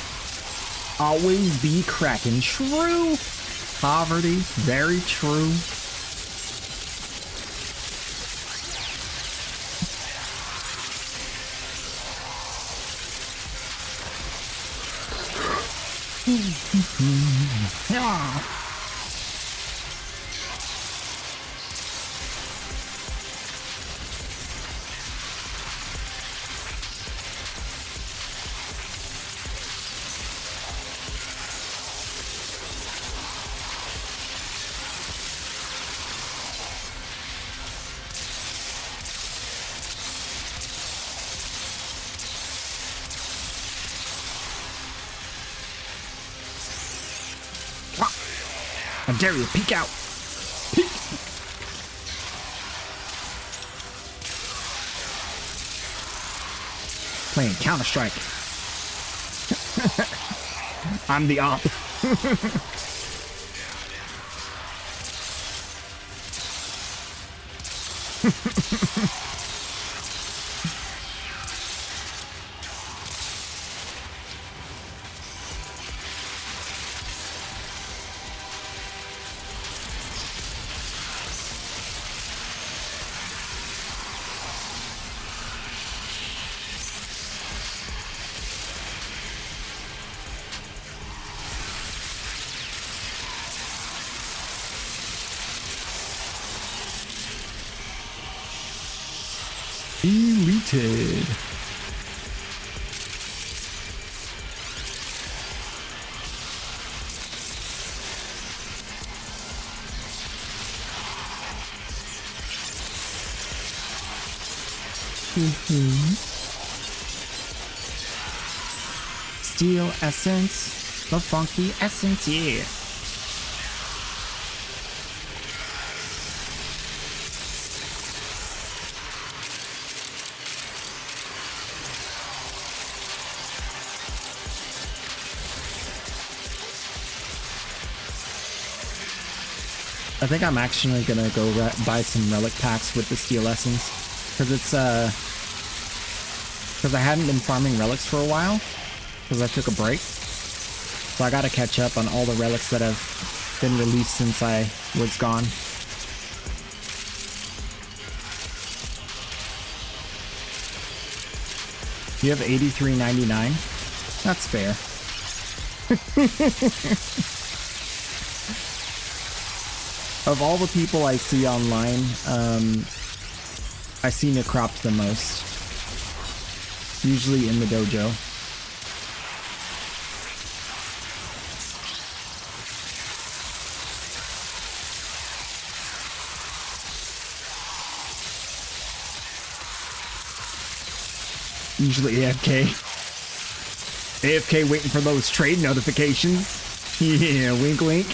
Always be cracking. True. Poverty. Very true. How dare you peek out? Peek. Playing Counter-Strike. I'm the op. Deleted. Steel essence, the funky essence, yeah. I think I'm actually gonna go buy some relic packs with the steel essence, because it's because I hadn't been farming relics for a while, because I took a break. So I gotta catch up on all the relics that have been released since I was gone. You have 83.99. That's fair. Of all the people I see online, I see Necrops the most. Usually in the dojo. Usually AFK. AFK waiting for those trade notifications. Yeah, wink wink.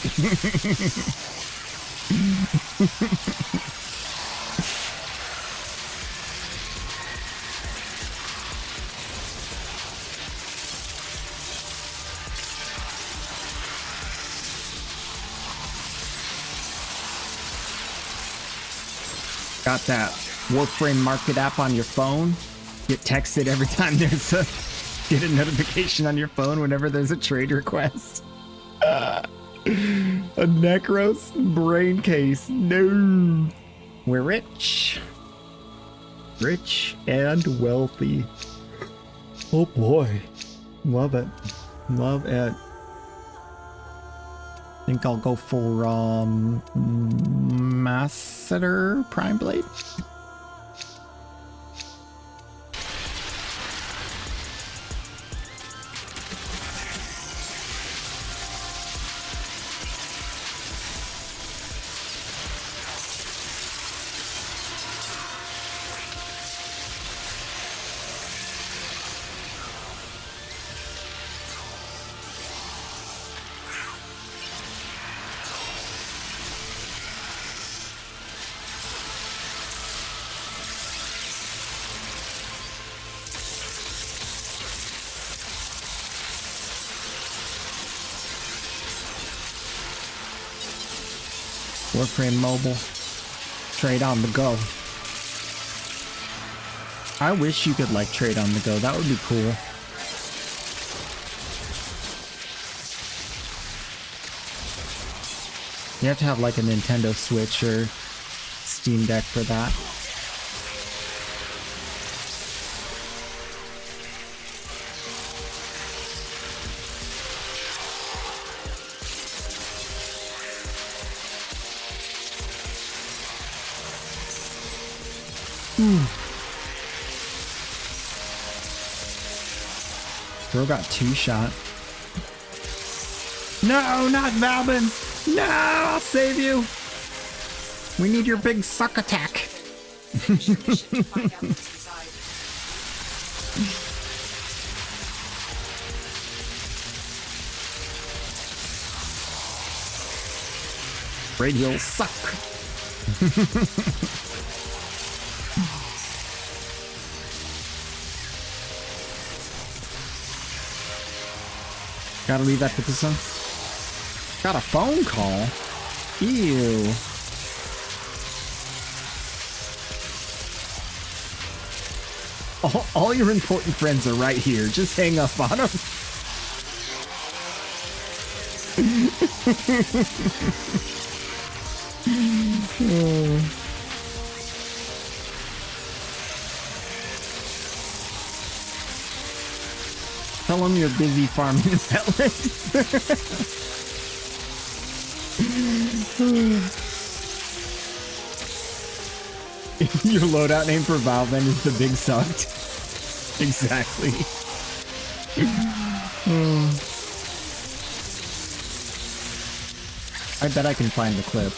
Got that Warframe Market app on your phone. Get texted every time there's a get a notification on your phone whenever there's a trade request. A Necros brain case. No. We're rich. Rich and wealthy. Oh boy. Love it. Love it. Think I'll go for Masseter Prime Blade. Warframe Mobile. Trade on the go. I wish you could like trade on the go. That would be cool. You have to have like a Nintendo Switch or Steam Deck for that. Bro got 2-shot. No, not Valbin! No, I'll save you! We need your big suck attack. Finish your mission to find out what's inside. Radial suck. Gotta leave that to this one. Got a phone call. Ew. All your important friends are right here. Just hang up on them. Oh. Tell them you're busy farming pellets. Your loadout name for Valve then is the Big Sucked. Exactly. I bet I can find the clip.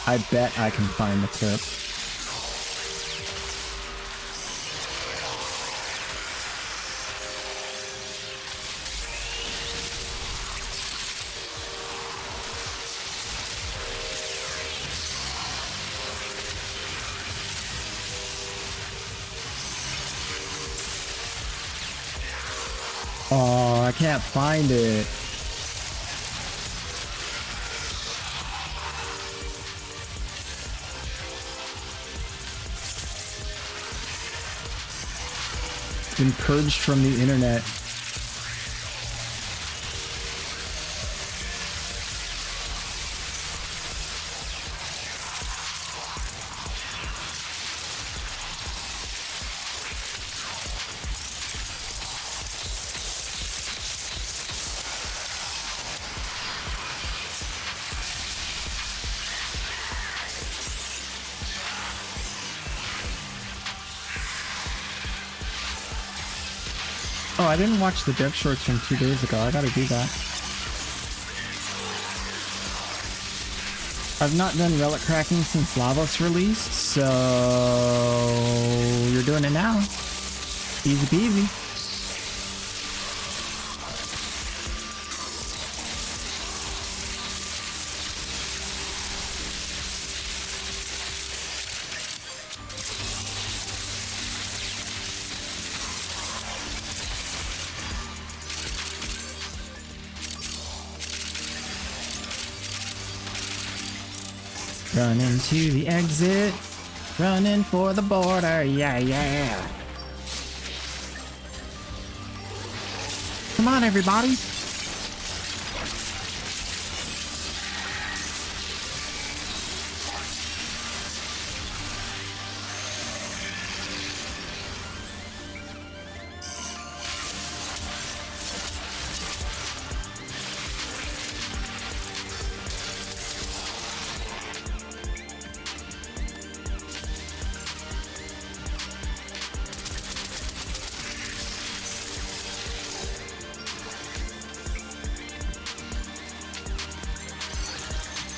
I bet I can find the clip. Oh, I can't find it. It's been purged from the internet. Oh, I didn't watch the dev shorts from 2 days ago. I gotta do that. I've not done relic cracking since Lavos released, so you're doing it now. Easy peasy. Running to the exit, running for the border, yeah, yeah. Come on, everybody.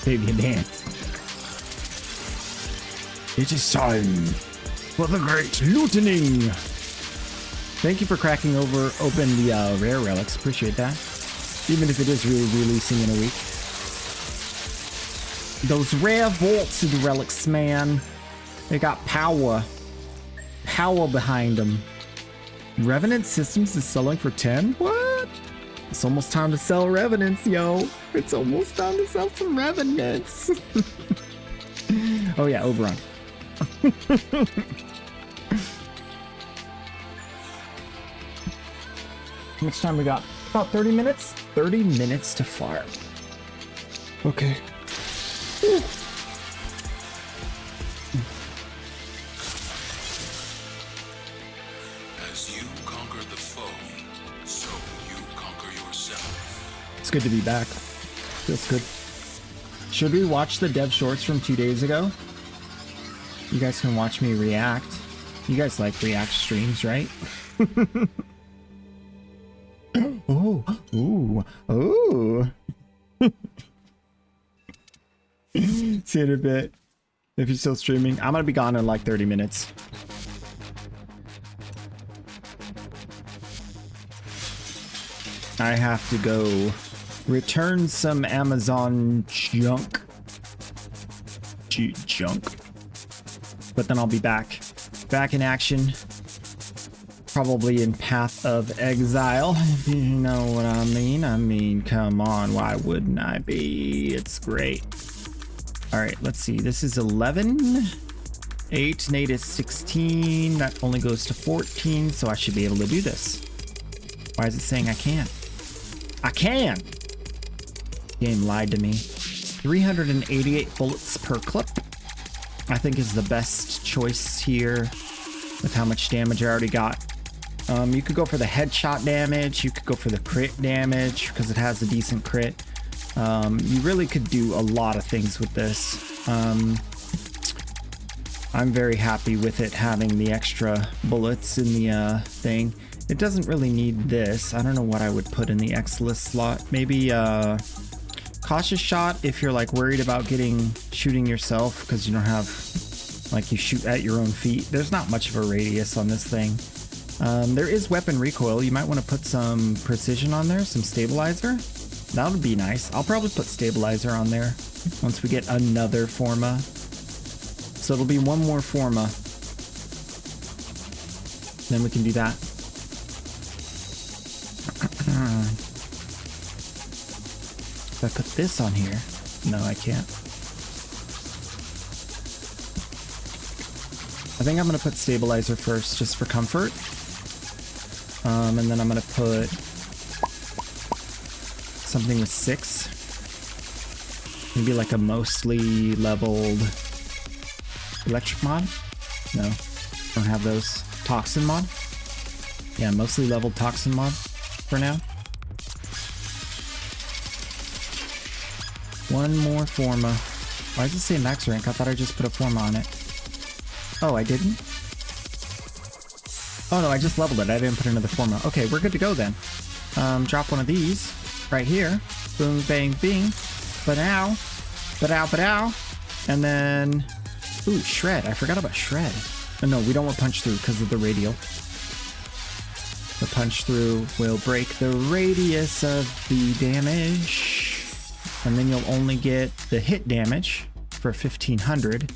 Baby dance. It is time for the great lootening. Thank you for cracking open the rare relics. Appreciate that. Even if it is releasing in a week. Those rare vaulted relics, man. They got power. Power behind them. Revenant Systems is selling for 10? What? It's almost time to sell Revenants, yo. It's almost time to sell some Revenants. Oh yeah, Oberon. How much time we got? About 30 minutes? 30 minutes to farm. Okay. Ooh. As you conquer the foe, so you conquer yourself. It's good to be back. Feels good. Should we watch the dev shorts from 2 days ago? You guys can watch me react. You guys like react streams, right? Oh, ooh, ooh. See you in a bit. If you're still streaming, I'm gonna be gone in like 30 minutes. I have to go return some Amazon junk. Junk. But then I'll be back in action. Probably in Path of Exile, if you know what I mean. I mean, come on, why wouldn't I be? It's great. All right, let's see. This is 11. 8, Nate is 16. That only goes to 14, so I should be able to do this. Why is it saying I can't? I can! Game lied to me. 388 bullets per clip, I think, is the best choice here with how much damage I already got. You could go for the headshot damage, you could go for the crit damage because it has a decent crit. You really could do a lot of things with this. I'm very happy with it having the extra bullets in the thing. It doesn't really need this. I don't know what I would put in the X-list slot. Maybe cautious shot if you're like worried about shooting yourself because you don't have, like, you shoot at your own feet. There's not much of a radius on this thing. There is weapon recoil. You might want to put some precision on there, some stabilizer. That would be nice. I'll probably put stabilizer on there once we get another Forma. So it'll be one more Forma. Then we can do that. If I put this on here, no, I can't. I think I'm going to put stabilizer first, just for comfort. And then I'm going to put something with 6. Maybe like a mostly leveled electric mod? No, don't have those. Toxin mod? Yeah, mostly leveled toxin mod for now. One more Forma. Why does it say max rank? I thought I just put a Forma on it. Oh, I didn't? Oh no, I just leveled it. I didn't put another Forma. Okay, we're good to go then. Drop one of these right here. Boom, bang, bing. Ba-dow. Ba-dow, ba-dow. And then... Ooh, Shred. I forgot about Shred. Oh, no, we don't want Punch Through because of the radial. The Punch Through will break the radius of the damage. And then you'll only get the hit damage for 1500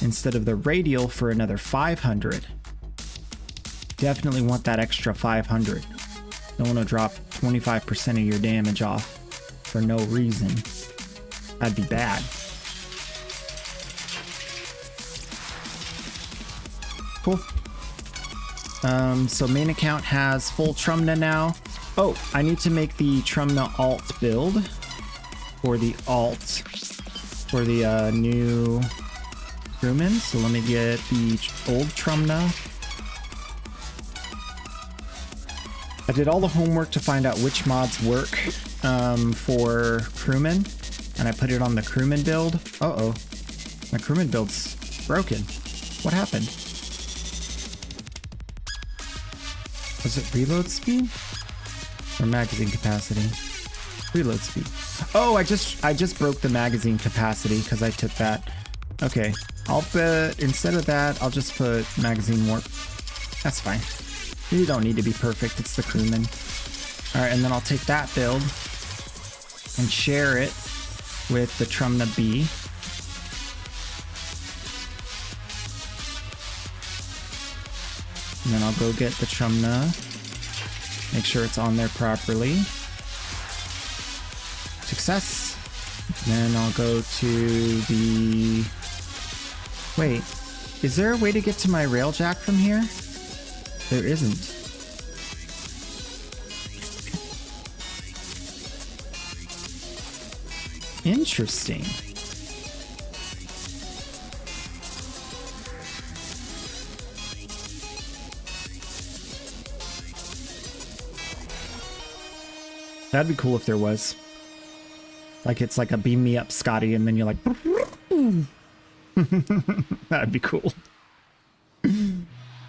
instead of the radial for another 500. Definitely want that extra 500. Don't want to drop 25% of your damage off for no reason. That'd be bad. Cool. So main account has full Trumna now. Oh, I need to make the Trumna alt build for the new crewman. So let me get the old Trumna. I did all the homework to find out which mods work for crewman, and I put it on the crewman build. Uh-oh, my crewman build's broken. What happened? Was it reload speed or magazine capacity? Reload speed. Oh, I just broke the magazine capacity because I took that. Okay, I'll put, instead of that, I'll just put magazine warp. That's fine. You don't need to be perfect. It's the crewman. All right, and then I'll take that build and share it with the Trumna B. And then I'll go get the Trumna. Make sure it's on there properly. Success. Then I'll go to the... Wait, is there a way to get to my railjack from here? There isn't. Interesting. That'd be cool if there was. Like it's like a beam me up Scotty and then you're like... That'd be cool. Seen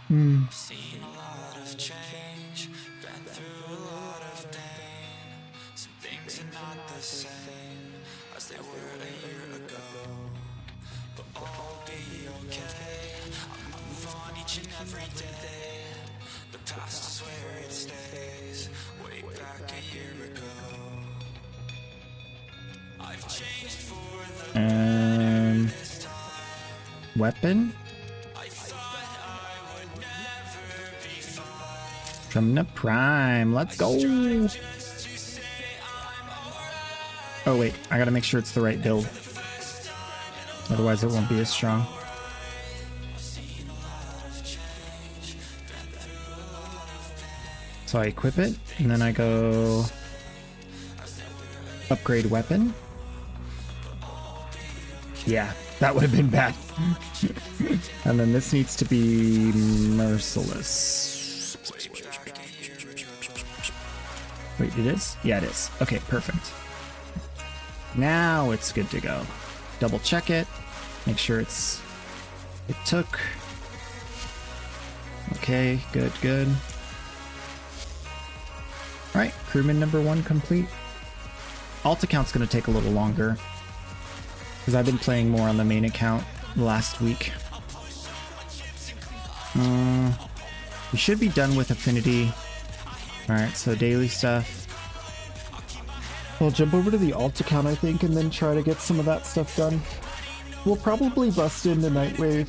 a lot of change, been through a lot of pain. Some things are not the same as they were a year ago, but all be okay. I move on each and every day. The past is where it stays, way back a year ago. I've changed for the weapon? Trumna Prime, let's go! Oh wait, I gotta make sure it's the right build. Otherwise it won't be as strong. So I equip it, and then I go... upgrade weapon. Yeah, that would have been bad. And then this needs to be merciless. Wait, it is? Yeah, it is. Okay, perfect. Now it's good to go. Double check it. Make sure it's It took... Okay, good, good. Alright, crewman number 1 complete. Alt account's gonna take a little longer, because I've been playing more on the main account last week. We should be done with Affinity. Alright, so daily stuff. I'll jump over to the alt account, I think, and then try to get some of that stuff done. We'll probably bust into Nightwave.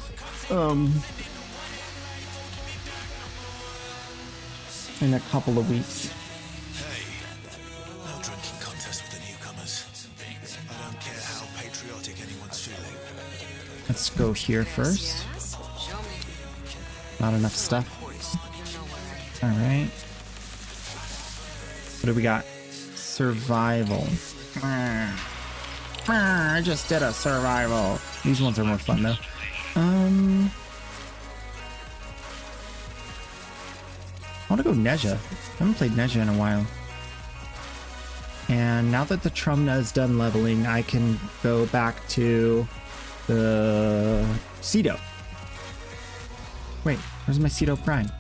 In a couple of weeks. Hey, no drinking contest with the newcomers. I don't care how patriotic anyone's feeling. Let's go here first. Not enough stuff. Alright. What do we got? Survival. I just did a survival. These ones are more fun though. I want to go Neja. I haven't played Neja in a while. And now that the Trumna is done leveling, I can go back to the Cedo. Wait, where's my Cedo Prime?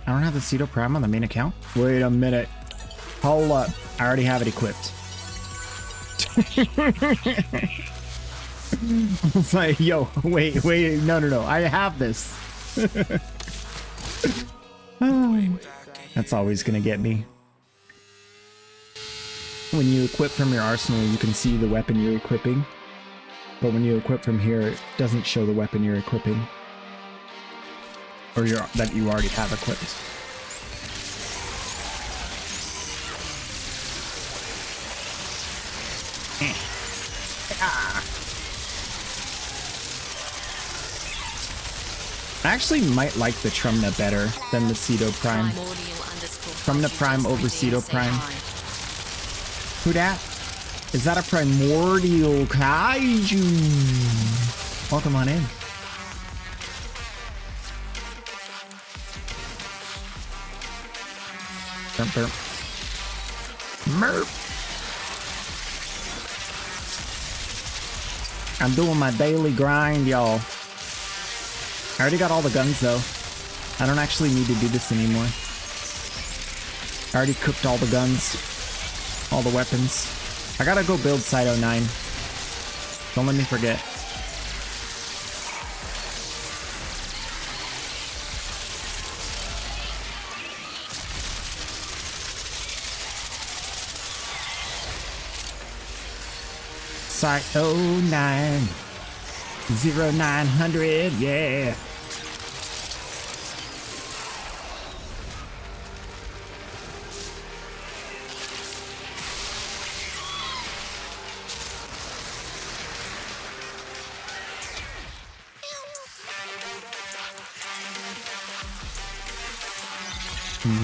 I don't have the Cedo Prime on the main account? Wait a minute. Hold up. I already have it equipped. It's like, yo, wait, no. I have this. That's always gonna get me. When you equip from your arsenal, you can see the weapon you're equipping. But when you equip from here, it doesn't show the weapon you're equipping. Or that you already have equipped. I actually might like the Trumna better than the Cedo Prime. Trumna Prime over Cedo Prime. Who dat? Is that a primordial kaiju? Welcome on in. Burp, burp. Merp. I'm doing my daily grind, y'all. I already got all the guns, though. I don't actually need to do this anymore. I already cooked all the guns. All the weapons. I gotta go build Site 09. Don't let me forget. Site 09. 0900, yeah.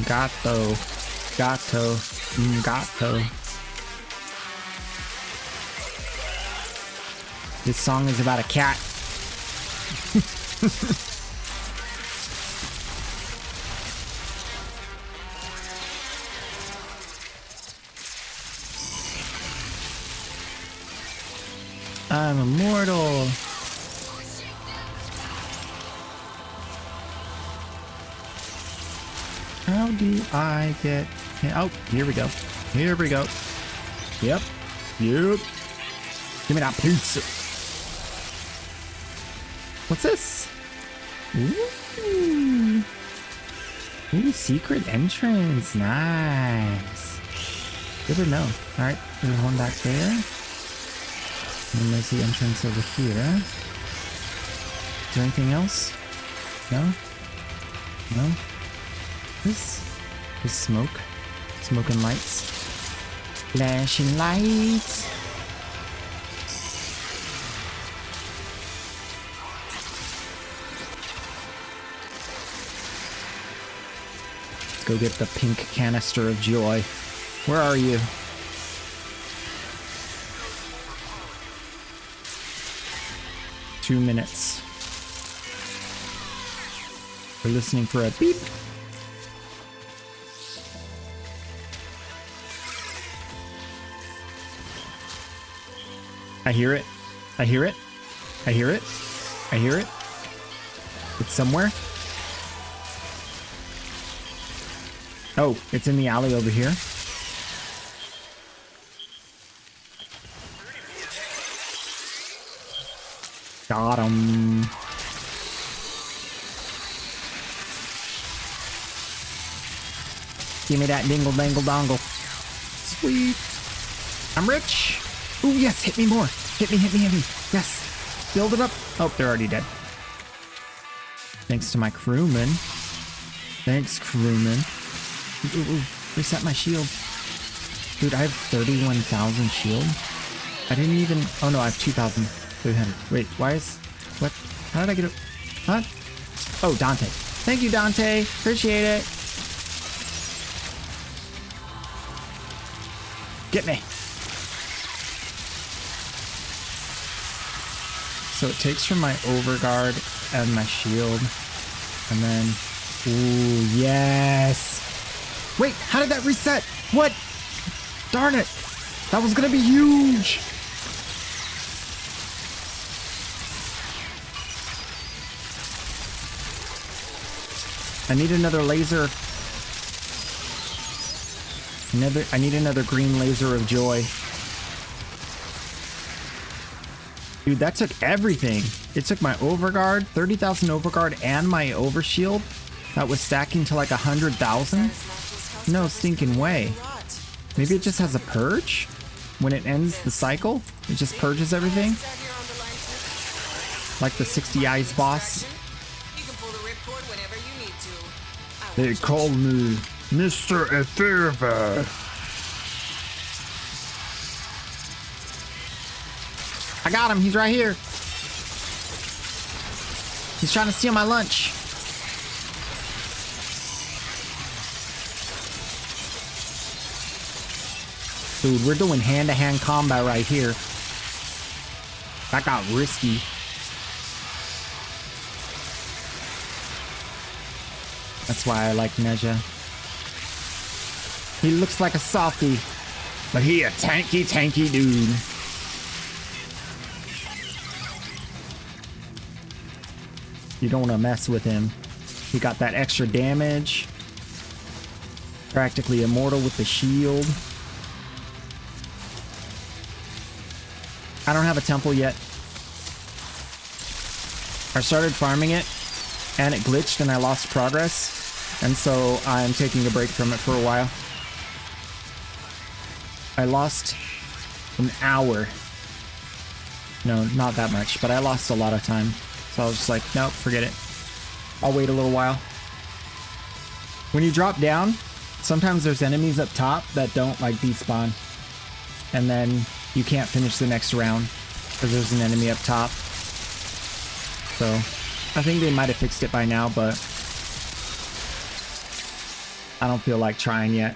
Gato. This song is about a cat. I'm immortal. How do I get... Oh, here we go. Here we go. Yep. Give me that pizza. What's this? Ooh. Ooh, secret entrance. Nice. Good to know. Alright, there's one back there. And there's the entrance over here. Is there anything else? No? No? This smoke. Smoke and lights. Flashing lights. Let's go get the pink canister of joy. Where are you? Two minutes. We're listening for a beep. I hear it. I hear it. I hear it. I hear it. It's somewhere. Oh, it's in the alley over here. Got him. Give me that dingle dangle dongle. Sweet. I'm rich. Ooh, yes, hit me more. Hit me, hit me, hit me. Yes. Build it up. Oh, they're already dead. Thanks to my crewman. Thanks, crewman. Ooh, ooh, reset my shield. Dude, I have 31,000 shield. I didn't even... Oh, no, I have 2,300. Wait, why is... What? How did I get it? Huh? Oh, Dante. Thank you, Dante. Appreciate it. Get me. So it takes from my overguard and my shield. And then... Ooh, yes. Wait, how did that reset? What? Darn it. That was gonna be huge. I need another laser. I need another green laser of joy. Dude, that took everything. It took my overguard, 30,000 overguard, and my overshield. That was stacking to like 100,000. No stinking way. Maybe it just has a purge? When it ends the cycle, it just purges everything? Like the 60 Eyes boss. They call me Mr. Ethereal. I got him. He's right here. He's trying to steal my lunch. Dude, we're doing hand-to-hand combat right here. That got risky. That's why I like Neja. He looks like a softie, but he a tanky dude. You don't want to mess with him. He got that extra damage. Practically immortal with the shield. I don't have a temple yet. I started farming it, and it glitched and I lost progress. And so I'm taking a break from it for a while. I lost an hour. No, not that much, but I lost a lot of time. So I was just like, nope, forget it. I'll wait a little while. When you drop down, sometimes there's enemies up top that don't like despawn. And then you can't finish the next round because there's an enemy up top. So I think they might have fixed it by now, but I don't feel like trying yet.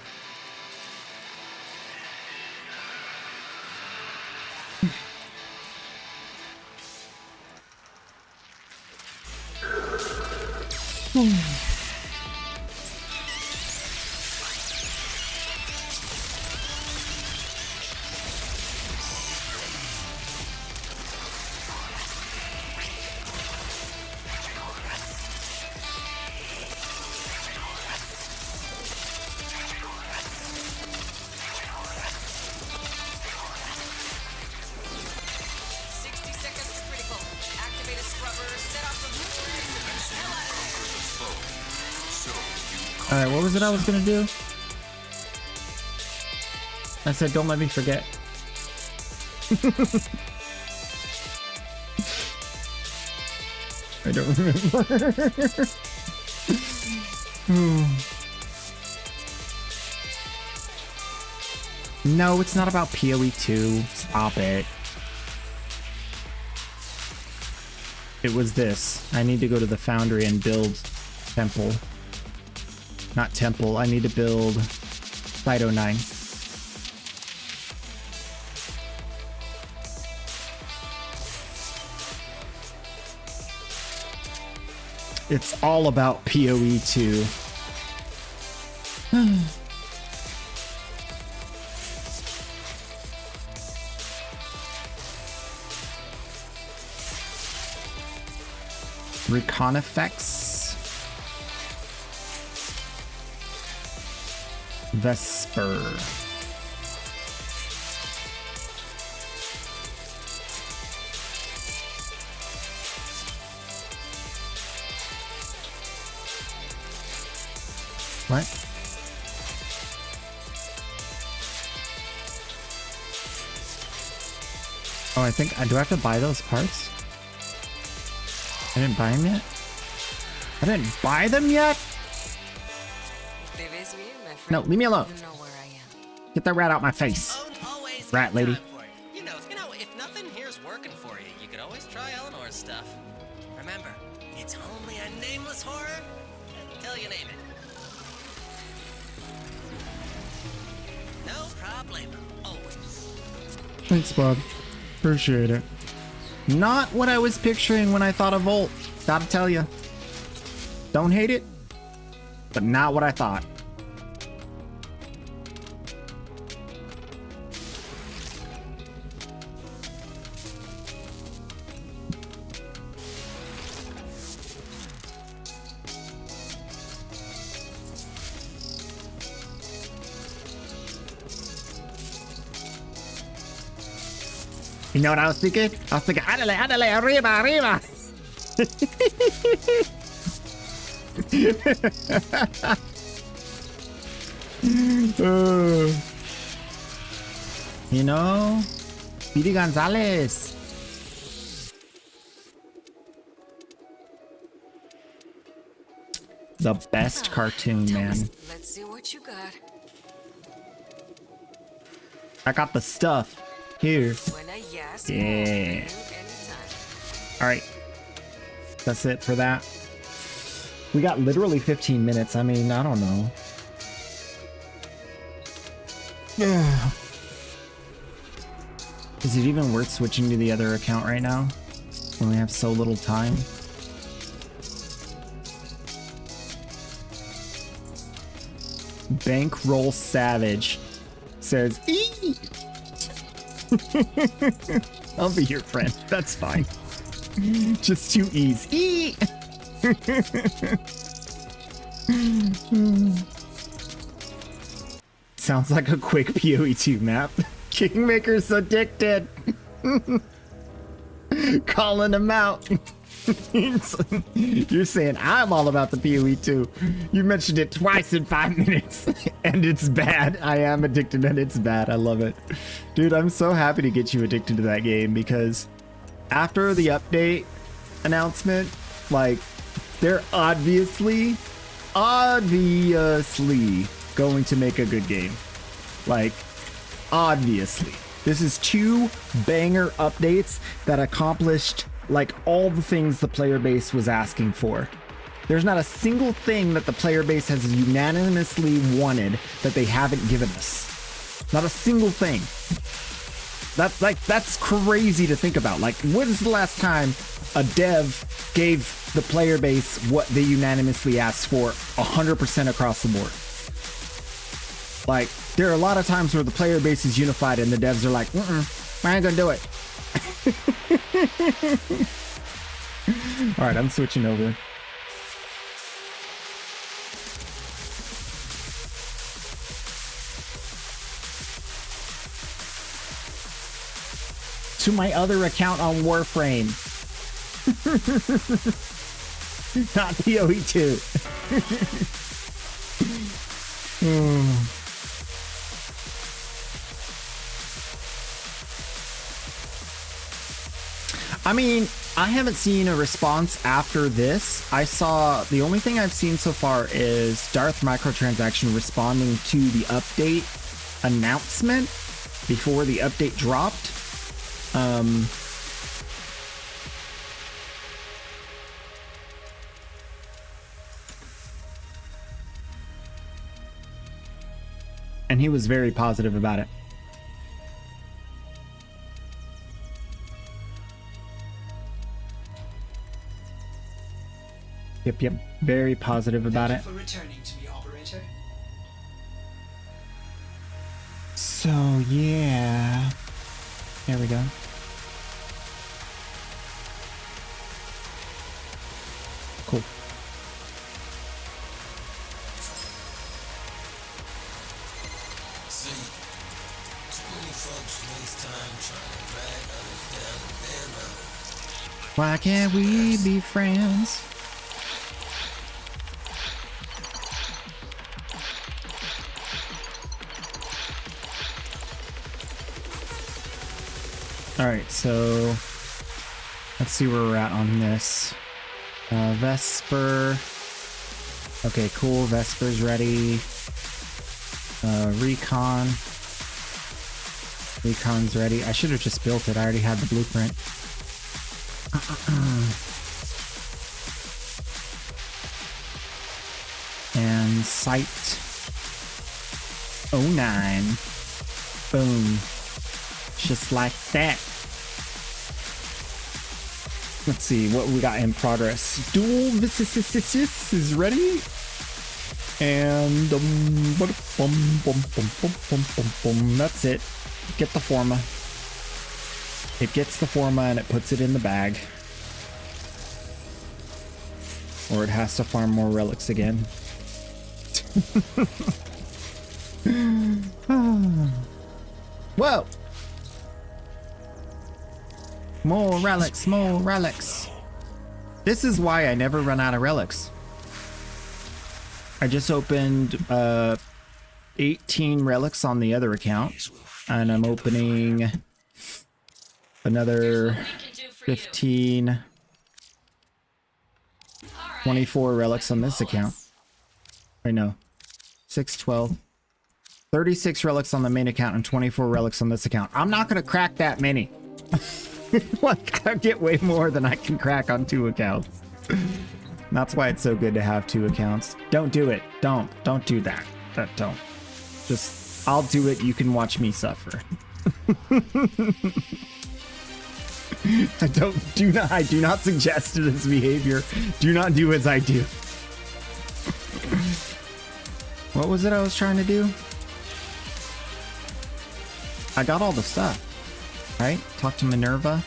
Alright, what was it I was gonna do? I said, don't let me forget. I don't remember. No, it's not about POE 2. Stop it. It was this. I need to go to the foundry and build temple. Not temple. I need to build Cyto 9. It's all about POE 2. Recon effects. Vesper. What? Oh, I think, do I have to buy those parts? I didn't buy them yet? I didn't buy them yet? No, leave me alone. Get that rat out my face. Rat lady. You know, if nothing here's working for you, you could always try Eleanor's stuff. Remember, it's only a nameless horror until you name it. No problem. Always. Thanks, Bob. Appreciate it. Not what I was picturing when I thought of Volt. Gotta tell you. Don't hate it, but not what I thought. You know what I was thinking? I was thinking, adale, adale, arriba, arriba. You know, Speedy Gonzalez. The best cartoon, man. Let's see what you got. I got the stuff here. Yeah. All right. That's it for that. We got literally 15 minutes. I mean, I don't know. Yeah. Is it even worth switching to the other account right now when we have so little time? Bankroll Savage says, "Eee!" I'll be your friend. That's fine. Just 2 E's. Eee! Sounds like a quick POE2 map. Kingmaker's addicted. Calling him out. You're saying I'm all about the POE2. You mentioned it twice in 5 minutes, and it's bad. I am addicted, and it's bad. I love it. Dude, I'm so happy to get you addicted to that game, because after the update announcement, like, they're obviously going to make a good game. Like, obviously. This is 2 banger updates that accomplished like all the things the player base was asking for. There's not a single thing that the player base has unanimously wanted that they haven't given us. Not a single thing. That's crazy to think about. Like, when is the last time a dev gave the player base what they unanimously asked for 100% across the board? Like, there are a lot of times where the player base is unified and the devs are like, I ain't gonna do it. All right, I'm switching over. To my other account on Warframe. Not POE2. I mean, I haven't seen a response after this. I saw, the only thing I've seen so far is Darth Microtransaction responding to the update announcement before the update dropped. And he was very positive about it. Yep, very positive about it. Thank you for returning to me, operator. So, yeah. There we go. Cool. See, too many folks waste time trying to drag others down their road. Why can't we be friends? Alright, so let's see where we're at on this. Vesper. Okay, cool. Vesper's ready. Recon. Recon's ready. I should have just built it. I already had the blueprint. And Sight 09. Boom. Just like that. Let's see what we got in progress. Dual Vicissicus is ready. And that's it. Get the Forma. It gets the Forma and it puts it in the bag. Or it has to farm more relics again. Whoa! More relics, more relics. This is why I never run out of relics. I just opened 18 relics on the other account, and I'm opening another 15, 24 relics on this account. Wait, no. 6, 12, 36 relics on the main account and 24 relics on this account. I'm not going to crack that many. Like, I get way more than I can crack on 2 accounts. That's why it's so good to have 2 accounts. Don't do it. Don't do that. Don't. Just, I'll do it. You can watch me suffer. I do not suggest this behavior. Do not do as I do. What was it I was trying to do? I got all the stuff. Right? Talk to Minerva.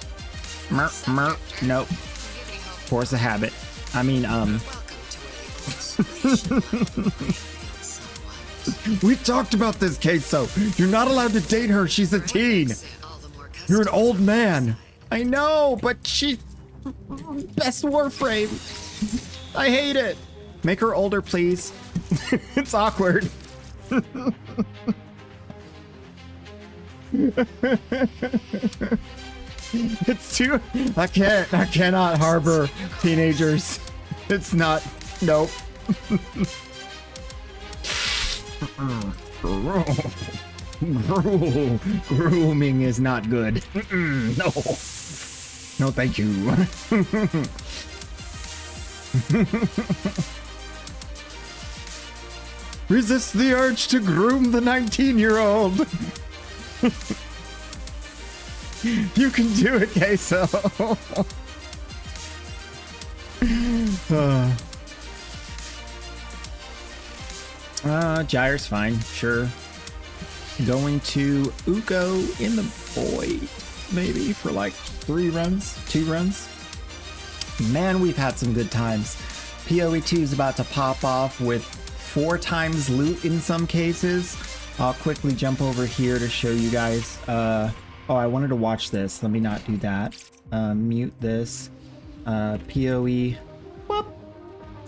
Nope. Force a habit. I mean, We've talked about this, Queso. You're not allowed to date her. She's a teen. You're an old man. I know, but she... Best Warframe. I hate it. Make her older, please. It's awkward. It's too... I cannot harbor teenagers. It's not... Nope. Grooming is not good. No. No, thank you. Resist the urge to groom the 19-year-old. You can do it, Queso. Gyre's fine, sure. Going to Uko in the void, maybe for like 2 runs. Man, we've had some good times. POE 2 is about to pop off with 4 times loot in some cases. I'll quickly jump over here to show you guys. Oh, I wanted to watch this. Let me not do that. Mute this. POE. Whoop.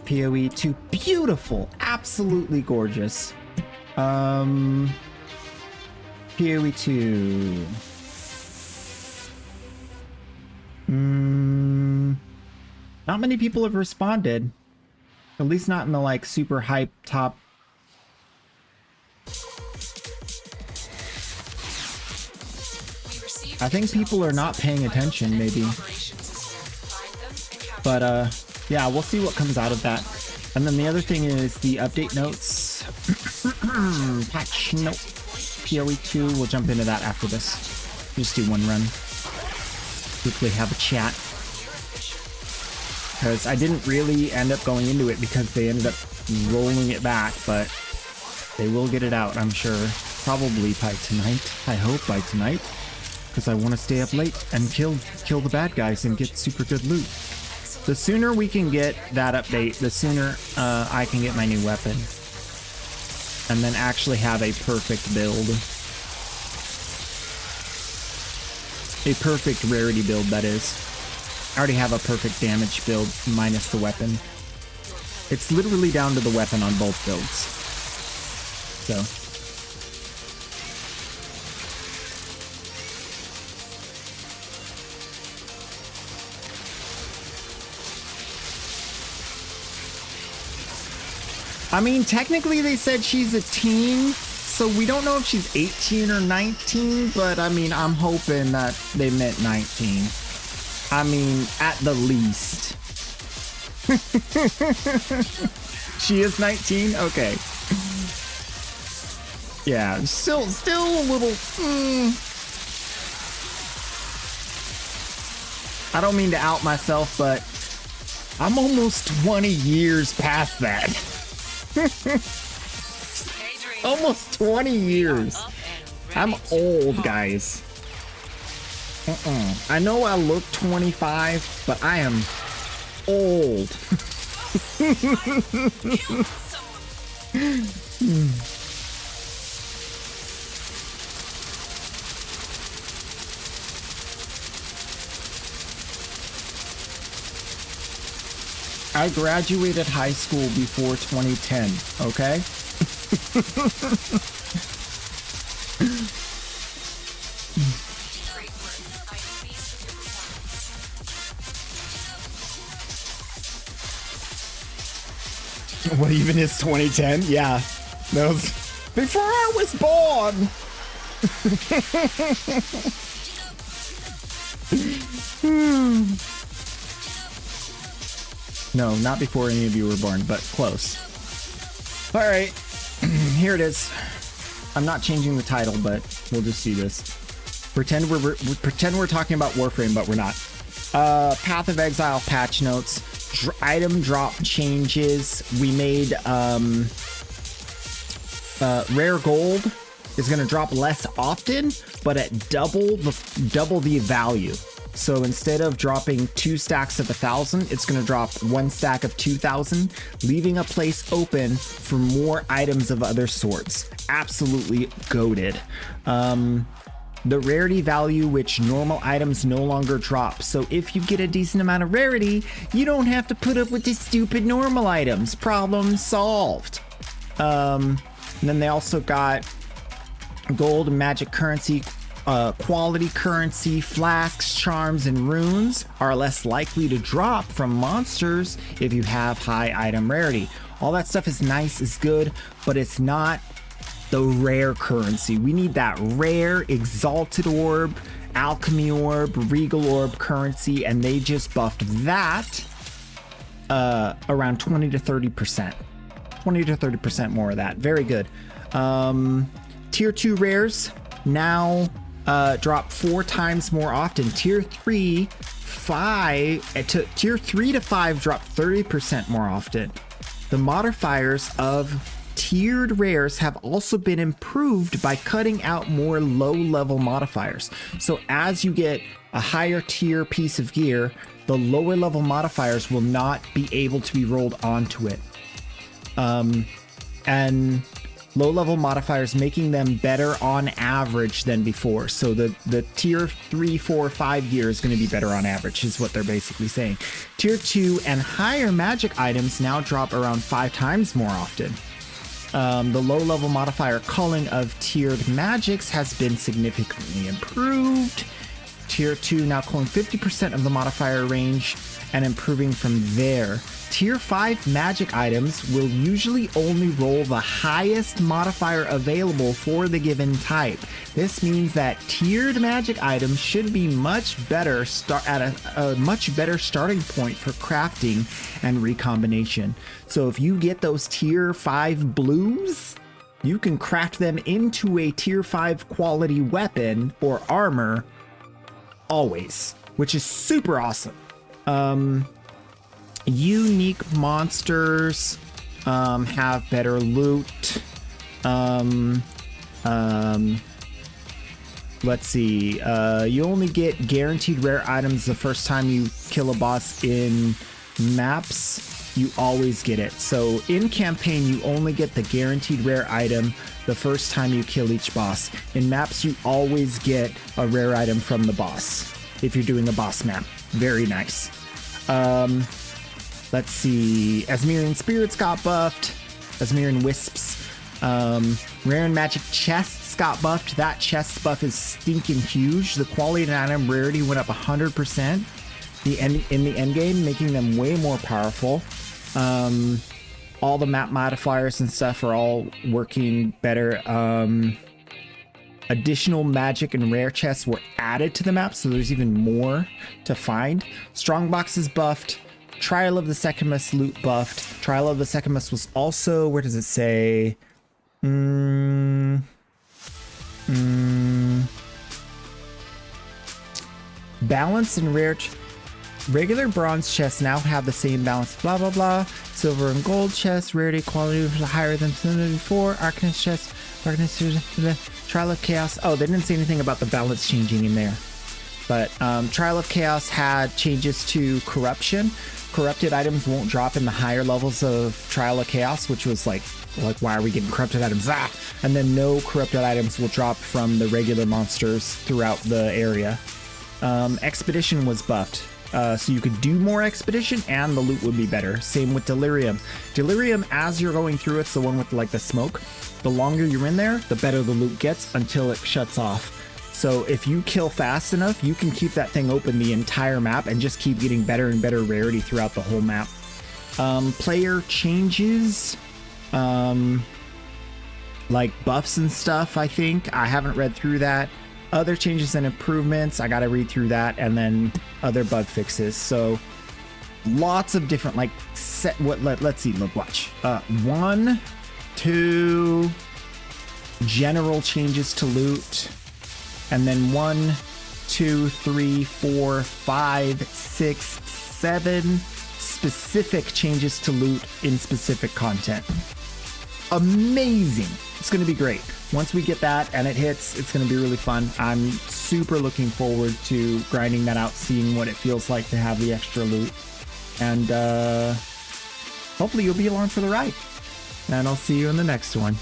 POE 2. Beautiful. Absolutely gorgeous. POE 2. Not many people have responded. At least not in the like super hype top. I think people are not paying attention, maybe. But yeah, we'll see what comes out of that. And then the other thing is the update notes. Patch note. POE 2, we'll jump into that after this. Just do 1 run. Quickly have a chat. Because I didn't really end up going into it because they ended up rolling it back, but they will get it out, I'm sure. Probably by tonight. I hope by tonight. Because I want to stay up late and kill the bad guys and get super good loot. The sooner we can get that update, the sooner I can get my new weapon. And then actually have a perfect build. A perfect rarity build, that is. I already have a perfect damage build minus the weapon. It's literally down to the weapon on both builds. So. I mean, technically they said she's a teen, so we don't know if she's 18 or 19, but I mean, I'm hoping that they meant 19. I mean, at the least. She is 19? Okay. Yeah, still a little... I don't mean to out myself, but I'm almost 20 years past that. Almost 20 years. I'm old, guys. I know I look 25, but I am old. I graduated high school before 2010, okay? What even is 2010? Yeah. That was before I was born. No, not before any of you were born, but close. All right, here it is. I'm not changing the title, but we'll just do this. Pretend we're talking about Warframe, but we're not. Path of Exile patch notes, item drop changes. We made rare gold is going to drop less often, but at double the value. So instead of dropping 2 stacks of 1,000, it's going to drop 1 stack of 2,000, leaving a place open for more items of other sorts. Absolutely goated. The rarity value, which normal items no longer drop. So if you get a decent amount of rarity, you don't have to put up with these stupid normal items. Problem solved. And then they also got gold and magic currency. Quality currency, flasks, charms, and runes are less likely to drop from monsters if you have high item rarity. All that stuff is nice, is good, but it's not the rare currency. We need that rare exalted orb, alchemy orb, regal orb currency, and they just buffed that around 20 to 30%. 20 to 30% more of that. Very good. Tier 2 rares now drop 4 times more often. Tier 3 to 5 drop 30% more often. The modifiers of tiered rares have also been improved by cutting out more low-level modifiers. So as you get a higher tier piece of gear, the lower level modifiers will not be able to be rolled onto it. And low-level modifiers making them better on average than before. So the tier 3, 4, 5 gear is going to be better on average, is what they're basically saying. Tier 2 and higher magic items now drop around 5 times more often. The low-level modifier culling of tiered magics has been significantly improved. Tier 2 now culling 50% of the modifier range and improving from there. Tier 5 magic items will usually only roll the highest modifier available for the given type. This means that tiered magic items should be much better at a much better starting point for crafting and recombination. So if you get those tier 5 blues, you can craft them into a tier 5 quality weapon or armor always, which is super awesome. Unique monsters have better loot. Let's see. You only get guaranteed rare items the first time you kill a boss in maps, you always get it. So in campaign, you only get the guaranteed rare item the first time you kill each boss. In maps, you always get a rare item from the boss if you're doing a boss map. Very nice. Let's see. Asmirian Spirits got buffed. Asmirian Wisps. Rare and Magic Chests got buffed. That chest buff is stinking huge. The quality and item rarity went up 100% in the end game, making them way more powerful. All the map modifiers and stuff are all working better. Additional magic and rare chests were added to the map, so there's even more to find. Strongbox is buffed. Trial of the Secumus loot buffed. Trial of the Secumus was also, where does it say? Balance and rare. Regular bronze chests now have the same balance, blah blah blah. Silver and gold chests, rarity quality higher than before. Arcanist chests, darkness, Trial of Chaos. Oh, they didn't say anything about the balance changing in there. But Trial of Chaos had changes to corruption. Corrupted items won't drop in the higher levels of Trial of Chaos, which was like why are we getting corrupted items? Ah! And then no corrupted items will drop from the regular monsters throughout the area. Expedition was buffed. So you could do more expedition and the loot would be better. Same with Delirium. Delirium, as you're going through, it's the one with like the smoke. The longer you're in there, the better the loot gets until it shuts off. So if you kill fast enough, you can keep that thing open the entire map and just keep getting better and better rarity throughout the whole map. Player changes, like buffs and stuff, I think. I haven't read through that. Other changes and improvements, I gotta read through that, and then other bug fixes. So lots of different let's see, look, watch. 1, 2 general changes to loot, and then 1, 2, 3, 4, 5, 6, 7 specific changes to loot in specific content. Amazing. It's going to be great. Once we get that and it hits, it's going to be really fun. I'm super looking forward to grinding that out, seeing what it feels like to have the extra loot. And hopefully you'll be along for the ride. And I'll see you in the next one.